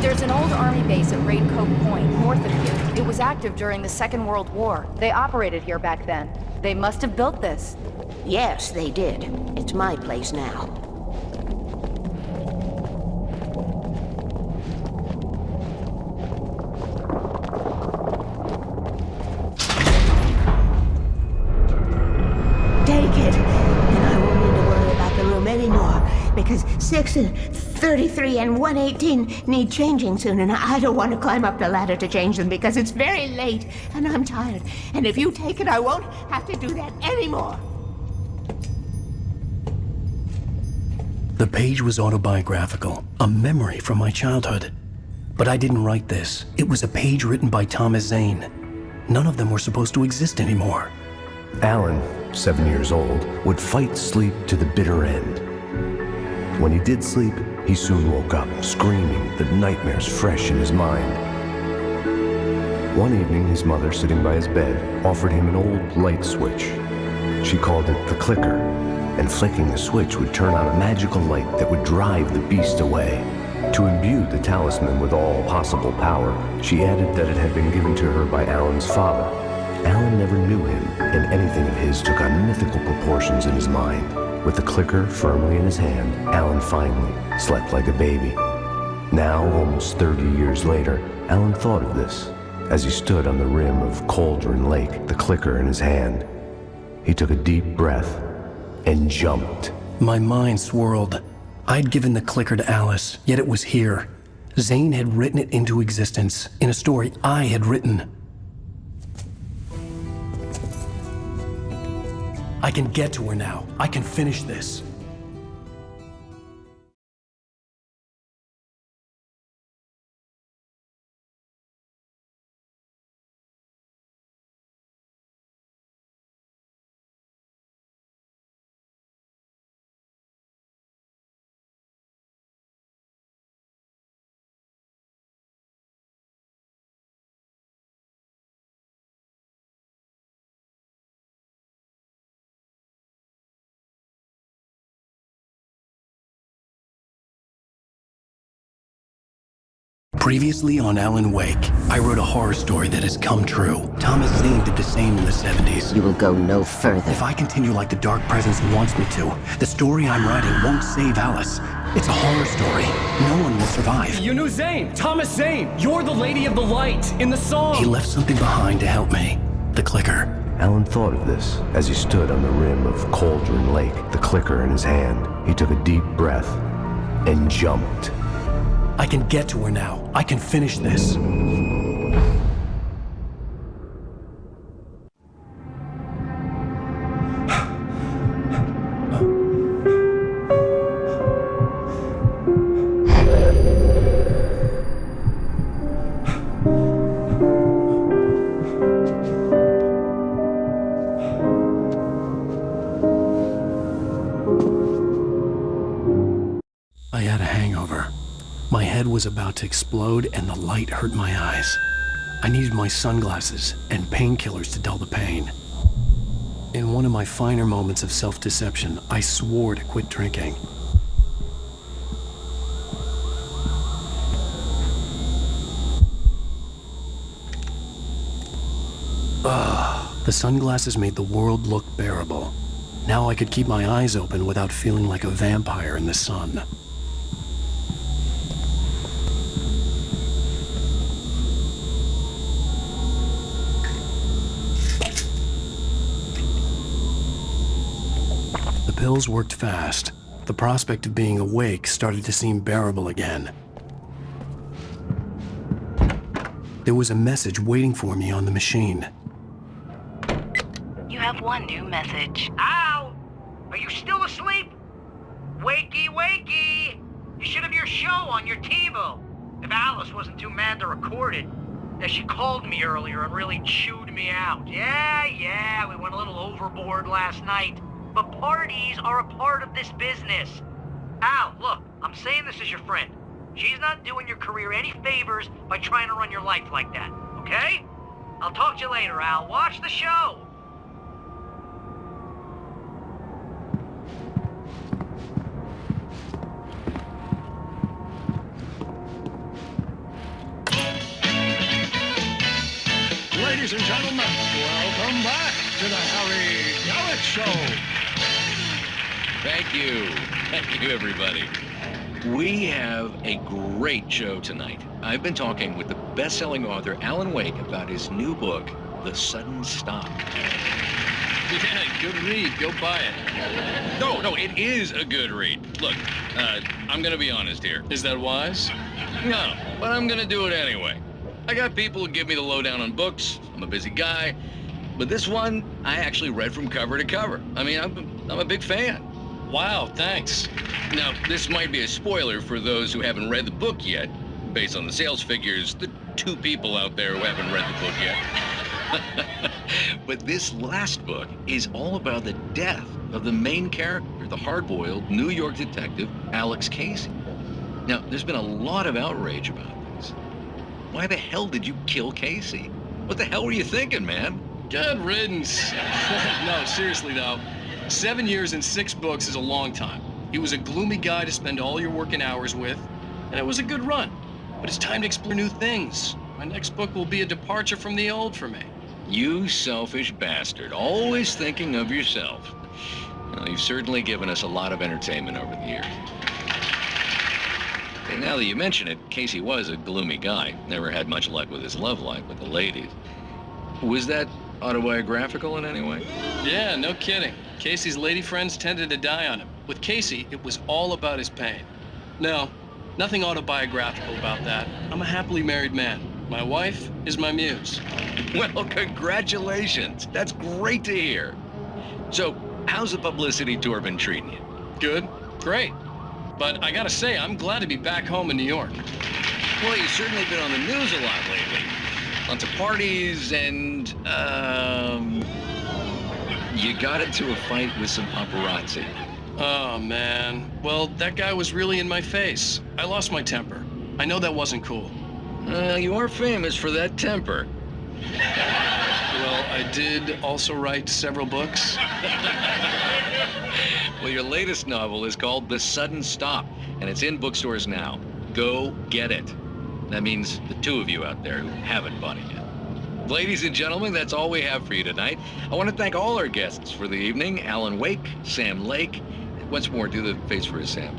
There's an old army base at Raincoat Point, north of here. It was active during the Second World War. They operated here back then. They must have built this. Yes, they did. It's my place now. Take it, and I won't need to worry about the room anymore, because 6 and 33 and 118 need changing soon, and I don't want to climb up the ladder to change them because it's very late, and I'm tired. And if you take it, I won't have to do that anymore. The page was autobiographical, a memory from my childhood. But I didn't write this. It was a page written by Thomas Zane. None of them were supposed to exist anymore. Alan, 7 years old, would fight sleep to the bitter end. When he did sleep, he soon woke up, screaming, the nightmares fresh in his mind. One evening, his mother, sitting by his bed, offered him an old light switch. She called it the clicker, and flicking the switch would turn on a magical light that would drive the beast away. To imbue the talisman with all possible power, she added that it had been given to her by Alan's father. Alan never knew him, and anything of his took on mythical proportions in his mind. With the clicker firmly in his hand, Alan finally slept like a baby. Now, almost 30 years later, Alan thought of this as he stood on the rim of Cauldron Lake, the clicker in his hand. He took a deep breath and jumped. My mind swirled. I'd given the clicker to Alice, yet it was here. Zane had written it into existence in a story I had written. I can get to her now. I can finish this. Previously on Alan Wake, I wrote a horror story that has come true. Thomas Zane did the same in the 70s. You will go no further. If I continue like the Dark Presence wants me to, the story I'm writing won't save Alice. It's a horror story. No one will survive. You knew Zane! Thomas Zane! You're the Lady of the Light in the song! He left something behind to help me. The clicker. Alan thought of this as he stood on the rim of Cauldron Lake, the clicker in his hand. He took a deep breath and jumped. I can get to her now. I can finish this. I had a hangover. My head was about to explode and the light hurt my eyes. I needed my sunglasses and painkillers to dull the pain. In one of my finer moments of self-deception, I swore to quit drinking. The sunglasses made the world look bearable. Now I could keep my eyes open without feeling like a vampire in the sun. The pills worked fast. The prospect of being awake started to seem bearable again. There was a message waiting for me on the machine. You have one new message. Al! Are you still asleep? Wakey, wakey! You should have your show on your TiVo. If Alice wasn't too mad to record it. She called me earlier and really chewed me out. Yeah, we went a little overboard last night. But parties are a part of this business. Al, look, I'm saying this as your friend. She's not doing your career any favors by trying to run your life like that, okay? I'll talk to you later, Al. Watch the show. Ladies and gentlemen, welcome back to the Harry Gallick Show. Thank you. Thank you, everybody. We have a great show tonight. I've been talking with the best-selling author Alan Wake about his new book, The Sudden Stop. Yeah, good read. Go buy it. No, it is a good read. Look, I'm gonna be honest here. Is that wise? No, but I'm gonna do it anyway. I got people who give me the lowdown on books. I'm a busy guy. But this one, I actually read from cover to cover. I mean, I'm a big fan. Wow, thanks. Now, this might be a spoiler for those who haven't read the book yet. Based on the sales figures, the 2 people out there who haven't read the book yet. But this last book is all about the death of the main character, the hard-boiled New York detective, Alex Casey. Now, there's been a lot of outrage about this. Why the hell did you kill Casey? What the hell were you thinking, man? Good riddance. No, seriously though, 7 years and 6 books is a long time. He was a gloomy guy to spend all your working hours with, and it was a good run. But it's time to explore new things. My next book will be a departure from the old for me. You selfish bastard, always thinking of yourself. Well, you've certainly given us a lot of entertainment over the years. Hey, now that you mention it, Casey was a gloomy guy. Never had much luck with his love life with the ladies. Was that autobiographical in any way? Yeah, no kidding. Casey's lady friends tended to die on him. With Casey, it was all about his pain. No, nothing autobiographical about that. I'm a happily married man. My wife is my muse. Well, congratulations. That's great to hear. So, how's the publicity tour been treating you? Good, great. But I gotta say, I'm glad to be back home in New York. Well, you've certainly been on the news a lot lately. Lots of parties and, you got into a fight with some paparazzi. Oh, man. Well, that guy was really in my face. I lost my temper. I know that wasn't cool. You are famous for that temper. Well, I did also write several books. Well, your latest novel is called The Sudden Stop, and it's in bookstores now. Go get it. That means the 2 of you out there who haven't bought it yet. Ladies and gentlemen, that's all we have for you tonight. I want to thank all our guests for the evening. Alan Wake, Sam Lake. Once more, do the face for his Sam.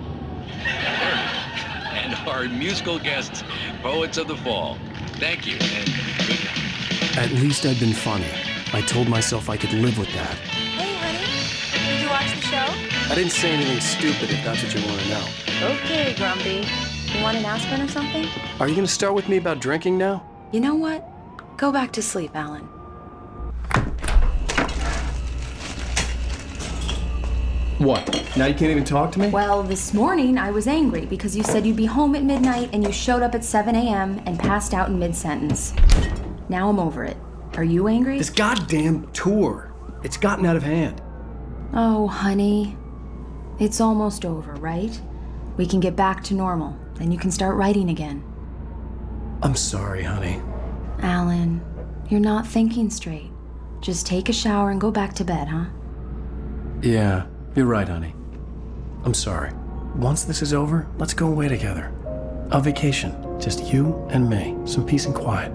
And our musical guests, Poets of the Fall. Thank you, and good night. At least I'd been funny. I told myself I could live with that. Hey, honey. Did you watch the show? I didn't say anything stupid if that's what you want to know. Okay, Grumpy. You want an aspirin or something? Are you going to start with me about drinking now? You know what? Go back to sleep, Alan. What? Now you can't even talk to me? Well, this morning I was angry because you said you'd be home at midnight and you showed up at 7 a.m. and passed out in mid-sentence. Now I'm over it. Are you angry? This goddamn tour. It's gotten out of hand. Oh, honey. It's almost over, right? We can get back to normal. Then you can start writing again. I'm sorry, honey. Alan, you're not thinking straight. Just take a shower and go back to bed, huh? Yeah, you're right, honey. I'm sorry. Once this is over, let's go away together. A vacation. Just you and me. Some peace and quiet.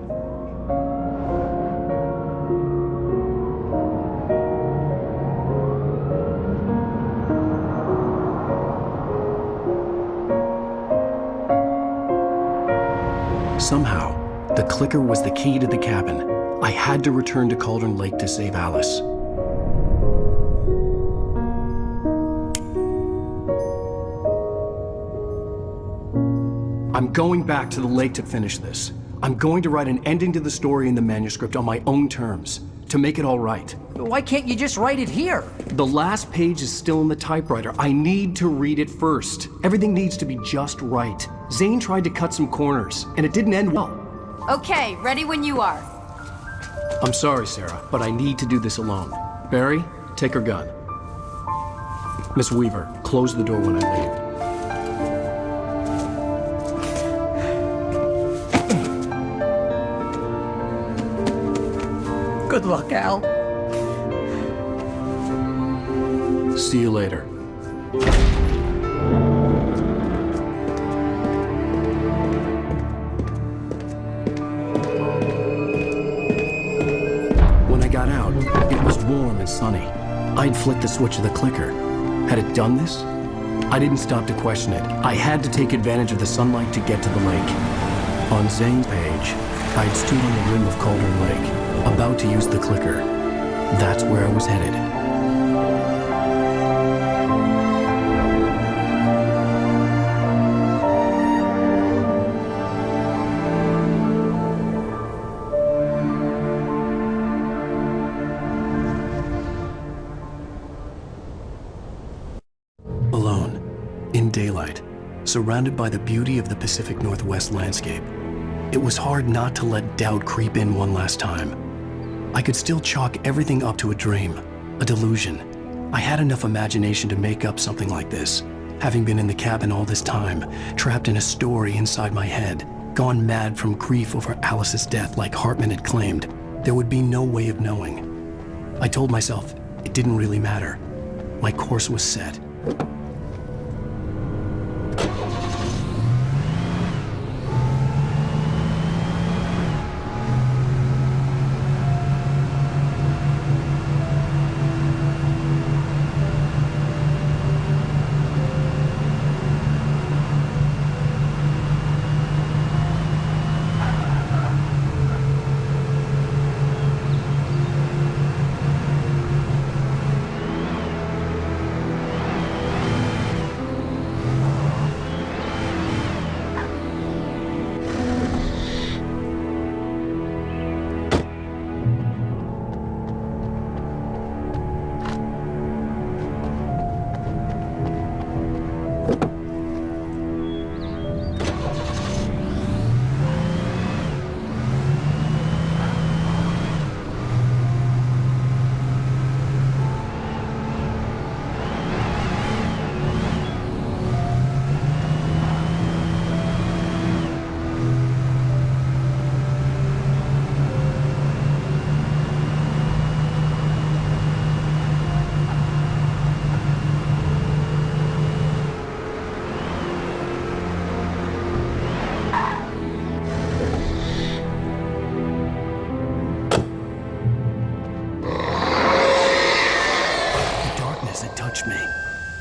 Somehow, the clicker was the key to the cabin. I had to return to Cauldron Lake to save Alice. I'm going back to the lake to finish this. I'm going to write an ending to the story in the manuscript on my own terms. to make it all right. Why can't you just write it here? The last page is still in the typewriter. I need to read it first. Everything needs to be just right. Zane tried to cut some corners, and it didn't end well. Okay, ready when you are. I'm sorry, Sarah, but I need to do this alone. Barry, take her gun. Miss Weaver, close the door when I leave. Good luck, Al. See you later. When I got out, it was warm and sunny. I'd flicked the switch of the clicker. Had it done this? I didn't stop to question it. I had to take advantage of the sunlight to get to the lake. On Zane's page, I'd stood on the rim of Cauldron Lake, about to use the clicker. That's where I was headed. Alone, in daylight, surrounded by the beauty of the Pacific Northwest landscape, it was hard not to let doubt creep in one last time. I could still chalk everything up to a dream, a delusion. I had enough imagination to make up something like this, having been in the cabin all this time, trapped in a story inside my head, gone mad from grief over Alice's death like Hartman had claimed. There would be no way of knowing. I told myself it didn't really matter. My course was set.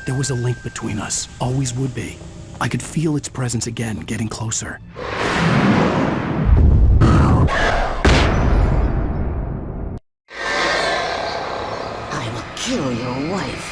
There was a link between us, always would be. I could feel its presence again, getting closer. I will kill your wife.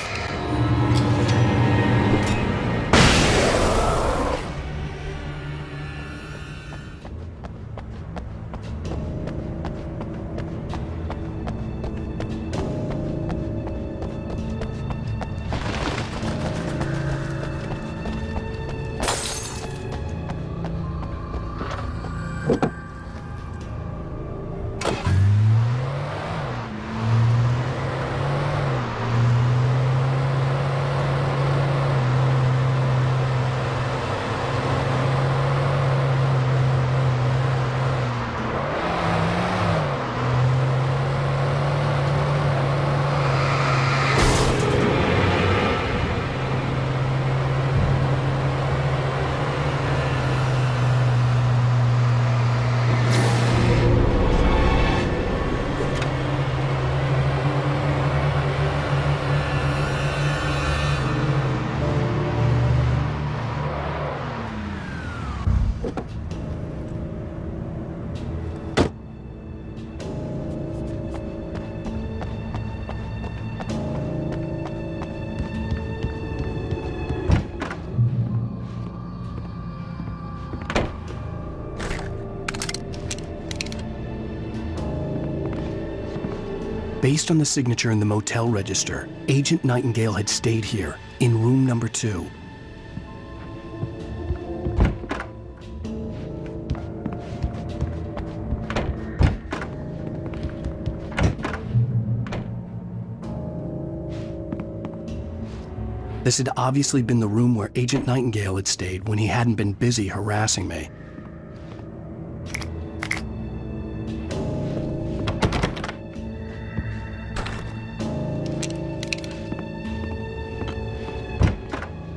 Based on the signature in the motel register, Agent Nightingale had stayed here, in room number 2. This had obviously been the room where Agent Nightingale had stayed when he hadn't been busy harassing me.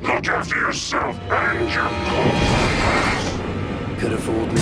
Look after yourself and your clothes. Could have fooled me.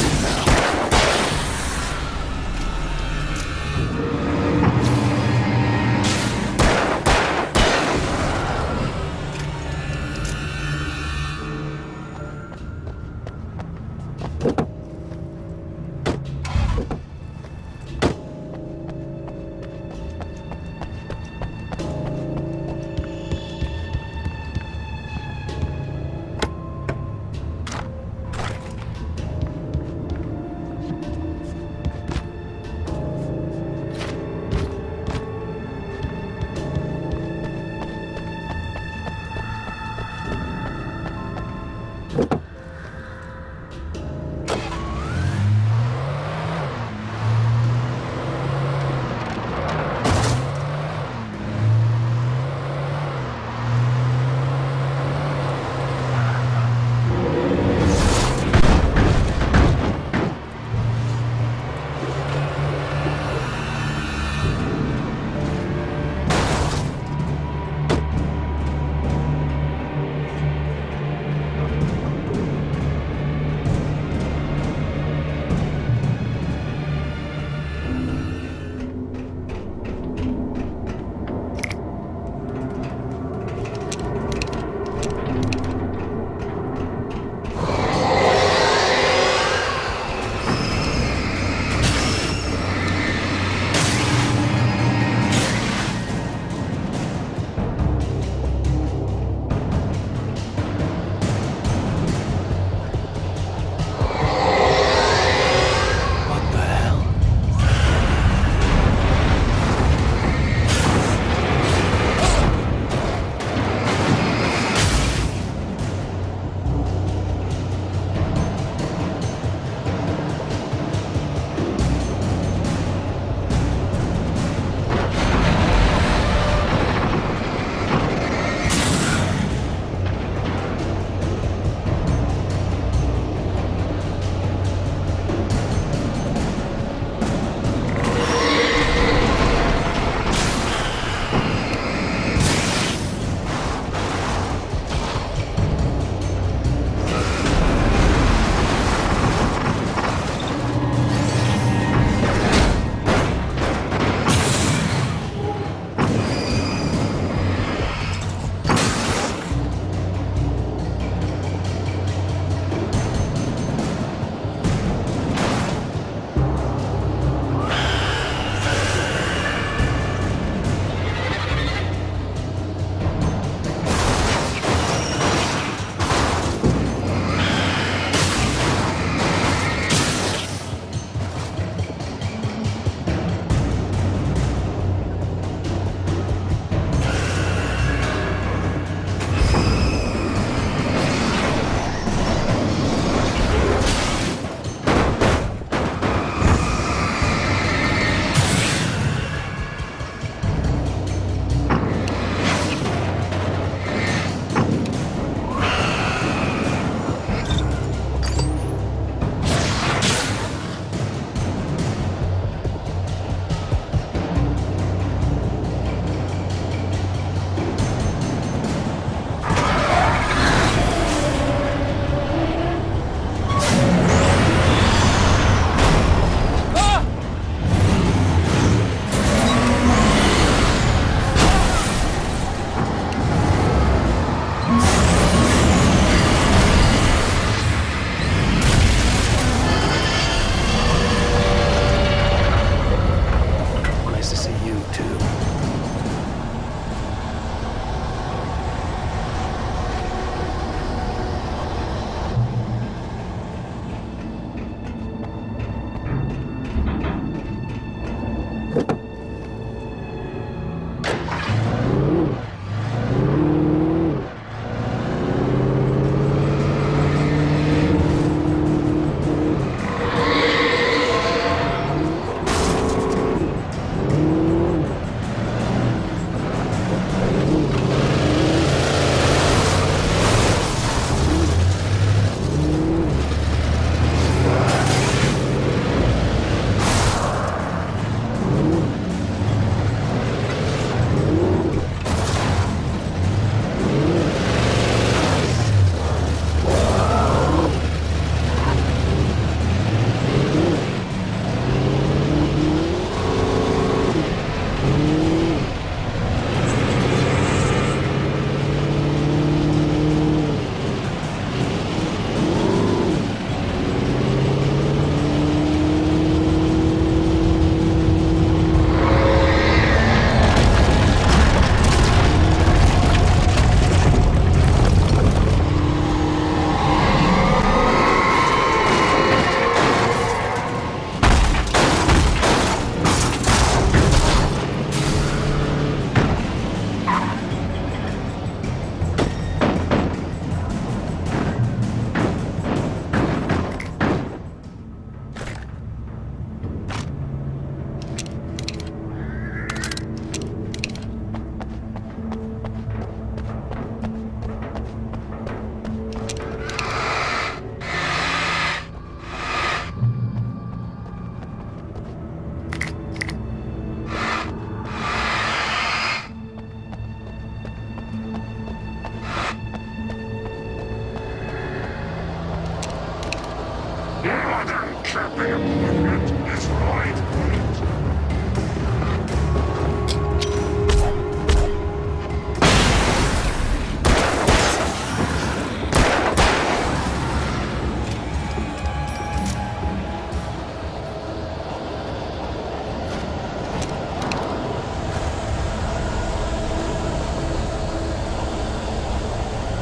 Modern camping equipment is lightweight.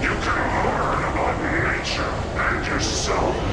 You can learn about nature and yourself.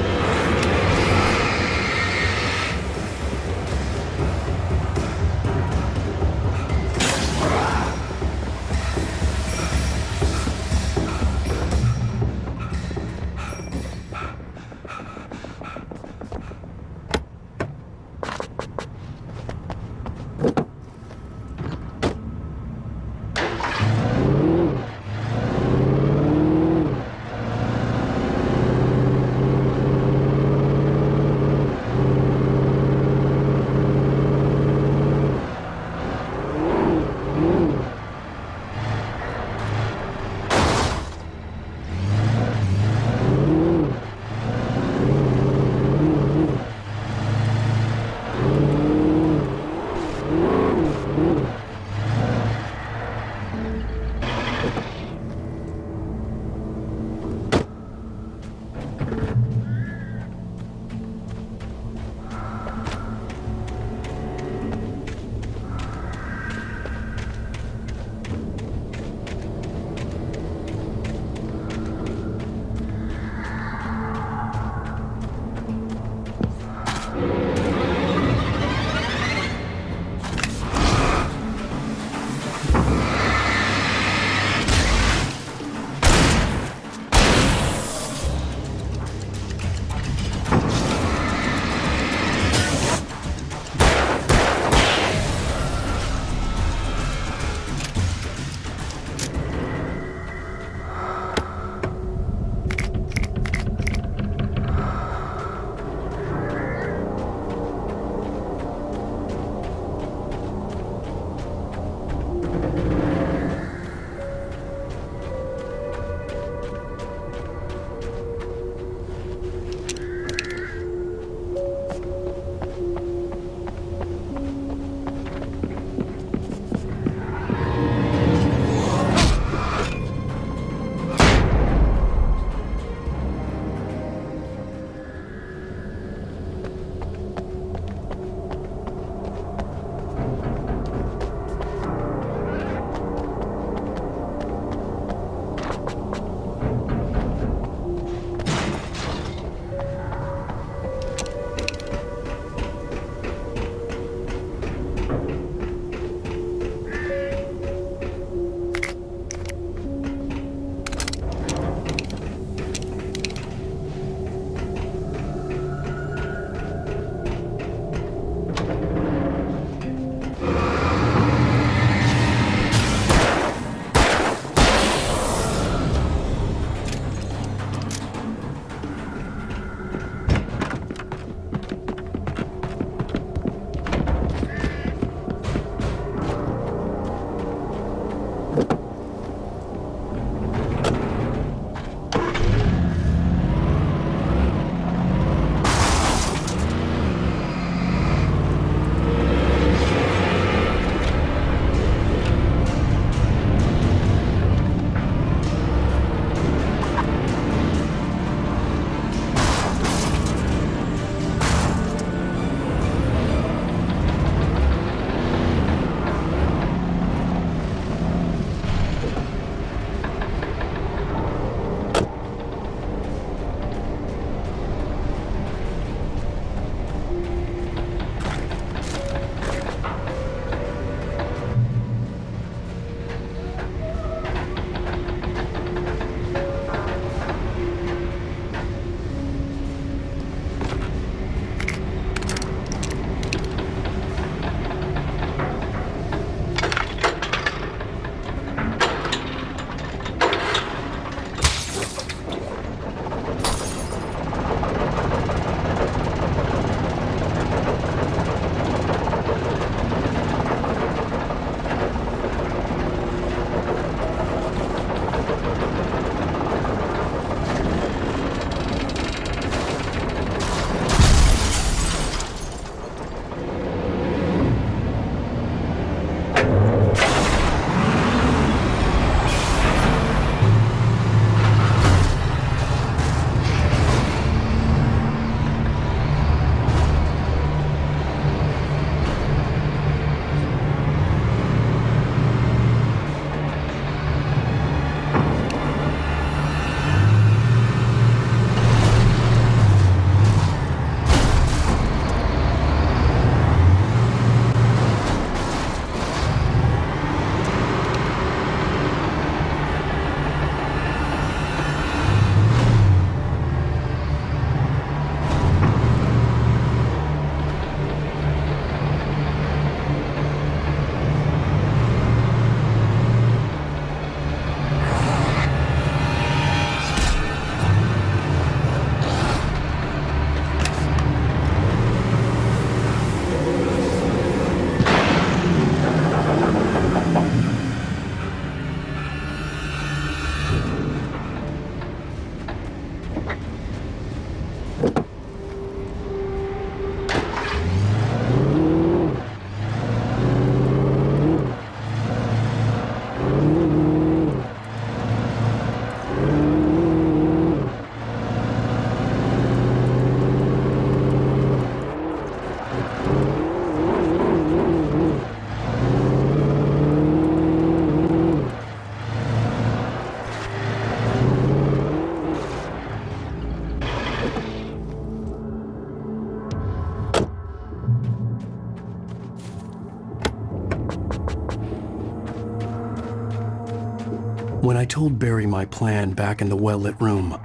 When I told Barry my plan back in the well-lit room,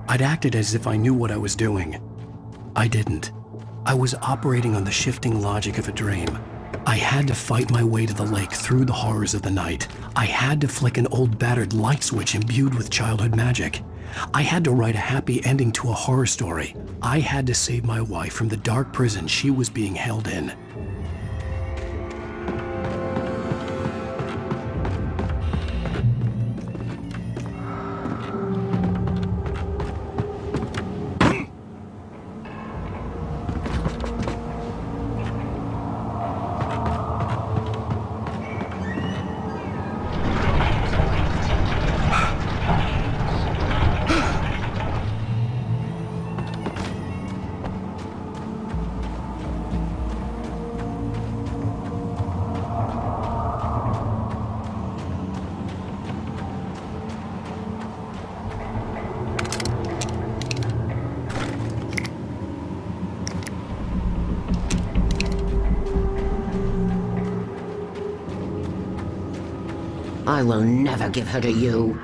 I'd acted as if I knew what I was doing. I didn't. I was operating on the shifting logic of a dream. I had to fight my way to the lake through the horrors of the night. I had to flick an old battered light switch imbued with childhood magic. I had to write a happy ending to a horror story. I had to save my wife from the dark prison she was being held in. I will never give her to you.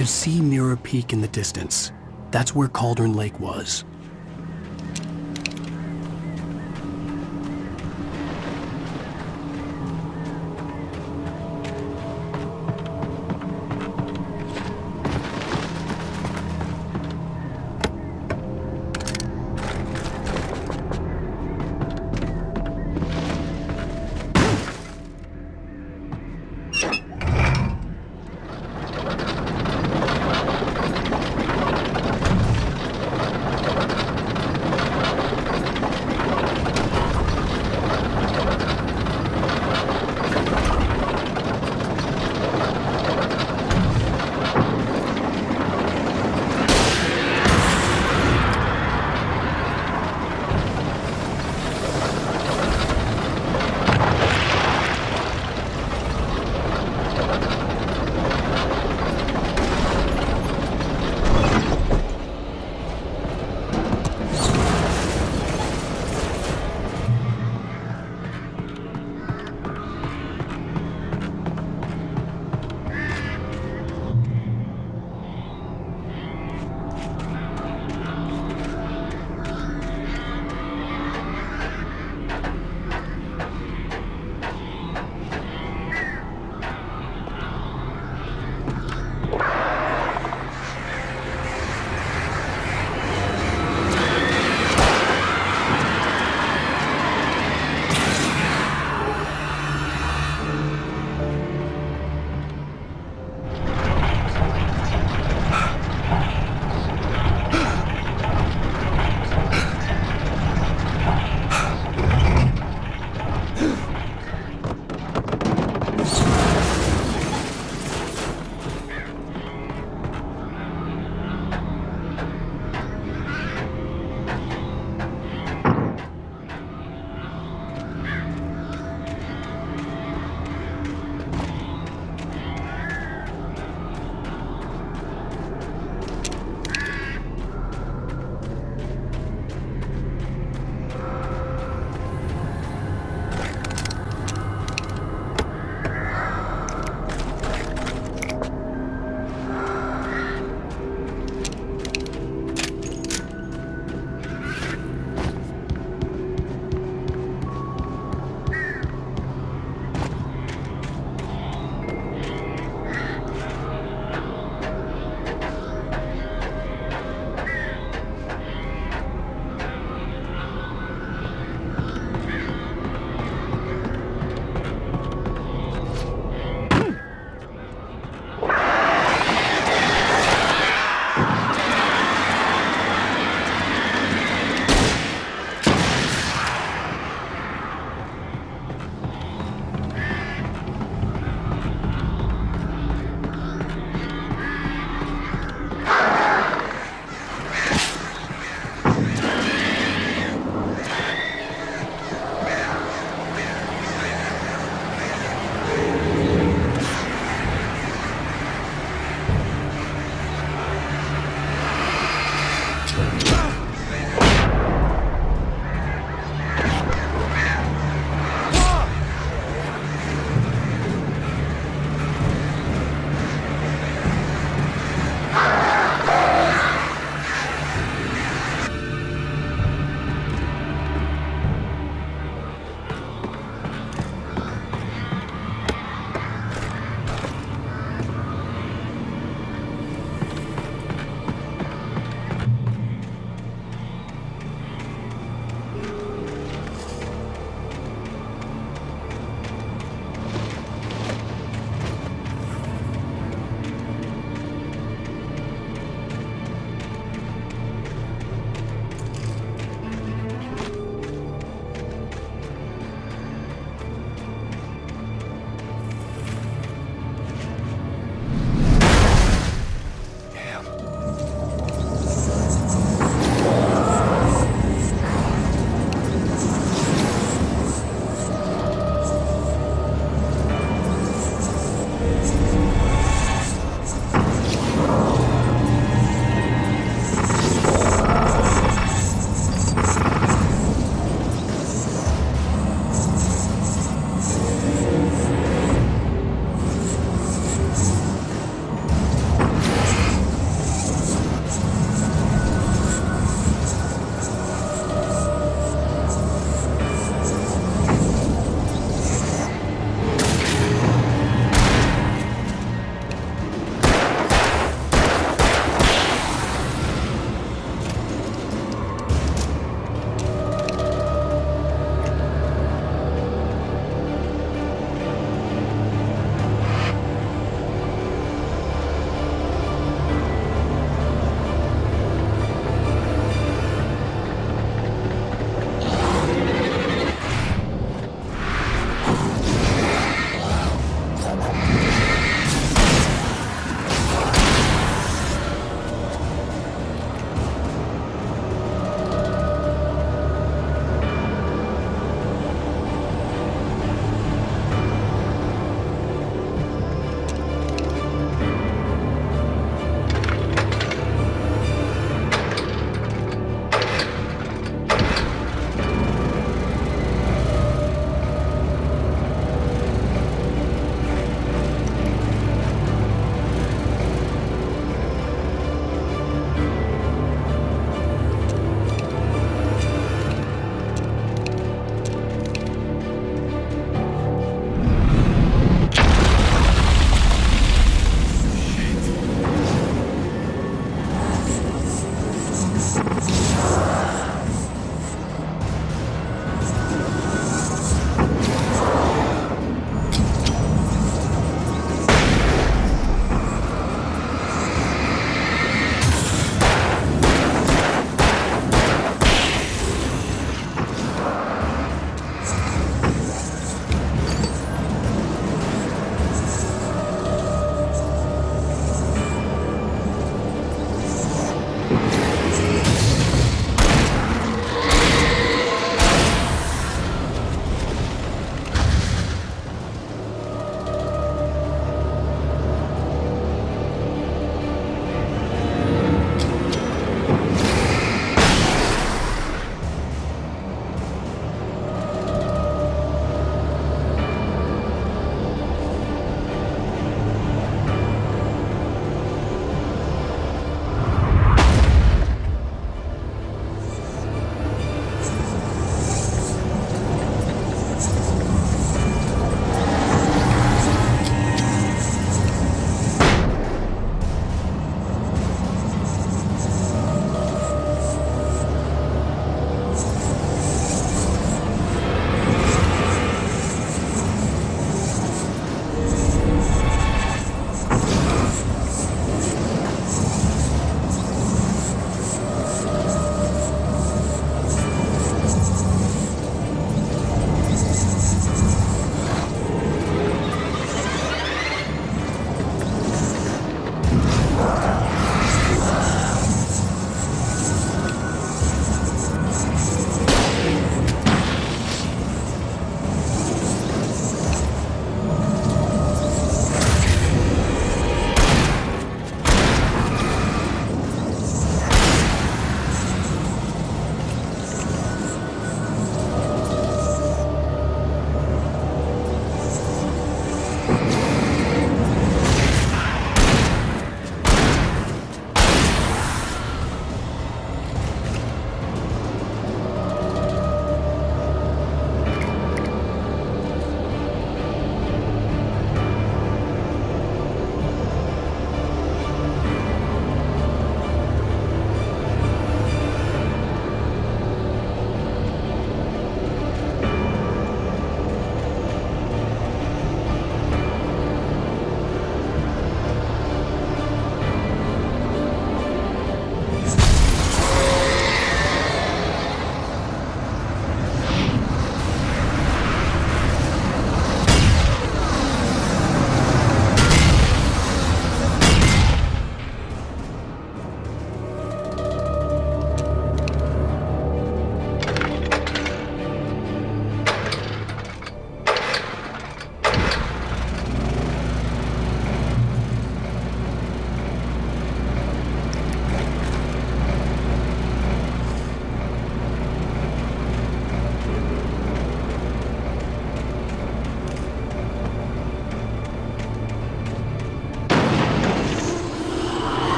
could see Mirror Peak in the distance. That's where Cauldron Lake was.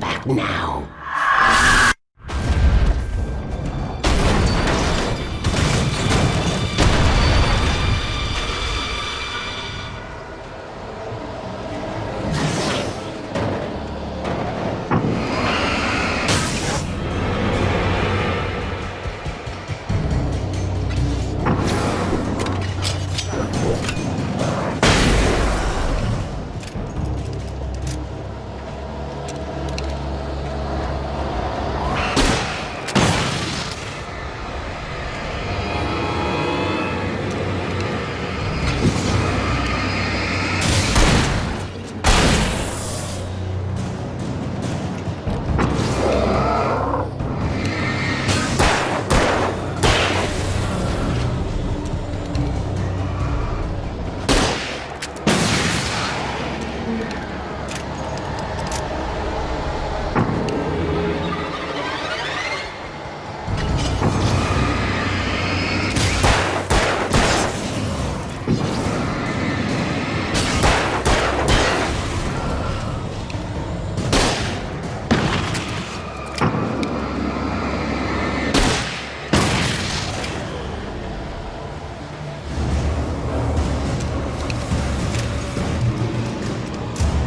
back now.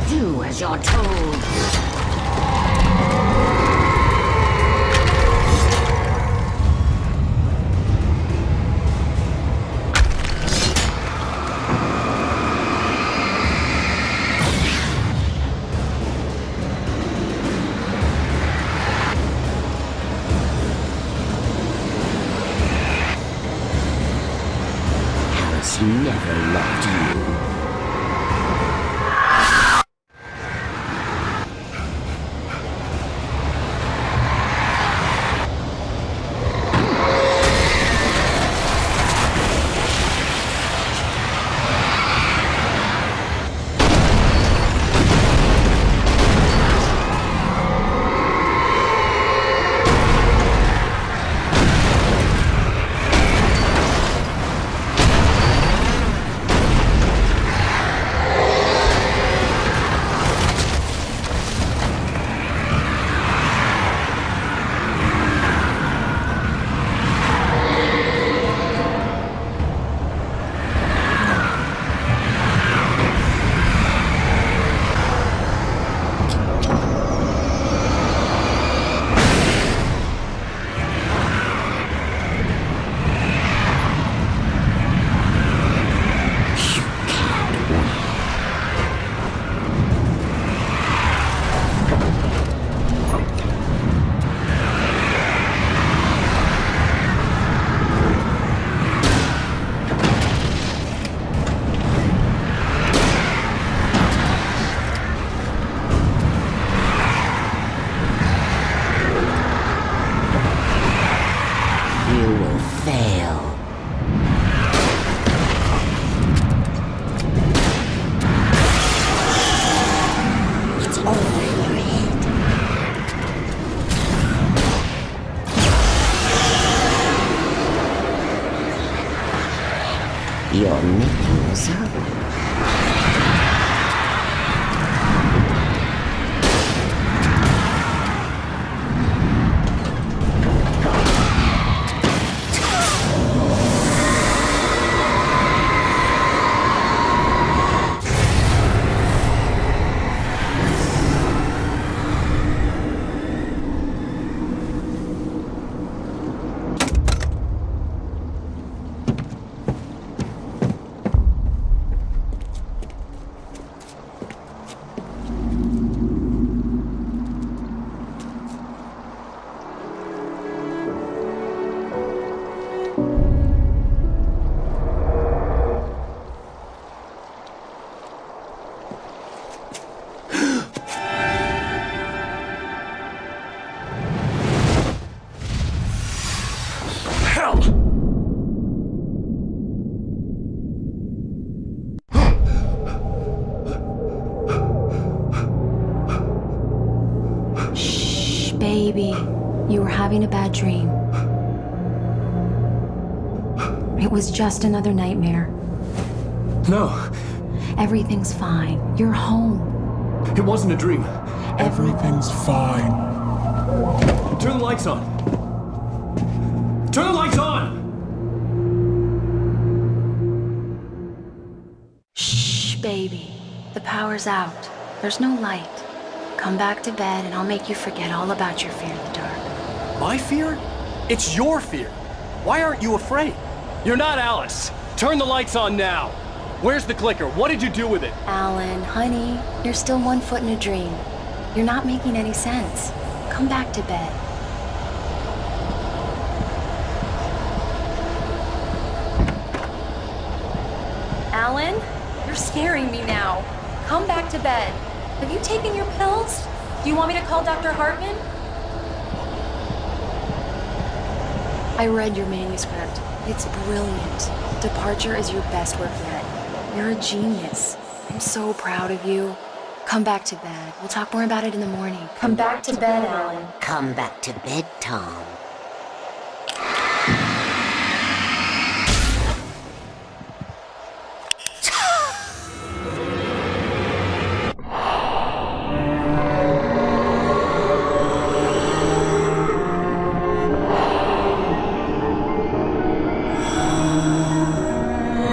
Do as you're told. Alice never loved you. You're making this up. Baby, you were having a bad dream. It was just another nightmare. No. Everything's fine. You're home. It wasn't a dream. Everything's fine. Turn the lights on. Turn the lights on! Shh, baby. The power's out. There's no light. Come back to bed and I'll make you forget all about your fear in the dark. My fear? It's your fear. Why aren't you afraid? You're not Alice. Turn the lights on now. Where's the clicker? What did you do with it? Alan, honey, you're still 1 foot in a dream. You're not making any sense. Come back to bed. Alan, you're scaring me now. Come back to bed. Have you taken your pills? Do you want me to call Dr. Hartman? I read your manuscript. It's brilliant. Departure is your best work yet. You're a genius. I'm so proud of you. Come back to bed. We'll talk more about it in the morning. Come back to bed, Alan. Come back to bed, Tom.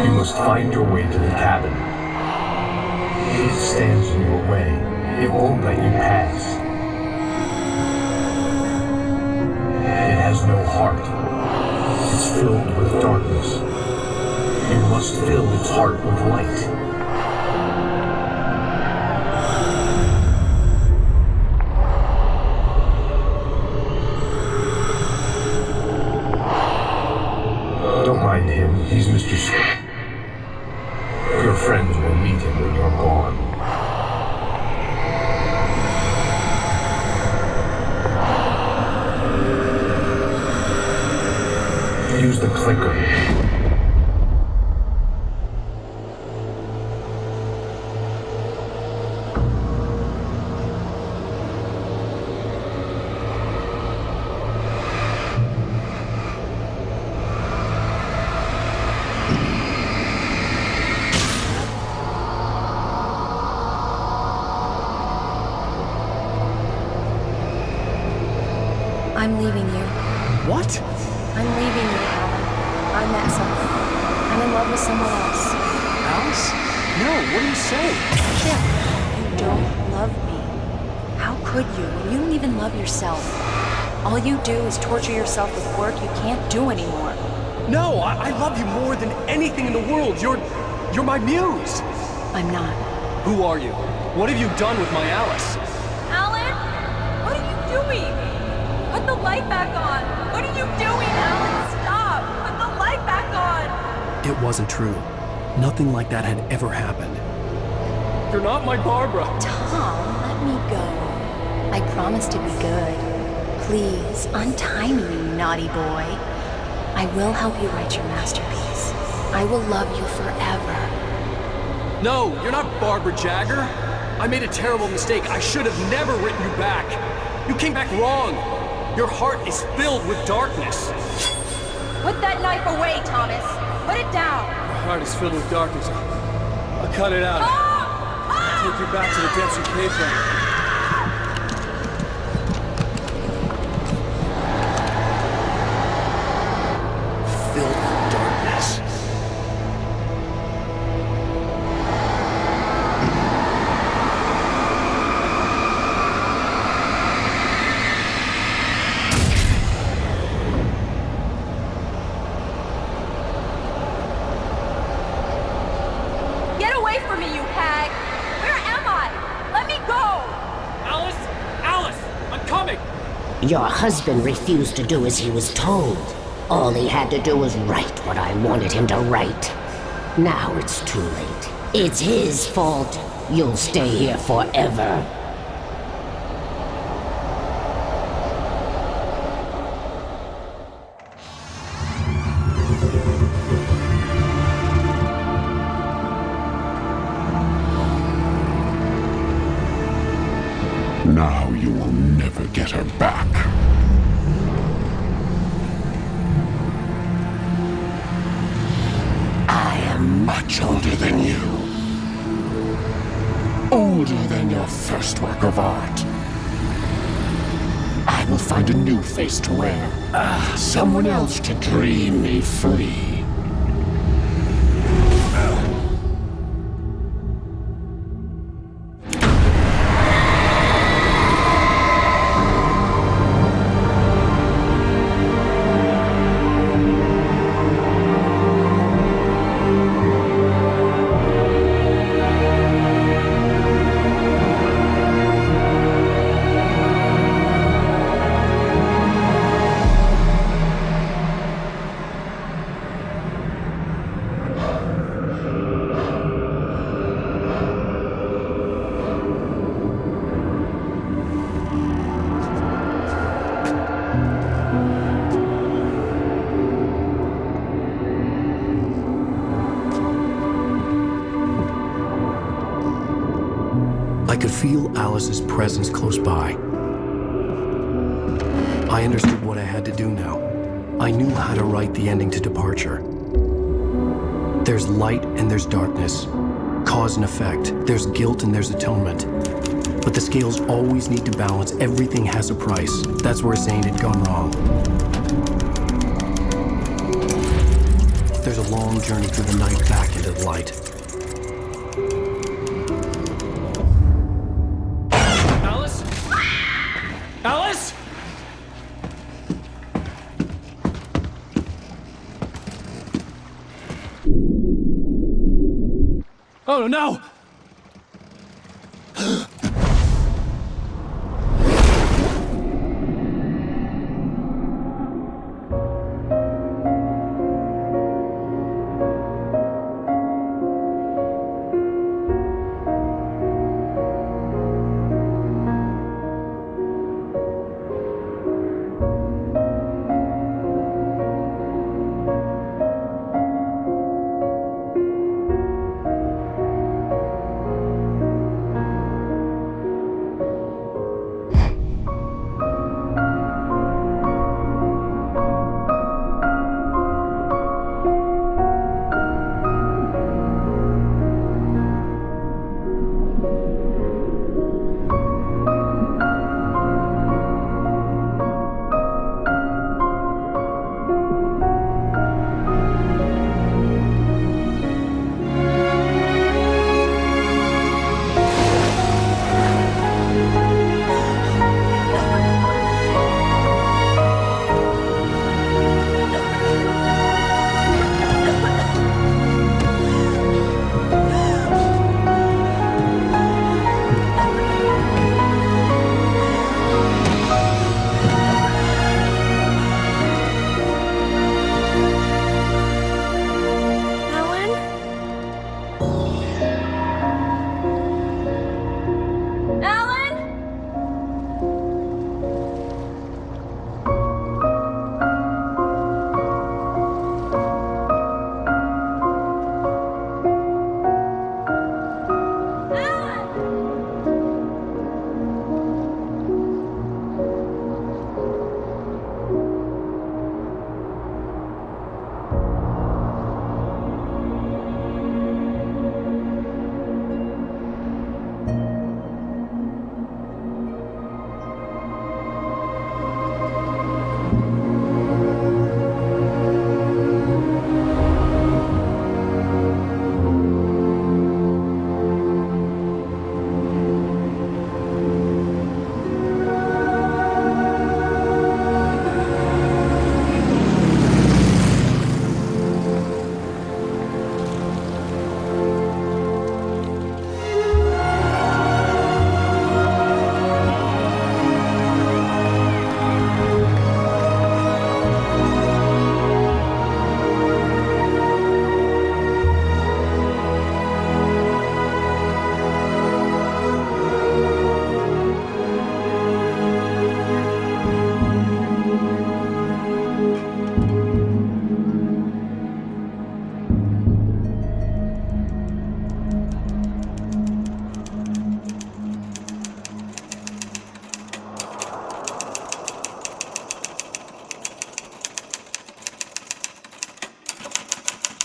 You must find your way to the cabin. It stands in your way. It won't let you pass. It has no heart. It's filled with darkness. You must fill its heart with light. Don't mind him. He's Mr. Smith. Your friends will meet him when you're gone. Use the clicker. I'm leaving you. What? I'm leaving you, Alan. I met someone. I'm in love with someone else. Alice? No, what are you saying? Chip, you don't love me. How could you when you don't even love yourself? All you do is torture yourself with work you can't do anymore. No, I love you more than anything in the world. You're my muse. I'm not. Who are you? What have you done with my Alice? Alan? What are you doing? Put the light back on! What are you doing, Alan? Stop! Put the light back on! It wasn't true. Nothing like that had ever happened. You're not my Barbara. Tom, let me go. I promise to be good. Please, untie me, you naughty boy. I will help you write your masterpiece. I will love you forever. No, you're not Barbara Jagger. I made a terrible mistake. I should have never written you back. You came back wrong. Your heart is filled with darkness. Put that knife away, Thomas! Put it down! My heart is filled with darkness. I'll cut it out. I'll take you back to the depths you came from. Filled with darkness. Get away from me, you hag! Where am I? Let me go! Alice! Alice! I'm coming! Your husband refused to do as he was told. All he had to do was write what I wanted him to write. Now it's too late. It's his fault. You'll stay here forever. Now you will never get her back. I am much older than you. Older than your first work of art. I will find a new face to wear. Someone else to dream me free. I could feel Alice's presence close by. I understood what I had to do now. I knew how to write the ending to Departure. There's light and there's darkness. Cause and effect. There's guilt and there's atonement. But the scales always need to balance. Everything has a price. That's where Zane had gone wrong. There's a long journey through the night back into the light. Alice? Oh no!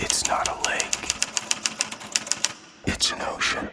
It's not a lake. It's an ocean.